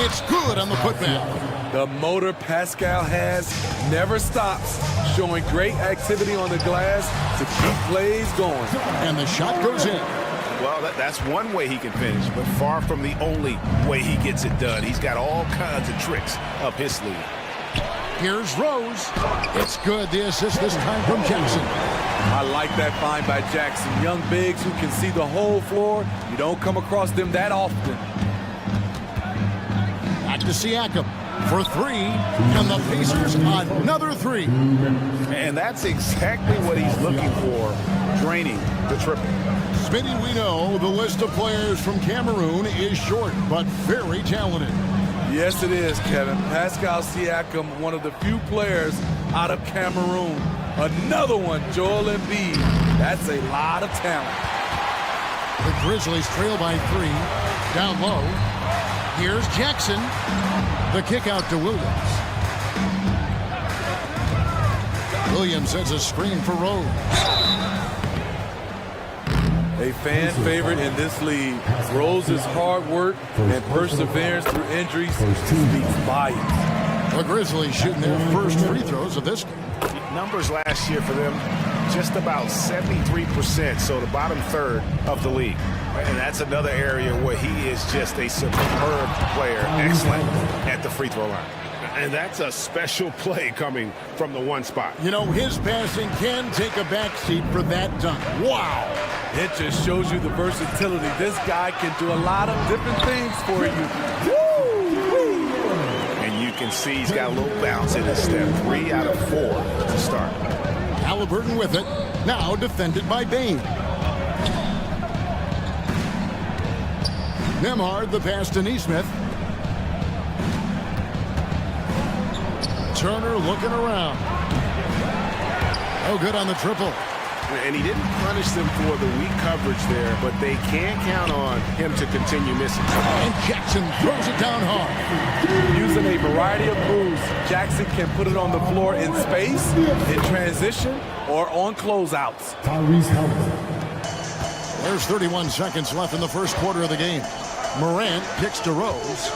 It's good on the putback. The motor Pascal has never stops, showing great activity on the glass to keep plays going. And the shot goes in. Well, that's one way he can finish, but far from the only way he gets it done. He's got all kinds of tricks up his sleeve. Here's Rose. It's good. The assist this time from Jackson. I like that find by Jackson. Young bigs who can see the whole floor. You don't come across them that often. Back to Siakam for 3. And the Pacers another 3. And that's exactly what he's looking for, draining the triple. Smitty, we know the list of players from Cameroon is short, but very talented. Yes, it is, Kevin. Pascal Siakam, one of the few players out of Cameroon. Another one, Joel Embiid. That's a lot of talent. The Grizzlies trail by 3. Down low. Here's Jackson. The kick out to Williams. Williams sends a screen for Rose. A fan favorite in this league. Rose's hard work and perseverance through injuries speaks volumes. The Grizzlies shooting their first free throws of this game. Numbers last year for them, just about 73%, so the bottom third of the league. And that's another area where he is just a superb player, excellent at the free throw line. And that's a special play coming from the one spot. You know, his passing can take a backseat for that dunk. Wow. It just shows you the versatility. This guy can do a lot of different things for you. Woo! And you can see he's got a little bounce in his step. 3 out of 4 to start. Halliburton with it. Now defended by Bain. Nembhard, the pass to Neesmith. Turner looking around. Oh, good on the triple. And he didn't punish them for the weak coverage there, but they can't count on him to continue missing. And Jackson throws it down hard. Using a variety of moves, Jackson can put it on the floor in space, in transition, or on closeouts. There's 31 seconds left in the first quarter of the game. Morant kicks to Rose.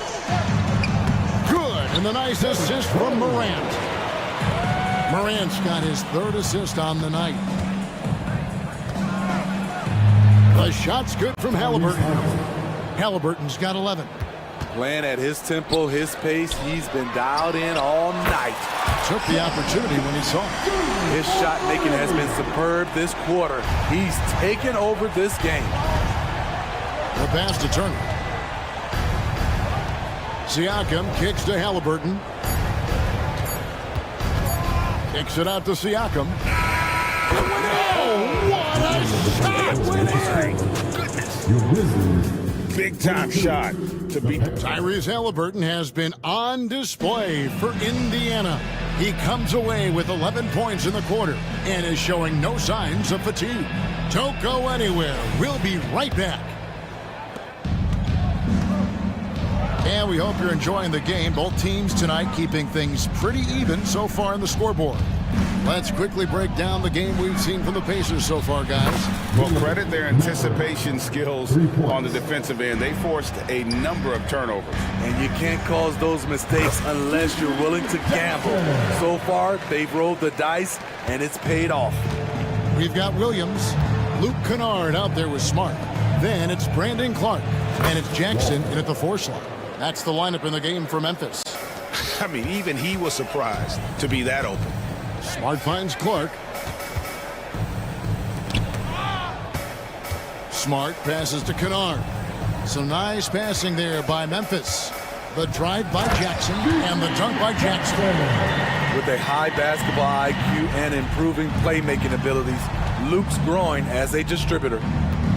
Good, and the nice assist from Morant. Morant's got his 3rd assist on the night. The shot's good from Halliburton. Halliburton's got 11. Playing at his tempo, his pace. He's been dialed in all night. Took the opportunity when he saw it. His shot making has been superb this quarter. He's taken over this game. The pass to Turner. Siakam kicks to Halliburton. Kicks it out to Siakam. Oh, what a shot! Big time shot to beat the Tyrese Halliburton has been on display for Indiana. He comes away with 11 points in the quarter and is showing no signs of fatigue. Don't go anywhere. We'll be right back. And we hope you're enjoying the game. Both teams tonight keeping things pretty even so far in the scoreboard. Let's quickly break down the game we've seen from the Pacers so far, guys. Well, credit their anticipation skills on the defensive end. They forced a number of turnovers. And you can't cause those mistakes unless you're willing to gamble. So far, they've rolled the dice, and it's paid off. We've got Williams, Luke Kennard out there with Smart. Then it's Brandon Clark, and it's Jackson in at the 4 slot. That's the lineup in the game for Memphis. I mean, even he was surprised to be that open. Smart finds Clark. Smart passes to Kennard. Some nice passing there by Memphis. The drive by Jackson and the dunk by Jackson. With a high basketball IQ and improving playmaking abilities, Luke's growing as a distributor.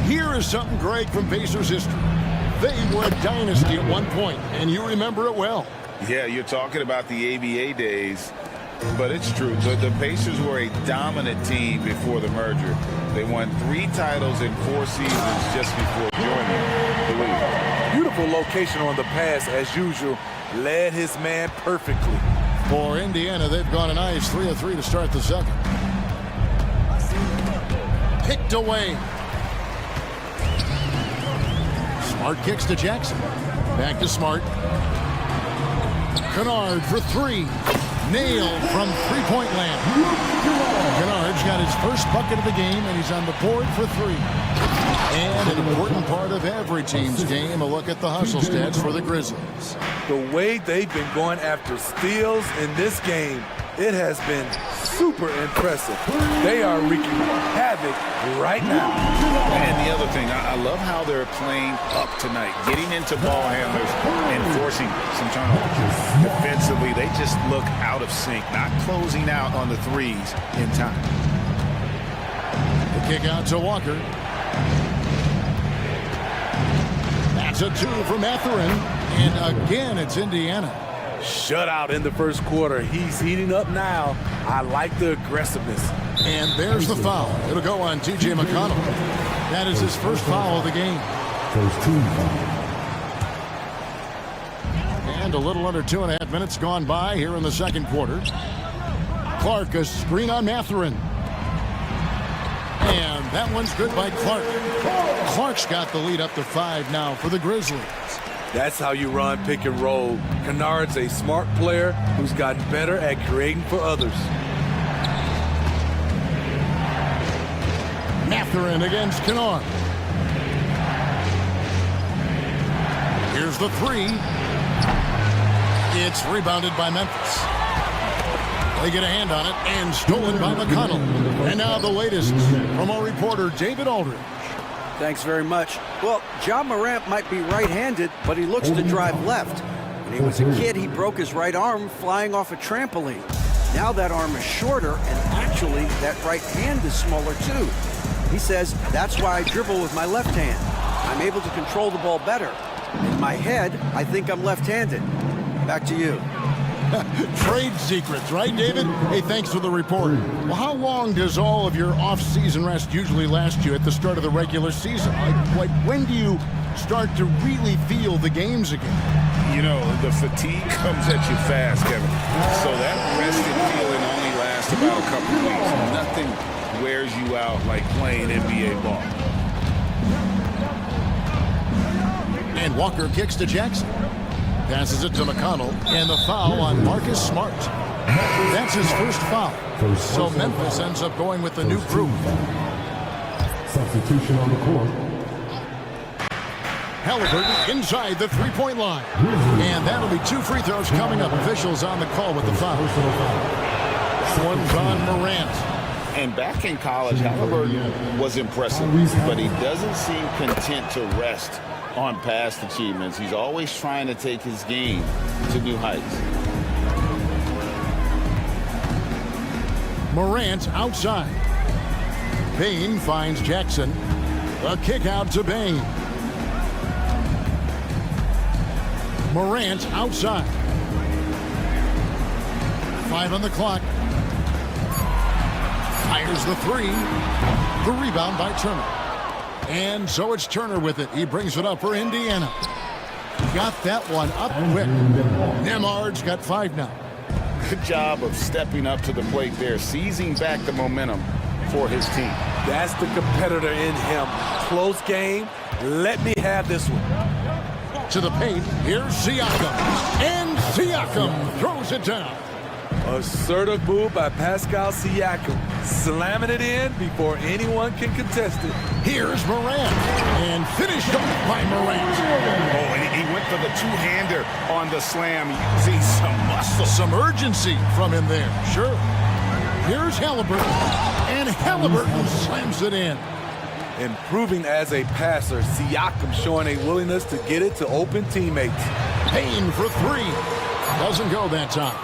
Here is something great from Pacers history. They were a dynasty at one point, and you remember it well. Yeah, you're talking about the ABA days, but it's true. The Pacers were a dominant team before the merger. They won 3 titles in 4 seasons just before joining the league. Beautiful location on the pass, as usual. Led his man perfectly. For Indiana, they've gone a nice 3 of 3 to start the second. Picked away. Smart kicks to Jackson. Back to Smart. Kennard for 3. Nailed from three-point land. Kennard's got his first bucket of the game, and he's on the board for 3. And an important part of every team's game, a look at the hustle stats for the Grizzlies. The way they've been going after steals in this game, it has been super impressive. They are wreaking havoc right now. And the other thing, I love how they're playing up tonight, getting into ball handlers and forcing some turnovers. Defensively, they just look out of sync, not closing out on the threes in time. The kick out to Walker. That's a 2 from Mathurin. And again, it's Indiana. Shutout in the first quarter. He's heating up now. I like the aggressiveness. And there's the foul. It'll go on T.J. McConnell. That is his first foul of the game. First team foul. And a little under 2.5 minutes gone by here in the second quarter. Clark, a screen on Mathurin. And that one's good by Clark. Clark's got the lead up to 5 now for the Grizzlies. That's how you run pick and roll. Kennard's a smart player who's gotten better at creating for others. Mathurin against Kennard. Here's the 3. It's rebounded by Memphis. They get a hand on it and stolen by McConnell. And now the latest from our reporter, David Aldridge. Thanks very much. Well, John Morant might be right-handed, but he looks to drive left. When he was a kid, he broke his right arm flying off a trampoline. Now that arm is shorter, and actually, that right hand is smaller too. He says, that's why I dribble with my left hand. I'm able to control the ball better. In my head, I think I'm left-handed. Back to you. Trade secrets, right, David? Hey, thanks for the report. Well, how long does all of your off-season rest usually last you at the start of the regular season? Like when do you start to really feel the games again? You know, the fatigue comes at you fast, Kevin. So that rested feeling only lasts about a couple of weeks. Nothing wears you out like playing NBA ball. And Walker kicks to Jackson. Passes it to McConnell, and the foul on Marcus Smart. That's his first foul. So Memphis ends up going with the new crew. Substitution on the court. Halliburton inside the three-point line. And that'll be 2 free throws coming up. Officials on the call with the foul. One's on Morant. And back in college, Halliburton was impressive, but he doesn't seem content to rest on past achievements. He's always trying to take his game to new heights. Morant outside. Bain finds Jackson. A kick out to Bain. Morant outside. 5 on the clock. Fires the 3. The rebound by Turner. And so it's Turner with it. He brings it up for Indiana. Got that one up quick. Nemhard's got 5 now. Good job of stepping up to the plate there, seizing back the momentum for his team. That's the competitor in him. Close game. Let me have this one. To the paint. Here's Siakam. And Siakam throws it down. Assertive move by Pascal Siakam. Slamming it in before anyone can contest it. Here's Morant. And finished off by Morant. Oh, and he went for the two-hander on the slam, using some muscle. Some urgency from him there. Sure. Here's Halliburton. And Halliburton slams it in. Improving as a passer, Siakam showing a willingness to get it to open teammates. Payne for 3. Doesn't go that time.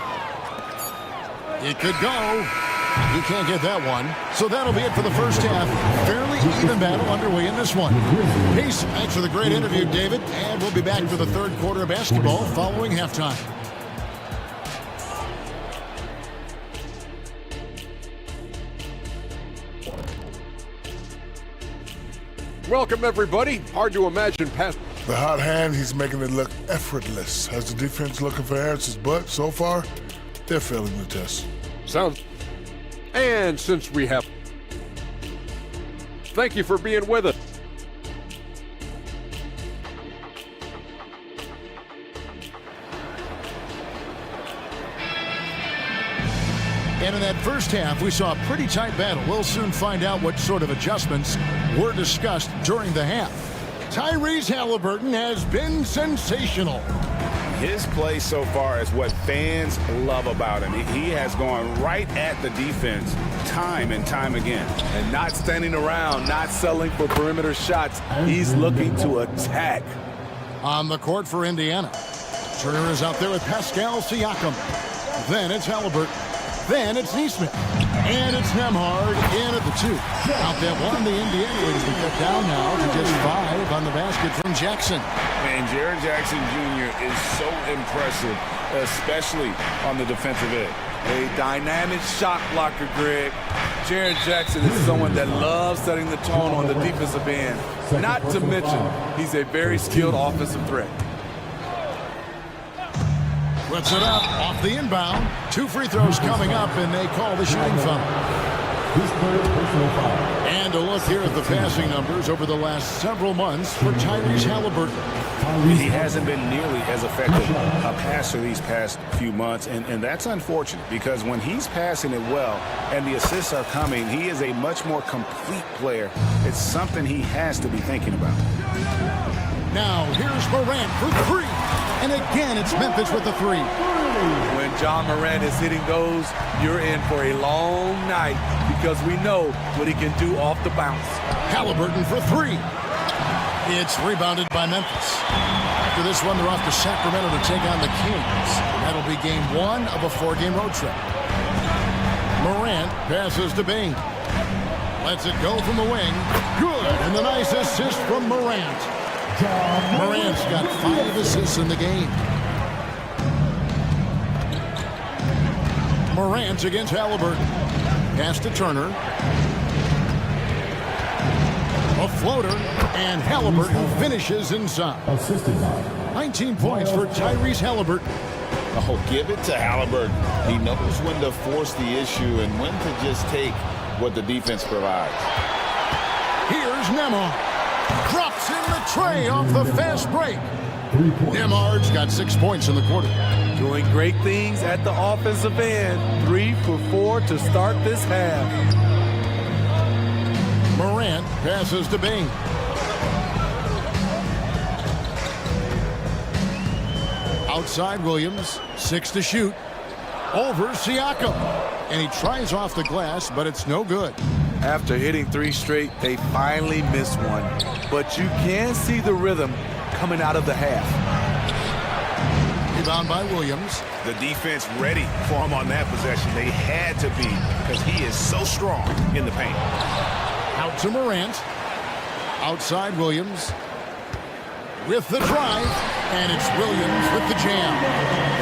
It could go. He can't get that one. So that'll be it for the first half. Fairly even battle underway in this one. Peace. Thanks for the great interview, David. And we'll be back for the third quarter of basketball following halftime. Welcome, everybody. Hard to imagine past. The hot hand, he's making it look effortless. Has the defense looking for answers, but so far, they're failing the test. Sounds. And since we have. Thank you for being with us. And in that first half, we saw a pretty tight battle. We'll soon find out what sort of adjustments were discussed during the half. Tyrese Halliburton has been sensational. His play so far is what fans love about him. He has gone right at the defense time and time again. And not standing around, not settling for perimeter shots. He's looking to attack. On the court for Indiana. Turner is out there with Pascal Siakam. Then it's Halliburton. Then it's Neesmith. And it's Nemhard in at the 2. Out that one, the Indiana leads be cut down now to just 5 on the basket from Jackson. And Jaren Jackson Jr. is so impressive, especially on the defensive end. A dynamic shot blocker, Greg. Jaren Jackson is someone that loves setting the tone on the defensive end. Not to mention, he's a very skilled offensive threat. Puts it up off the inbound. 2 free throws coming up, and they call the shooting foul. And a look here at the passing numbers over the last several months for Tyrese Halliburton. He hasn't been nearly as effective a passer these past few months, and that's unfortunate because when he's passing it well and the assists are coming, he is a much more complete player. It's something he has to be thinking about. Now, here's Morant for 3. And again, it's Memphis with the 3. When John Morant is hitting those, you're in for a long night because we know what he can do off the bounce. Halliburton for 3. It's rebounded by Memphis. After this one, they're off to Sacramento to take on the Kings. That'll be game 1 of a 4-game road trip. Morant passes to Bain. Lets it go from the wing. Good. And the nice assist from Morant. Morant's got 5 assists in the game. Morant against Halliburton. Pass to Turner. A floater, and Halliburton finishes inside. 19 points for Tyrese Halliburton. Oh, give it to Halliburton. He knows when to force the issue and when to just take what the defense provides. Here's Nemhard. Drops in the tray off the fast break. Nemhard's got 6 points in the quarter. Doing great things at the offensive end. 3 for 4 to start this half. Morant passes to Bain. Outside Williams, 6 to shoot. Over Siakam. And he tries off the glass, but it's no good. After hitting 3 straight, they finally missed one. But you can see the rhythm coming out of the half. Rebound by Williams. The defense ready for him on that possession. They had to be because he is so strong in the paint. Out to Morant. Outside Williams. With the drive. And it's Williams with the jam.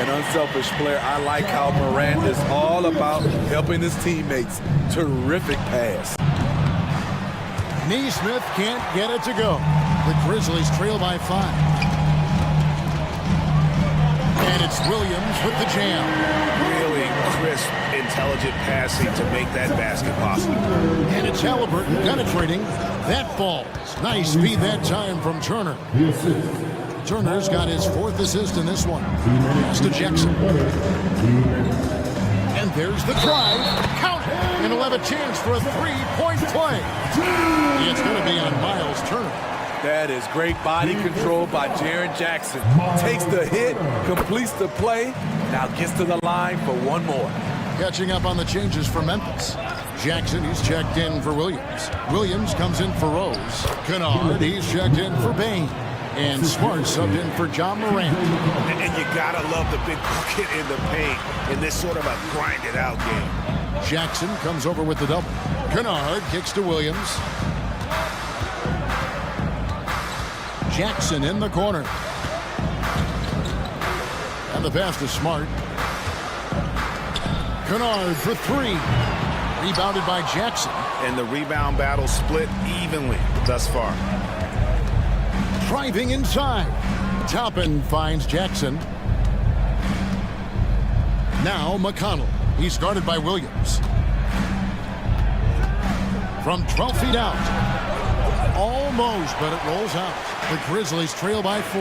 An unselfish player. I like how Morant is all about helping his teammates. Terrific pass. Neesmith can't get it to go. The Grizzlies trail by 5. And it's Williams with the jam. Really crisp, intelligent passing to make that basket possible. And it's Halliburton penetrating. That falls. Nice speed that time from Turner. Turner's got his 4th assist in this one. Pass to Jackson. And there's the drive. Count it. And he'll have a chance for a 3-point play. It's going to be on Miles Turner. That is great body control by Jaren Jackson. Takes the hit, completes the play, now gets to the line for one more. Catching up on the changes for Memphis. Jackson, he's checked in for Williams. Williams comes in for Rose. Kennard, he's checked in for Bain. And Smart subbed in for John Morant. And you gotta love the big bucket in the paint in this sort of a grinded-out game. Jackson comes over with the double. Kennard kicks to Williams. Jackson in the corner. And the pass to Smart. Kennard for 3. Rebounded by Jackson. And the rebound battle split evenly thus far. Driving inside. Toppin finds Jackson. Now McConnell. He's guarded by Williams. From 12 feet out. Almost, but it rolls out. The Grizzlies trail by 4.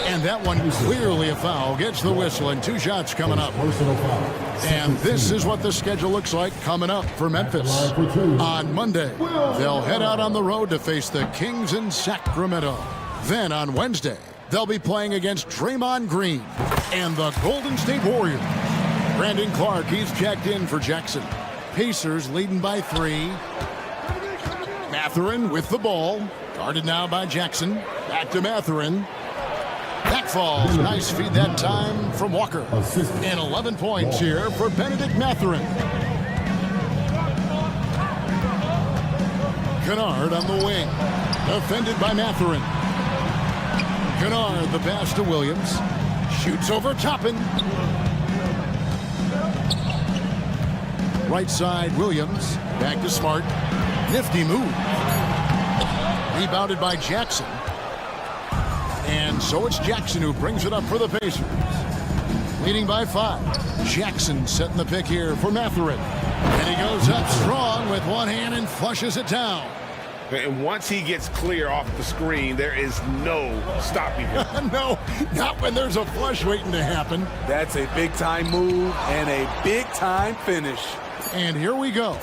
And that one clearly a foul. Gets the whistle and 2 shots coming up. And this is what the schedule looks like coming up for Memphis. On Monday, they'll head out on the road to face the Kings in Sacramento. Then on Wednesday, they'll be playing against Draymond Green and the Golden State Warriors. Brandon Clark, he's checked in for Jackson. Pacers leading by 3. Mathurin with the ball. Guarded now by Jackson. Back to Mathurin. That falls. Nice feed that time from Walker. And 11 points here for Benedict Mathurin. Kennard on the wing. Defended by Mathurin. Kennard, the pass to Williams. Shoots over Toppin. Right side, Williams. Back to Smart. Nifty move. Rebounded by Jackson. And so it's Jackson who brings it up for the Pacers. Leading by 5. Jackson setting the pick here for Mathurin. And he goes up strong with one hand and flushes it down. And once he gets clear off the screen, there is no stopping him. No, not when there's a flush waiting to happen. That's a big-time move and a big-time finish. And here we go.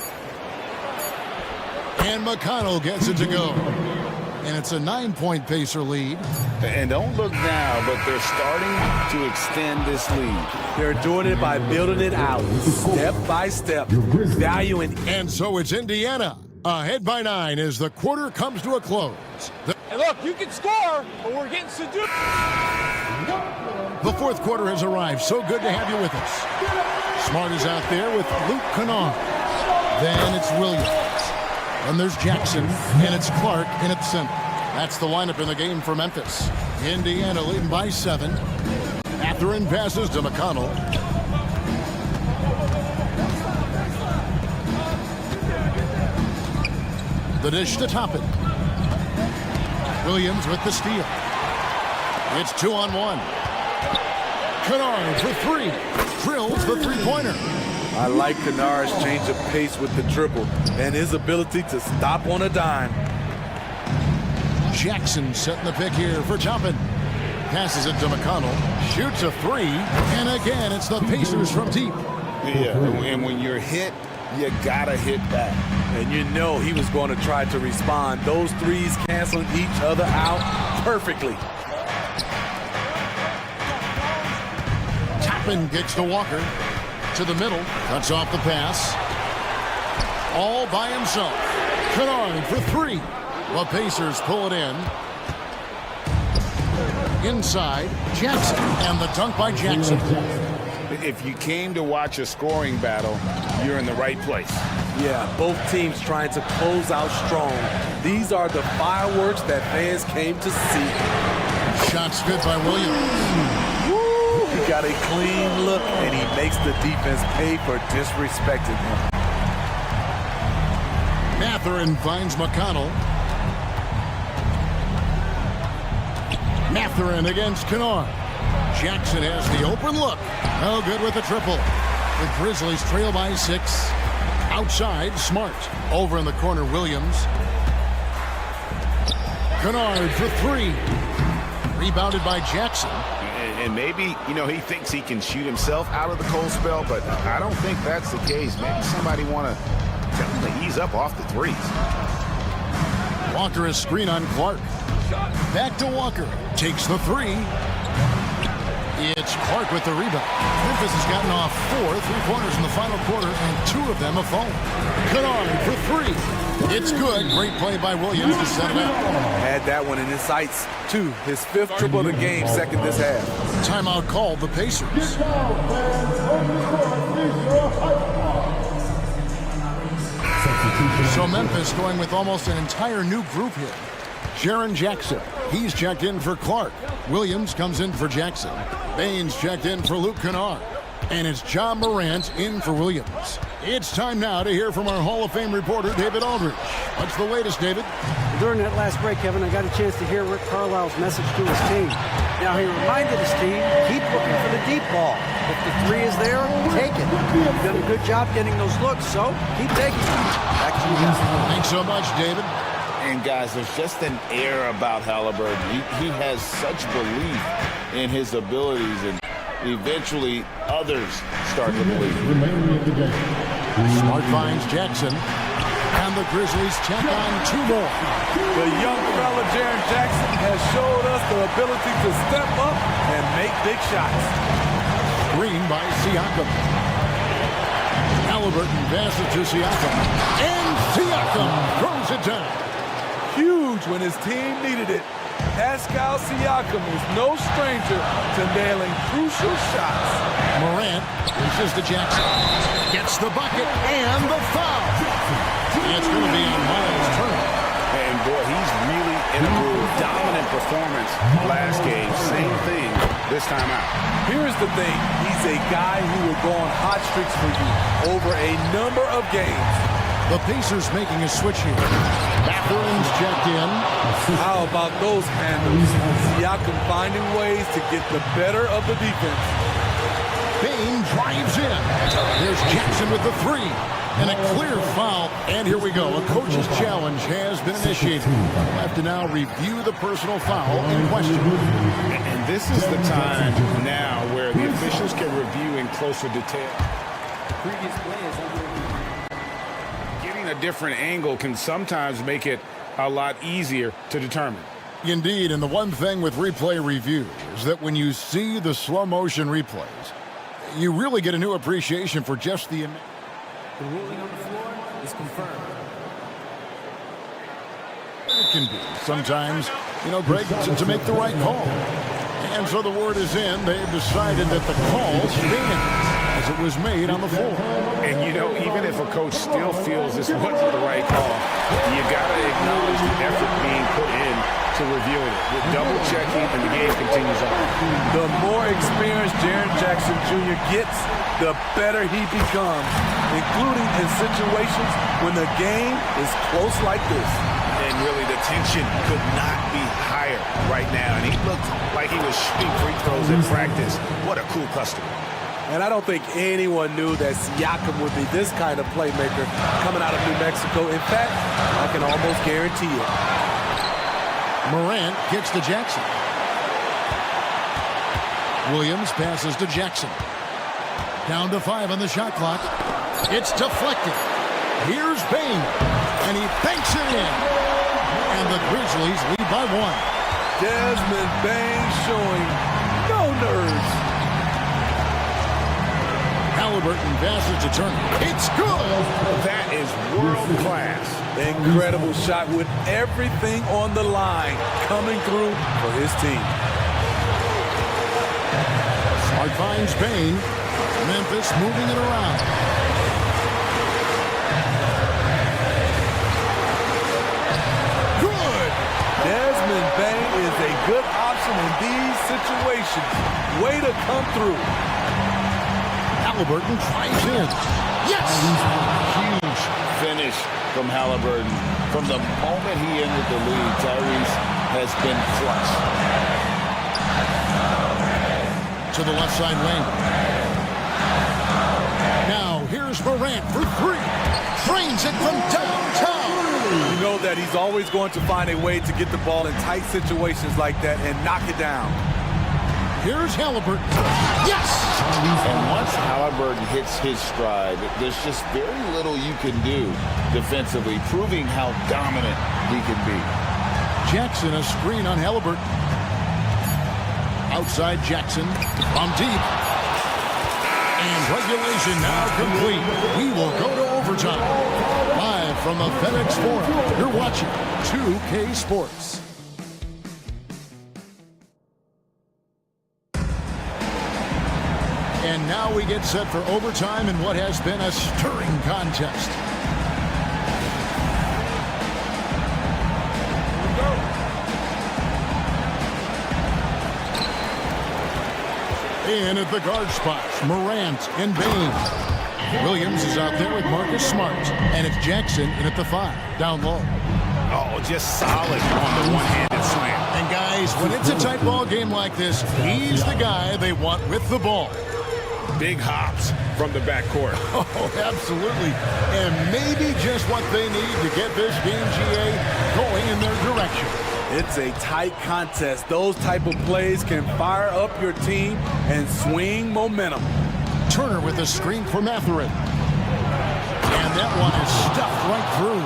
And McConnell gets it to go. And it's a 9-point Pacer lead. And don't look now, but they're starting to extend this lead. They're doing it by building it out, step by step, valuing. And so it's Indiana, ahead by 9 as the quarter comes to a close. Hey, look, you can score, but we're getting seduced. The 4th quarter has arrived. So good to have you with us. Smart is out there with Luke Kennard. Then it's Williams. And there's Jackson, and it's Clark in at the center. That's the lineup in the game for Memphis. Indiana leading by 7. Mathurin passes to McConnell. The dish to Toppin. Williams with the steal. It's 2-on-1. Kennard for 3. Drills the 3-pointer. I like Kennard's change of pace with the dribble and his ability to stop on a dime. Jackson setting the pick here for Toppin. Passes it to McConnell. Shoots a three. And again, it's the Pacers from deep. Yeah, and when you're hit, you gotta hit back. And you know he was going to try to respond. Those threes canceling each other out perfectly. Toppin gets to Walker. To the middle. Cuts off the pass. All by himself. Kennard for three. The Pacers pull it in. Inside, Jackson. And the dunk by Jackson. If you came to watch a scoring battle, you're in the right place. Yeah, both teams trying to close out strong. These are the fireworks that fans came to see. Shots good by Williams. Woo! He got a clean look, and he makes the defense pay for disrespecting him. Mathurin finds McConnell. Mathurin against Kennard. Jackson has the open look. No good with the triple. The Grizzlies trail by 6. Outside, Smart. Over in the corner, Williams. Kennard for three. Rebounded by Jackson. And maybe, you know, he thinks he can shoot himself out of the cold spell, but I don't think that's the case. Maybe somebody want to tell him to ease up off the threes. Walker is screen on Clark. Back to Walker. Takes the three. It's Clark with the rebound. Memphis has gotten off 4 3-pointers in the final quarter, and 2 of them have fallen. Kennard for three. It's good. Great play by Williams to set it up. Had that one in his sights, too. His 5th triple of the game, second this half. Timeout called the Pacers. So Memphis going with almost an entire new group here. Jaren Jackson, he's checked in for Clark. Williams comes in for Jackson. Baines checked in for Luke Kennard. And it's John Morant in for Williams. It's time now to hear from our Hall of Fame reporter, David Aldridge. What's the latest, David? During that last break, Kevin, I got a chance to hear Rick Carlisle's message to his team. Now, he reminded his team, keep looking for the deep ball. If the three is there, take it. You've done a good job getting those looks, so keep taking them. Back to you guys. Thanks so much, David. And guys, there's just an air about Halliburton. He has such belief in his abilities, and eventually others start to believe. Smart finds Jackson, and the Grizzlies check on 2 more. The young fella, Jaren Jackson, has showed us the ability to step up and make big shots. Green by Siakam. Halliburton passes to Siakam, and Siakam throws it down. Huge when his team needed it. Pascal Siakam is no stranger to nailing crucial shots. Morant reaches to Jackson. Gets the bucket and the foul. It's going to be on Miles Turner. And boy, he's really in a groove. Dominant performance last game. Same thing this time out. Here's the thing. He's a guy who will go on hot streaks for you over a number of games. The Pacers making a switch here. Mathurin's checked in. How about those handles? Siakam finding ways to get the better of the defense. Bain drives in. There's Jackson with the three. And a clear foul. And here we go. A coach's challenge has been initiated. We'll have to now review the personal foul in question. And this is the time now where the officials can review in closer detail. Previous play is under. A different angle can sometimes make it a lot easier to determine. Indeed, and the one thing with replay review is that when you see the slow motion replays, you really get a new appreciation for just the ruling on the floor is confirmed. It can be sometimes, Greg, to make the right call. And so the word is in. They've decided that the call stands as it was made on the floor. And even if a coach still feels this wasn't the right call, you got to acknowledge the effort being put in to reviewing it. With double checking, and the game continues on. The more experienced Jaren Jackson Jr. gets, the better he becomes, including in situations when the game is close like this. And really, the tension could not be higher right now. And he looked like he was shooting free throws in practice. What a cool customer. And I don't think anyone knew that Siakam would be this kind of playmaker coming out of New Mexico. In fact, I can almost guarantee it. Morant kicks to Jackson. Williams passes to Jackson. Down to 5 on the shot clock. It's deflected. Here's Bain, and he banks it in. And the Grizzlies lead by 1. Desmond Bain showing no nerves. Halliburton passes to Turner. It's good. That is world class. Incredible shot with everything on the line coming through for his team. Smart finds Bain. Memphis moving it around. Good. Desmond Bain is a good option in these situations. Way to come through. Halliburton tries in. Yes! Huge finish from Halliburton. From the moment he entered the league, Tyrese has been clutch. To the left side wing. Now here's Morant for 3. Drains it from downtown. You know that he's always going to find a way to get the ball in tight situations like that and knock it down. Here's Halliburton. Yes! And once Halliburton hits his stride, there's just very little you can do defensively, proving how dominant he can be. Jackson, a screen on Halliburton. Outside Jackson from deep. And regulation now complete. We will go to overtime. Live from the FedEx Forum, you're watching 2K Sports. And now we get set for overtime in what has been a stirring contest. In at the guard spots, Morant and Bain. Williams is out there with Marcus Smart. And it's Jackson in at the 5, down low. Oh, just solid on the one-handed slam. And guys, when it's a tight ball game like this, he's the guy they want with the ball. Big hops from the backcourt. Oh, absolutely. And maybe just what they need to get this game, GA, going in their direction. It's a tight contest. Those type of plays can fire up your team and swing momentum. Turner with a screen for Mathurin. And that one is stuffed right through.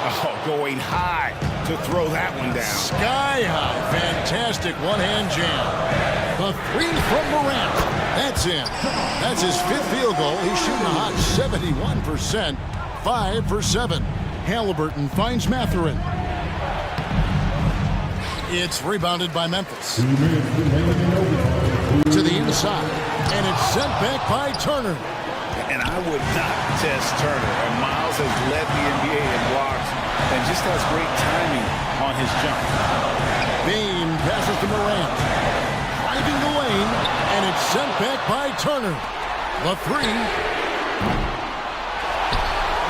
Oh, going high to throw that one down. Sky high. Fantastic one-hand jam. The 3 from Morant. That's in. That's his 5th field goal. He's shooting a hot 71%. 5 for 7. Halliburton finds Mathurin. It's rebounded by Memphis. To the inside. And it's sent back by Turner. And I would not test Turner. And Miles has led the NBA in blocks and just has great timing on his jump. Bain passes to Morant. Driving the lane. And it's sent back by Turner. The 3.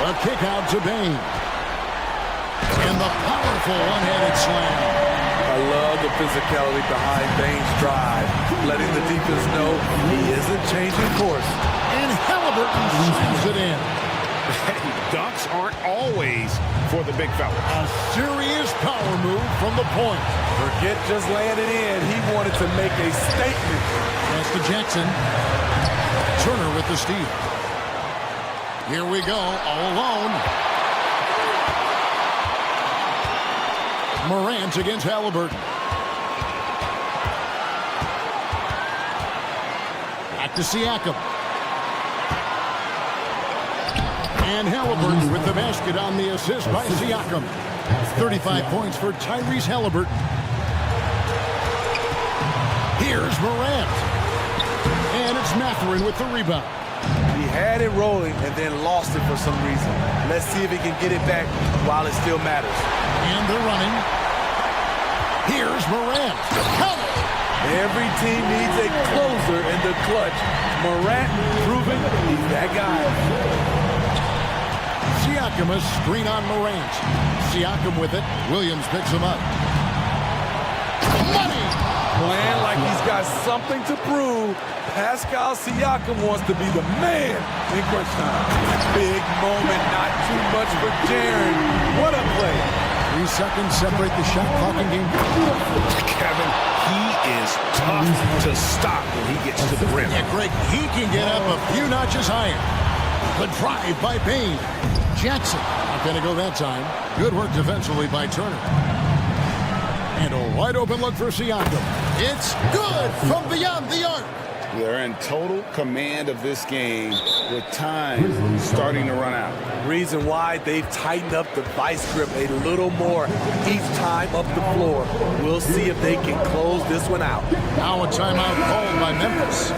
The kick out to Bain. And the powerful one-handed slam. I love the physicality behind Bain's drive, letting the defense know he isn't changing course. And Halliburton slams it in. Dunks aren't always for the big fella. A serious power move from the point. Forget just laying it in. He wanted to make a statement. That's to Jackson. Turner with the steal. Here we go, all alone. Morant against Halliburton. Back to Siakam. And Halliburton with the basket on the assist by Siakam. 35 points for Tyrese Halliburton. Here's Morant. And it's Mathurin with the rebound. He had it rolling and then lost it for some reason. Let's see if he can get it back while it still matters. And they're running. Here's Morant. Count it. Every team needs a closer in the clutch. Morant proving he's that guy. Siakam, a screen on Morant. Siakam with it. Williams picks him up. Money! Playing like he's got has something to prove. Pascal Siakam wants to be the man in crunch time. Big moment, not too much for Jaren. What a play. 3 seconds separate the shot clock and game. Kevin, he is tough to stop when he gets to the rim. Yeah, Greg, he can get up a few notches higher. Good drive by Payne. Jackson, not going to go that time. Good work defensively by Turner. And a wide open look for Siakam. It's good from beyond the arc. They're in total command of this game with time starting to run out. Reason why they've tightened up the vice grip a little more each time up the floor. We'll see if they can close this one out. Now a timeout called by Memphis.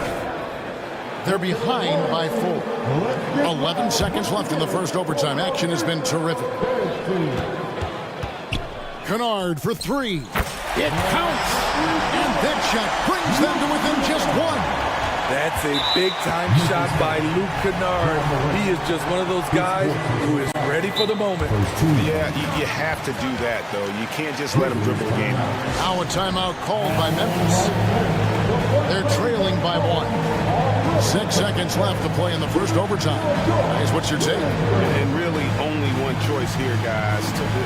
They're behind by 4. 11 seconds left in the first overtime. Action has been terrific. Kennard for 3. It counts! And that shot brings them to within just 1. That's a big-time shot by Luke Kennard. He is just one of those guys who is ready for the moment. Yeah, you have to do that, though. You can't just let him dribble the game out. Now a timeout called by Memphis. They're trailing by 1. 6 seconds left to play in the first overtime. Is what's your take? And really only one choice here, guys,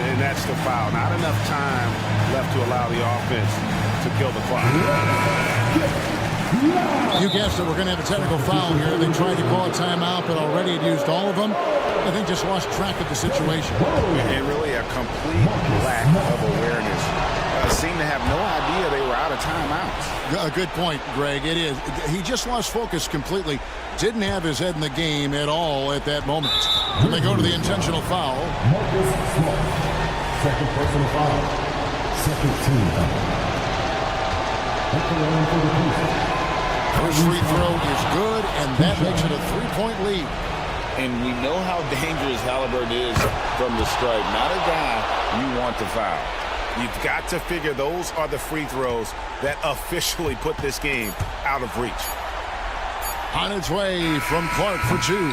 and that's the foul. Not enough time left to allow the offense to kill the clock. You guessed it, we're going to have a technical foul here. They tried to call a timeout, but already had used all of them. I think just lost track of the situation. And really a complete lack of awareness. Seemed to have no idea they were out of timeouts. A good point, Greg. It is. He just lost focus completely. Didn't have his head in the game at all at that moment. And they go to the intentional foul. Second personal foul. Second team foul. First free throw is good, and that makes it a 3-point lead. And we know how dangerous Halliburton is from the stripe. Not a guy you want to foul. You've got to figure those are the free throws that officially put this game out of reach. On its way from Clark for 2.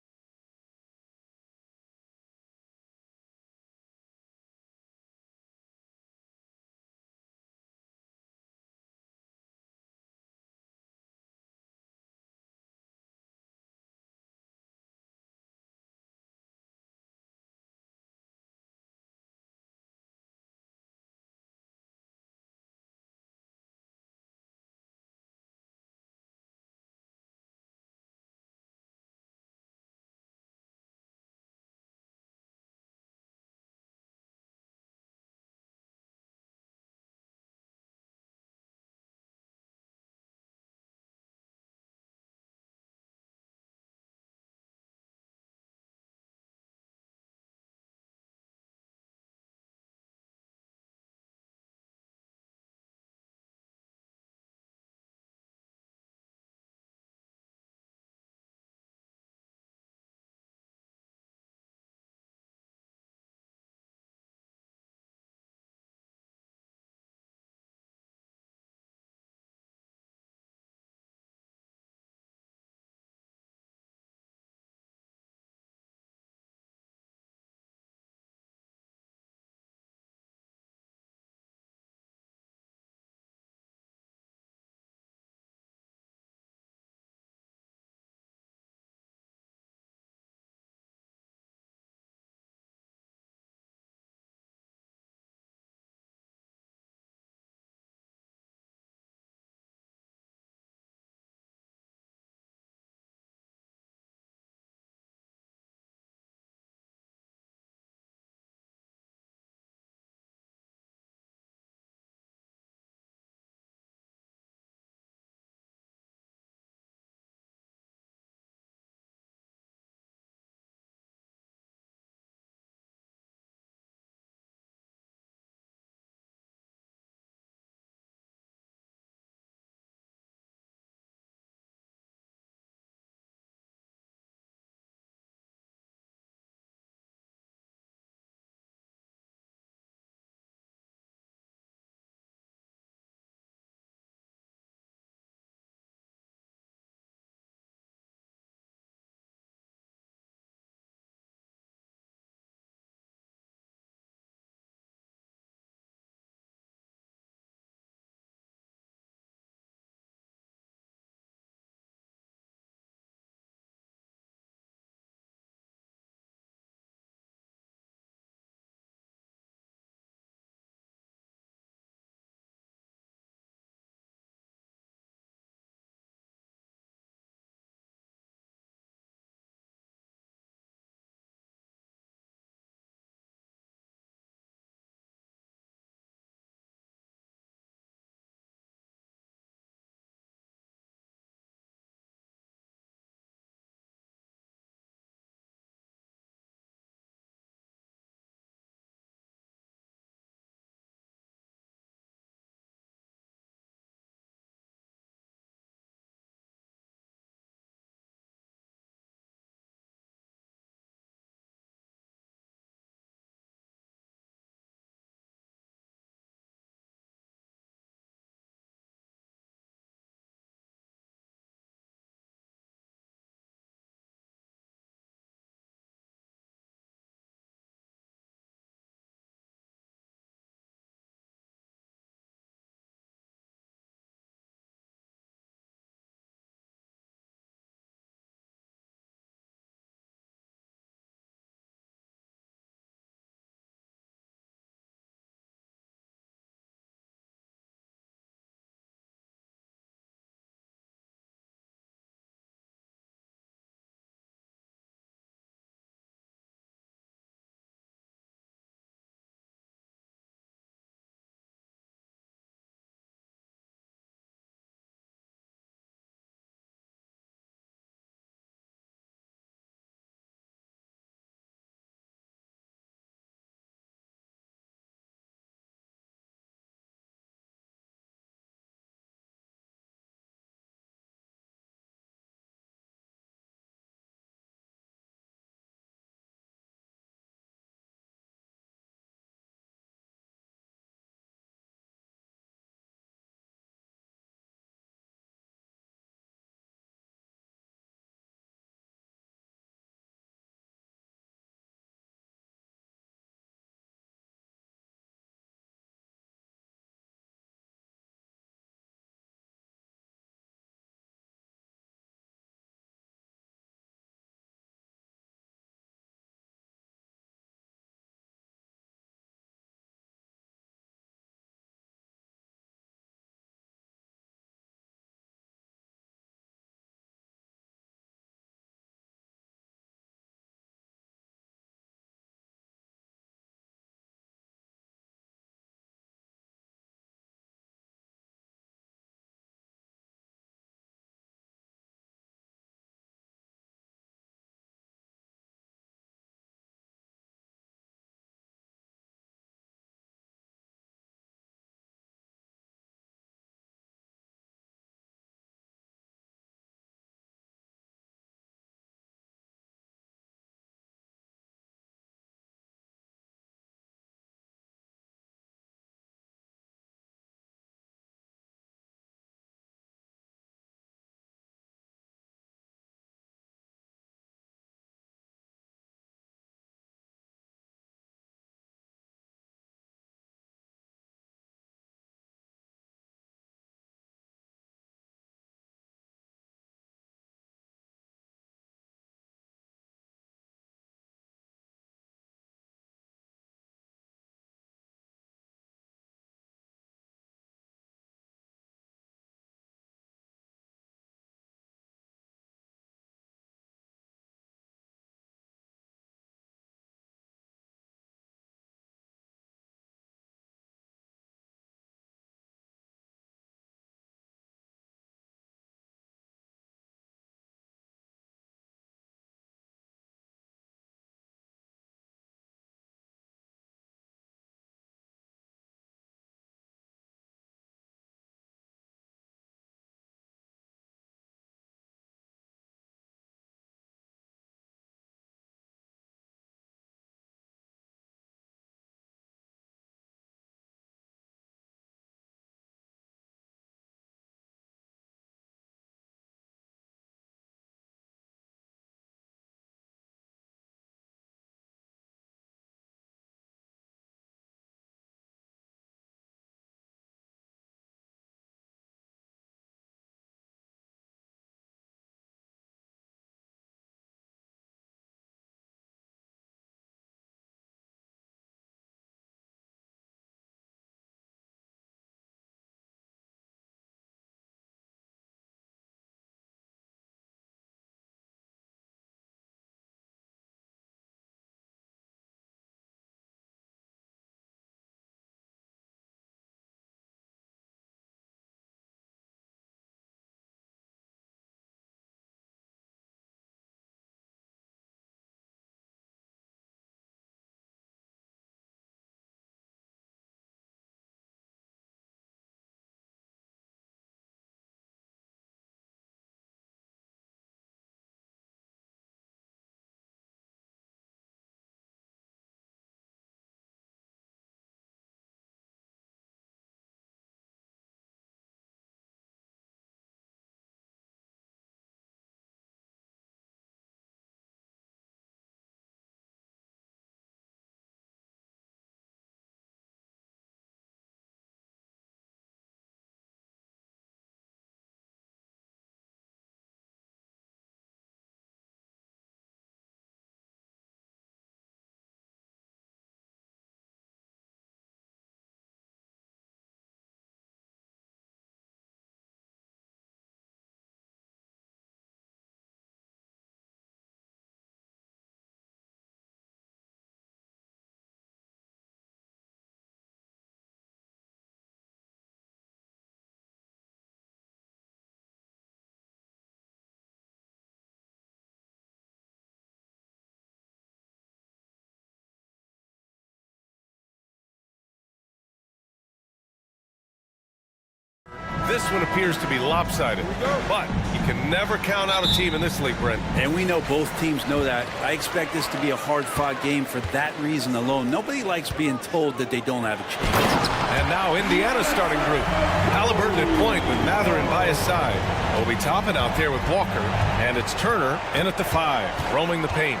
this one appears to be lopsided. But you can never count out a team in this league, Brent. And we know both teams know that. I expect this to be a hard-fought game for that reason alone. Nobody likes being told that they don't have a chance. And now Indiana's starting group. Halliburton at point with Matherin by his side. Obi Toppin out there with Walker. And it's Turner in at the 5, roaming the paint.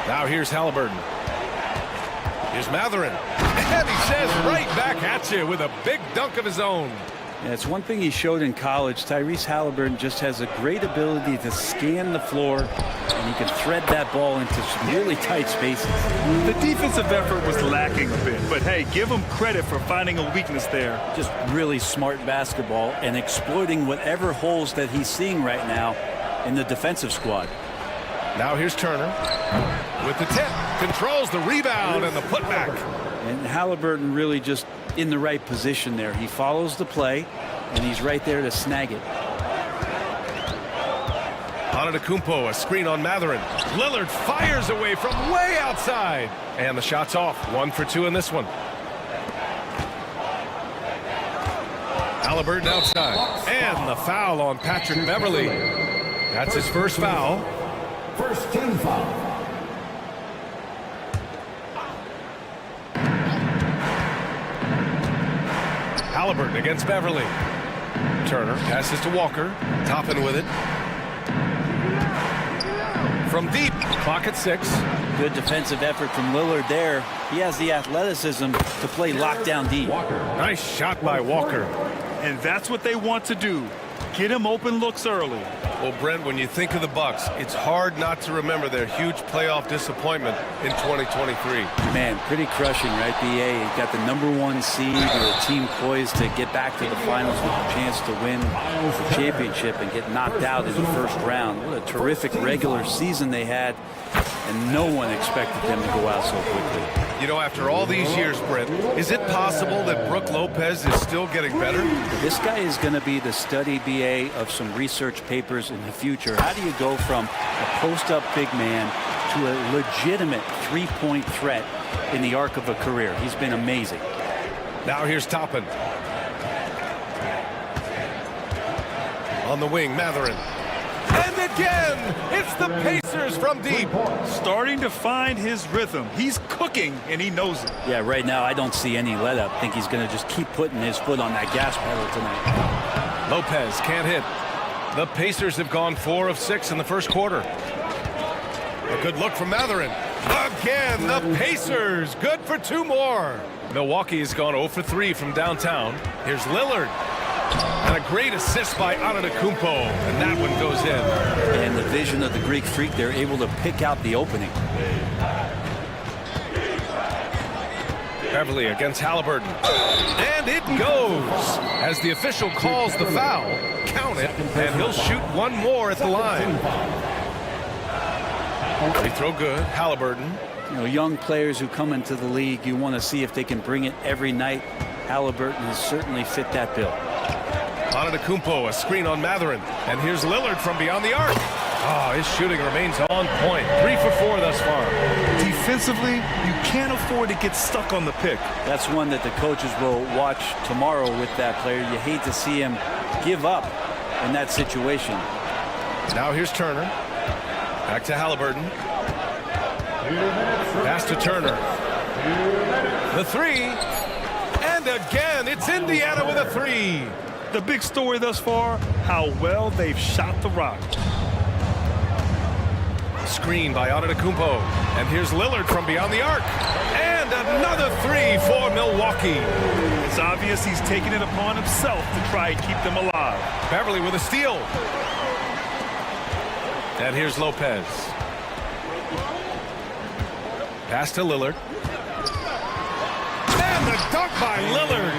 Now here's Halliburton. Here's Matherin. And he says right back at you with a big dunk of his own. Yeah, it's one thing he showed in college. Tyrese Halliburton just has a great ability to scan the floor, and he can thread that ball into some really tight spaces. The defensive effort was lacking a bit, but hey, give him credit for finding a weakness there. Just really smart basketball and exploiting whatever holes that he's seeing right now in the defensive squad. Now here's Turner with the tip, controls the rebound and the putback. And Halliburton really just in the right position there. He follows the play, and he's right there to snag it. Antetokounmpo, a screen on Matherin. Lillard fires away from way outside. And the shot's off. 1 for 2 in this one. Halliburton outside. And the foul on Patrick Beverly. That's his first foul. First team foul. Halliburton against Beverly. Turner passes to Walker. Toppin with it. From deep. Clock at 6. Good defensive effort from Lillard there. He has the athleticism to play lockdown deep. Nice shot by Walker. And that's what they want to do. Get him open looks early. Well, Brent, when you think of the Bucks, it's hard not to remember their huge playoff disappointment in 2023. Man, pretty crushing, right, B.A.? You got the #1 seed, with a team poised to get back to the finals with a chance to win the championship and get knocked out in the first round. What a terrific regular season they had, and no one expected them to go out so quickly. You know, after all these years, Brent, is it possible that Brook Lopez is still getting better? This guy is going to be the study, B.A., of some research papers in the future. How do you go from a post-up big man to a legitimate three-point threat in the arc of a career? He's been amazing. Now here's Toppin. On the wing, Matherin. And again, it's the Pacers from deep. Starting to find his rhythm. He's cooking, and he knows it. Yeah, right now I don't see any let-up. I think he's going to just keep putting his foot on that gas pedal tonight. Lopez can't hit. The Pacers have gone 4 of 6 in the first quarter. A good look from Matherin. Again, the Pacers. Good for 2 more. Milwaukee has gone 0 for 3 from downtown. Here's Lillard. And a great assist by Antetokounmpo, and that one goes in. And the vision of the Greek freak, they're able to pick out the opening. Beverly against Halliburton. And it goes. As the official calls the foul, count it, and he'll shoot 1 more at the line. Free throw good, Halliburton. You know, young players who come into the league, you want to see if they can bring it every night. Halliburton has certainly fit that bill. Antetokounmpo, a screen on Matherin. And here's Lillard from beyond the arc. Oh, his shooting remains on point. 3 for 4 thus far. Defensively, you can't afford to get stuck on the pick. That's one that the coaches will watch tomorrow with that player. You hate to see him give up in that situation. Now here's Turner. Back to Halliburton. Pass to Turner. The 3. And again, it's Indiana with a 3. The big story thus far, how well they've shot the rock. Screen by Antetokounmpo. And here's Lillard from beyond the arc. And another 3 for Milwaukee. It's obvious he's taking it upon himself to try and keep them alive. Beverly with a steal. And here's Lopez. Pass to Lillard. And the dunk by Lillard.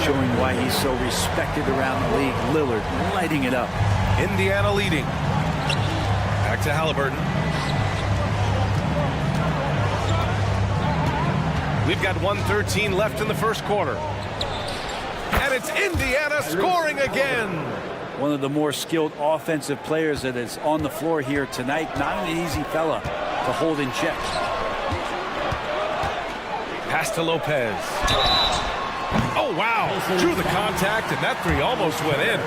Showing why he's so respected around the league. Lillard lighting it up. Indiana leading. Back to Halliburton. We've got 1:13 left in the first quarter. And it's Indiana scoring again. One of the more skilled offensive players that is on the floor here tonight. Not an easy fella to hold in check. Pass to Lopez. Oh, Oh, wow. Drew the contact, and that three almost went in.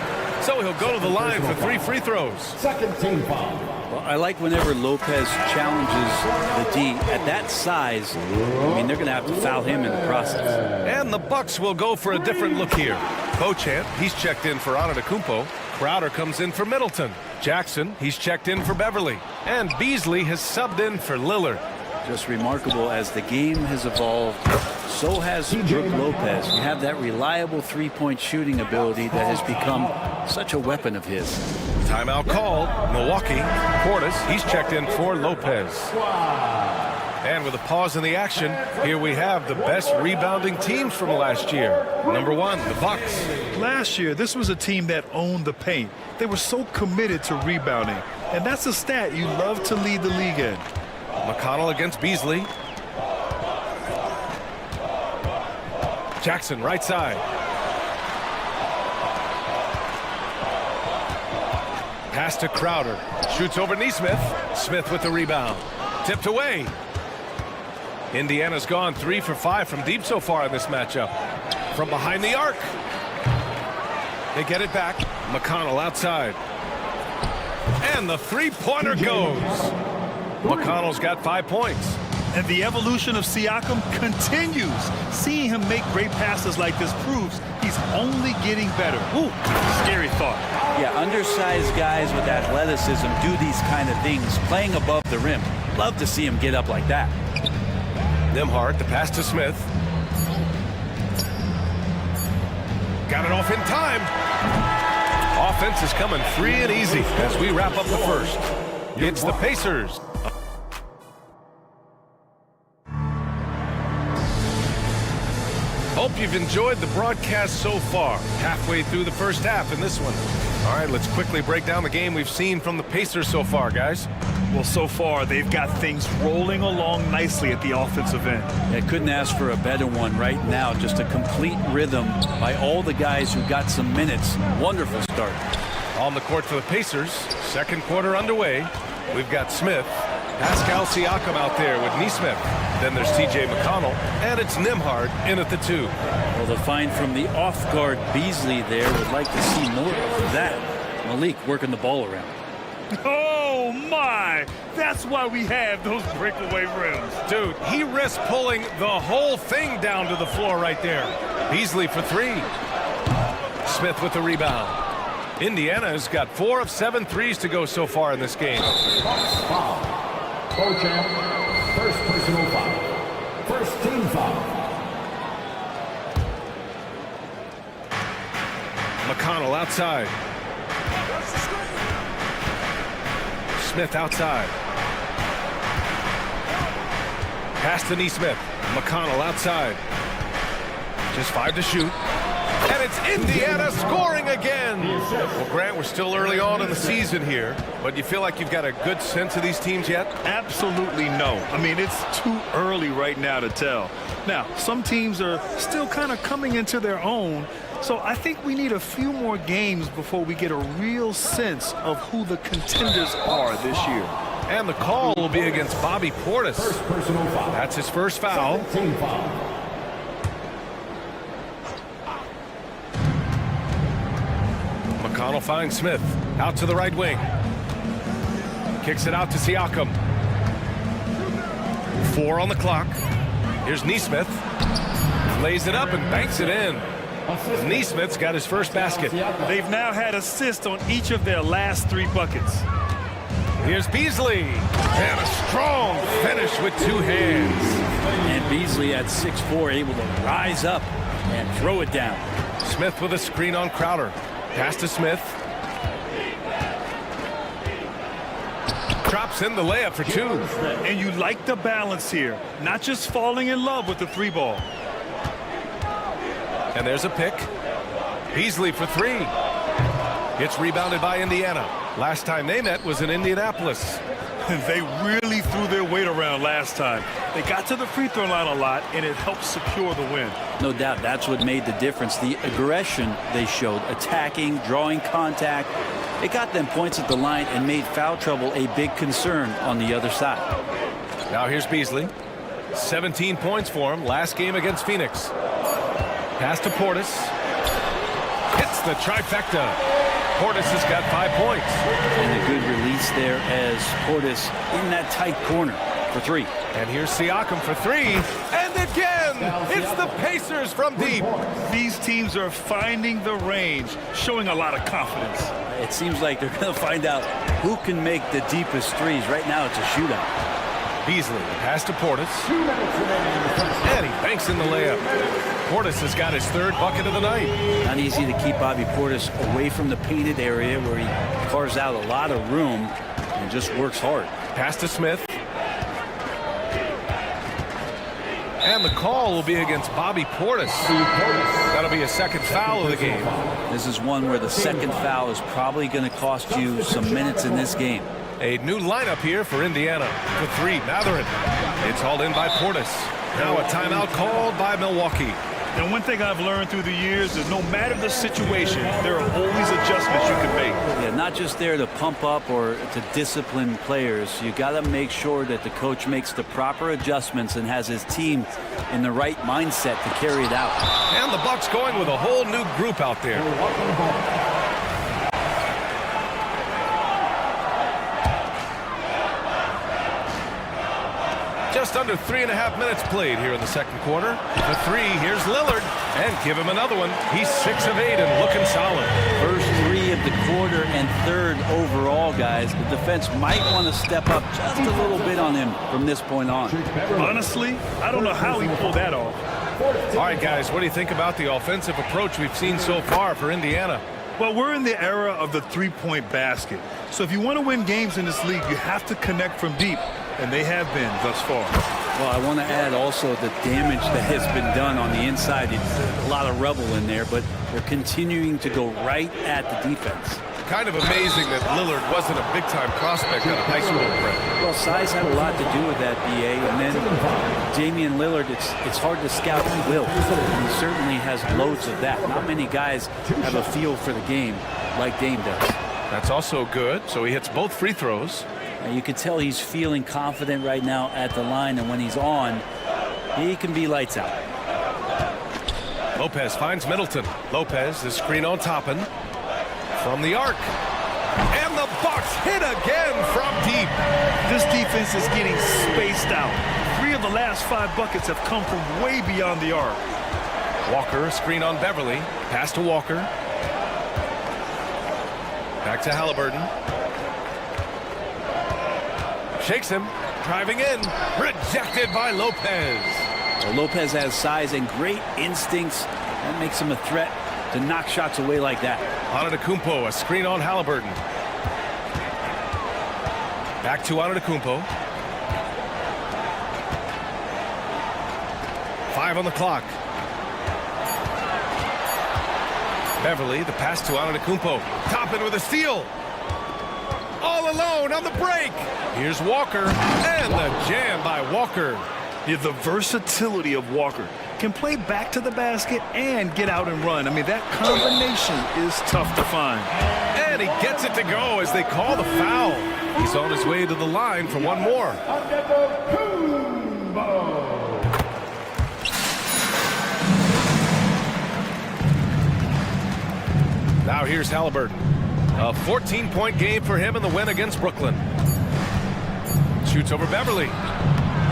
So he'll go to the line for 3 free throws. Second team foul. Well, I like whenever Lopez challenges the D at that size. I mean, they're going to have to foul him in the process. And the Bucks will go for a different look here. Beauchamp, he's checked in for Antetokounmpo. Crowder comes in for Middleton. Jackson, he's checked in for Beverly. And Beasley has subbed in for Lillard. Just remarkable as the game has evolved. So has Brook Lopez. You have that reliable three-point shooting ability that has become such a weapon of his. Timeout called. Milwaukee. Portis, he's checked in for Lopez. And with a pause in the action, here we have the best rebounding teams from last year. Number 1, the Bucks. Last year, this was a team that owned the paint. They were so committed to rebounding. And that's a stat you love to lead the league in. McConnell against Beasley. Jackson, right side. Pass to Crowder. Shoots over Neesmith. Smith with the rebound. Tipped away. Indiana's gone 3 for 5 from deep so far in this matchup. From behind the arc. They get it back. McConnell outside. And the three-pointer goes. McConnell's got 5 points. And the evolution of Siakam continues. Seeing him make great passes like this proves he's only getting better. Ooh, scary thought. Yeah, undersized guys with athleticism do these kind of things, playing above the rim. Love to see him get up like that. Nembhard, the pass to Smith. Got it off in time. Offense is coming free and easy as we wrap up the first. It's the Pacers. Hope you've enjoyed the broadcast so far. Halfway through the first half in this one. All right, let's quickly break down the game we've seen from the Pacers so far, guys. Well, so far, they've got things rolling along nicely at the offensive end. I couldn't ask for a better one right now. Just a complete rhythm by all the guys who got some minutes. Wonderful start. On the court for the Pacers, second quarter underway. We've got Smith, Pascal Siakam out there with Neesmith. Then there's TJ McConnell, and it's Nembhard in at the 2. Well, the find from the off-guard Beasley there. Would like to see more of that. Malik working the ball around. Oh, my! That's why we have those breakaway rims. Dude, he risked pulling the whole thing down to the floor right there. Beasley for 3. Smith with the rebound. Indiana's got 4 of 7 threes to go so far in this game. Beauchamp, first personal foul. First team foul. McConnell outside. Smith outside. Pass to Neesmith. McConnell outside. Just 5 to shoot. And it's Indiana scoring again. Well, Grant, we're still early on in the season here, but you feel like you've got a good sense of these teams yet? Absolutely no. I mean, it's too early right now to tell. Now, some teams are still kind of coming into their own, so I think we need a few more games before we get a real sense of who the contenders are this year. And the call will be against Bobby Portis. That's his first foul. Team foul. McConnell finds Smith out to the right wing. Kicks it out to Siakam. 4 on the clock. Here's Neesmith. Lays it up and banks it in. Neesmith's got his first basket. They've now had assists on each of their last 3 buckets. Here's Beasley. And a strong finish with 2 hands. And Beasley at 6'4", able to rise up and throw it down. Smith with a screen on Crowder. Pass to Smith. Drops in the layup for 2. And you like the balance here. Not just falling in love with the 3 ball. And there's a pick. Beasley for 3. It's rebounded by Indiana. Last time they met was in Indianapolis. They really threw their weight around last time. They got to the free throw line a lot, and it helped secure the win. No doubt that's what made the difference. The aggression they showed, attacking, drawing contact. It got them points at the line and made foul trouble a big concern on the other side. Now here's Beasley. 17 points for him last game against Phoenix. Pass to Portis. Hits the trifecta. Portis has got 5 points. And a good release there as Portis in that tight corner for 3. And here's Siakam for 3. And again, it's the Pacers from deep. These teams are finding the range, showing a lot of confidence. It seems like they're going to find out who can make the deepest threes. Right now, it's a shootout. Beasley, pass to Portis. And he banks in the layup. Portis has got his 3rd bucket of the night. Not easy to keep Bobby Portis away from the painted area where he carves out a lot of room and just works hard. Pass to Smith. And the call will be against Bobby Portis. That'll be a 2nd foul of the game. This is one where the 2nd foul is probably going to cost you some minutes in this game. A new lineup here for Indiana. For 3, Matherin. It's hauled in by Portis. Now a timeout called by Milwaukee. And one thing I've learned through the years is no matter the situation, there are always adjustments you can make. Yeah, not just there to pump up or to discipline players. You got to make sure that the coach makes the proper adjustments and has his team in the right mindset to carry it out. And the Bucks going with a whole new group out there. Just under 3.5 minutes played here in the 2nd quarter. For 3, here's Lillard. And give him another one. He's 6 of 8 and looking solid. First 3 of the quarter and 3rd overall, guys. The defense might want to step up just a little bit on him from this point on. Honestly, I don't know how he pulled that off. All right, guys, what do you think about the offensive approach we've seen so far for Indiana? Well, we're in the era of the 3-point basket. So if you want to win games in this league, you have to connect from deep. And they have been thus far. Well, I want to add also the damage that has been done on the inside. It's a lot of rubble in there, but they're continuing to go right at the defense. Kind of amazing that Lillard wasn't a big-time prospect out of high school, Brett. Well, size had a lot to do with that, B.A. And then Damian Lillard, it's hard to scout will. He certainly has loads of that. Not many guys have a feel for the game like Dame does. That's also good. So he hits both free throws. You can tell he's feeling confident right now at the line, and when he's on, he can be lights out. Lopez finds Middleton. Lopez, the screen on Toppin. From the arc. And the Bucks hit again from deep. This defense is getting spaced out. 3 of the last 5 buckets have come from way beyond the arc. Walker, screen on Beverly. Pass to Walker. Back to Halliburton. Shakes him, driving in, rejected by Lopez. Well, Lopez has size and great instincts. That makes him a threat to knock shots away like that. Antetokounmpo, a screen on Halliburton. Back to Antetokounmpo. 5 on the clock. Beverly, the pass to Antetokounmpo. Toppin with a steal. All alone on the break. Here's Walker, and the jam by Walker. Yeah, the versatility of Walker. Can play back to the basket and get out and run. I mean, that combination is tough to find. And he gets it to go as they call the foul. He's on his way to the line for one more. Now here's Halliburton. A 14-point game for him in the win against Brooklyn. Shoots over Beverly.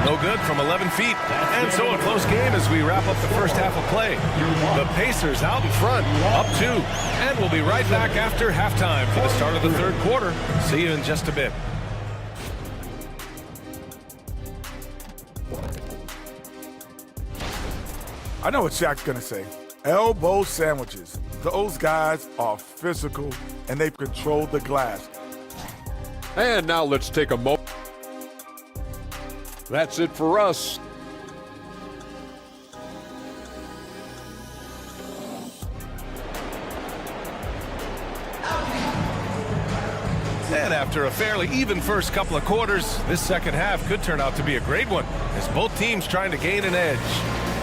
No good from 11 feet. And so a close game as we wrap up the first half of play. The Pacers out in front, up 2. And we'll be right back after halftime for the start of the 3rd quarter. See you in just a bit. I know what Shaq's going to say. Elbow sandwiches. Those guys are physical, and they've controlled the glass. And now let's take a moment. That's it for us. And after a fairly even first couple of quarters, this second half could turn out to be a great one, as both teams trying to gain an edge.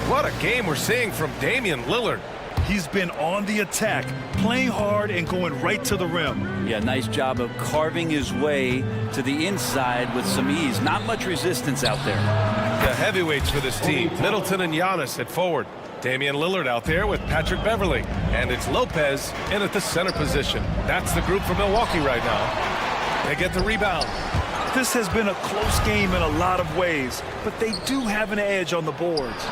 What a game we're seeing from Damian Lillard. He's been on the attack, playing hard and going right to the rim. Yeah, nice job of carving his way to the inside with some ease. Not much resistance out there. The heavyweights for this team, Middleton and Giannis at forward. Damian Lillard out there with Patrick Beverly. And it's Lopez in at the center position. That's the group for Milwaukee right now. They get the rebound. This has been a close game in a lot of ways, but they do have an edge on the boards.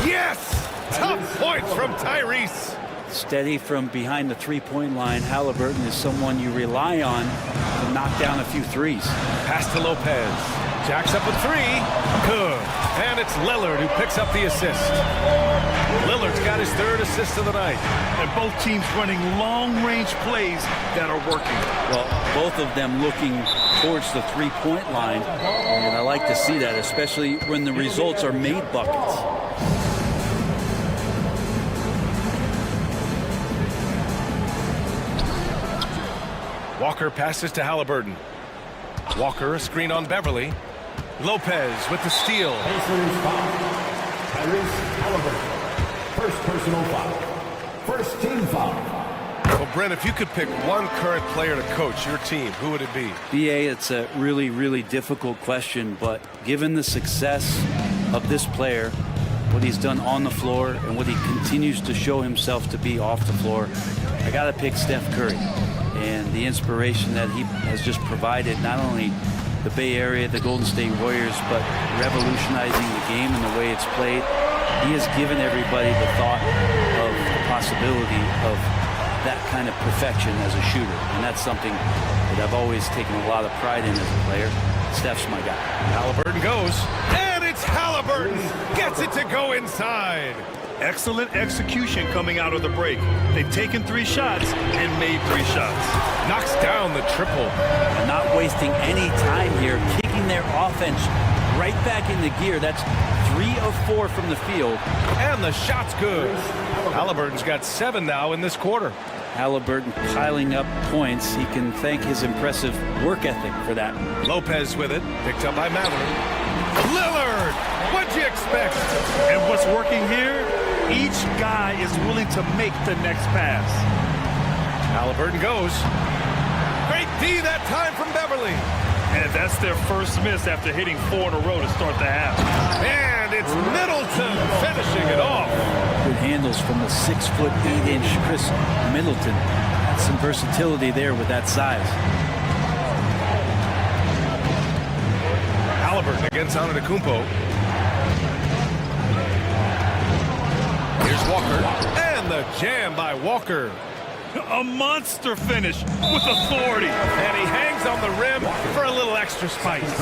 Yes! Tough points from Tyrese. Steady from behind the three-point line. Halliburton is someone you rely on to knock down a few threes. Pass to Lopez. Jacks up a three. Good. And it's Lillard who picks up the assist. Lillard's got his third assist of the night. And both teams running long-range plays that are working. Well, both of them looking towards the three-point line. And I like to see that, especially when the results are made buckets. Walker passes to Halliburton. Walker, a screen on Beverly. Lopez with the steal. Pacers foul. Tyrese Halliburton. First personal foul. First team foul. Well, Brent, if you could pick one current player to coach your team, who would it be? BA, it's a really, really difficult question, but given the success of this player, what he's done on the floor and what he continues to show himself to be off the floor, I got to pick Steph Curry. And the inspiration that he has just provided, not only the Bay Area, the Golden State Warriors, but revolutionizing the game and the way it's played. He has given everybody the thought of the possibility of that kind of perfection as a shooter. And that's something that I've always taken a lot of pride in as a player. Steph's my guy. Halliburton goes, and it's Halliburton! Gets it to go inside! Excellent execution coming out of the break. They've taken 3 shots and made 3 shots. Knocks down the triple. And not wasting any time here, kicking their offense right back into gear. That's 3 of 4 from the field. And the shot's good. Halliburton's got 7 now in this quarter. Halliburton piling up points. He can thank his impressive work ethic for that. Lopez with it, picked up by Mather. Lillard! What'd you expect? And what's working here? Each guy is willing to make the next pass. Halliburton goes. Great D that time from Beverly. And that's their first miss after hitting 4 in a row to start the half. And it's Middleton finishing it off. Good handles from the 6'8" Chris Middleton. That's some versatility there with that size. Halliburton against Antetokounmpo. Here's Walker. And the jam by Walker. A monster finish with authority. And he hangs on the rim for a little extra spice.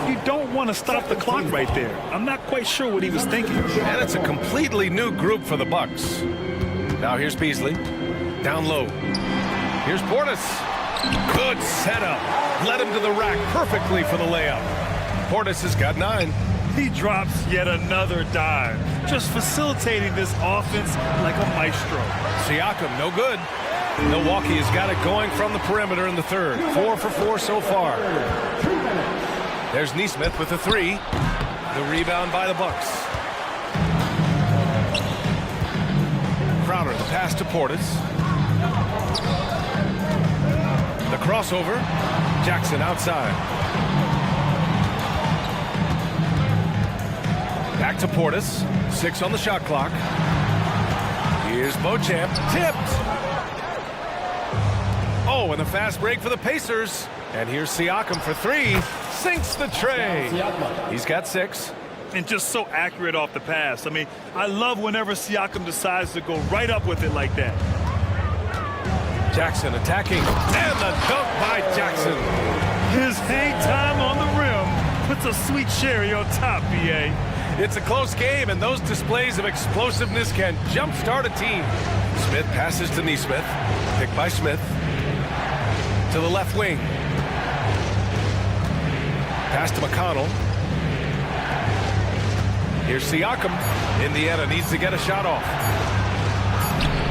You don't want to stop the clock right there. I'm not quite sure what he was thinking. And it's a completely new group for the Bucks. Now here's Beasley. Down low. Here's Portis. Good setup. Led him to the rack perfectly for the layup. Portis has got 9. He drops yet another dime. Just facilitating this offense like a maestro. Siakam, no good. Milwaukee has got it going from the perimeter in the third. 4 for 4 so far. There's Nesmith with the 3. The rebound by the Bucks. Crowder, the pass to Portis. The crossover. Jackson outside. Back to Portis. 6 on the shot clock. Here's Beauchamp. Tipped. Oh, and the fast break for the Pacers. And here's Siakam for 3. Sinks the tray. He's got 6. And just so accurate off the pass. I mean, I love whenever Siakam decides to go right up with it like that. Jackson attacking. And the dunk by Jackson. His hang time on the rim puts a sweet cherry on top, BA. It's a close game, and those displays of explosiveness can jumpstart a team. Smith passes to Nesmith. Picked by Smith. To the left wing. Pass to McConnell. Here's Siakam. Indiana needs to get a shot off.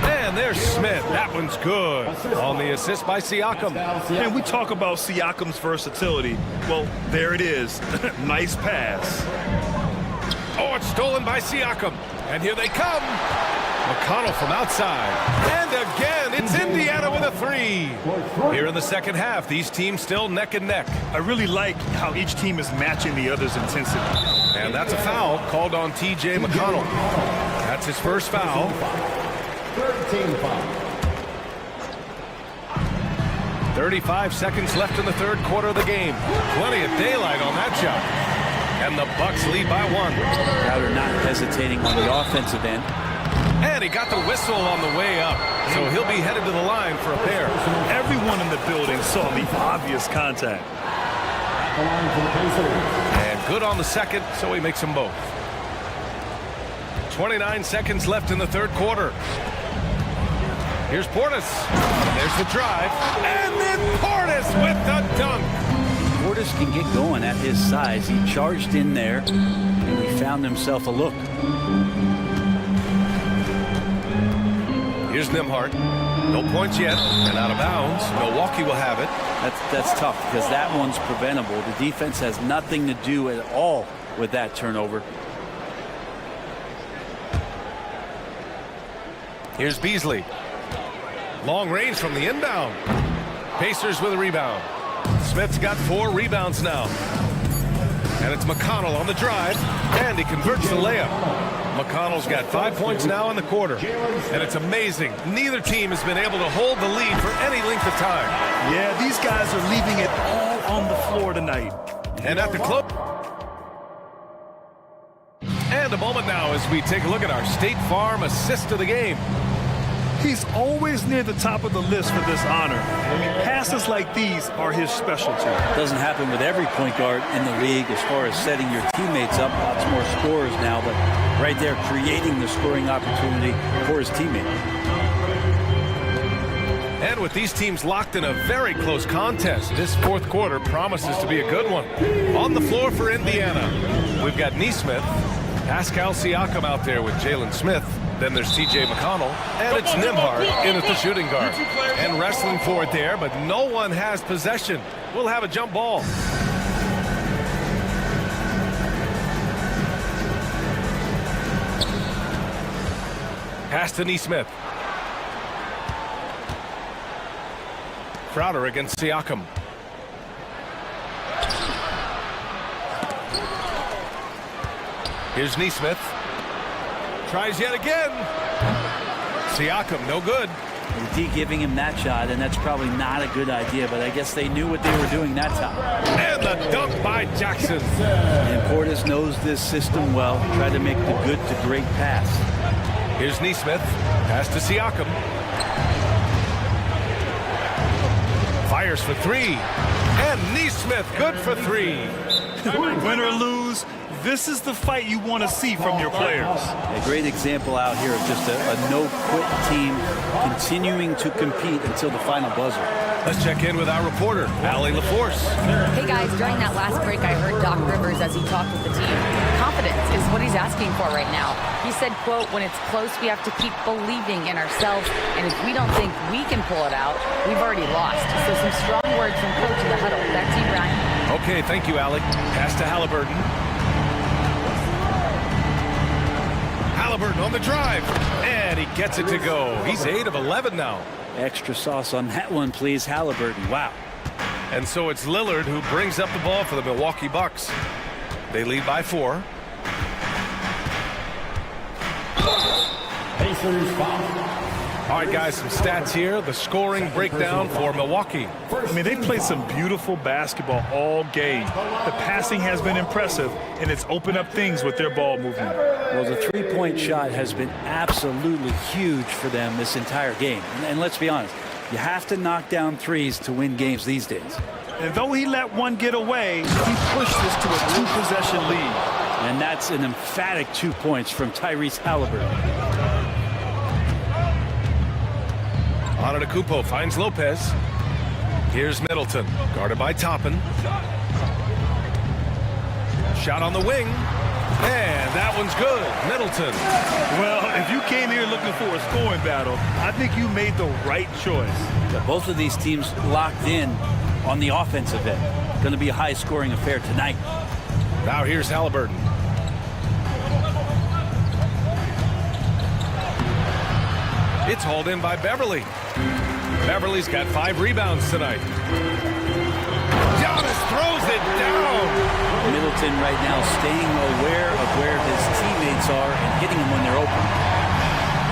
And there's Smith. That one's good. On the assist by Siakam. And we talk about Siakam's versatility. Well, there it is. Nice pass. Oh, it's stolen by Siakam. And here they come. McConnell from outside. And again, it's Indiana with with a three. Here in the second half, these teams still neck and neck. I really like how each team is matching the other's intensity. And that's a foul called on T.J. McConnell. That's his first foul. 13 foul. 35 seconds left in the third quarter of the game. Plenty of daylight on that shot. And the Bucks lead by one. Crowder not hesitating on the offensive end. And he got the whistle on the way up. So he'll be headed to the line for a pair. Everyone in the building saw the obvious contact. And good on the second, so he makes them both. 29 seconds left in the third quarter. Here's Portis. There's the drive. And then Portis with the dunk. Portis can get going at his size. He charged in there, and he found himself a look. Here's Nembhard. No points yet, and out of bounds. Milwaukee will have it. That's tough because that one's preventable. The defense has nothing to do at all with that turnover. Here's Beasley. Long range from the inbound. Pacers with a rebound. Smith's got 4 rebounds now. And it's McConnell on the drive, and he converts the layup. McConnell's got 5 points now in the quarter. And it's amazing. Neither team has been able to hold the lead for any length of time. Yeah, these guys are leaving it all on the floor tonight. And at the close. And a moment now as we take a look at our State Farm assist of the game. He's always near the top of the list for this honor. I mean, passes like these are his specialty. Doesn't happen with every point guard in the league as far as setting your teammates up. Lots more scorers now, but right there creating the scoring opportunity for his teammate. And with these teams locked in a very close contest, this fourth quarter promises to be a good one. On the floor for Indiana, we've got Nesmith, Pascal Siakam out there with Jalen Smith. Then there's T.J. McConnell, and it's Nembhard in at the shooting guard. And wrestling for it there, but no one has possession. We'll have a jump ball. Pass to Nesmith. Crowder against Siakam. Here's Nesmith. Tries yet again. Siakam, no good. The D giving him that shot, and that's probably not a good idea, but I guess they knew what they were doing that time. And the dunk by Jackson. And Portis knows this system well. Tried to make the good to great pass. Here's Nesmith. Pass to Siakam. Fires for three. And Nesmith, good for three. Win or lose, this is the fight you want to see from your players. A great example out here of just a no-quit team continuing to compete until the final buzzer. Let's check in with our reporter, Allie LaForce. Hey guys, during that last break, I heard Doc Rivers as he talked with the team. Confidence is what he's asking for right now. He said, quote, when it's close, we have to keep believing in ourselves, and if we don't think we can pull it out, we've already lost. So some strong words from coach in the huddle. Back to you, Brian. Okay, thank you, Allie. Pass to Halliburton. Halliburton on the drive, and he gets it to go. He's 8 of 11 now. Extra sauce on that one, please, Halliburton. Wow. And so it's Lillard who brings up the ball for the Milwaukee Bucks. They lead by 4. Pacers foul. All right, guys, some stats here. The scoring breakdown for Milwaukee. I mean, they played some beautiful basketball all game. The passing has been impressive, and it's opened up things with their ball movement. Well, the three-point shot has been absolutely huge for them this entire game. And let's be honest, you have to knock down threes to win games these days. And though he let one get away, he pushed this to a 2-possession lead. And that's an emphatic 2 points from Tyrese Halliburton. Antetokounmpo finds Lopez. Here's Middleton, guarded by Toppin. Shot on the wing, and that one's good. Middleton. Well, if you came here looking for a scoring battle, I think you made the right choice. Yeah, both of these teams locked in on the offensive end. Going to be a high-scoring affair tonight. Now here's Halliburton. It's hauled in by Beverly. Beverly's got 5 rebounds tonight. Giannis throws it down. Middleton right now staying aware of where his teammates are and hitting them when they're open.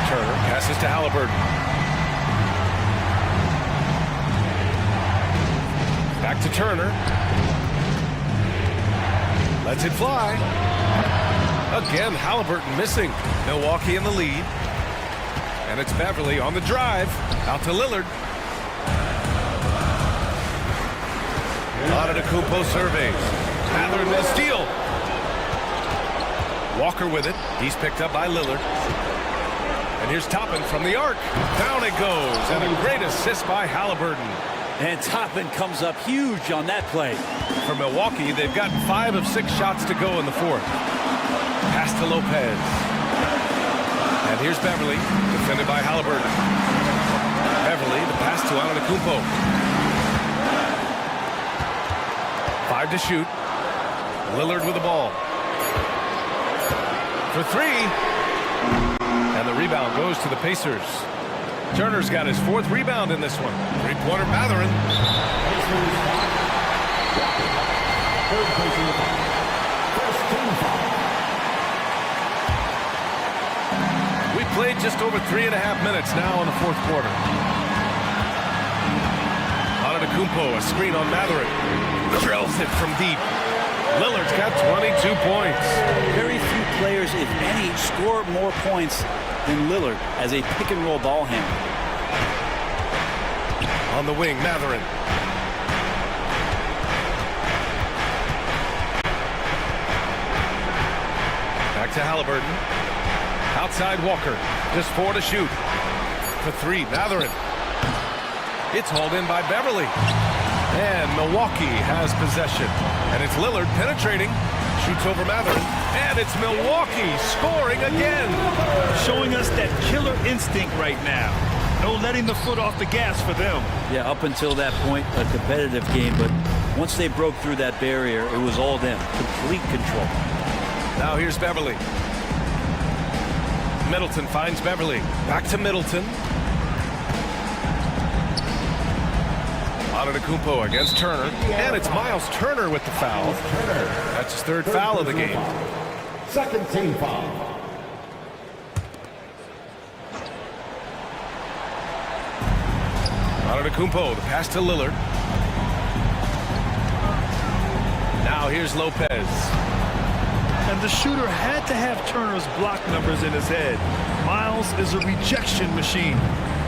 Turner passes to Halliburton. Back to Turner. Lets it fly. Again, Halliburton missing. Milwaukee in the lead. And it's Beverly on the drive. Out to Lillard. Antetokounmpo surveys. Mather with a steal. Walker with it. He's picked up by Lillard. And here's Toppin from the arc. Down it goes. And a great assist by Halliburton. And Toppin comes up huge on that play. For Milwaukee, they've got 5 of 6 shots to go in the fourth. Pass to Lopez. And here's Beverly, defended by Halliburton. Beverly, the pass to Antetokounmpo. 5 to shoot. Lillard with the ball. For 3. And the rebound goes to the Pacers. Turner's got his 4th rebound in this one. 3-pointer Matherin. We played just over 3.5 minutes now in the fourth quarter. Antetokounmpo, a screen on Matherin. Drills it from deep. Lillard's got 22 points. Very few players, if any, score more points than Lillard as a pick-and-roll ball handler. On the wing, Matherin. Back to Halliburton. Outside Walker. Just 4 to shoot. For 3, Matherin. It's hauled in by Beverly. And Milwaukee has possession. And it's Lillard penetrating. Shoots over Matherin. And it's Milwaukee scoring again. Showing us that killer instinct right now. No letting the foot off the gas for them. Yeah, up until that point, a competitive game. But once they broke through that barrier, it was all them. Complete control. Now here's Beverly. Middleton finds Beverly. Back to Middleton. Antetokounmpo against Turner. And it's Miles Turner with the foul. That's his 3rd foul of the game. Second team foul. Antetokounmpo, the pass to Lillard. Now here's Lopez. And the shooter had to have Turner's block numbers in his head. Miles is a rejection machine.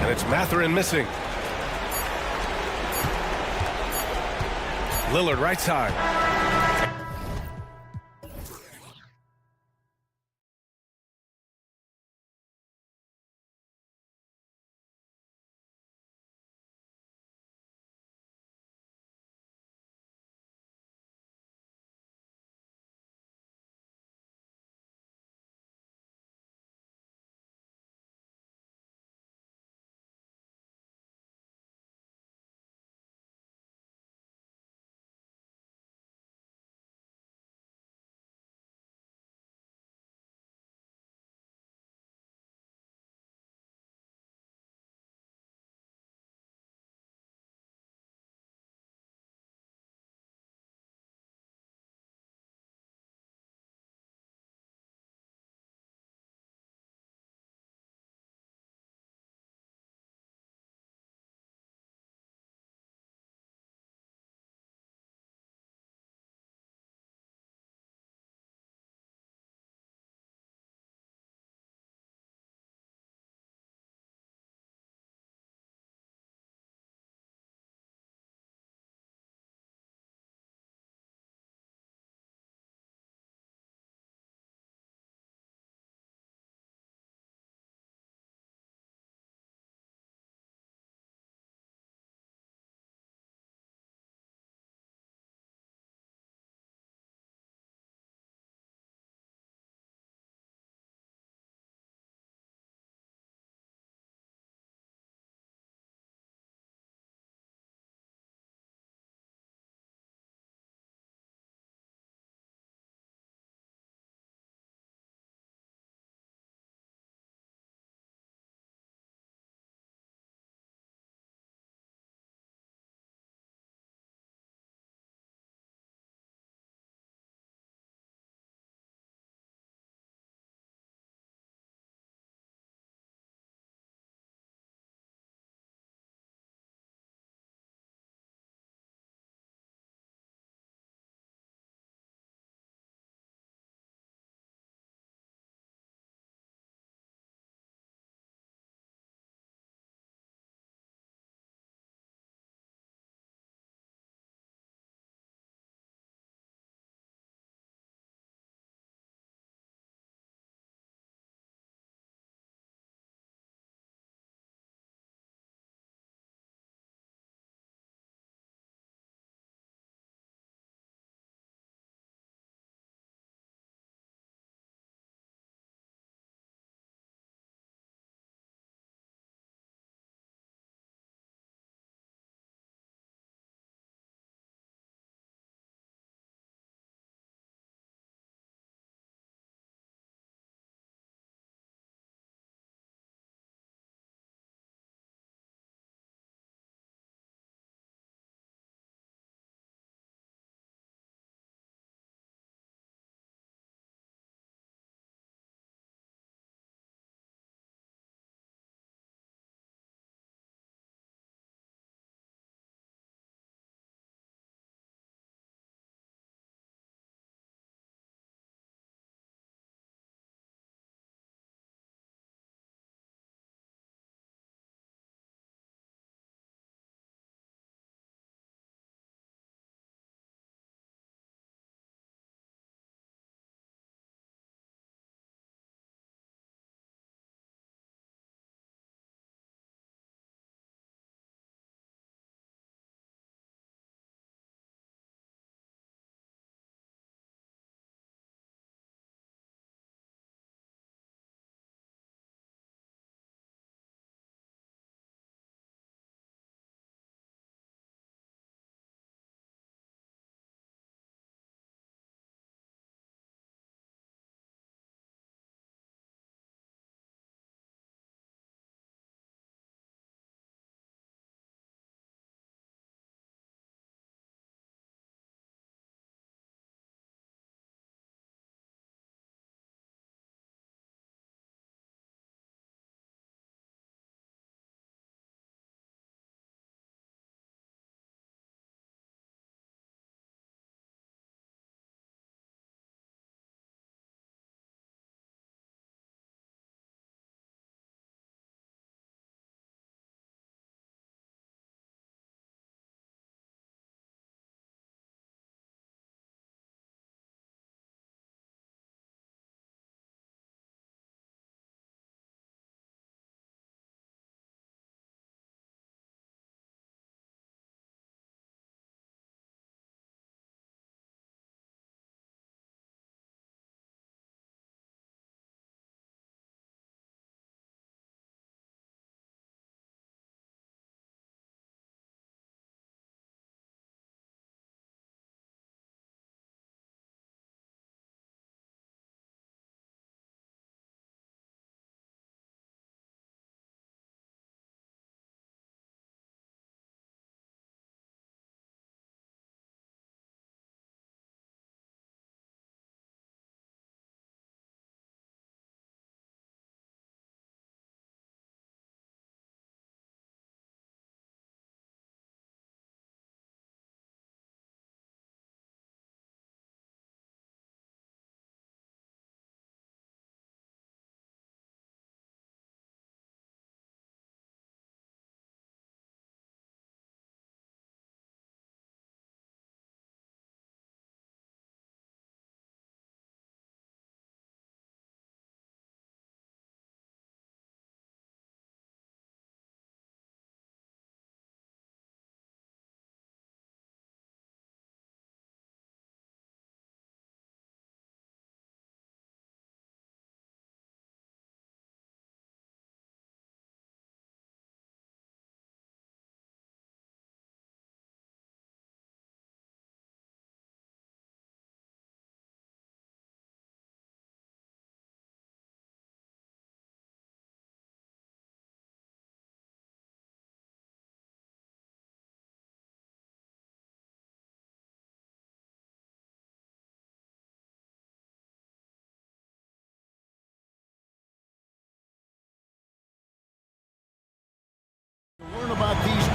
And it's Matherin missing. Lillard right side.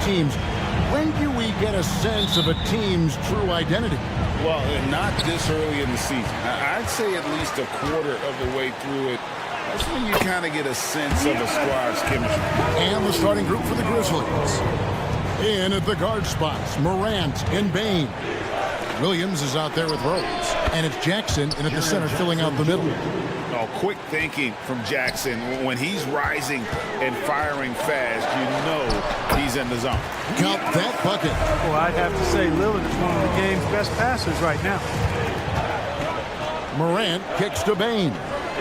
teams. When do we get a sense of a team's true identity? Well, not this early in the season. I'd say at least a quarter of the way through it. That's when you kind of get a sense of a squad's chemistry. And the starting group for the Grizzlies. In at the guard spots, Morant and Bain. Williams is out there with Rose. And it's Jackson in at the center filling out the middle. Oh, quick thinking from Jackson. When he's rising and firing fast, you know he's in the zone. Count that bucket. Well, I'd have to say Lillard is one of the game's best passers right now. Morant kicks to Bain.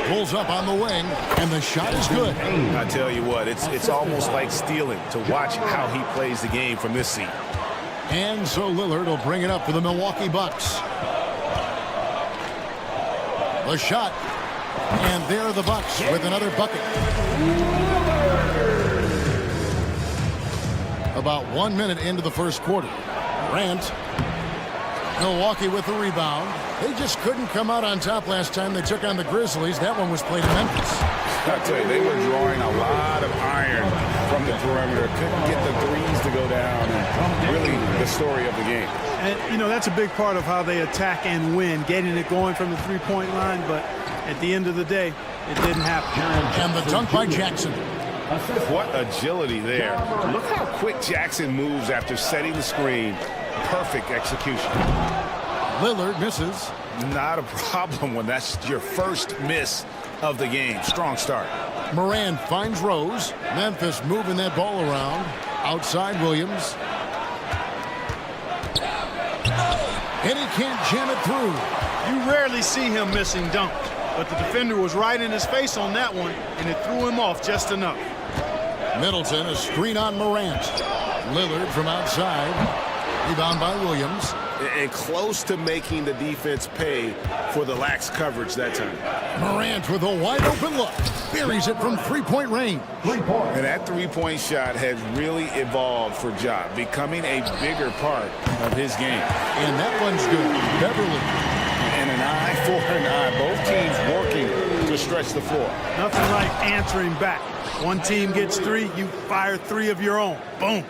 Pulls up on the wing, and the shot is good. I tell you what, it's almost like stealing to watch how he plays the game from this seat. And so Lillard will bring it up for the Milwaukee Bucks. The shot. And there are the Bucks with another bucket. About 1 minute into the first quarter. Grant. Milwaukee with the rebound. They just couldn't come out on top last time they took on the Grizzlies. That one was played in Memphis. I tell you, they were drawing a lot of iron from the perimeter. Couldn't get the threes to go down. And really the story of the game. And, you know, that's a big part of how they attack and win, getting it going from the three-point line. But at the end of the day, it didn't happen. And the dunk by Jackson. What agility there. Look how quick Jackson moves after setting the screen. Perfect execution. Lillard misses. Not a problem when that's your first miss of the game. Strong start. Moran finds Rose. Memphis moving that ball around. Outside Williams. And he can't jam it through. You rarely see him missing dunks, but the defender was right in his face on that one, and it threw him off just enough. Middleton, a screen on Morant. Lillard from outside. Rebound by Williams. And close to making the defense pay for the lax coverage that time. Morant with a wide open look. Buries it from three-point range. And that three-point shot has really evolved for Ja, becoming a bigger part of his game. And that one's good. Beverly. And an eye for an eye. Both teams working to stretch the floor. Nothing like answering back. One team gets three, you fire three of your own. Boom.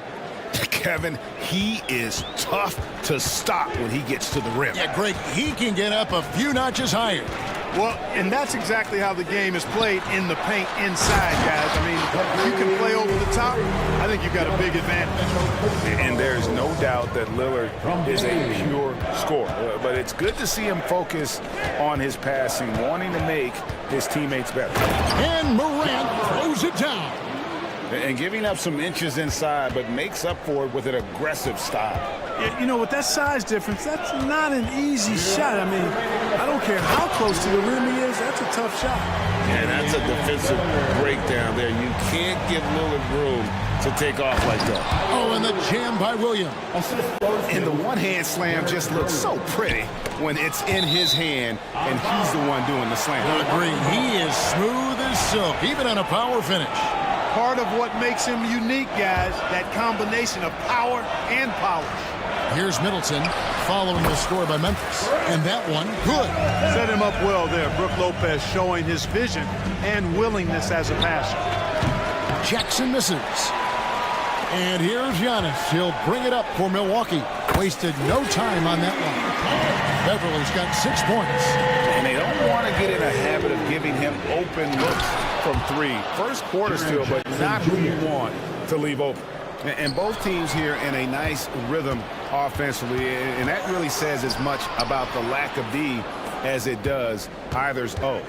Kevin, he is tough to stop when he gets to the rim. Yeah, Greg, he can get up a few notches higher. Well, and that's exactly how the game is played in the paint inside, guys. I mean, if you can play over the top, I think you've got a big advantage. And there's no doubt that Lillard is a pure scorer. But it's good to see him focus on his passing, wanting to make his teammates better. And Morant throws it down. And giving up some inches inside, but makes up for it with an aggressive style. Yeah, you know, with that size difference, that's not an easy shot. I mean, I don't care how close to the rim he is, that's a tough shot. And that's a defensive breakdown there. You can't give Lillard room to take off like that. Oh, and the jam by Williams. And the one-hand slam just looks so pretty when it's in his hand and he's the one doing the slam. I agree. He is smooth as silk, even on a power finish. Part of what makes him unique, guys, that combination of power and polish. Here's Middleton following the score by Memphis. And that one, good. Set him up well there. Brook Lopez showing his vision and willingness as a passer. Jackson misses. And here's Giannis. He'll bring it up for Milwaukee. Wasted no time on that one. Beverly's got 6 points. And they don't want to get in a habit of giving him open looks from three. First quarter still, but not who you want to leave open. And both teams here in a nice rhythm offensively, and that really says as much about the lack of D as it does either's O.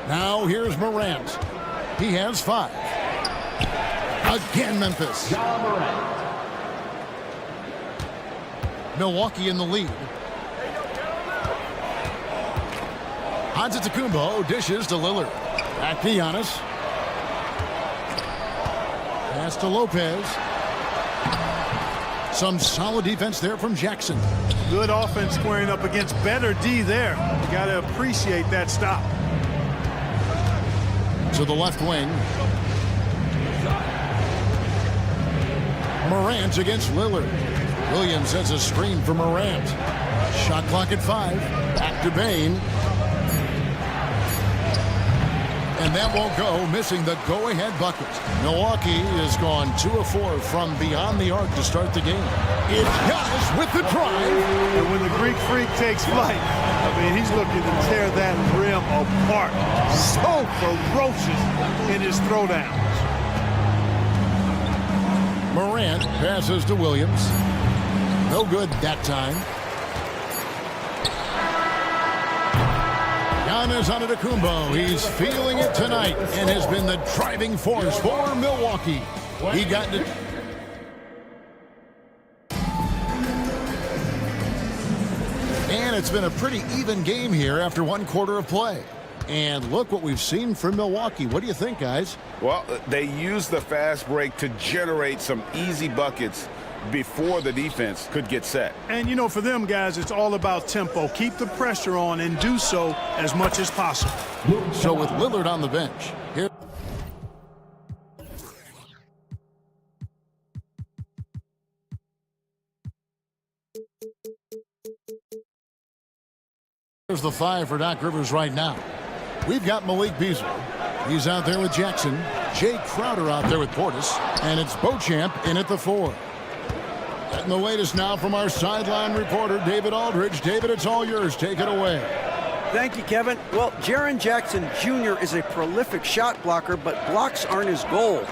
Now here's Morant. He has 5. Again, Memphis. Milwaukee in the lead. Antetokounmpo dishes to Lillard. Back to Giannis. Pass to Lopez. Some solid defense there from Jackson. Good offense squaring up against better D there. You got to appreciate that stop. To the left wing. Morant against Lillard. Williams has a screen for Morant. Shot clock at 5. Back to Bain. And that won't go, missing the go-ahead bucket. Milwaukee has gone 2 of 4 from beyond the arc to start the game. It's Giannis with the drive. And when the Greek Freak takes flight, I mean, he's looking to tear that rim apart. So ferocious in his throwdowns. Morant passes to Williams. No good that time. Giannis Antetokounmpo. He's feeling it tonight and has been the driving force for Milwaukee. He got it. And it's been a pretty even game here after 1 quarter of play. And look what we've seen from Milwaukee. What do you think, guys? Well, they used the fast break to generate some easy buckets before the defense could get set. And, you know, for them, guys, it's all about tempo. Keep the pressure on and do so as much as possible. So with Lillard on the bench, here. Here's the 5 for Doc Rivers right now. We've got Malik Beasley. He's out there with Jackson. Jay Crowder out there with Portis. And it's Beauchamp in at the 4. Getting the latest now from our sideline reporter, David Aldridge. David, it's all yours. Take it away. Thank you, Kevin. Well, Jaren Jackson Jr. is a prolific shot blocker, but blocks aren't his goal.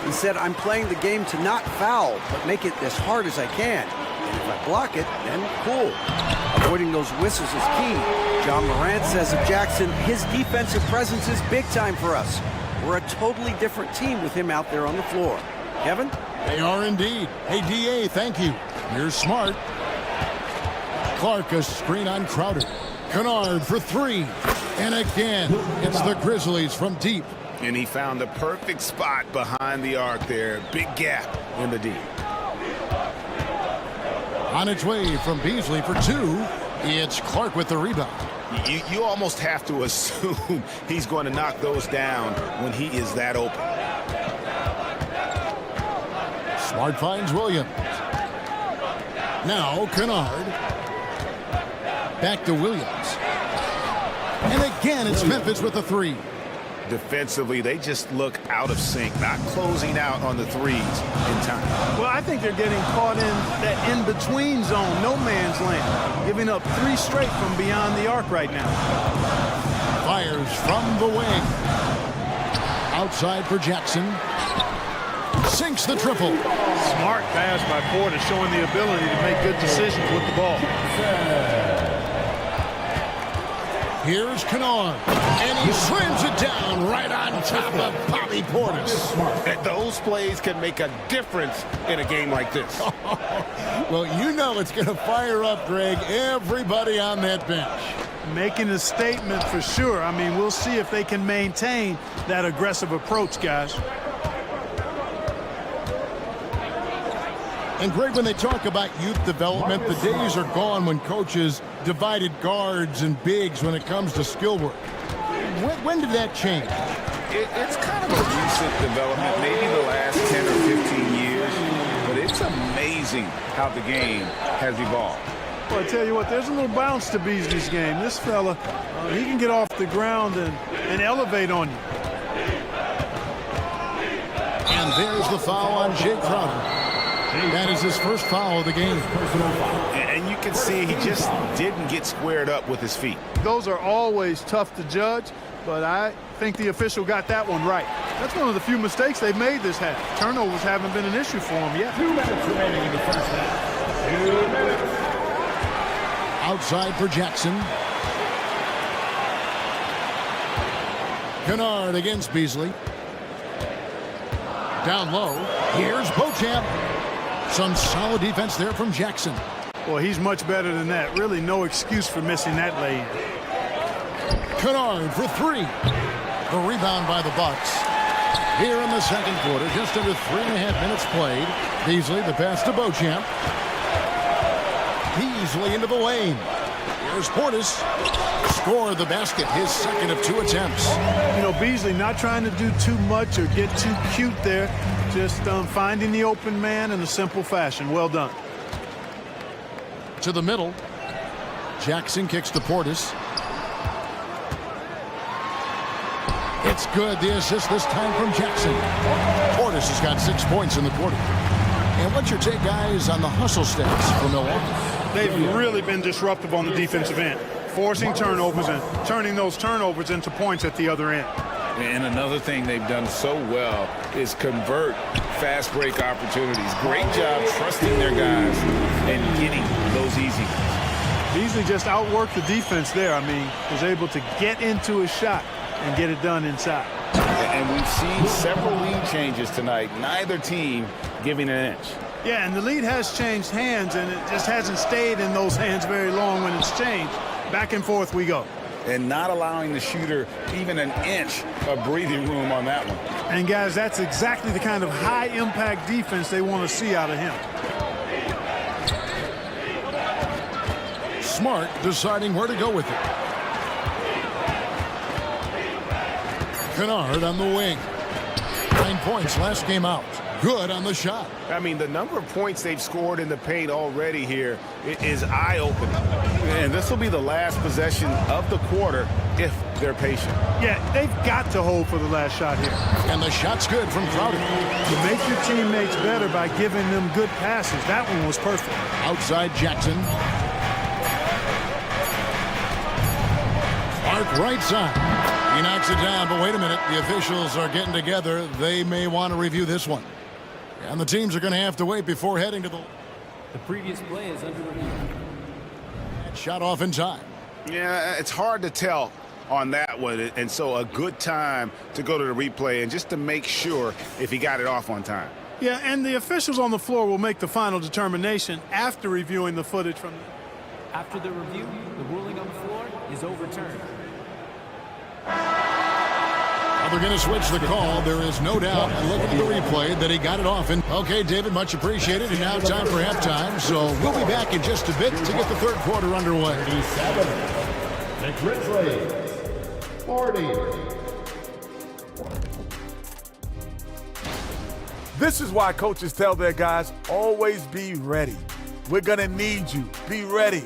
He said, I'm playing the game to not foul, but make it as hard as I can. And if I block it, then cool. Avoiding those whistles is key. John Morant says of Jackson, his defensive presence is big time for us. We're a totally different team with him out there on the floor. Kevin? They are indeed. Hey, DA, thank you. You're smart. Clark, a screen on Crowder. Kennard for 3. And again, it's the Grizzlies from deep. And he found the perfect spot behind the arc there. Big gap in the deep. On its way from Beasley for 2. It's Clark with the rebound. You almost have to assume he's going to knock those down when he is that open. Smart finds Williams. Now Kennard. Back to Williams. And again, it's Memphis with the 3. Defensively, they just look out of sync, not closing out on the threes in time. Well, I think they're getting caught in that in-between zone, no man's land, giving up 3 straight from beyond the arc right now. Fires from the wing. Outside for Jackson. Sinks the triple. Smart pass by Porter, showing the ability to make good decisions with the ball. Here's Kennard, and he slams it down right on top of Bobby Portis. And those plays can make a difference in a game like this. Well, you know it's going to fire up, Greg, everybody on that bench. Making a statement for sure. I mean, we'll see if they can maintain that aggressive approach, guys. And Greg, when they talk about youth development, the days are gone when coaches divided guards and bigs when it comes to skill work. When did that change? It's kind of a recent development, maybe the last 10 or 15 years, but it's amazing how the game has evolved. Well, I tell you what, there's a little bounce to Beasley's game. This fella, he can get off the ground and elevate on you. And there's the foul on Jay Crowder. That is his first foul of the game. And you can see he just didn't get squared up with his feet. Those are always tough to judge, but I think the official got that one right. That's one of the few mistakes they've made this half. Turnovers haven't been an issue for him yet. 2 minutes remaining in the first half. 2 minutes. Outside for Jackson. Kennard against Beasley. Down low. Here's Beauchamp. Some solid defense there from Jackson. Well, he's much better than that. Really no excuse for missing that lay-in. Kennard for 3. The rebound by the Bucks. Here in the second quarter, just under 3.5 minutes played. Beasley, the pass to Beauchamp. Beasley into the lane. Here's Portis. Score the basket, his second of 2 attempts. You know, Beasley not trying to do too much or get too cute there. Just finding the open man in a simple fashion. Well done. To the middle. Jackson kicks to Portis. It's good. The assist this time from Jackson. Portis has got 6 points in the quarter. And what's your take, guys, on the hustle stats for Milwaukee? They've really been disruptive on the defensive end, forcing turnovers and turning those turnovers into points at the other end. And another thing they've done so well is convert fast break opportunities. Great job trusting their guys and getting those easy ones. Beasley just outworked the defense there. I mean, was able to get into his shot and get it done inside. And we've seen several lead changes tonight, neither team giving an inch. Yeah, and the lead has changed hands, and it just hasn't stayed in those hands very long when it's changed. Back and forth we go. And not allowing the shooter even an inch of breathing room on that one. And guys, that's exactly the kind of high-impact defense they want to see out of him. Smart deciding where to go with it. Kennard on the wing. 9 points last game out. Good on the shot. I mean, the number of points they've scored in the paint already here is eye-opening. And this will be the last possession of the quarter if they're patient. Yeah, they've got to hold for the last shot here. And the shot's good from Crowder. You make your teammates better by giving them good passes. That one was perfect. Outside Jackson. Clark right side. He knocks it down, but wait a minute. The officials are getting together. They may want to review this one. And the teams are going to have to wait before heading to the previous play is under review. Shot off in time. Yeah, it's hard to tell on that one. And so a good time to go to the replay and just to make sure if he got it off on time. Yeah, and the officials on the floor will make the final determination after reviewing the footage from the... After the review, the ruling on the floor is overturned. They're going to switch the call. There is no doubt, looking at the replay, that he got it off. And okay, David, much appreciated. And now time for halftime. So we'll be back in just a bit to get the third quarter underway. 37. The Grizzlies. 40. This is why coaches tell their guys, always be ready. We're going to need you. Be ready.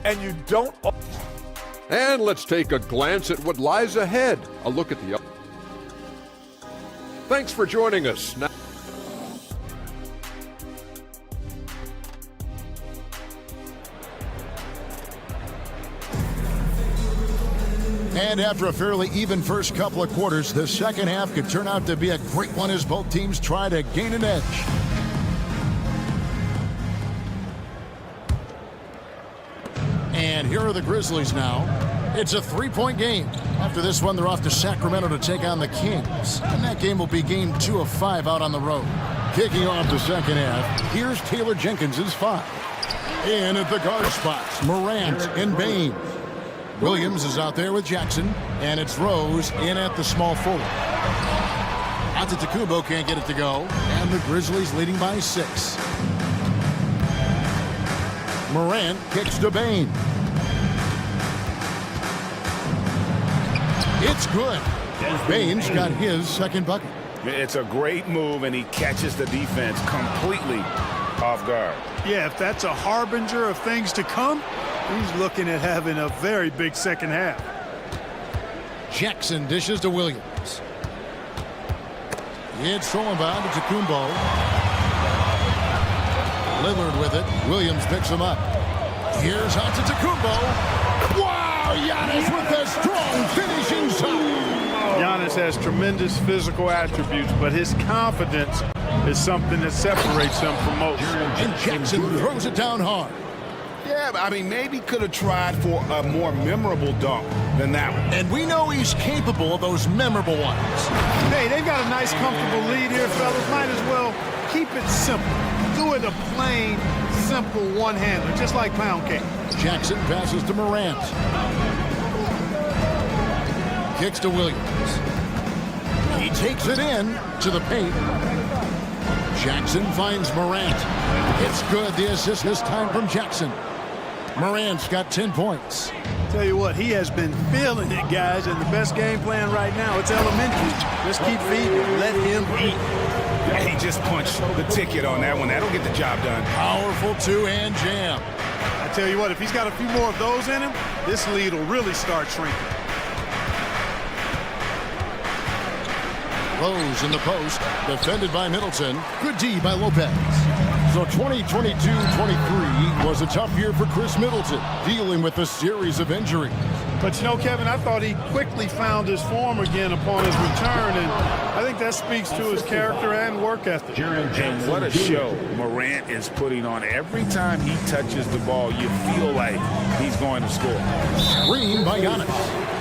And you don't... And let's take a glance at what lies ahead. A look at the... Thanks for joining us. Now and after a fairly even first couple of quarters, the second half could turn out to be a great one as both teams try to gain an edge. And here are the Grizzlies now. It's a three-point game. After this one, they're off to Sacramento to take on the Kings. And that game will be game 2 of 5 out on the road. Kicking off the second half, here's Taylor Jenkins' 5. In at the guard spots, Morant and Bain. Williams is out there with Jackson, and it's Rose in at the small forward. Antetokounmpo can't get it to go, and the Grizzlies leading by 6. Morant kicks to Bain. It's good. Bain's got his second bucket. It's a great move, and he catches the defense completely off guard. Yeah, if that's a harbinger of things to come, he's looking at having a very big second half. Jackson dishes to Williams. It's thrown by Antetokounmpo. Lillard with it. Williams picks him up. Here's Antetokounmpo. Wow, Giannis with a strong finishing shot. Giannis has tremendous physical attributes, but his confidence is something that separates him from most. And Jackson throws it down hard. Yeah, I mean, maybe could have tried for a more memorable dunk than that one. And we know he's capable of those memorable ones. Hey, they've got a nice, comfortable lead here, fellas. Might as well keep it simple. Do it a plain, simple one-hander, just like pound cake. Jackson passes to Morant. Kicks to Williams. He takes it in to the paint. Jackson finds Morant. It's good. The assist this time from Jackson. Morant's got 10 points. Tell you what, he has been feeling it, guys, and the best game plan right now, it's elementary. Just keep feeding, let him eat. Yeah, he just punched the ticket on that one. That'll get the job done. Powerful two-hand jam. I tell you what, if he's got a few more of those in him, this lead will really start shrinking. Rose in the post, defended by Middleton. Good D by Lopez. So 2022-23 was a tough year for Chris Middleton, dealing with a series of injuries. But you know, Kevin, I thought he quickly found his form again upon his return, and I think that speaks to his character and work ethic. And what a show Morant is putting on. Every time he touches the ball, you feel like he's going to score. Screen by Giannis,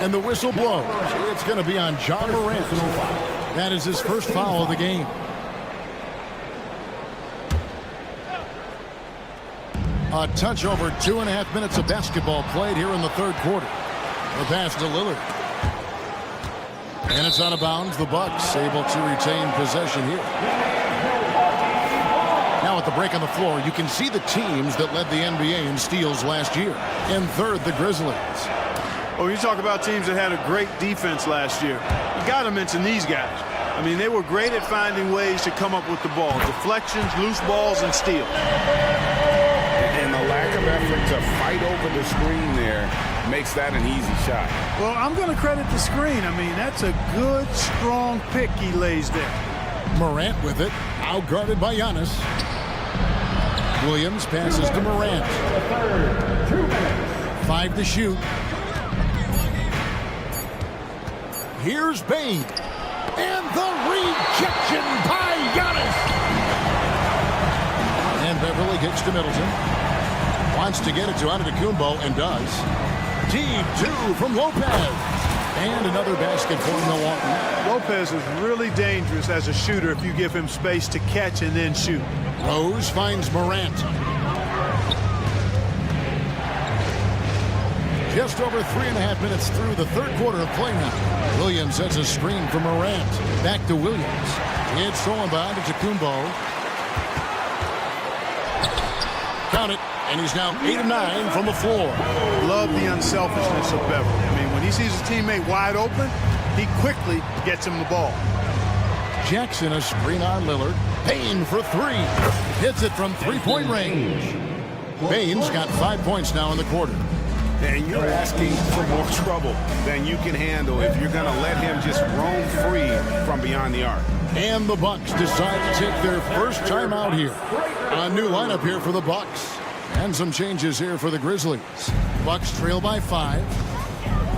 and the whistle blows. It's going to be on John Morant. That is his first foul of the game. A touch over 2.5 minutes of basketball played here in the third quarter. The pass to Lillard. And it's out of bounds. The Bucks able to retain possession here. Now at the break on the floor, you can see the teams that led the NBA in steals last year. In third, the Grizzlies. Oh, you talk about teams that had a great defense last year. You got to mention these guys. I mean, they were great at finding ways to come up with the ball. Deflections, loose balls, and steals. And the lack of effort to fight over the screen there makes that an easy shot. Well, I'm going to credit the screen. I mean, that's a good, strong pick he lays there. Morant with it, outguarded by Giannis. Williams passes to Morant. 5 to shoot. Here's Bane. And the rejection by Giannis. And Beverly gets to Middleton. Wants to get it to Antetokounmpo and does. Deep 2 from Lopez. And another basket for Milwaukee. Lopez is really dangerous as a shooter if you give him space to catch and then shoot. Rose finds Morant. Just over 3.5 minutes through the third quarter of play now. Williams sets a screen for Morant. Back to Williams. It's stolen by Antetokounmpo. Count it. And he's now 8 of 9 from the floor. Love the unselfishness of Beverly. I mean, when he sees his teammate wide open, he quickly gets him the ball. Jackson, a screen on Lillard. Payne for 3. Hits it from three-point range. Payne's got 5 points now in the quarter. And you're asking for more trouble than you can handle if you're going to let him just roam free from beyond the arc. And the Bucks decide to take their first time out here. A new lineup here for the Bucks. And some changes here for the Grizzlies. Bucks trail by 5.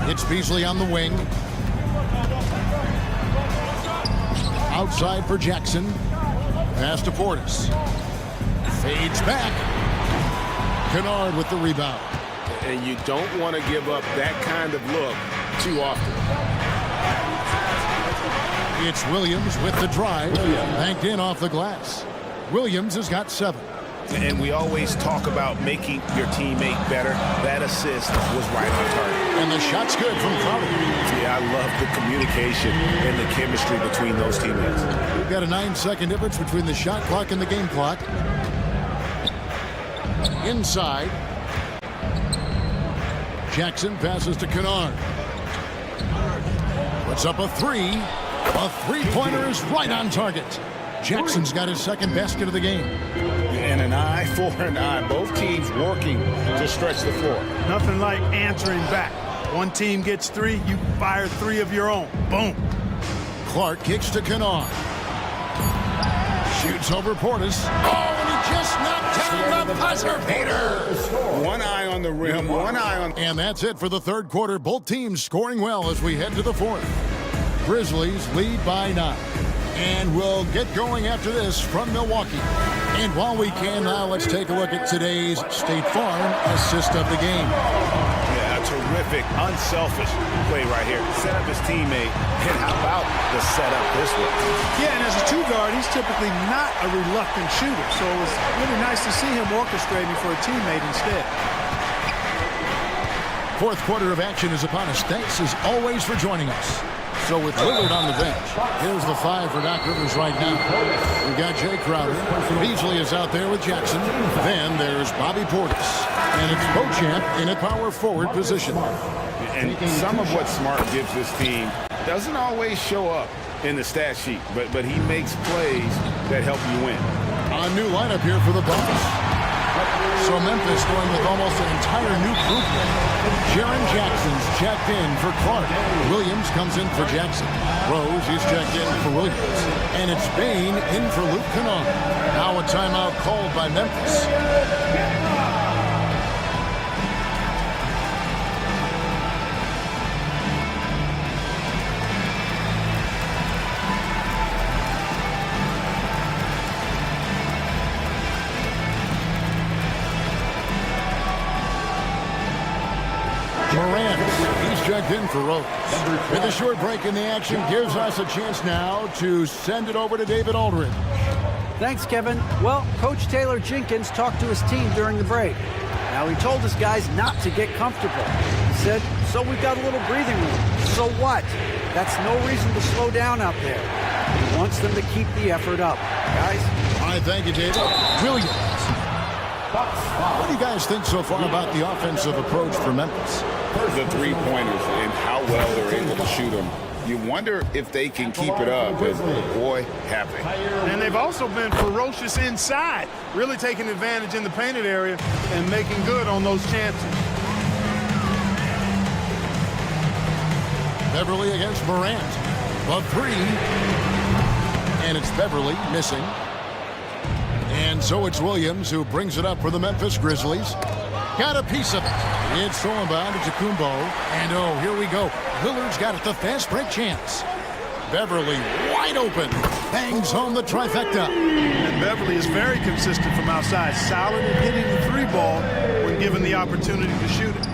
It's Beasley on the wing. Outside for Jackson. Pass to Portis. Fades back. Kennard with the rebound. And you don't want to give up that kind of look too often. It's Williams with the drive. Banked in off the glass. Williams has got 7. And we always talk about making your teammate better. That assist was right on target. And the shot's good from Crowder. Yeah, I love the communication and the chemistry between those teammates. We've got a 9-second difference between the shot clock and the game clock. Inside. Jackson passes to Kennard. Puts up a 3. A three-pointer is right on target. Jackson's got his second basket of the game. And an eye for an eye. Both teams working to stretch the floor. Nothing like answering back. One team gets 3, you fire 3 of your own. Boom. Clark kicks to Kennard. Shoots over Portis. Oh, and he just knocked down the buzzer beater. One eye on the rim, one eye on... And that's it for the third quarter. Both teams scoring well as we head to the fourth. Grizzlies lead by 9. And we'll get going after this from Milwaukee. And while we can now, let's take a look at today's State Farm assist of the game. Yeah, a terrific, unselfish play right here. Set up his teammate. And how about the setup this way? Yeah, and as a 2-guard, he's typically not a reluctant shooter. So it was really nice to see him orchestrating for a teammate instead. Fourth quarter of action is upon us. Thanks as always for joining us. So with Lillard on the bench, here's the 5 for Doc Rivers right now. We've got Jay Crowder. Beasley is out there with Jackson. Then there's Bobby Portis. And it's Beauchamp in a power forward position. And some of what Smart gives this team doesn't always show up in the stat sheet, but he makes plays that help you win. A new lineup here for the Bucks. So Memphis going with almost an entire new group here. Jaren Jackson's checked in for Clark. Williams comes in for Jackson. Rose is checked in for Williams. And it's Bain in for Luke Kennard. Now a timeout called by Memphis. Morant, he's checked in for Rose. With a short break in the action, gives us a chance now to send it over to David Aldridge. Thanks, Kevin. Well, Coach Taylor Jenkins talked to his team during the break. Now, he told his guys not to get comfortable. He said, so we've got a little breathing room. So what? That's no reason to slow down out there. He wants them to keep the effort up. Guys? All right, thank you, David. Williams. What do you guys think so far about the offensive approach for Memphis? The three-pointers and how well they're able to shoot them. You wonder if they can keep it up, and boy, have they. And they've also been ferocious inside, really taking advantage in the painted area and making good on those chances. Beverly against Morant. A three. And it's Beverly missing. And so it's Williams who brings it up for the Memphis Grizzlies. Got a piece of it. It's thrown by to Kumbo. And oh, here we go. Lillard's got it, the fast break chance. Beverly wide open. Bangs home the trifecta. And Beverly is very consistent from outside. Solid at hitting the three ball when given the opportunity to shoot it.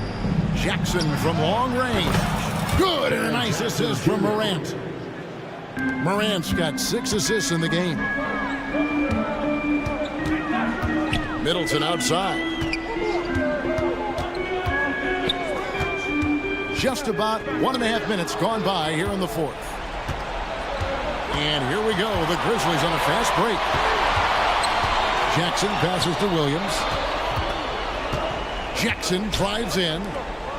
Jackson from long range. Good, and a nice assist from Morant. Morant's got 6 assists in the game. Middleton outside. Just about 1.5 minutes gone by here in the fourth. And here we go. The Grizzlies on a fast break. Jackson passes to Williams. Jackson drives in.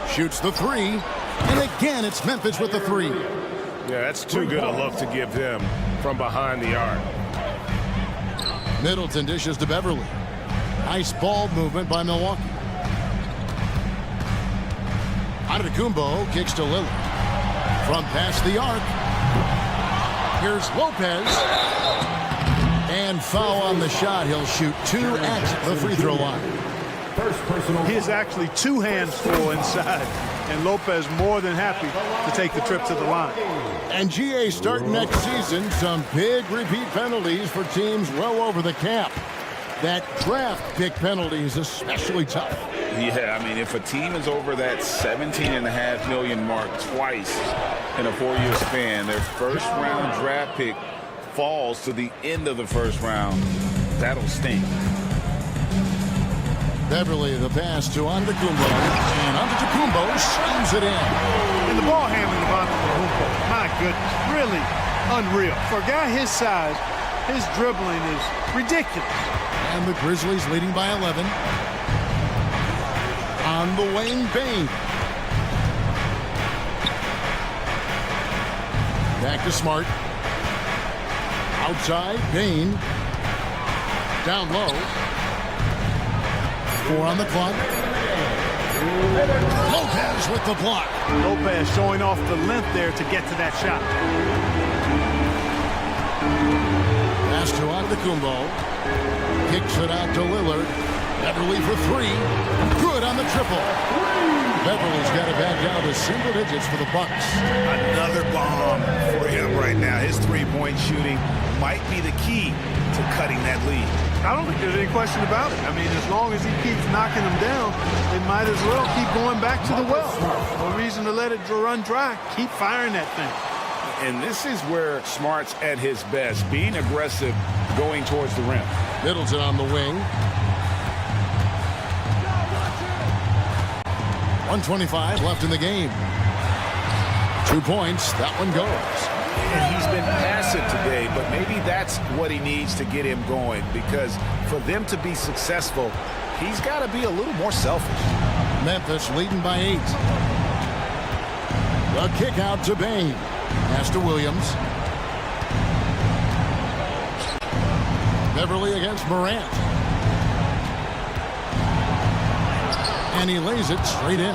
Shoots the three. And again, it's Memphis with the three. Yeah, that's too good a look to give them from behind the arc. Middleton dishes to Beverly. Nice ball movement by Milwaukee. Antetokounmpo kicks to Lillard. From past the arc. Here's Lopez. And foul on the shot. He'll shoot 2 at the free throw line. He is actually 2 hands full inside. And Lopez more than happy to take the trip to the line. And GA starting next season, some big repeat penalties for teams well over the cap. That draft pick penalty is especially tough. Yeah, I mean, if a team is over that $17.5 million mark twice in a 4-year span, their first-round draft pick falls to the end of the first round. That'll sting. Beverly, the pass to Antetokounmpo, and Antetokounmpo slams it in. And the ball handling of Antetokounmpo, my goodness, really unreal. For a guy his size, his dribbling is ridiculous. And the Grizzlies leading by 11. On the wing, Bain. Back to Smart. Outside, Bain. Down low. 4 on the clock. Lopez with the block. Lopez showing off the length there to get to that shot. Pass to Antetokounmpo. Kicks it out to Lillard. Beverly for 3. Good on the triple. Beverly's got it back down to single digits for the Bucks. Another bomb for him right now. His three-point shooting might be the key to cutting that lead. I don't think there's any question about it. I mean, as long as he keeps knocking them down, they might as well keep going back to the well. No reason to let it run dry. Keep firing that thing. And this is where Smart's at his best, being aggressive, going towards the rim. Middleton on the wing. 1:25 left in the game. 2 points. That one goes. And he's been passive today, but maybe that's what he needs to get him going, because for them to be successful, he's got to be a little more selfish. Memphis leading by 8. The kick out to Bain. Pass to Williams. Beverly against Morant. And he lays it straight in.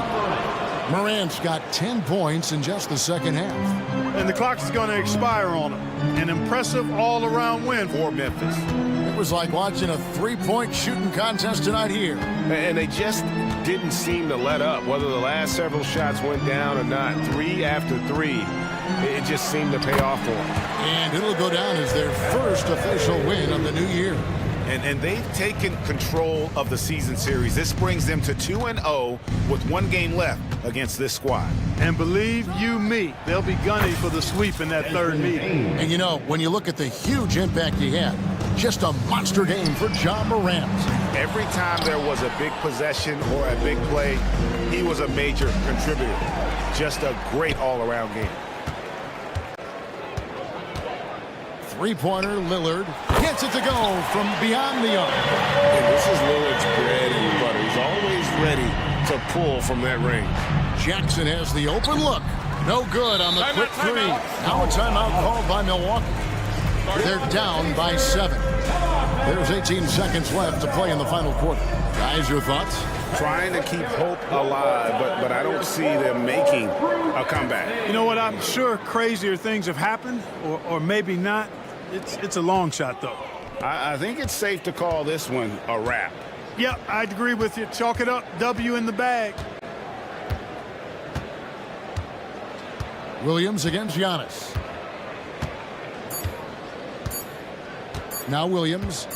Morant's got 10 points in just the second half. And the clock is going to expire on him. An impressive all-around win for Memphis. It was like watching a three-point shooting contest tonight here. And they just didn't seem to let up, whether the last several shots went down or not. 3 after 3, it just seemed to pay off for them. And it'll go down as their first official win of the new year. And they've taken control of the season series. This brings them to 2-0 with 1 game left against this squad. And believe you me, they'll be gunning for the sweep in that third meeting. And you know, when you look at the huge impact he had, just a monster game for Ja Morant. Every time there was a big possession or a big play, he was a major contributor. Just a great all-around game. Three-pointer, Lillard gets it to go from beyond the arc. And this is Lillard's bread and butter. He's always ready to pull from that range. Jackson has the open look. No good on the quick three. Now a timeout called by Milwaukee. They're down by 7. There's 18 seconds left to play in the final quarter. Guys, your thoughts? Trying to keep hope alive, but I don't see them making a comeback. You know what? I'm sure crazier things have happened, or maybe not. It's a long shot, though. I think it's safe to call this one a wrap. Yep, I'd agree with you. Chalk it up. W in the bag. Williams against Giannis. Now Williams.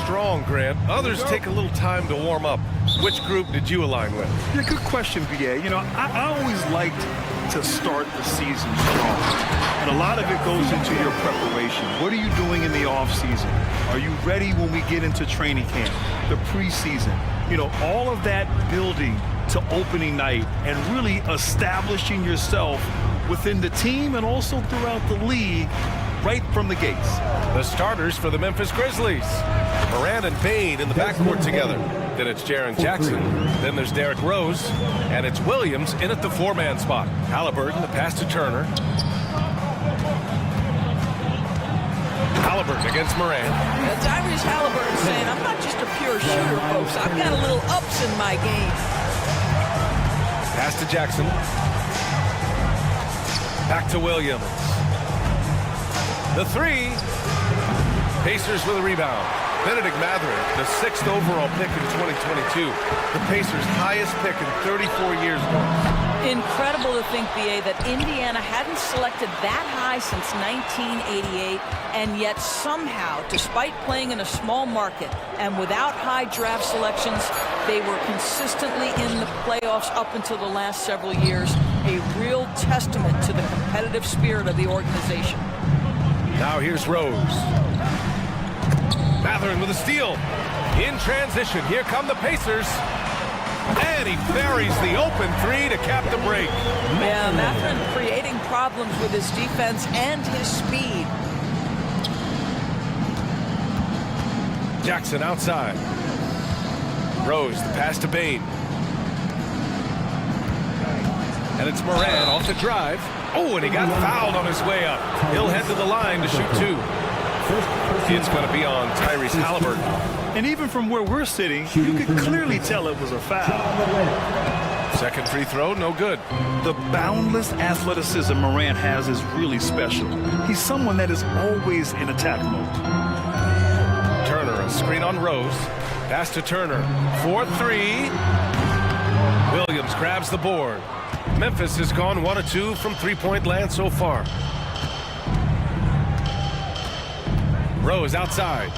strong, Grant. Others take a little time to warm up. Which group did you align with? Yeah, good question, BA. You know, I always liked to start the season strong. And a lot of it goes into your preparation. What are you doing in the off-season? Are you ready when we get into training camp, the preseason? You know, all of that building to opening night and really establishing yourself within the team and also throughout the league right from the gates. The starters for the Memphis Grizzlies. Morant and Payne in the backcourt together. Then it's Jaren Jackson. Then there's Derrick Rose. And it's Williams in at the four-man spot. Halliburton, the pass to Turner. Halliburton against Morant. Tyrese Halliburton saying, I'm not just a pure shooter, folks. I've got a little ups in my game. Pass to Jackson. Back to Williams. The three. Pacers with a rebound. Benedict Mathurin, the 6th overall pick in 2022. The Pacers' highest pick in 34 years. Incredible to think, BA, that Indiana hadn't selected that high since 1988, and yet somehow, despite playing in a small market and without high draft selections, they were consistently in the playoffs up until the last several years. A real testament to the competitive spirit of the organization. Now here's Rose. Mathurin with a steal. In transition, here come the Pacers. And he buries the open three to cap the break. Yeah, Mathurin creating problems with his defense and his speed. Jackson outside. Rose, the pass to Bane. And it's Morant off the drive. Oh, and he got fouled on his way up. He'll head to the line to shoot two. It's going to be on Tyrese Halliburton. And even from where we're sitting, you could clearly tell it was a foul. Second free throw, no good. The boundless athleticism Morant has is really special. He's someone that is always in attack mode. Turner, a screen on Rose. Pass to Turner. 4-3. Williams grabs the board. Memphis has gone 1 of 2 from three-point land so far. Rose outside.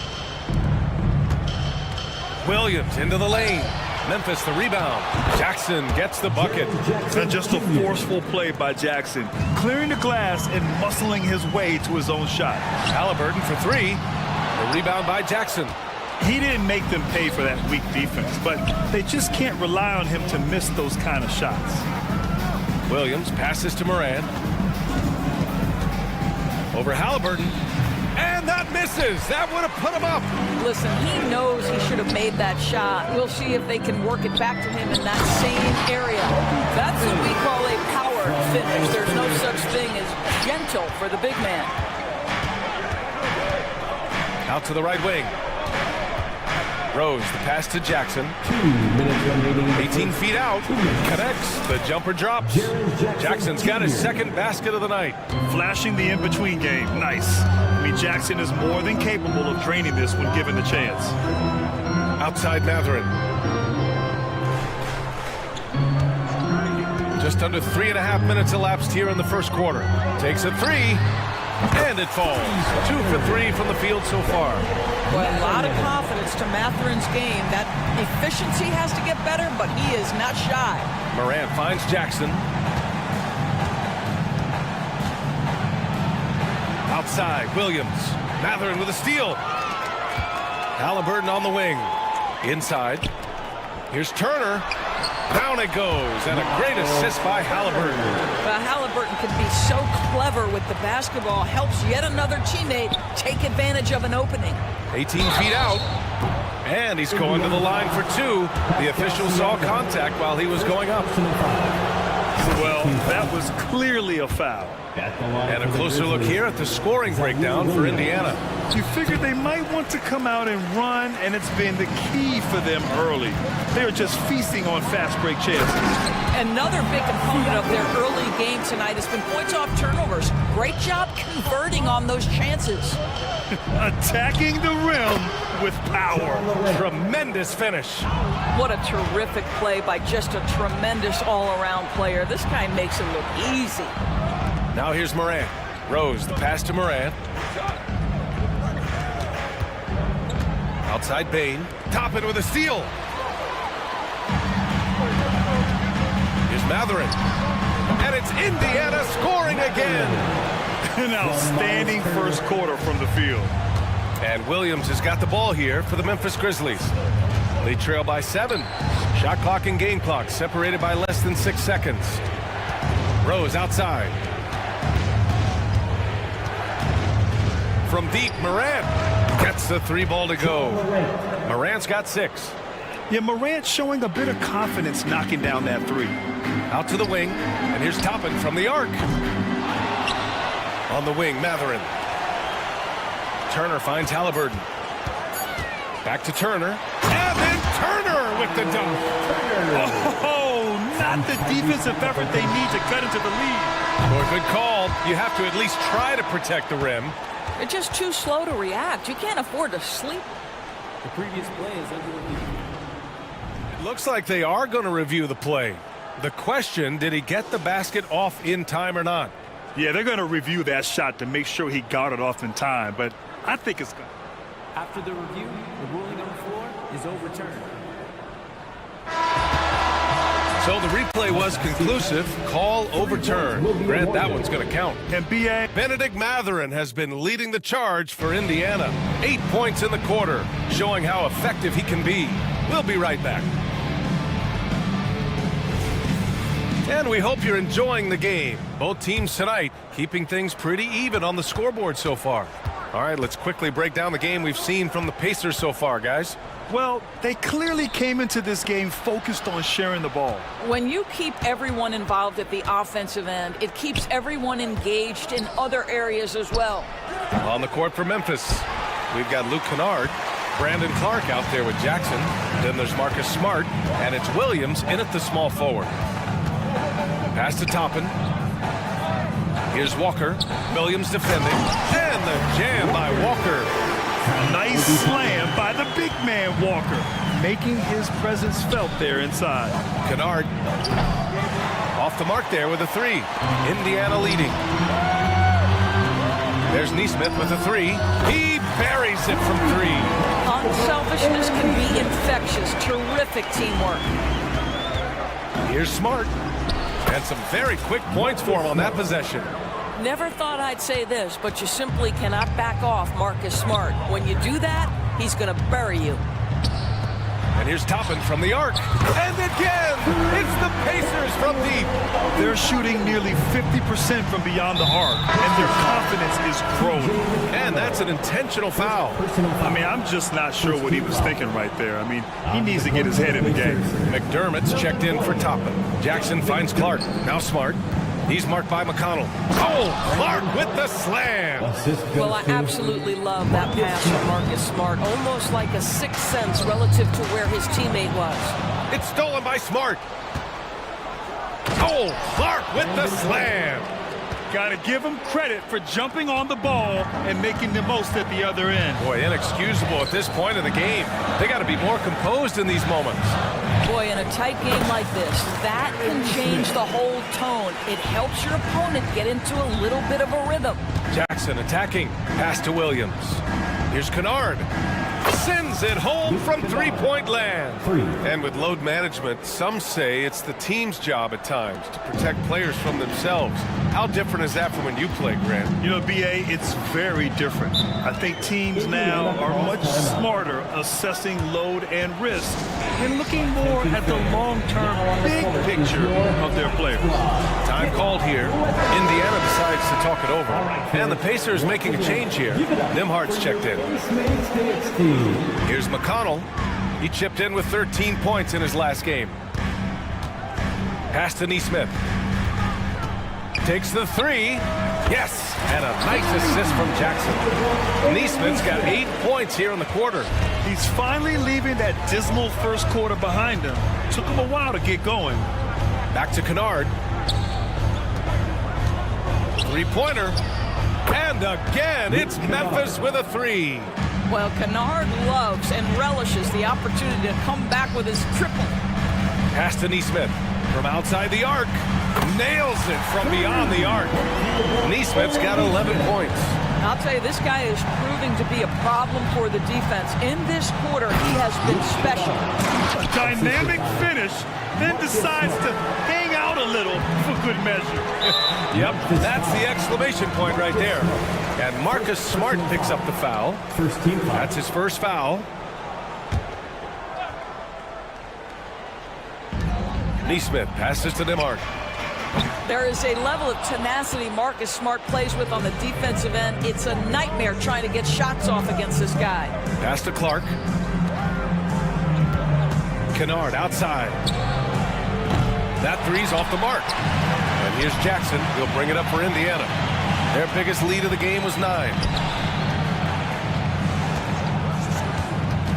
Williams into the lane. Memphis the rebound. Jackson gets the bucket. And just a forceful play by Jackson, clearing the glass and muscling his way to his own shot. Halliburton for three. The rebound by Jackson. He didn't make them pay for that weak defense, but they just can't rely on him to miss those kind of shots. Williams passes to Morant. Over Halliburton. And that misses. That would have put him up. Listen, he knows he should have made that shot. We'll see if they can work it back to him in that same area. That's what we call a power finish. There's no such thing as gentle for the big man. Out to the right wing. Rose, the pass to Jackson. 18 feet out. Connects. The jumper drops. Jackson's got his second basket of the night. Flashing the in-between game. Nice. I mean, Jackson is more than capable of draining this when given the chance. Outside Mathurin. Just under 3.5 minutes elapsed here in the first quarter. Takes a three. And it falls. 2 for 3 from the field so far. Well, a lot of confidence to Mathurin's game. That efficiency has to get better, but he is not shy. Morant finds Jackson. Outside, Williams. Mathurin with a steal. Halliburton on the wing. Inside. Here's Turner. Down it goes, and a great assist by Halliburton. Well, Halliburton can be so clever with the basketball, helps yet another teammate take advantage of an opening. 18 feet out, and he's going to the line for two. The official saw contact while he was going up. Well, that was clearly a foul. And a closer look here at the scoring breakdown for Indiana. You figured they might want to come out and run, and it's been the key for them early. They're just feasting on fast break chances. Another big component of their early game tonight has been points off turnovers. Great job converting on those chances. Attacking the rim with power. Tremendous finish. What a terrific play by just a tremendous all-around player. This guy makes it look easy. Now here's Morant. Rose, the pass to Morant. Outside Bain. Toppin with a steal. Here's Matherin. And it's Indiana scoring again. An outstanding first quarter from the field. And Williams has got the ball here for the Memphis Grizzlies. They trail by 7. Shot clock and game clock separated by less than 6 seconds. Rose outside. From deep, Morant gets the 3 ball to go. Morant's got 6. Yeah, Morant showing a bit of confidence knocking down that 3. Out to the wing, and here's Toppin from the arc. On the wing, Matherin. Turner finds Halliburton. Back to Turner. And then Turner with the dunk. Oh, not the defensive effort they need to cut into the lead. Well, good call. You have to at least try to protect the rim. They're just too slow to react. You can't afford to sleep. The previous play is under review. It looks like they are going to review the play. The question, did he get the basket off in time or not? Yeah, they're going to review that shot to make sure he got it off in time, but I think it's good. After the review, the ruling on the floor is overturned. So the replay was conclusive. Call overturned. Grant, that one's going to count. And B.A. Benedict Matherin has been leading the charge for Indiana. 8 points in the quarter, showing how effective he can be. We'll be right back. And we hope you're enjoying the game. Both teams tonight keeping things pretty even on the scoreboard so far. All right, let's quickly break down the game we've seen from the Pacers so far, guys. Well, they clearly came into this game focused on sharing the ball. When you keep everyone involved at the offensive end, it keeps everyone engaged in other areas as well. On the court for Memphis, we've got Luke Kennard, Brandon Clark out there with Jackson. Then there's Marcus Smart, and it's Williams in at the small forward. Pass to Toppin. Here's Walker. Williams defending. And the jam by Walker. Nice slam by the big man Walker, making his presence felt there inside. Kennard off the mark there with a 3. Indiana leading. There's Neesmith with a 3. He buries it from 3. Unselfishness can be infectious. Terrific teamwork. Here's Smart. And some very quick points for him on that possession. Never thought I'd say this, but you simply cannot back off Marcus Smart. When you do that, he's going to bury you. And here's Toppin from the arc. And again, it's the Pacers from deep. They're shooting nearly 50% from beyond the arc, and their confidence is growing. And that's an intentional foul. I mean, I'm just not sure what he was thinking right there. I mean, he needs to get his head in the game. McDermott's checked in for Toppin. Jackson finds Clark. Now Smart. He's marked by McConnell. Oh, Clark with the slam. Well, I absolutely love that pass from Marcus Smart. Almost like a sixth sense relative to where his teammate was. It's stolen by Smart. Oh, Clark with the slam. Got to give him credit for jumping on the ball and making the most at the other end. Boy, inexcusable at this point of the game. They got to be more composed in these moments. Boy, in a tight game like this, that can change the whole tone. It helps your opponent get into a little bit of a rhythm. Jackson attacking. Pass to Williams. Here's Kennard. Sends it home from three-point land. And with load management, some say it's the team's job at times to protect players from themselves. How different is that from when you play, Grant? You know, B.A., it's very different. I think teams now are much smarter assessing load and risk and looking more at the long-term big picture of their players. Time called here. Indiana decides to talk it over. And the Pacers making a change here. Nimhardt's checked in. Here's McConnell. He chipped in with 13 points in his last game. Pass to Neesmith. Takes the 3. Yes! And a nice assist from Jackson. Neesmith's got 8 points here in the quarter. He's finally leaving that dismal first quarter behind him. Took him a while to get going. Back to Kennard. Three-pointer. And again, it's Memphis with a 3. Well, Kennard loves and relishes the opportunity to come back with his triple. Pass to Neesmith from outside the arc. Nails it from beyond the arc. Neesmith's got 11 points. I'll tell you, this guy is proving to be a problem for the defense. In this quarter, he has been special. A dynamic finish, then decides to hang out a little for good measure. Yep, that's the exclamation point right there. And Marcus Smart picks up the foul. That's his first foul. Neesmith passes to DeMarc. There is a level of tenacity Marcus Smart plays with on the defensive end. It's a nightmare trying to get shots off against this guy. Pass to Clark. Kennard outside. That three's off the mark. And here's Jackson. He'll bring it up for Indiana. Their biggest lead of the game was 9.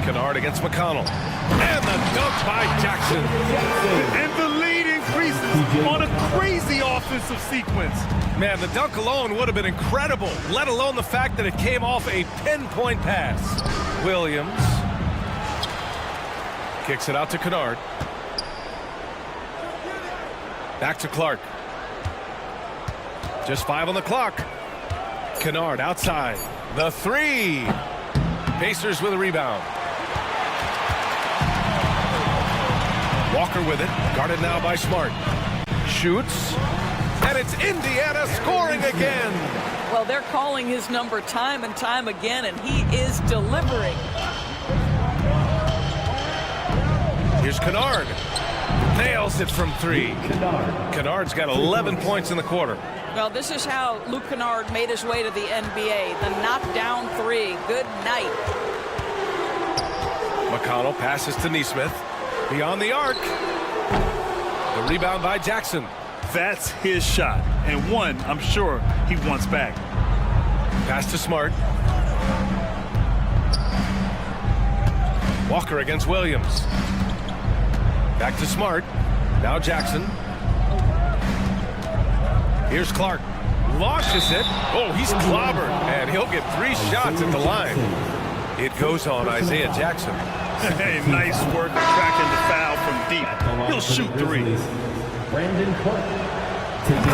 Kennard against McConnell. And the dunk by Jackson. And the lead increases on a crazy offensive sequence. Man, the dunk alone would have been incredible, let alone the fact that it came off a pinpoint pass. Williams kicks it out to Kennard. Back to Clark. Just 5 on the clock. Kennard outside. The three. Pacers with a rebound. Walker with it. Guarded now by Smart. Shoots. And it's Indiana scoring again. Well, they're calling his number time and time again, and he is delivering. Here's Kennard. Nails it from 3. Kennard's got 11 points in the quarter. Well, this is how Luke Kennard made his way to the NBA. The knockdown 3. Good night. McConnell passes to Neesmith. Beyond the arc. The rebound by Jackson. That's his shot, and one I'm sure he wants back. Pass to Smart. Walker against Williams. Back to Smart. Now Jackson. Here's Clark. Launches it. Oh, he's clobbered. And he'll get 3 shots at the line. It goes on Isaiah Jackson. Hey, nice work tracking the foul from deep. He'll shoot 3.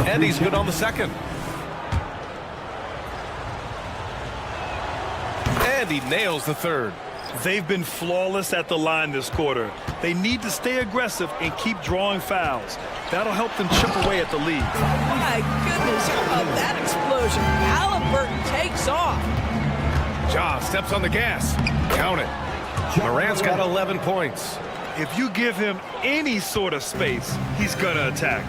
And he's good on the second. And he nails the third. They've been flawless at the line this quarter. They need to stay aggressive and keep drawing fouls. That'll help them chip away at the lead. My goodness, how about that explosion? Halliburton takes off. Ja steps on the gas. Count it. Morant's got 11 points. If you give him any sort of space, he's gonna attack.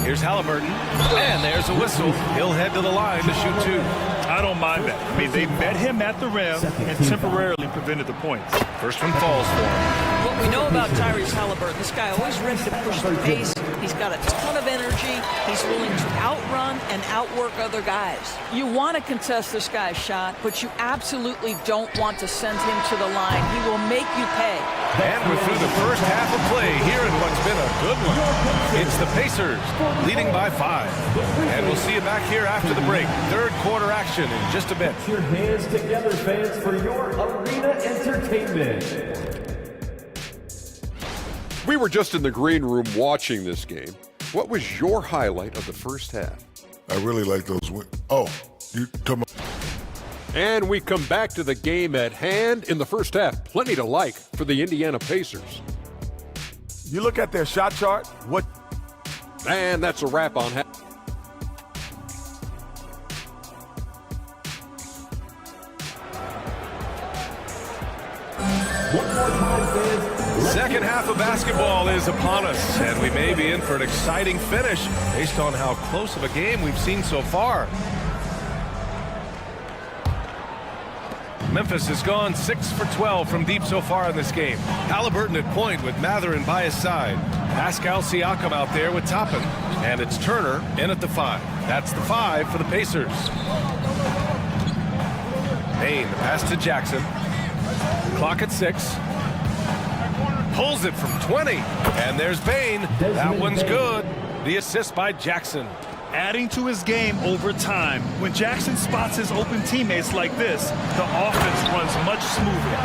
Here's Halliburton. And there's a whistle. He'll head to the line to shoot 2. I don't mind that. I mean, they met him at the rim and temporarily prevented the points. First one falls for him. What we know about Tyrese Halliburton, this guy always ready to push the pace. He's got a ton of energy. He's willing to outrun and outwork other guys. You want to contest this guy's shot, but you absolutely don't want to send him to the line. He will make you pay. And we're through the first half of play here in what's been a good one. It's the Pacers leading by 5. And we'll see you back here after the break. Third quarter action in just a bit. Put your hands together, fans, for your arena entertainment. We were just in the green room watching this game. What was your highlight of the first half? I really like those wins. Oh, you talking about... And we come back to the game at hand in the first half. Plenty to like for the Indiana Pacers. You look at their shot chart, what... And that's a wrap on half. Second half of basketball is upon us, and we may be in for an exciting finish based on how close of a game we've seen so far. Memphis has gone 6 for 12 from deep so far in this game. Halliburton at point with Matherin by his side. Pascal Siakam out there with Toppin. And it's Turner in at the 5. That's the 5 for the Pacers. Payne, the pass to Jackson. Clock at 6. Pulls it from 20. And there's Payne. That one's good. The assist by Jackson. Adding to his game over time. When Jackson spots his open teammates like this, the offense runs much smoother.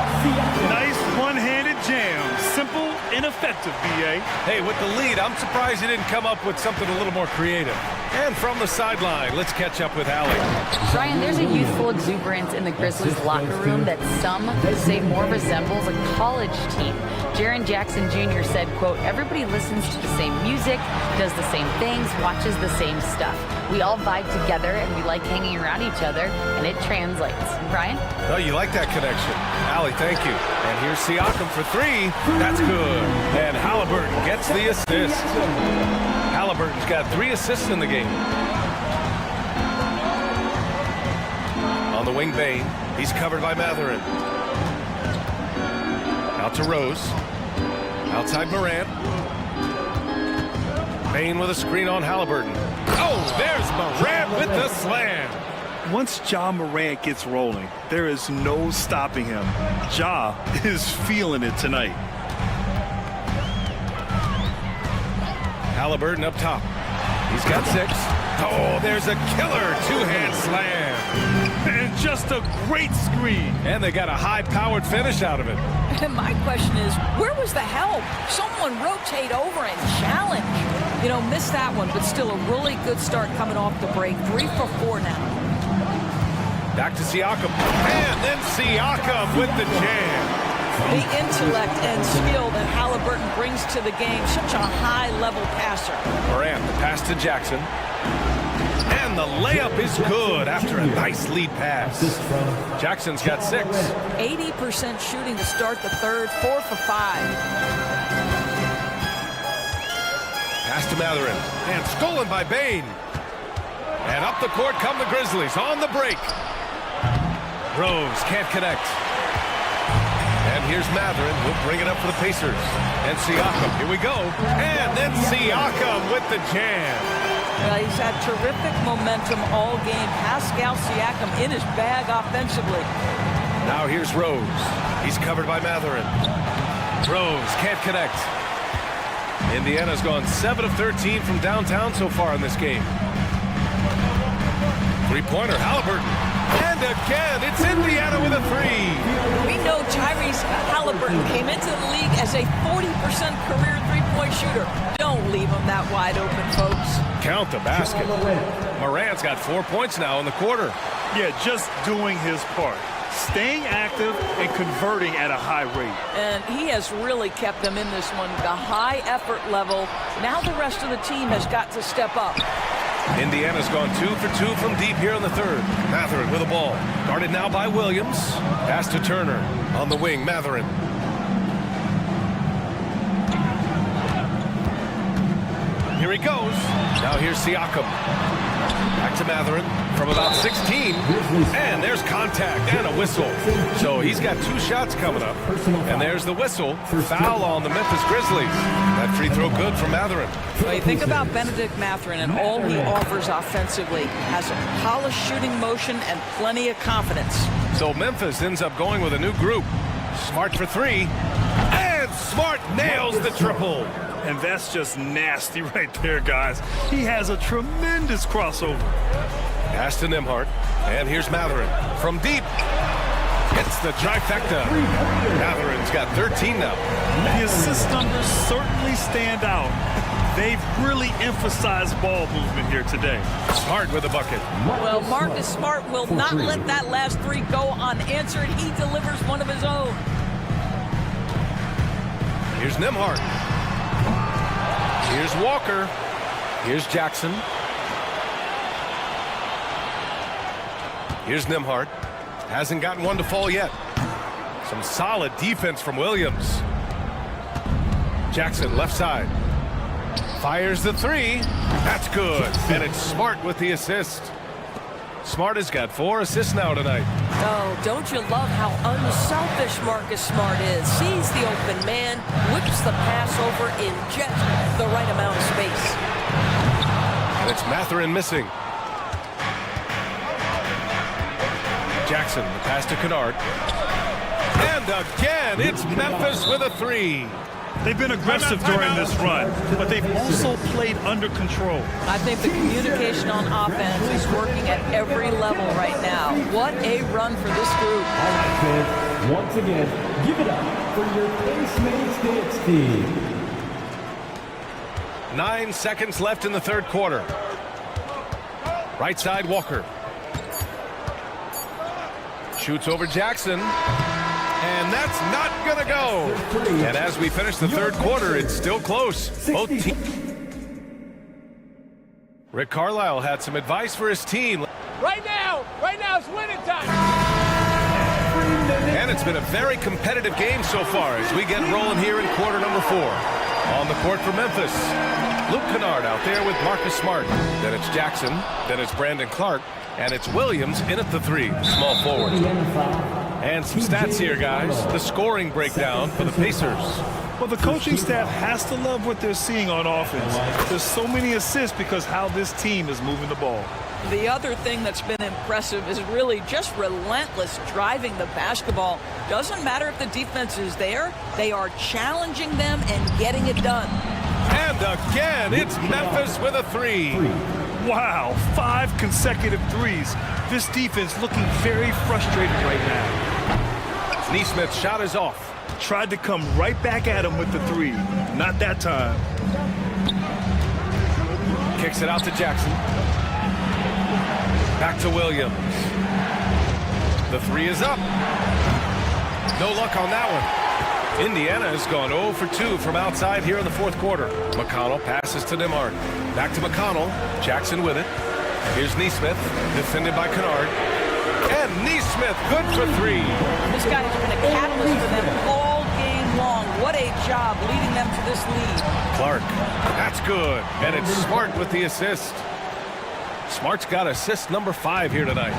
Nice one-handed jam. Simple and effective, B.A. Hey, with the lead, I'm surprised he didn't come up with something a little more creative. And from the sideline, let's catch up with Allie. Brian, there's a youthful exuberance in the Grizzlies locker room that some say more resembles a college team. Jaren Jackson Jr. said, quote, everybody listens to the same music, does the same things, watches the same stuff. We all vibe together and we like hanging around each other, and it translates. Brian? Oh, you like that connection. Allie, thank you. And here's Siakam for three. That's good. And Halliburton gets the assist. Halliburton's got 3 assists in the game. On the wing, Bain. He's covered by Matherin. Out to Rose. Outside Morant. Bain with a screen on Halliburton. Oh, there's Morant with the slam. Once Ja Morant gets rolling, there is no stopping him. Ja is feeling it tonight. Halliburton up top. He's got 6. Oh, there's a killer two-hand slam. And just a great screen. And they got a high-powered finish out of it. And my question is, where was the help? Someone rotate over and challenge. You know, missed that one, but still a really good start coming off the break. 3 for 4 now. Back to Siakam. And then Siakam with the jam. The intellect and skill that Halliburton brings to the game. Such a high-level passer. Morant, the pass to Jackson. And the layup is good after a nice lead pass. Jackson's got 6. 80% shooting to start the third. 4 for 5. Pass to Matherin. And stolen by Bain. And up the court come the Grizzlies on the break. Rose can't connect. And here's Matherin. He'll bring it up for the Pacers. And Siakam. Here we go. And then Siakam with the jam. He's had terrific momentum all game. Pascal Siakam in his bag offensively. Now here's Rose. He's covered by Matherin. Rose can't connect. Indiana's gone 7 of 13 from downtown so far in this game. Three-pointer, Halliburton. And again, it's Indiana with a 3. We know Tyrese Halliburton came into the league as a 40% career three-point shooter. Don't leave him that wide open, folks. Count the basket. Morant's got 4 points now in the quarter. Yeah, just doing his part. Staying active and converting at a high rate. And he has really kept them in this one. The high effort level. Now the rest of the team has got to step up. Indiana's gone 2 for 2 from deep here in the third. Matherin with the ball. Guarded now by Williams. Pass to Turner. On the wing, Matherin. Here he goes. Now here's Siakam. Back to Matherin from about 16. And there's contact and a whistle. So he's got 2 shots coming up. And there's the whistle. Foul on the Memphis Grizzlies. That free throw good from Matherin. Well, you think about Benedict Matherin and all he offers offensively. Has a polished shooting motion and plenty of confidence. So Memphis ends up going with a new group. Smart for 3. And Smart nails the triple. And that's just nasty right there, guys. He has a tremendous crossover. Pass to Nembhard. And here's Matherin. From deep. It's the trifecta. Matherin's got 13 now. The assist numbers certainly stand out. They've really emphasized ball movement here today. Smart with a bucket. Well, Marcus Smart will not let that last 3 go unanswered. He delivers one of his own. Here's Nembhard. Here's Walker. Here's Jackson. Here's Nembhard. Hasn't gotten one to fall yet. Some solid defense from Williams. Jackson, left side. Fires the 3. That's good. And it's Smart with the assist. Smart has got 4 assists now tonight. Oh, don't you love how unselfish Marcus Smart is? Sees the open man, whips the pass over in just the right amount of space. And it's Matherin missing. Jackson, the pass to Kennard. And again, it's Memphis with a 3. They've been aggressive during this run, but they've also played under control. I think the communication on offense is working at every level right now. What a run for this group. All right, fans, once again, give it up for your Pacemates dance team. 9 seconds left in the third quarter. Right side, Walker. Shoots over Jackson. And that's not going to go. And as we finish the third quarter, it's still close. Both teams. Rick Carlisle had some advice for his team. Right now is winning time. And it's been a very competitive game so far as we get rolling here in quarter number 4. On the court for Memphis, Luke Kennard out there with Marcus Smart. Then it's Jackson, then it's Brandon Clark, and it's Williams in at the 3, small forward. And some stats here, guys. The scoring breakdown for the Pacers. Well, the coaching staff has to love what they're seeing on offense. There's so many assists because how this team is moving the ball. The other thing that's been impressive is really just relentless driving the basketball. Doesn't matter if the defense is there, they are challenging them and getting it done. And again, it's Memphis with a 3. Wow, 5 consecutive threes. This defense looking very frustrated right now. Neesmith's shot is off. Tried to come right back at him with the 3. Not that time. Kicks it out to Jackson. Back to Williams. The 3 is up. No luck on that one. Indiana has gone 0 for 2 from outside here in the fourth quarter. McConnell passes to Nemard. Back to McConnell. Jackson with it. Here's Neesmith, defended by Kennard. And Neesmith, good for 3. This guy has been a catalyst for them all game long. What a job leading them to this lead. Clark, that's good. And it's Smart with the assist. Smart's got assist number 5 here tonight.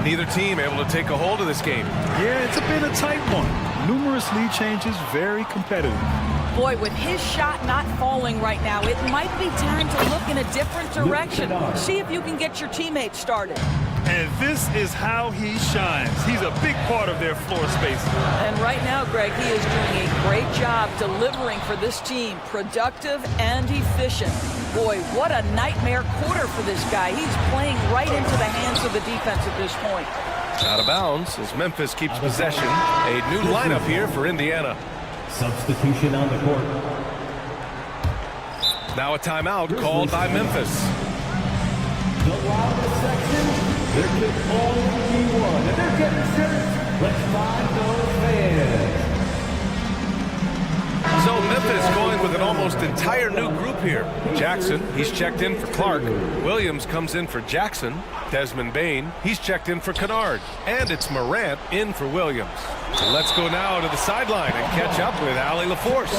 Neither team able to take a hold of this game. Yeah, it's been a tight one. Numerous lead changes, very competitive. Boy, with his shot not falling right now, it might be time to look in a different direction. See if you can get your teammates started. And this is how he shines. He's a big part of their floor space. And right now, Greg, he is doing a great job delivering for this team. Productive and efficient. Boy, what a nightmare quarter for this guy. He's playing right into the hands of the defense at this point. Out of bounds as Memphis keeps possession. A new lineup here for Indiana. Substitution on the court. Now a timeout called by Memphis. The loudest section, there can only be one. And they're getting set. Let's find those fans. So Memphis going with an almost entire new group here. Jackson, he's checked in for Clark. Williams comes in for Jackson. Desmond Bain, he's checked in for Kennard. And it's Morant in for Williams. So let's go now to the sideline and catch up with Allie LaForce.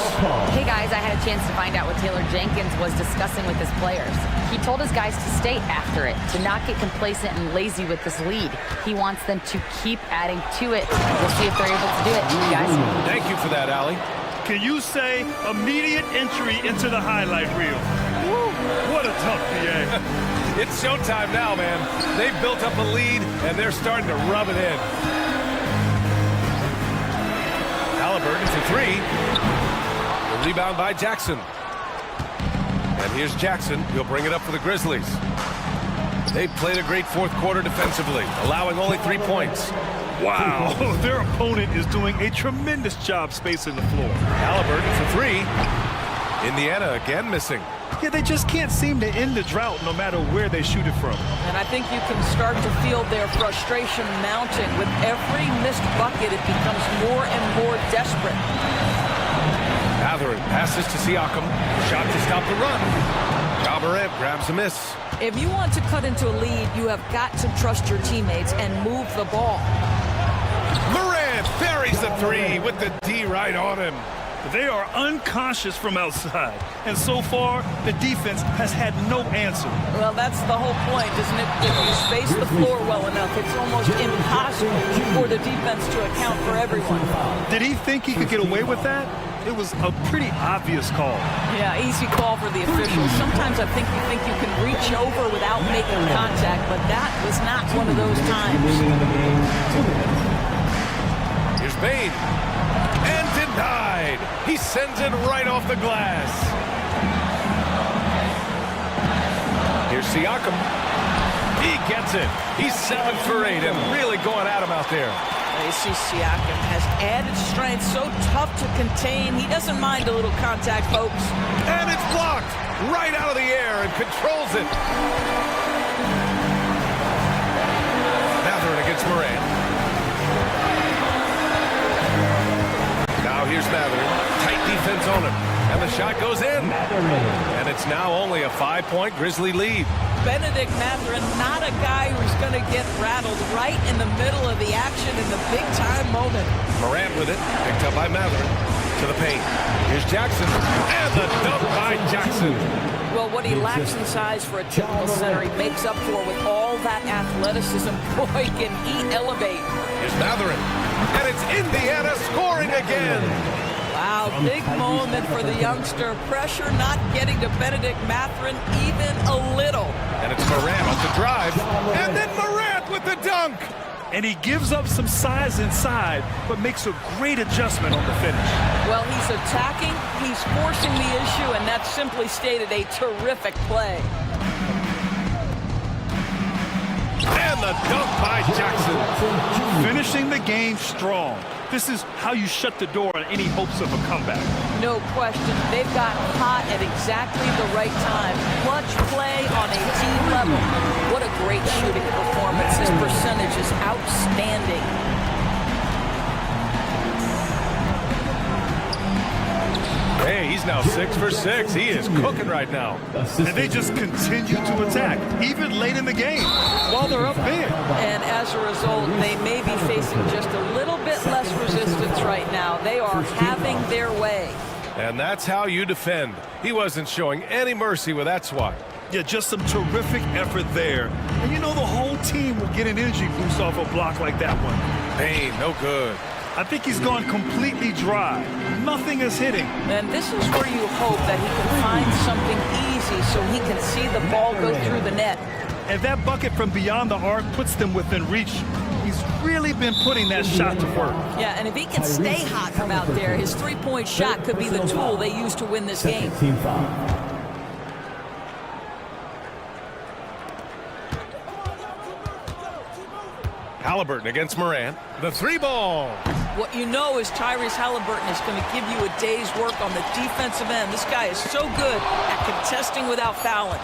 Hey guys, I had a chance to find out what Taylor Jenkins was discussing with his players. He told his guys to stay after it, to not get complacent and lazy with this lead. He wants them to keep adding to it. We'll see if they're able to do it, guys. Thank you for that, Allie. Can you say immediate entry into the highlight reel? Woo, what a tough PA. It's showtime now, man. They've built up a lead, and they're starting to rub it in. Halliburton for 3. The rebound by Jackson. And here's Jackson. He'll bring it up for the Grizzlies. They've played a great fourth quarter defensively, allowing only 3 points. Wow, their opponent is doing a tremendous job spacing the floor. Halliburton for 3. Indiana again missing. Yeah, they just can't seem to end the drought no matter where they shoot it from. And I think you can start to feel their frustration mounting. With every missed bucket, it becomes more and more desperate. Matherin passes to Siakam. Shot to stop the run. Ja Morant grabs a miss. If you want to cut into a lead, you have got to trust your teammates and move the ball. Morant buries the 3 with the D right on him. They are unconscious from outside, and so far, the defense has had no answer. Well, that's the whole point, isn't it? If you space the floor well enough, it's almost impossible for the defense to account for everyone. Did he think he could get away with that? It was a pretty obvious call. Yeah, easy call for the officials. Sometimes I think you can reach over without making contact, but that was not one of those times. Here's Bain. And denied. He sends it right off the glass. Here's Siakam. He gets it. He's 7 for 8 and really going at him out there. You see Siakam has added strength, so tough to contain. He doesn't mind a little contact, folks. And it's blocked right out of the air and controls it. Mathurin against Morant. Now here's Mathurin. Tight defense on him. And the shot goes in. And it's now only a 5-point Grizzly lead. Benedict Mathurin, not a guy who's going to get rattled right in the middle of the action in the big-time moment. Morant with it, picked up by Mathurin to the paint. Here's Jackson, and the dunk by Jackson. Well, what he lacks in size for a typical center, he makes up for with all that athleticism. Boy, can he elevate. Here's Mathurin, and it's Indiana scoring again. Wow, big moment for the youngster. Pressure not getting to Benedict Mathurin even a little. And it's Morant off the drive, and then Morant with the dunk. And he gives up some size inside, but makes a great adjustment on the finish. Well, he's attacking, he's forcing the issue, and that's simply stated a terrific play. And the dunk by Jackson. Finishing the game strong. This is how you shut the door on any hopes of a comeback. No question. They've got hot at exactly the right time. Clutch play on a team level. What a great shooting performance. His percentage is outstanding. Hey, he's now 6 for 6. He is cooking right now. And they just continue to attack, even late in the game, while they're up big. And as a result, they may be facing just a little bit less resistance right now. They are having their way. And that's how you defend. He wasn't showing any mercy with that swat. Yeah, just some terrific effort there. And you know the whole team will get an energy boost off a block like that one. Payne, no good. I think he's gone completely dry. Nothing is hitting. And this is where you hope that he can find something easy so he can see the ball go through the net. And that bucket from beyond the arc puts them within reach. He's really been putting that shot to work. Yeah, and if he can stay hot from out there, his three-point shot could be the tool they use to win this game. Halliburton against Morant. The 3-ball. What you know is Tyrese Halliburton is going to give you a day's work on the defensive end. This guy is so good at contesting without fouling.